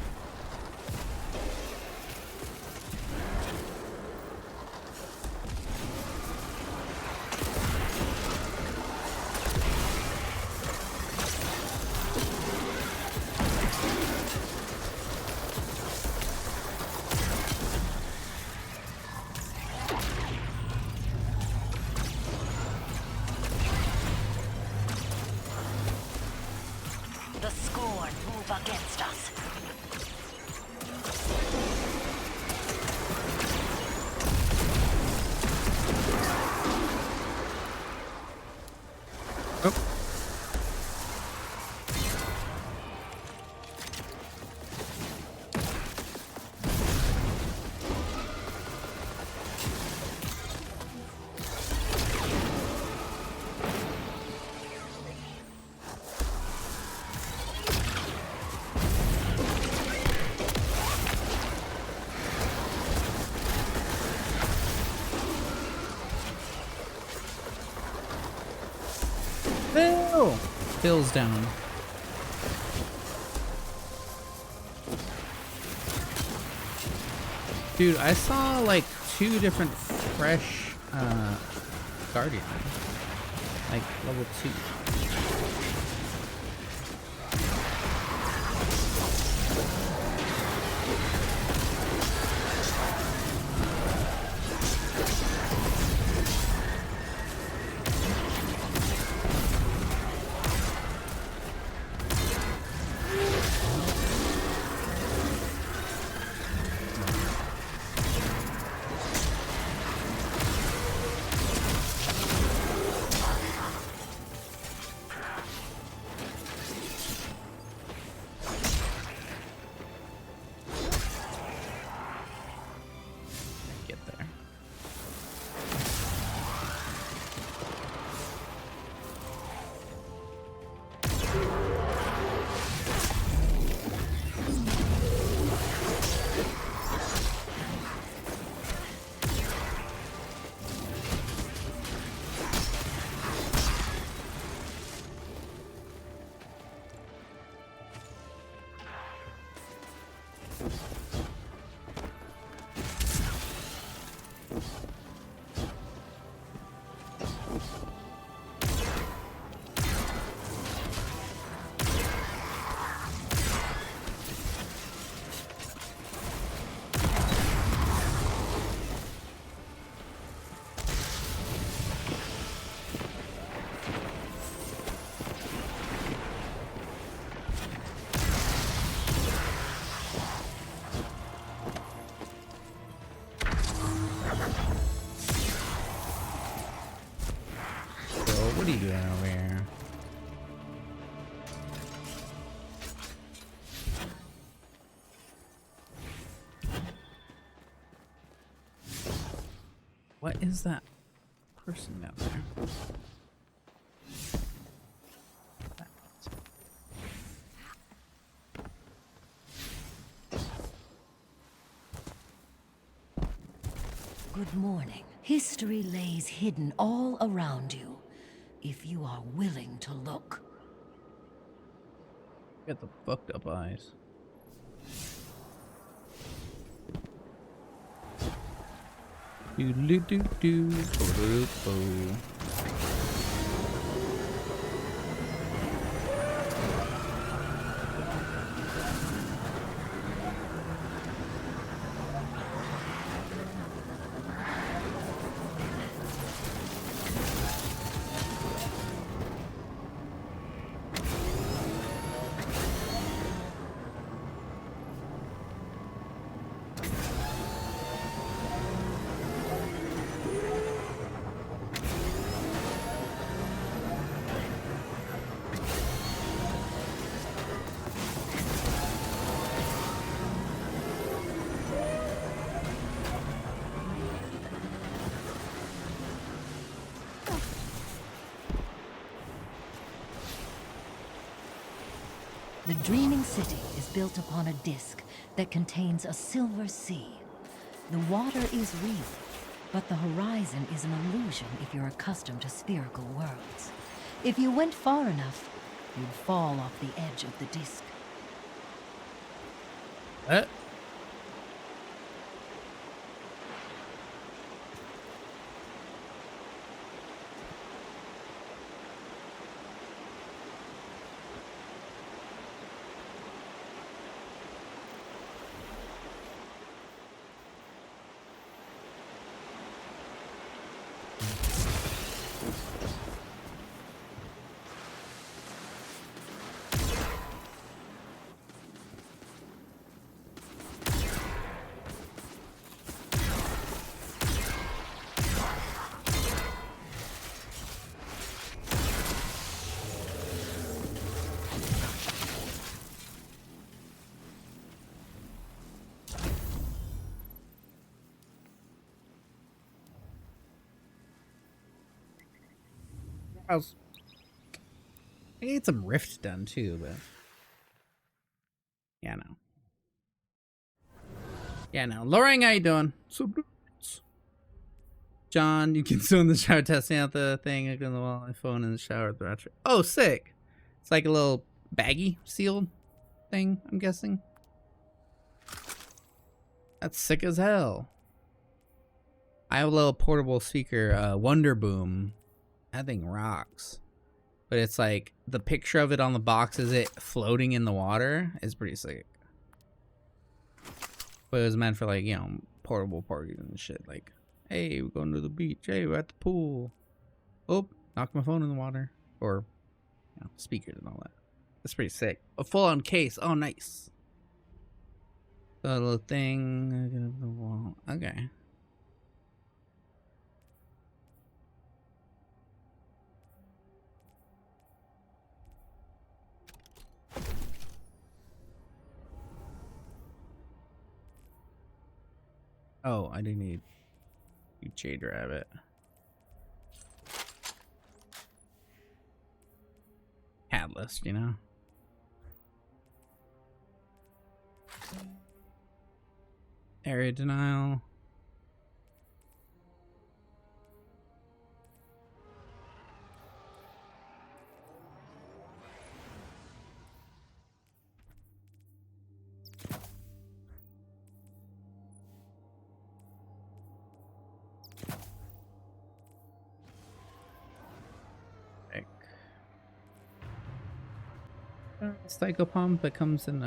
The Scorn move against us. Phil! Phil's down. Dude, I saw like 2 different fresh Guardians. Like level 2. Get there. What are you doing over here? What is that person down there? Good morning. History lays hidden all around you, if you are willing to look. Got the fucked up eyes. Do do do do do do. The Dreaming City is built upon a disk that contains a silver sea. The water is real, but the horizon is an illusion if you're accustomed to spherical worlds. If you went far enough, you'd fall off the edge of the disk. I need some rift done too, but yeah, no. Yeah, no. Lorraine, how you doing? John, you can still in the shower testing out the thing on the wall, my phone in the shower with the battery. Oh, sick. It's like a little baggy sealed thing, I'm guessing. That's sick as hell. I have a little portable speaker, Wonder Boom. That thing rocks. But it's like the picture of it on the box is it floating in the water is pretty sick. But it was meant for like, you know, portable parties and shit. Like, hey, we're going to the beach. Hey, we're at the pool. Oh, knocked my phone in the water. Or, you know, speakers and all that. That's pretty sick. A full-on case. Oh, nice. The little thing. Okay. Oh, I do need you Jade Rabbit. Catalyst, you know? Area denial. Psycho Pump that comes in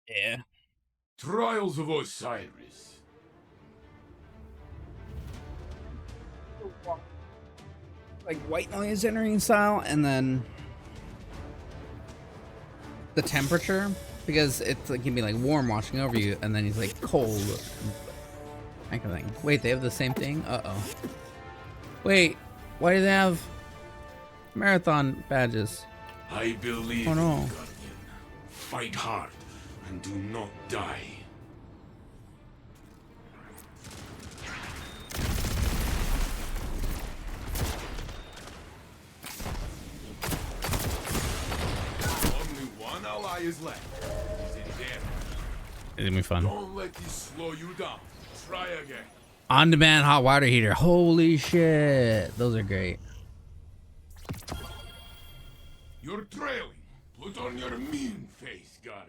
yeah. Trials of Osiris. Like white noise entering style, and then the temperature, because it's like can be like warm washing over you, and then he's like cold, that kind of thing. Wait, they have the same thing? Uh-oh. Wait, why do they have marathon badges? I believe Oh no. in you, Guardian. Fight hard and do not die. Only one ally is left. He's in there. It's gonna be fun. Don't let this slow you down. Try again. On-demand hot water heater. Holy shit. Those are great. You're trailing. Put on your mean face, Guardian.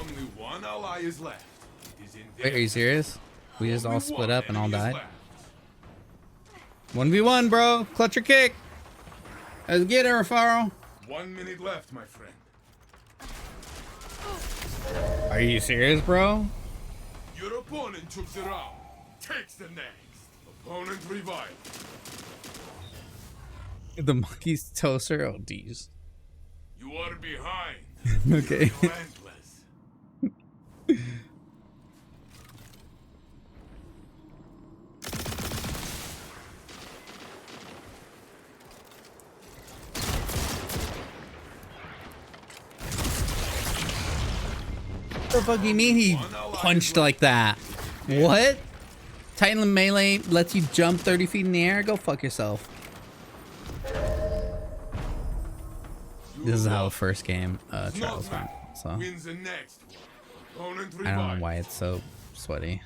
Only one ally is left. It is in there. Wait, are you serious? We just all split up and all died? 1v1, bro. Clutch your kick. Let's get her, Faro. 1 minute left, my friend. Are you serious, bro? Your opponent took the round. Takes the next. Opponent revived. The monkey's toaster? Oh, geez. You are behind. Okay. Relentless. What the fuck do you mean he punched like that. What? Titan melee lets you jump 30 feet in the air? Go fuck yourself. This is how the first game Trials went. So I don't know why it's so sweaty.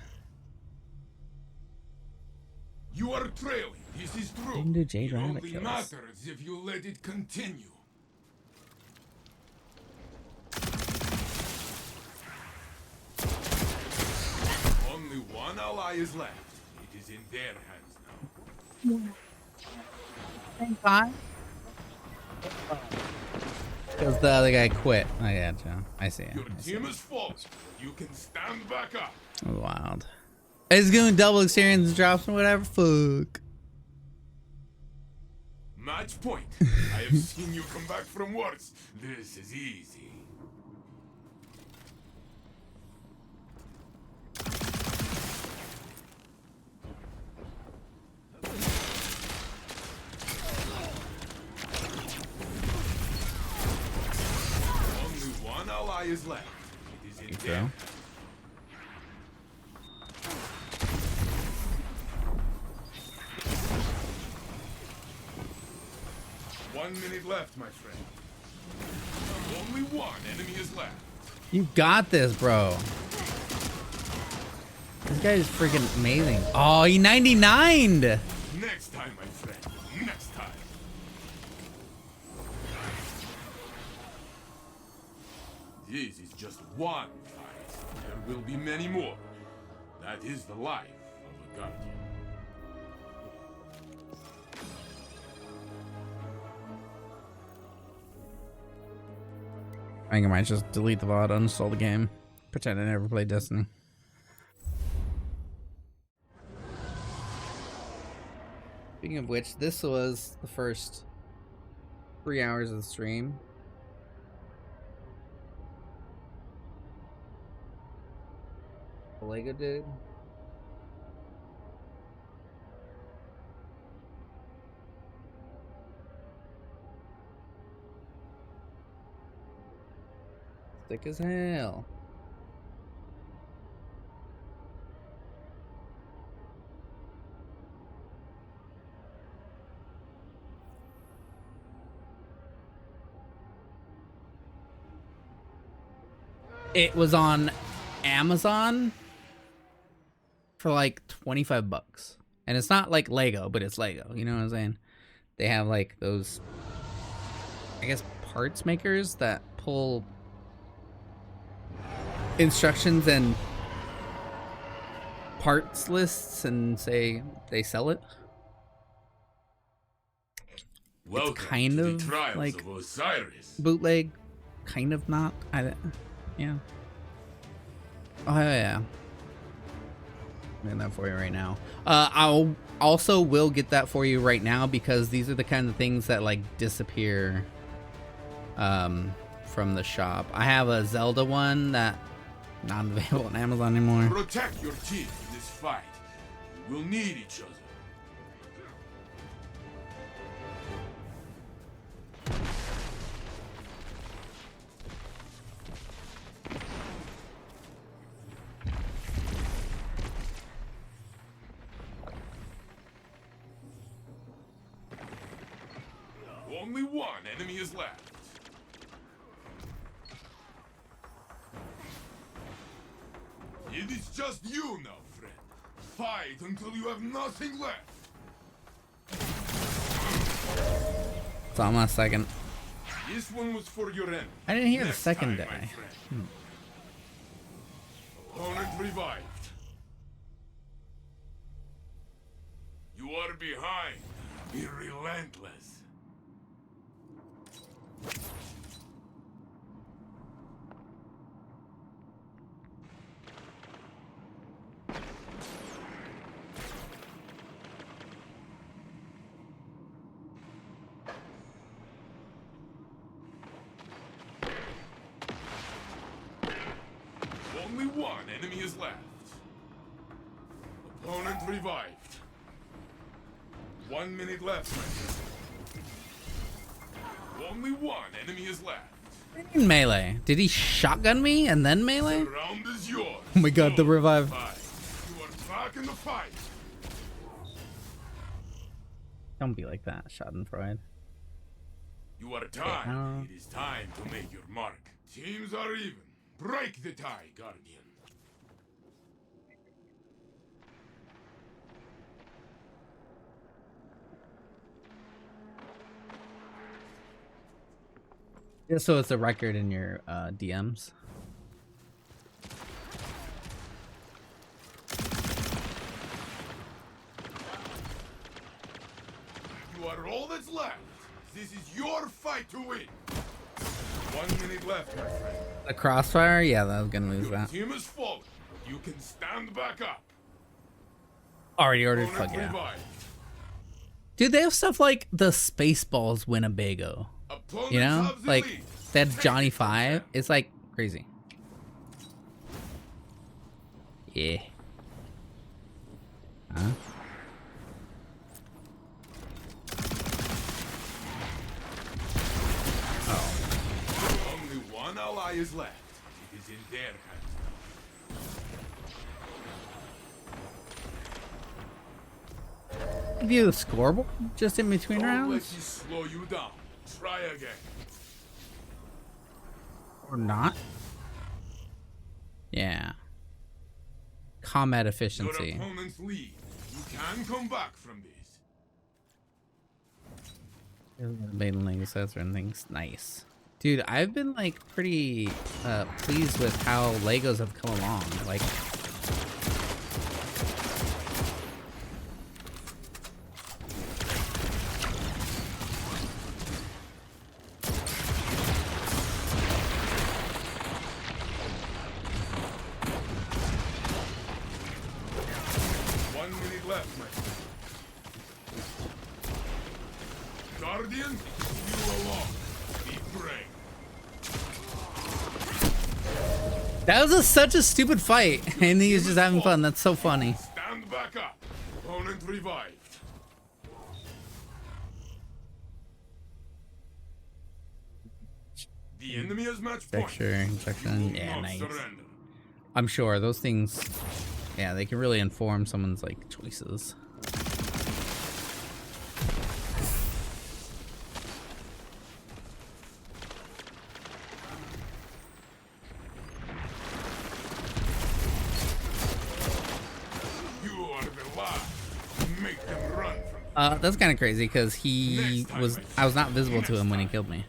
You are trailing. This is true. Didn't do Jade It Rabbit only kills. matters if you let it continue. Only one ally is left. It is in their hands now. Thank God. Because the other guy quit. I gotcha. I see it. Your team is fallen. You can stand back up. Wild. It's going double experience drops and whatever. Fuck. Match point. I have seen you come back from worse. This is easy. Only one ally is left. It is in there. One minute left, my friend. Only one enemy is left. You got this, bro. This guy is freaking amazing. Oh, he 99'd. Next time, my friend. Next time. This is just one fight. There will be many more. That is the life of a guardian. I think I might just delete the VOD, uninstall the game, pretend I never played Destiny. Speaking of which, this was the first 3 hours of the stream. The Lego did. Thick as hell. It was on Amazon for like 25 bucks. And it's not like Lego, but it's Lego. You know what I'm saying? They have like those, I guess, parts makers that pull instructions and parts lists and say they sell it. Welcome it's kind to the of trials like of Osiris. bootleg, kind of not. Yeah. Oh yeah. I'm getting that for you right now. I'll also will get that for you right now because these are the kind of things that like disappear from the shop. I have a Zelda one that not available on Amazon anymore. Protect your team in this fight. We will need each other. Only one enemy is left. It is just you now, friend. Fight until you have nothing left. It's on my second. This one was for your enemy. I didn't hear Next the second time, my die. friend. Opponent revived. You are behind. Be relentless. Only one enemy is left. Opponent revived. 1 minute left, my friend. Only one enemy is left. In melee. Did he shotgun me and then melee? Round is yours. Oh my god, the revive. You are back in the fight. Don't be like that, Schadenfreude. You are tied. It is time to make your mark. Teams are even. Break the tie, Guardian. Yeah, so it's a record in your DMs. You are all that's left. This is your fight to win. 1 minute left, my friend. The crossfire? Yeah, that was gonna lose that. Team is fallen. You can stand back up. Already ordered, fuck yeah. Dude, they have stuff like the Spaceballs Winnebago. You know? Like, that's Johnny 5. It's like crazy. Yeah. Huh? Only one ally is left. It is in their hands. Give you the scoreboard just in between Don't rounds? let me slow you down. Try again. Or not? Yeah. Combat Your efficiency. opponents lead. You can come back from this. Maiden Lego sets or anything's nice. Dude, I've been like pretty pleased with how Legos have come along. Like, Guardian, you alone. Be brave. that was such a stupid fight, and he was just having fun. That's so funny. Stand back up. Opponent revived. The enemy has match point. Texture, injection, yeah, Not nice. surrender. I'm sure those things, yeah, they can really inform someone's like choices. You are the last. Make them run from That's kind of crazy because I was not visible to him when he killed me.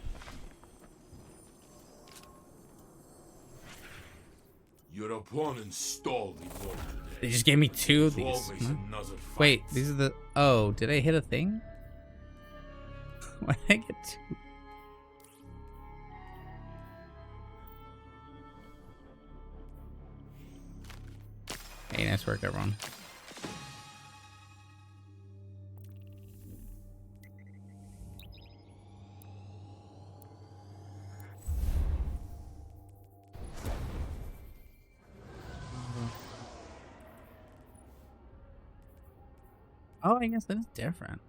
Your opponent stole the ball. They just gave me 2 of these. Always Huh? another fight. Wait, these are the. Oh, did I hit a thing? Why did I get 2? Hey, nice work, everyone. Oh, I guess that is different.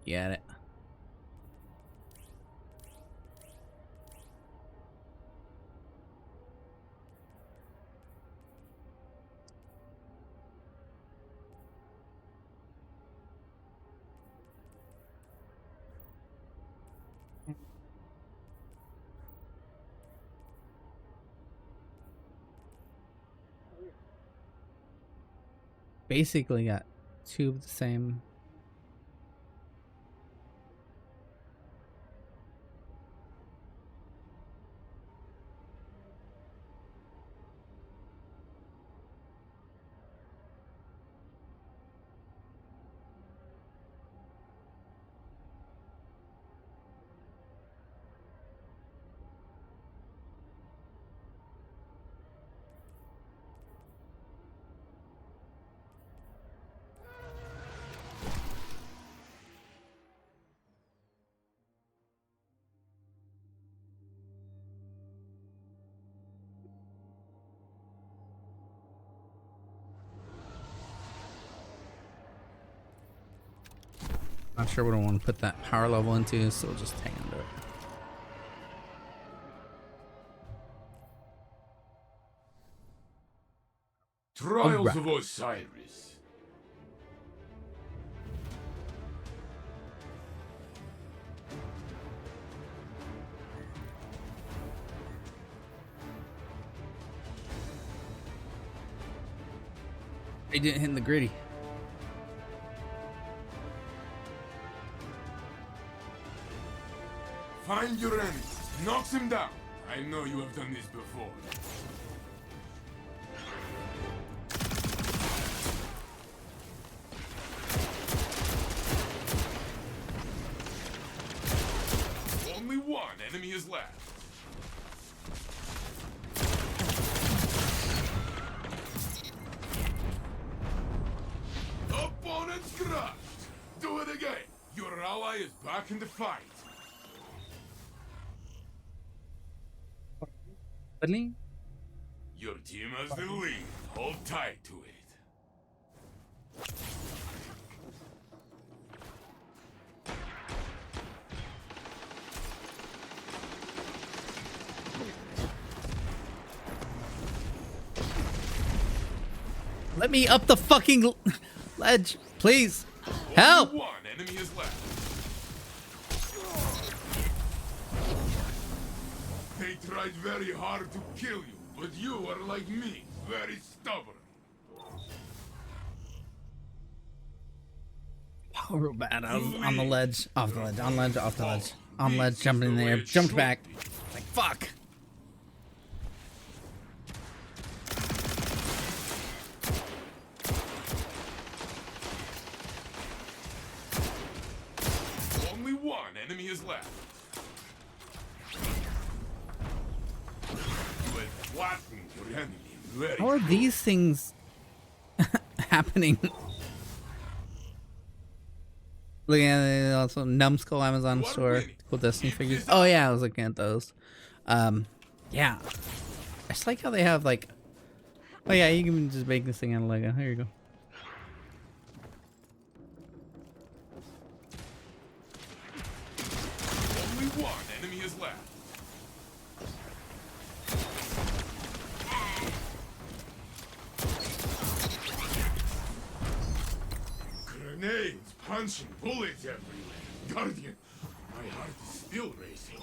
Get it. Basically got 2 of the same. Not sure what I want to put that power level into, so we'll just hang on to it. Trials of Osiris. They didn't hit the gritty. Find your enemy. Knocks him down. I know you have done this before. Only one enemy is left. Opponent's crushed. Do it again. Your ally is back in the fight. Really? Your team has the lead. Hold tight to it. Let me up the fucking ledge, please. Help! Only one enemy is left. They tried very hard to kill you, but you are like me, very stubborn. Oh, real bad. I was on the ledge, off the ledge, on ledge, off the ledge, on ledge, jumping in the air, jumped back. Like fuck. Only one enemy is left. You have flattened your enemy very How are these things happening? Looking at it, also Numbskull Amazon store, cool Destiny figures. Oh yeah, I was looking at those. Yeah, I just like how they have like. Oh yeah, you can just make this thing out of Lego. Here you go. Only one enemy is left. Grenades, punching, bullets everywhere. Guardian, my heart is still racing.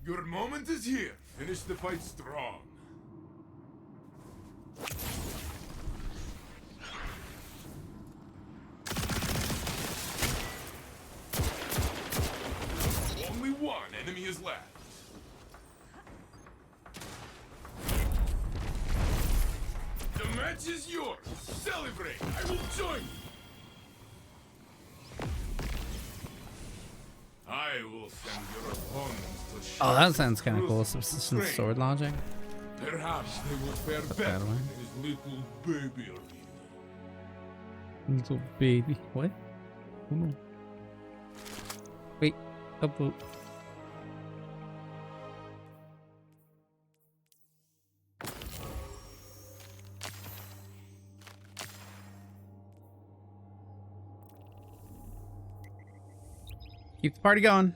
Your moment is here. Finish the fight strong. Only one enemy is left. The match is yours. Celebrate. I will join you. I will send your opponents to Oh, that sharpen sounds kind of cool. crucible Subsistence strength. sword logic. Perhaps they will fare That's better bad than one. his little baby arena. Little baby. What? Oh no. Wait. Upvote. Keep the party going.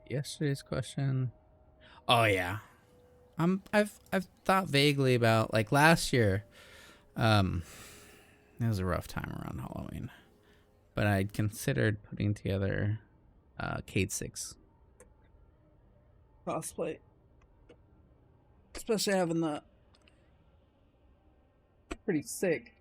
Yesterday's question. Oh yeah. I've thought vaguely about like last year. It was a rough time around Halloween. But I'd considered putting together Cade 6 cosplay. Especially having the pretty sick.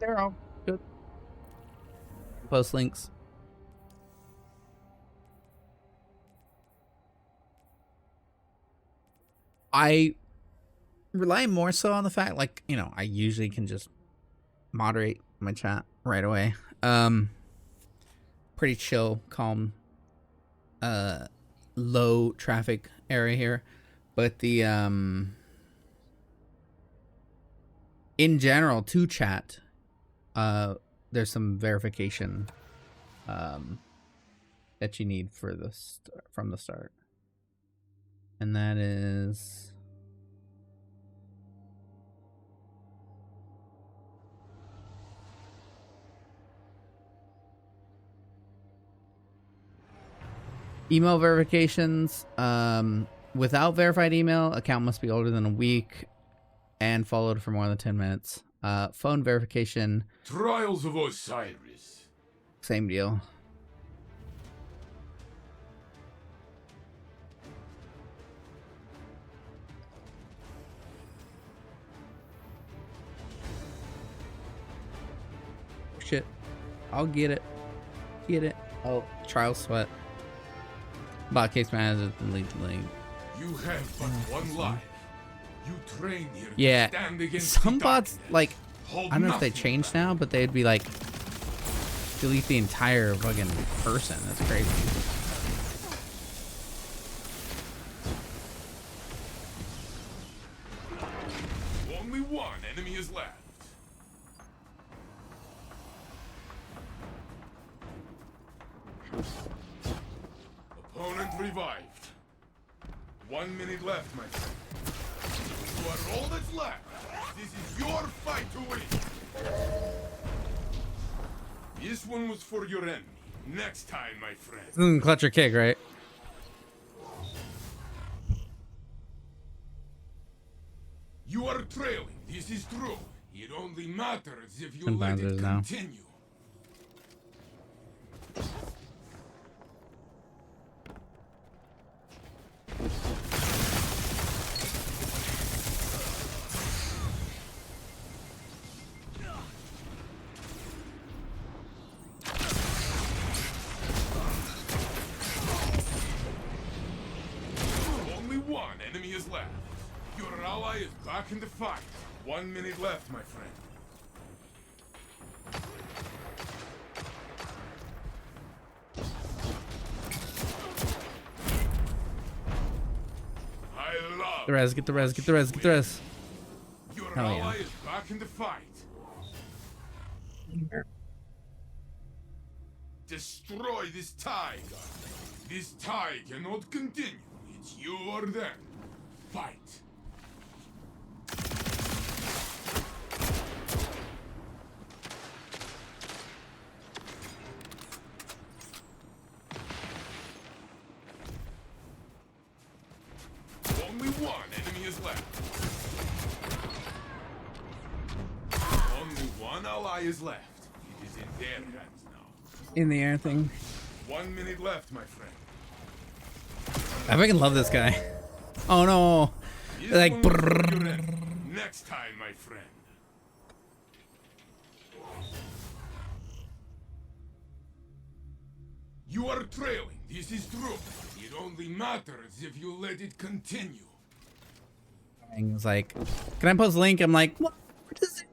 they're all good. Post links. I rely more so on the fact, like, you know, I usually can just moderate my chat right away. Pretty chill, calm, low traffic area here, but the in general to chat, there's some verification that you need for this from the start, and that is email verifications. Without verified email, account must be older than a week and followed for more than 10 minutes. Phone verification. Trials of Osiris. Same deal. Shit. I'll get it. Get it. Oh, trial sweat. Bot case manager delete the link. You have but one life. You train here Yeah, to stand against some the bots, darkness. like, Hold I don't know if they nothing changed now, but they'd be like, delete the entire fucking person. That's crazy. Only one enemy is left. Opponent revived. 1 minute left, my friend. You are all that's left. This is your fight to win. This one was for your enemy. Next time, my friend. Clutch or kick, right? You are trailing. This is true. It only matters if you Sometimes let it there's no. continue. Only one enemy is left. Your ally is back in the fight. 1 minute left, my friend. I love The res, get the res, get the res, get the res. your Hell ally yeah. is back in the fight. Destroy this tie, God. This tie cannot continue. It's you or them. Fight. Only one enemy is left. Only one ally is left. It is in their hands now. In the air thing. 1 minute left, my friend. I fucking love this guy. Oh no. This Like, one was for your enemy. Next time, my friend. You are trailing. This is true. It only matters if you let it continue. And he's like, can I post a link? I'm like, what does it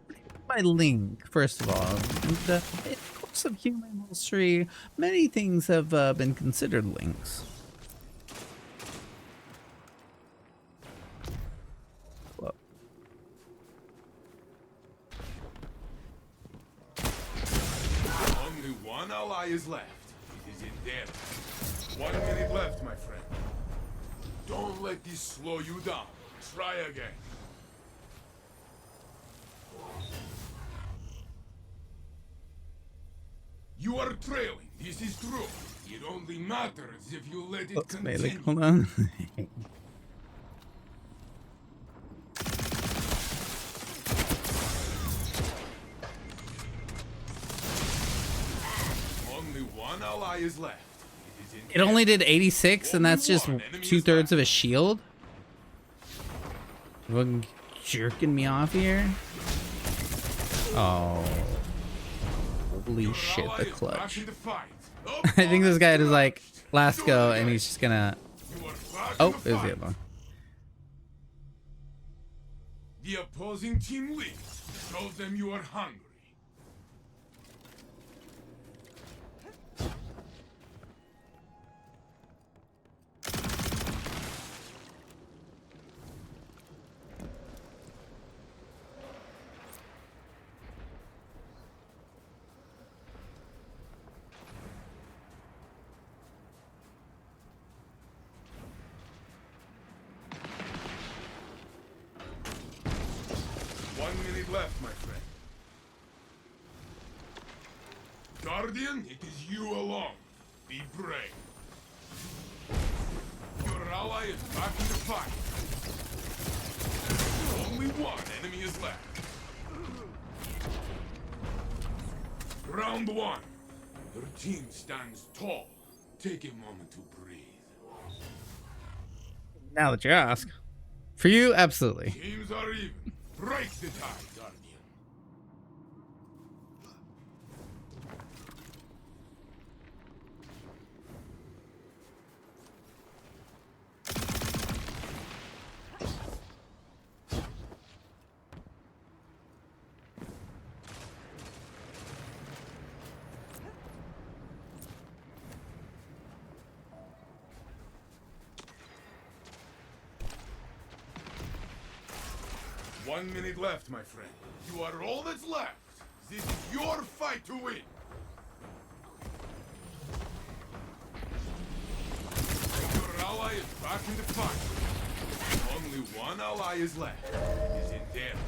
my link? First of all, in the course of human history, many things have been considered links. Whoa. Only one ally is left. It is in there. 1 minute left, my friend. Don't let this slow you down. Try again. You are trailing. This is true. It only matters if you let it Wait, continue. like, hold on. Only one ally is left. It is in It only did 86, and that's just 2/3 of a shield. Fucking jerking me off here. Oh. Holy shit, the clutch. I think this guy is like last go and he's just gonna... Oh, it was the other one. The opposing team leads. Show them you are hungry. Left, my friend. Guardian, it is you alone. Be brave. Your ally is back in the fight. Only one enemy is left. Round one. Your team stands tall. Take a moment to breathe. Now that you ask. For you, absolutely. Teams are even. Break the tie, Guardian. 1 minute left, my friend. You are all that's left. This is your fight to win. Your ally is back in the fight. Only one ally is left. It is in there.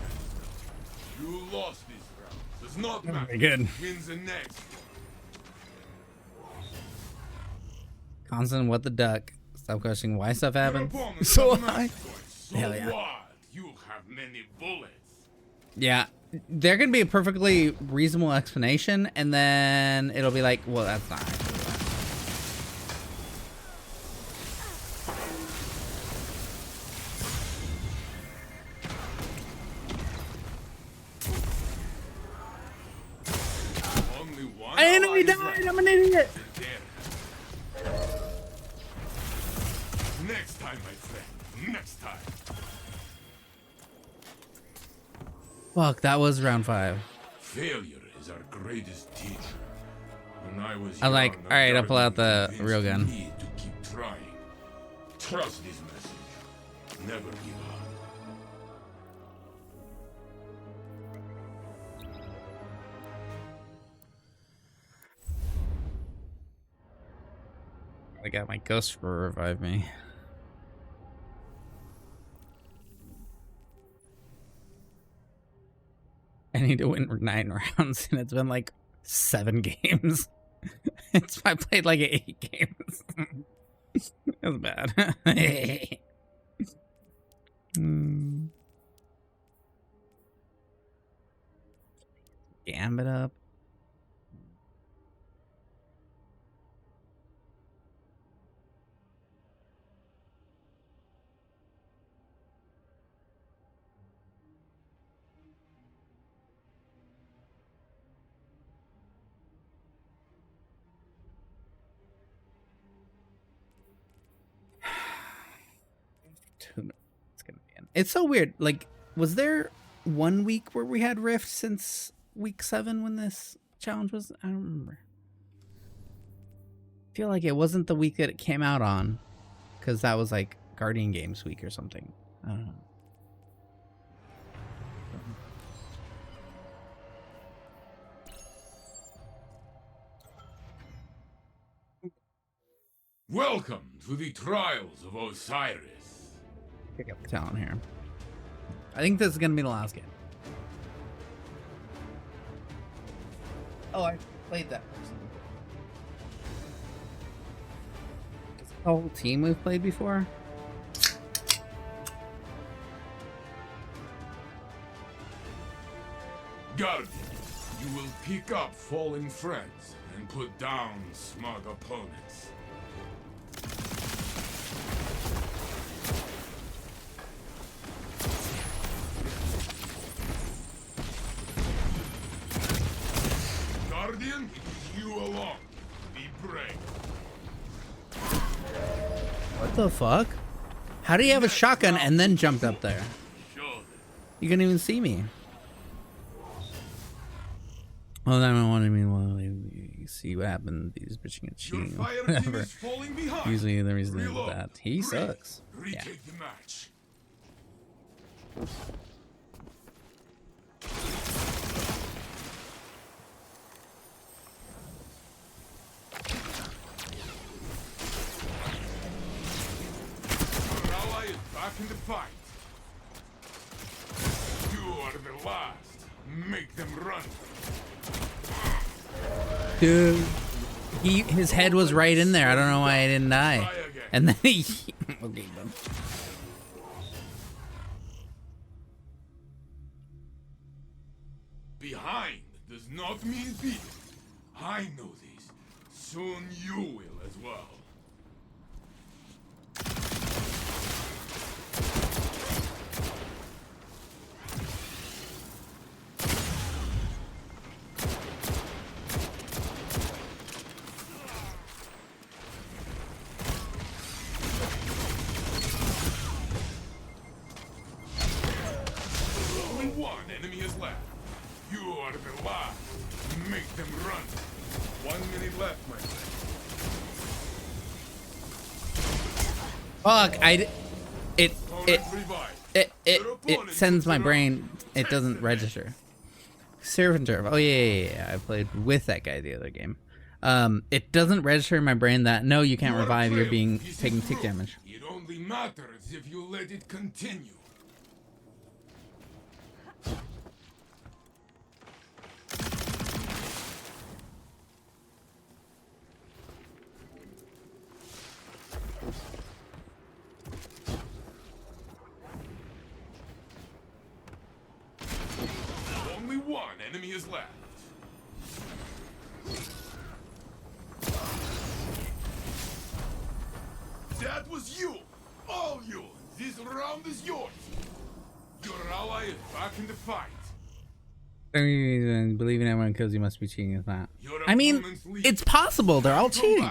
You lost this round. Does not matter. Very good. Wins the next. Constant, what the duck? Stop questioning why stuff happens. So high. Hell yeah. What? You have many bullets. Yeah, there can be a perfectly reasonable explanation, and then it'll be like, well, that's not actually that. Only one. I enemy died. I'm an idiot. Next time, my friend. Next time. Fuck, that was round 5. Failure is our greatest teacher. When I was I like, young, all right, I'll the pull out the Guardian real gun. convinced me to keep trying. Trust this message. Never give up. I got my ghost to revive me. I need to win 9 rounds, and it's been like 7 games. I played like 8 games. That's bad. Gambit up. It's so weird. Like, was there 1 week where we had Rift since week 7 when this challenge was? I don't remember. I feel like it wasn't the week that it came out on, because that was like Guardian Games week or something. I don't know. Welcome to the trials of Osiris. Pick up the talent here. I think this is gonna be the last game. Oh, I played that person. Is it the whole team we've played before? Guardian, you will pick up fallen friends and put down smug opponents. Guardian, champion, it is you alone. Be brave. What the fuck? How do you have a shotgun and then jumped up there? You couldn't even see me. Well, then I wanted me. Well, you see what happened. He's bitching at cheating. Whatever. Usually the reason is that he sucks. Yeah. Retake the match. Our ally is back in the fight. You are the last. Make them run. Dude, his head was right in there. I don't know why I didn't die. And then he okay, then. Behind does not mean beat. I know this. Soon you will as well. Only one enemy is left. You are the last. Make them run. 1 minute left, my friend. Fuck! It sends my brain. It doesn't register. Surf and turf. Oh yeah. I played with that guy the other game. It doesn't register in my brain that no, you can't revive. You're being taking tick damage. It only matters if you let it continue. Only one enemy is left. That was you! All you! This round is yours! Your ally is back in the fight. Believing everyone because you must be cheating is not. I mean, it's possible. They're all cheating.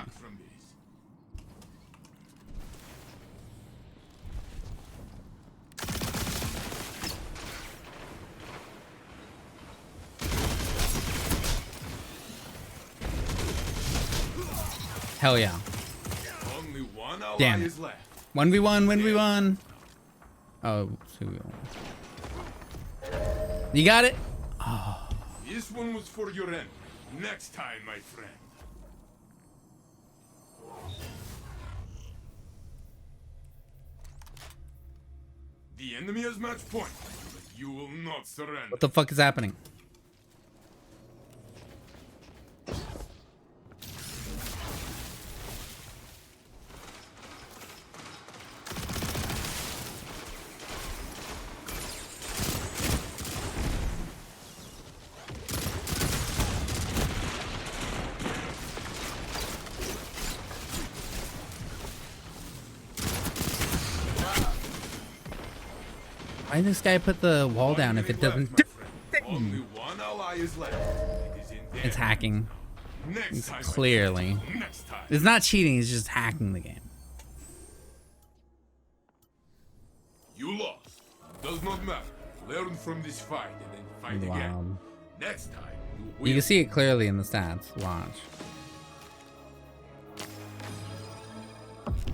Hell yeah. Only one ally Damn it. is left. 1v1, 1v1. Oh, 2v1. You got it? Oh. This one was for your end. Next time, my friend. The enemy has match point, but you will not surrender. What the fuck is happening? Why did this guy put the wall down if it doesn't do Only one ally is left. It is in there. It's hacking. Next It's time, clearly. Next time. It's not cheating, it's just hacking the game. You lost. Does not matter. Learn from this fight and then fight Wow. again. Next time, you will. You can see it clearly in the stats. Watch.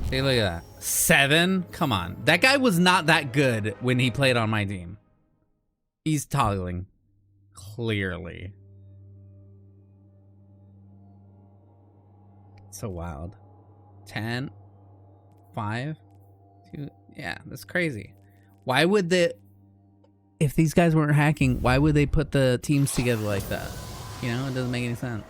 See, look at that. 7? Come on. That guy was not that good when he played on my team. He's toggling. Clearly. So wild. 10? 5? 2? Yeah, that's crazy. Why would the... If these guys weren't hacking, why would they put the teams together like that? You know, it doesn't make any sense.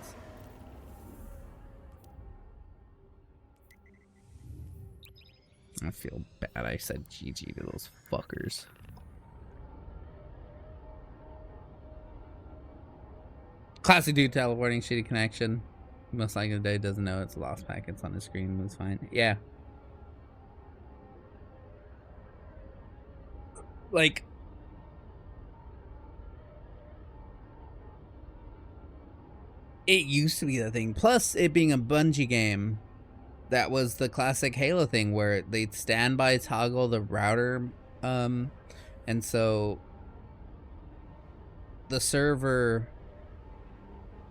I feel bad I said GG to those fuckers. Classic dude teleporting, shitty connection. Most likely the day doesn't know it's lost packets on the screen, moves fine. Yeah. Like... It used to be the thing. Plus, it being a Bungie game, that was the classic Halo thing where they'd standby toggle the router, and so the server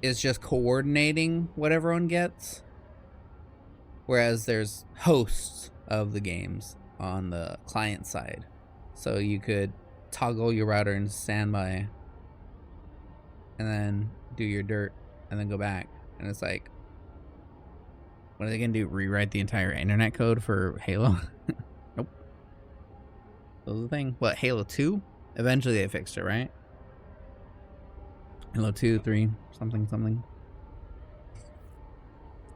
is just coordinating what everyone gets, whereas there's hosts of the games on the client side, so you could toggle your router and standby and then do your dirt and then go back. And it's like, what are they gonna do, rewrite the entire internet code for Halo? Nope. That was the thing. What, Halo 2? Eventually they fixed it, right? Halo 2, 3, something.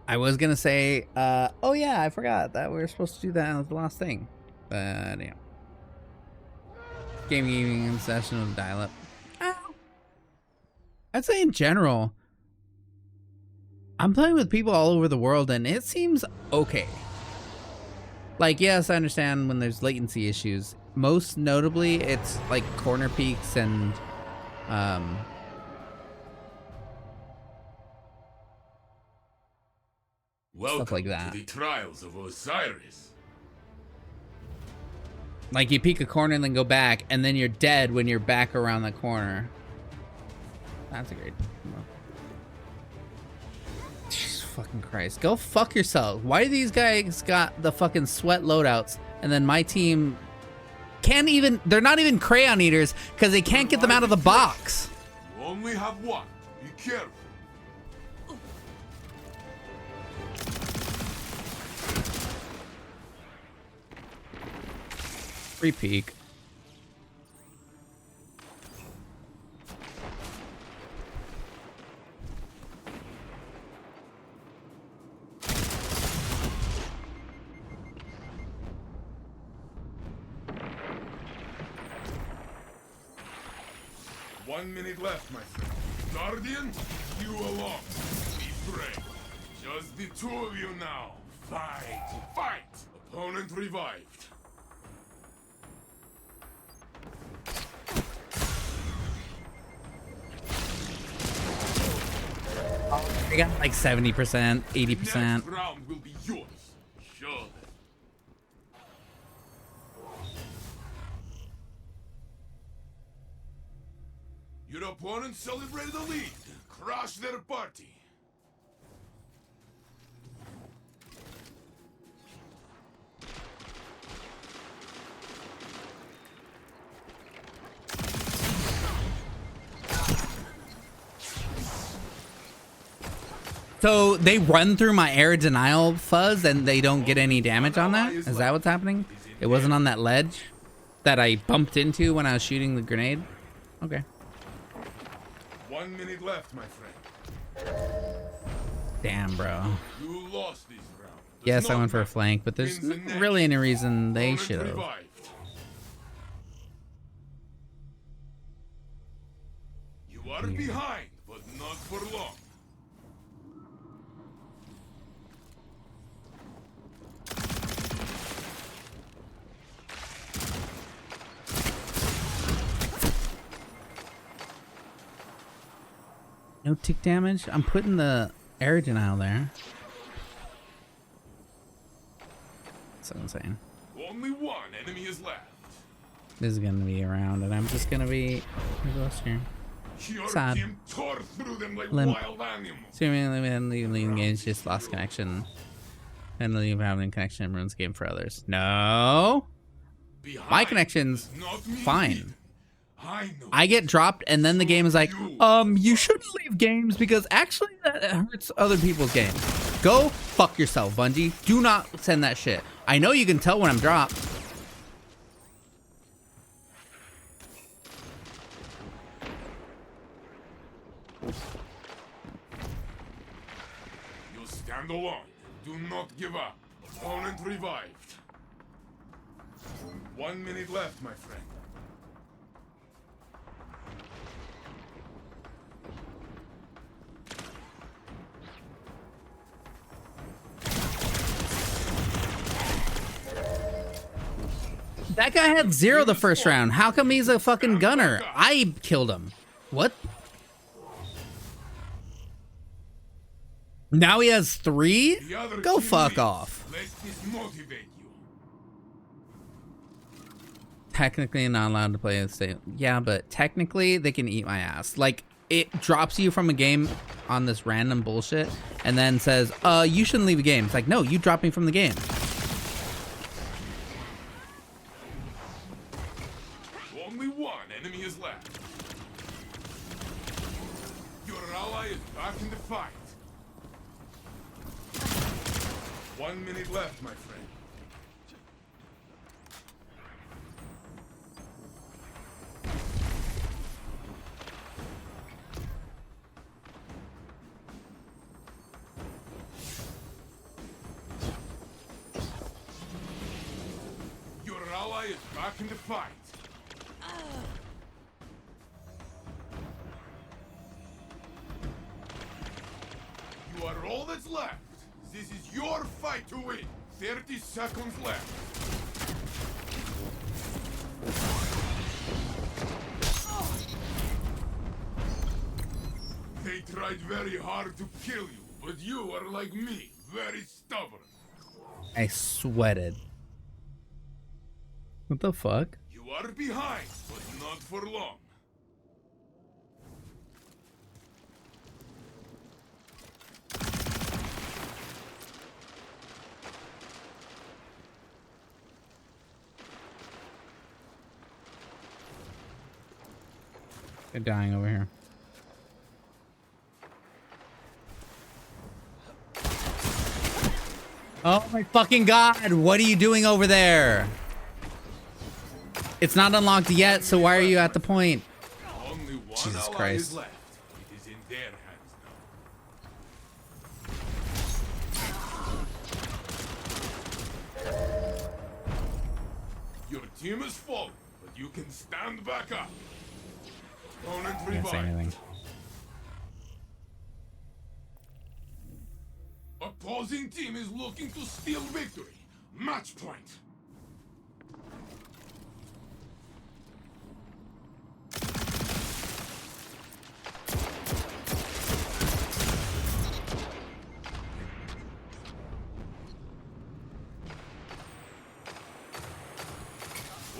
I was gonna say, oh yeah, I forgot that we were supposed to do that as the last thing. But yeah. Gaming session with dial-up. I'd say in general, I'm playing with people all over the world and it seems okay. Like, yes, I understand when there's latency issues. Most notably, it's like corner peaks and Welcome stuff like that. to the trials of Osiris. Like, you peek a corner and then go back, and then you're dead when you're back around the corner. That's a great... Jesus fucking Christ. Go fuck yourself. Why do these guys got the fucking sweat loadouts, and then my team can't even... They're not even crayon eaters, because they can't get them out of the box. You only have one. Be careful. Free peek. One minute left, my friend. Guardian, you alone. Be brave. Just the two of you now. Fight! Fight! Opponent revived. I got like 70%, 80%. Next round will be yours. Sure. Your opponent celebrated a lead. Crush their party. So they run through my air denial fuzz and they don't get any damage on that? Is that what's happening? It wasn't on that ledge that I bumped into when I was shooting the grenade? Okay. 1 minute left, my friend. Damn, bro. You lost this round. Yes, I went for a flank, but there's not really any reason they should have. You are behind, but not for long. No tick damage? I'm putting the air denial there. So insane. Only one enemy is left. This is gonna be around, and I'm just gonna be close here. Your Sad. team tore through them like Limp. wild animals. Seemingly leading games just lost connection. And leave having connection ruins game for others. No. My connection's fine. I get dropped and then the game is like, you shouldn't leave games because actually that hurts other people's games. Go fuck yourself, Bungie. Do not send that shit. I know you can tell when I'm dropped. You stand alone. Do not give up. Opponent revived. 1 minute left, my friend. That guy had 0 the first round. How come he's a fucking gunner? I killed him. What? Now he has 3? The other Go team fuck leads. off. Let this motivate you. Technically not allowed to play a state. Yeah, but technically they can eat my ass. Like, it drops you from a game on this random bullshit and then says, you shouldn't leave a game. It's like, no, you dropped me from the game. Only one enemy is left. Your ally is back in the fight. 1 minute left, my friend. Your ally is back in the fight. You are all that's left. This is your fight to win. 30 seconds left. They tried very hard to kill you, but you are like me, very stubborn. I sweated. What the fuck? You are behind, but not for long. They're dying over here. Oh my fucking god, what are you doing over there? It's not unlocked yet, so why are you at the point? Only one Jesus ally Christ. is left. It is in their hands now. Your team is falling, but you can stand back up. Opponent Can't say revived. anything. Opposing team is looking to steal victory. Match point.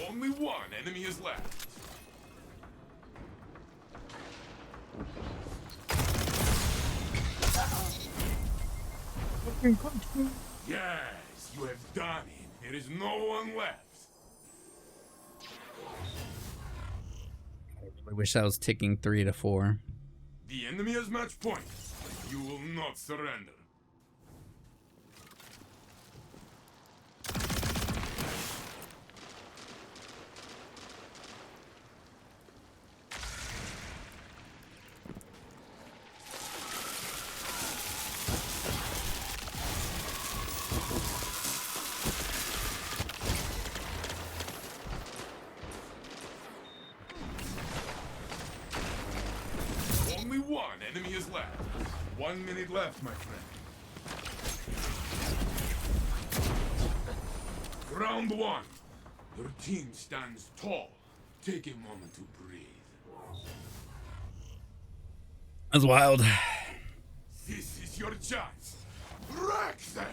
Only one enemy is left. Yes, you have done it. There is no one left. I wish I was ticking 3 to 4. The enemy has match point, but you will not surrender. Only one enemy is left. 1 minute left, my friend. Round 1. Your team stands tall. Take a moment to breathe. That's wild. This is your chance. Wreck them!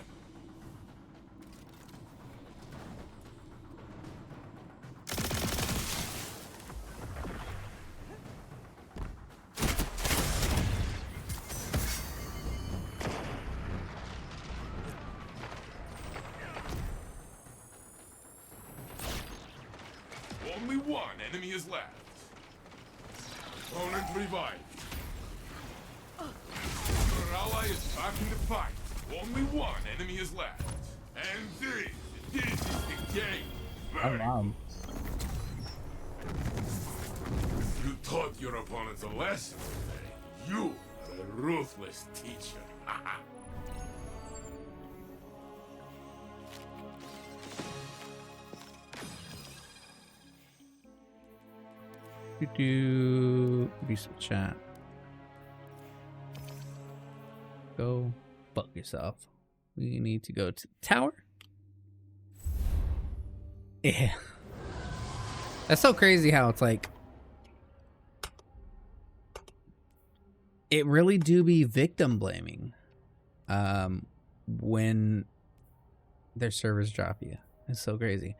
Only one enemy is left. Opponent revived. Your ally is back in the fight. Only one enemy is left. And this is the game. Oh, wow. You taught your opponents a lesson today. You are a ruthless teacher. Recent chat. Go fuck yourself. We need to go to the tower. Yeah. That's so crazy how it's like it really do be victim blaming. when their servers drop you. It's so crazy.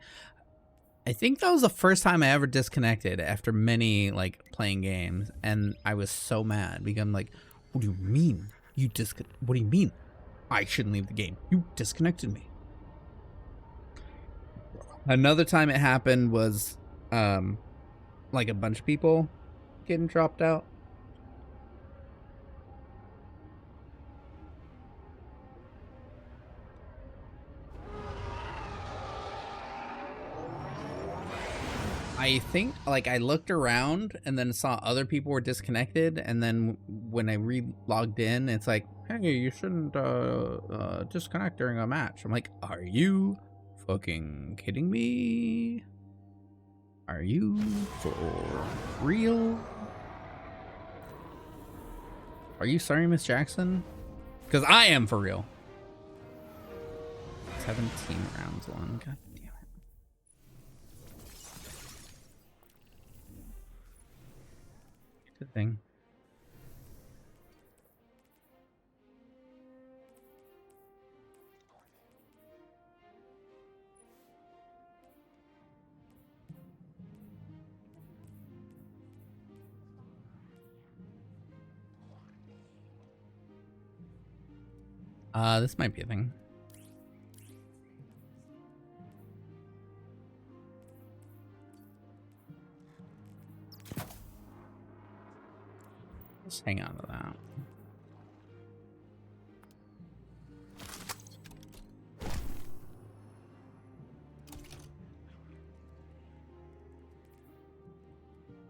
I think that was the first time I ever disconnected after many like playing games, and I was so mad because I'm like, what do you mean what do you mean I shouldn't leave the game? You disconnected me. Another time it happened was like a bunch of people getting dropped out. I think like I looked around and then saw other people were disconnected, and then when I re-logged in, it's like, hey, you shouldn't disconnect during a match. I'm like, are you fucking kidding me? Are you for real? Are you sorry, Miss Jackson? Because I am for real. 17 rounds long. God damn it. Good thing. This might be a thing. Let's hang on to that.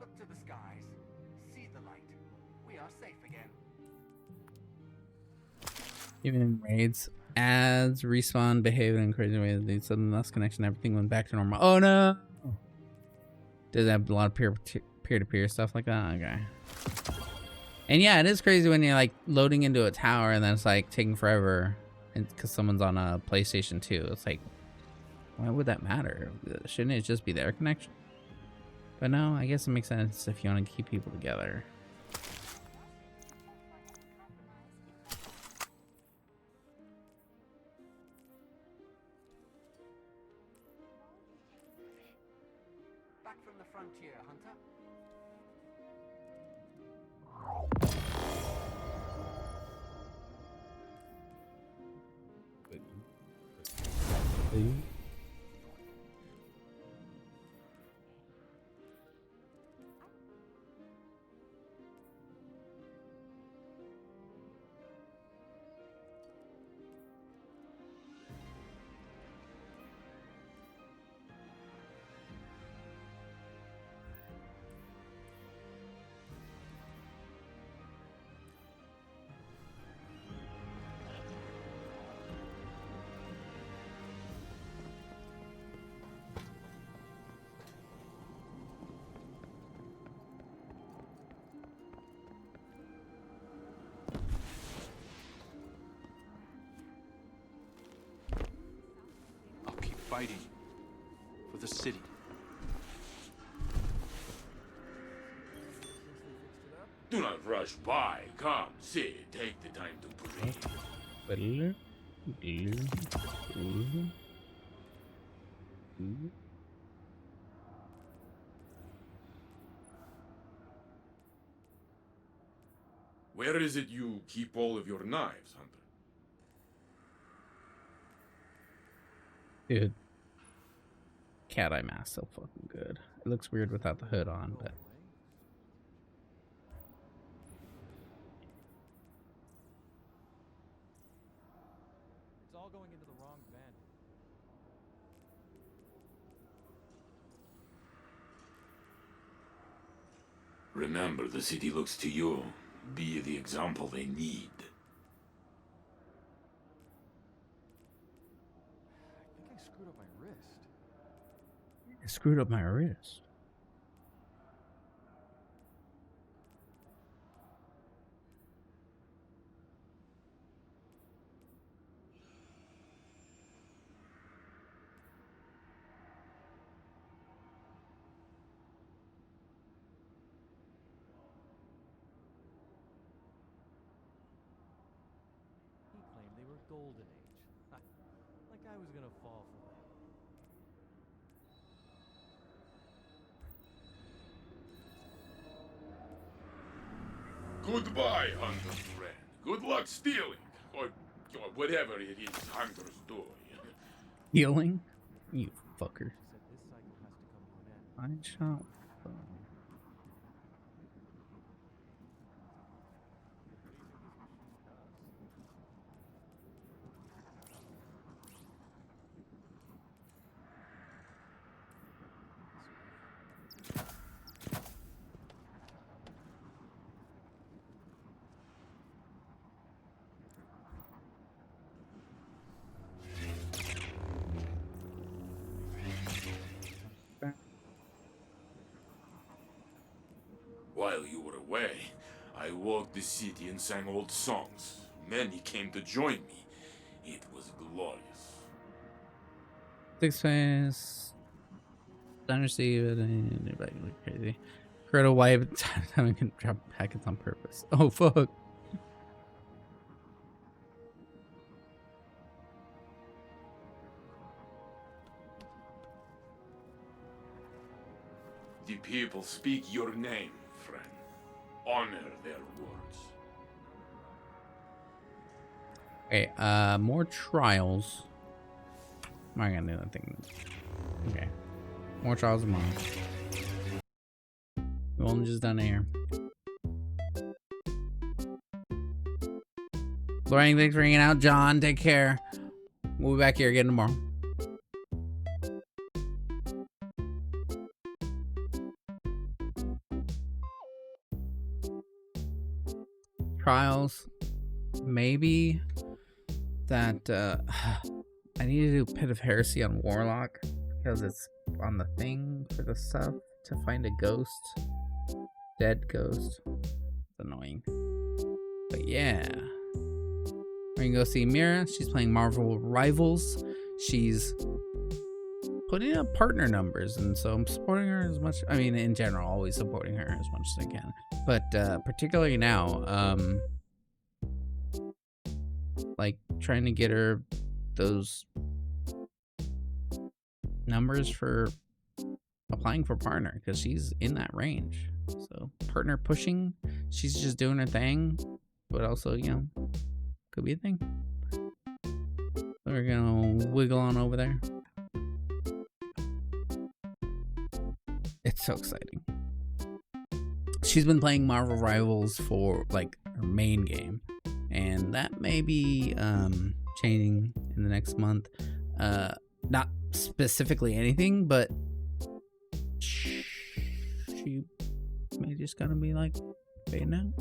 Look to the skies. See the light. We are safe again. Even in raids, ads respawn behaved in crazy ways. They sudden lost connection. Everything went back to normal. Oh no! Does it have a lot of peer-to-peer stuff like that? Okay. And yeah, it is crazy when you're like loading into a tower and then it's like taking forever, because someone's on a PlayStation 2. It's like, why would that matter? Shouldn't it just be their connection? But no, I guess it makes sense if you want to keep people together. Back from the frontier, Hunter. I'll keep fighting for the city. Do not rush by. Come, sit. Take the time to breathe. Where is it you keep all of your knives, Hunter? Dude. Cat eye mask so fucking good. It looks weird without the hood on, but It's all going into the wrong van. Remember, the city looks to you. Be the example they need. I think I screwed up my wrist. I screwed up my wrist. He claimed golden age. Like I was gonna fall for that. Goodbye, hunter friend. Good luck stealing, or whatever it is hunters do. Healing? You fucker. I shall. While you were away, I walked the city and sang old songs. Many came to join me. It was glorious. Six face. Undersea, but anybody look crazy. Critical wipe. Time can drop packets on purpose. Oh fuck. The people speak your name, friend. Honor their words. Okay, more trials. Am I gonna do that thing? Okay. More trials tomorrow. We'll just done here. Lorraine, thanks for hanging out. John, take care. We'll be back here again tomorrow. Trials. Maybe that I need to do Pit of Heresy on Warlock because it's on the thing for the stuff to find a ghost. Dead ghost. It's annoying. But yeah. We're gonna go see Mira. She's playing Marvel Rivals. She's putting up partner numbers, and so I'm supporting her as much. I mean, in general, always supporting her as much as I can. But particularly now, like trying to get her those numbers for applying for partner because she's in that range. So partner pushing, she's just doing her thing, but also, you know, could be a thing. We're gonna wiggle on over there. It's so exciting. She's been playing Marvel Rivals for like her main game, and that may be changing in the next month. Not specifically anything, but she may just gonna be like fading out.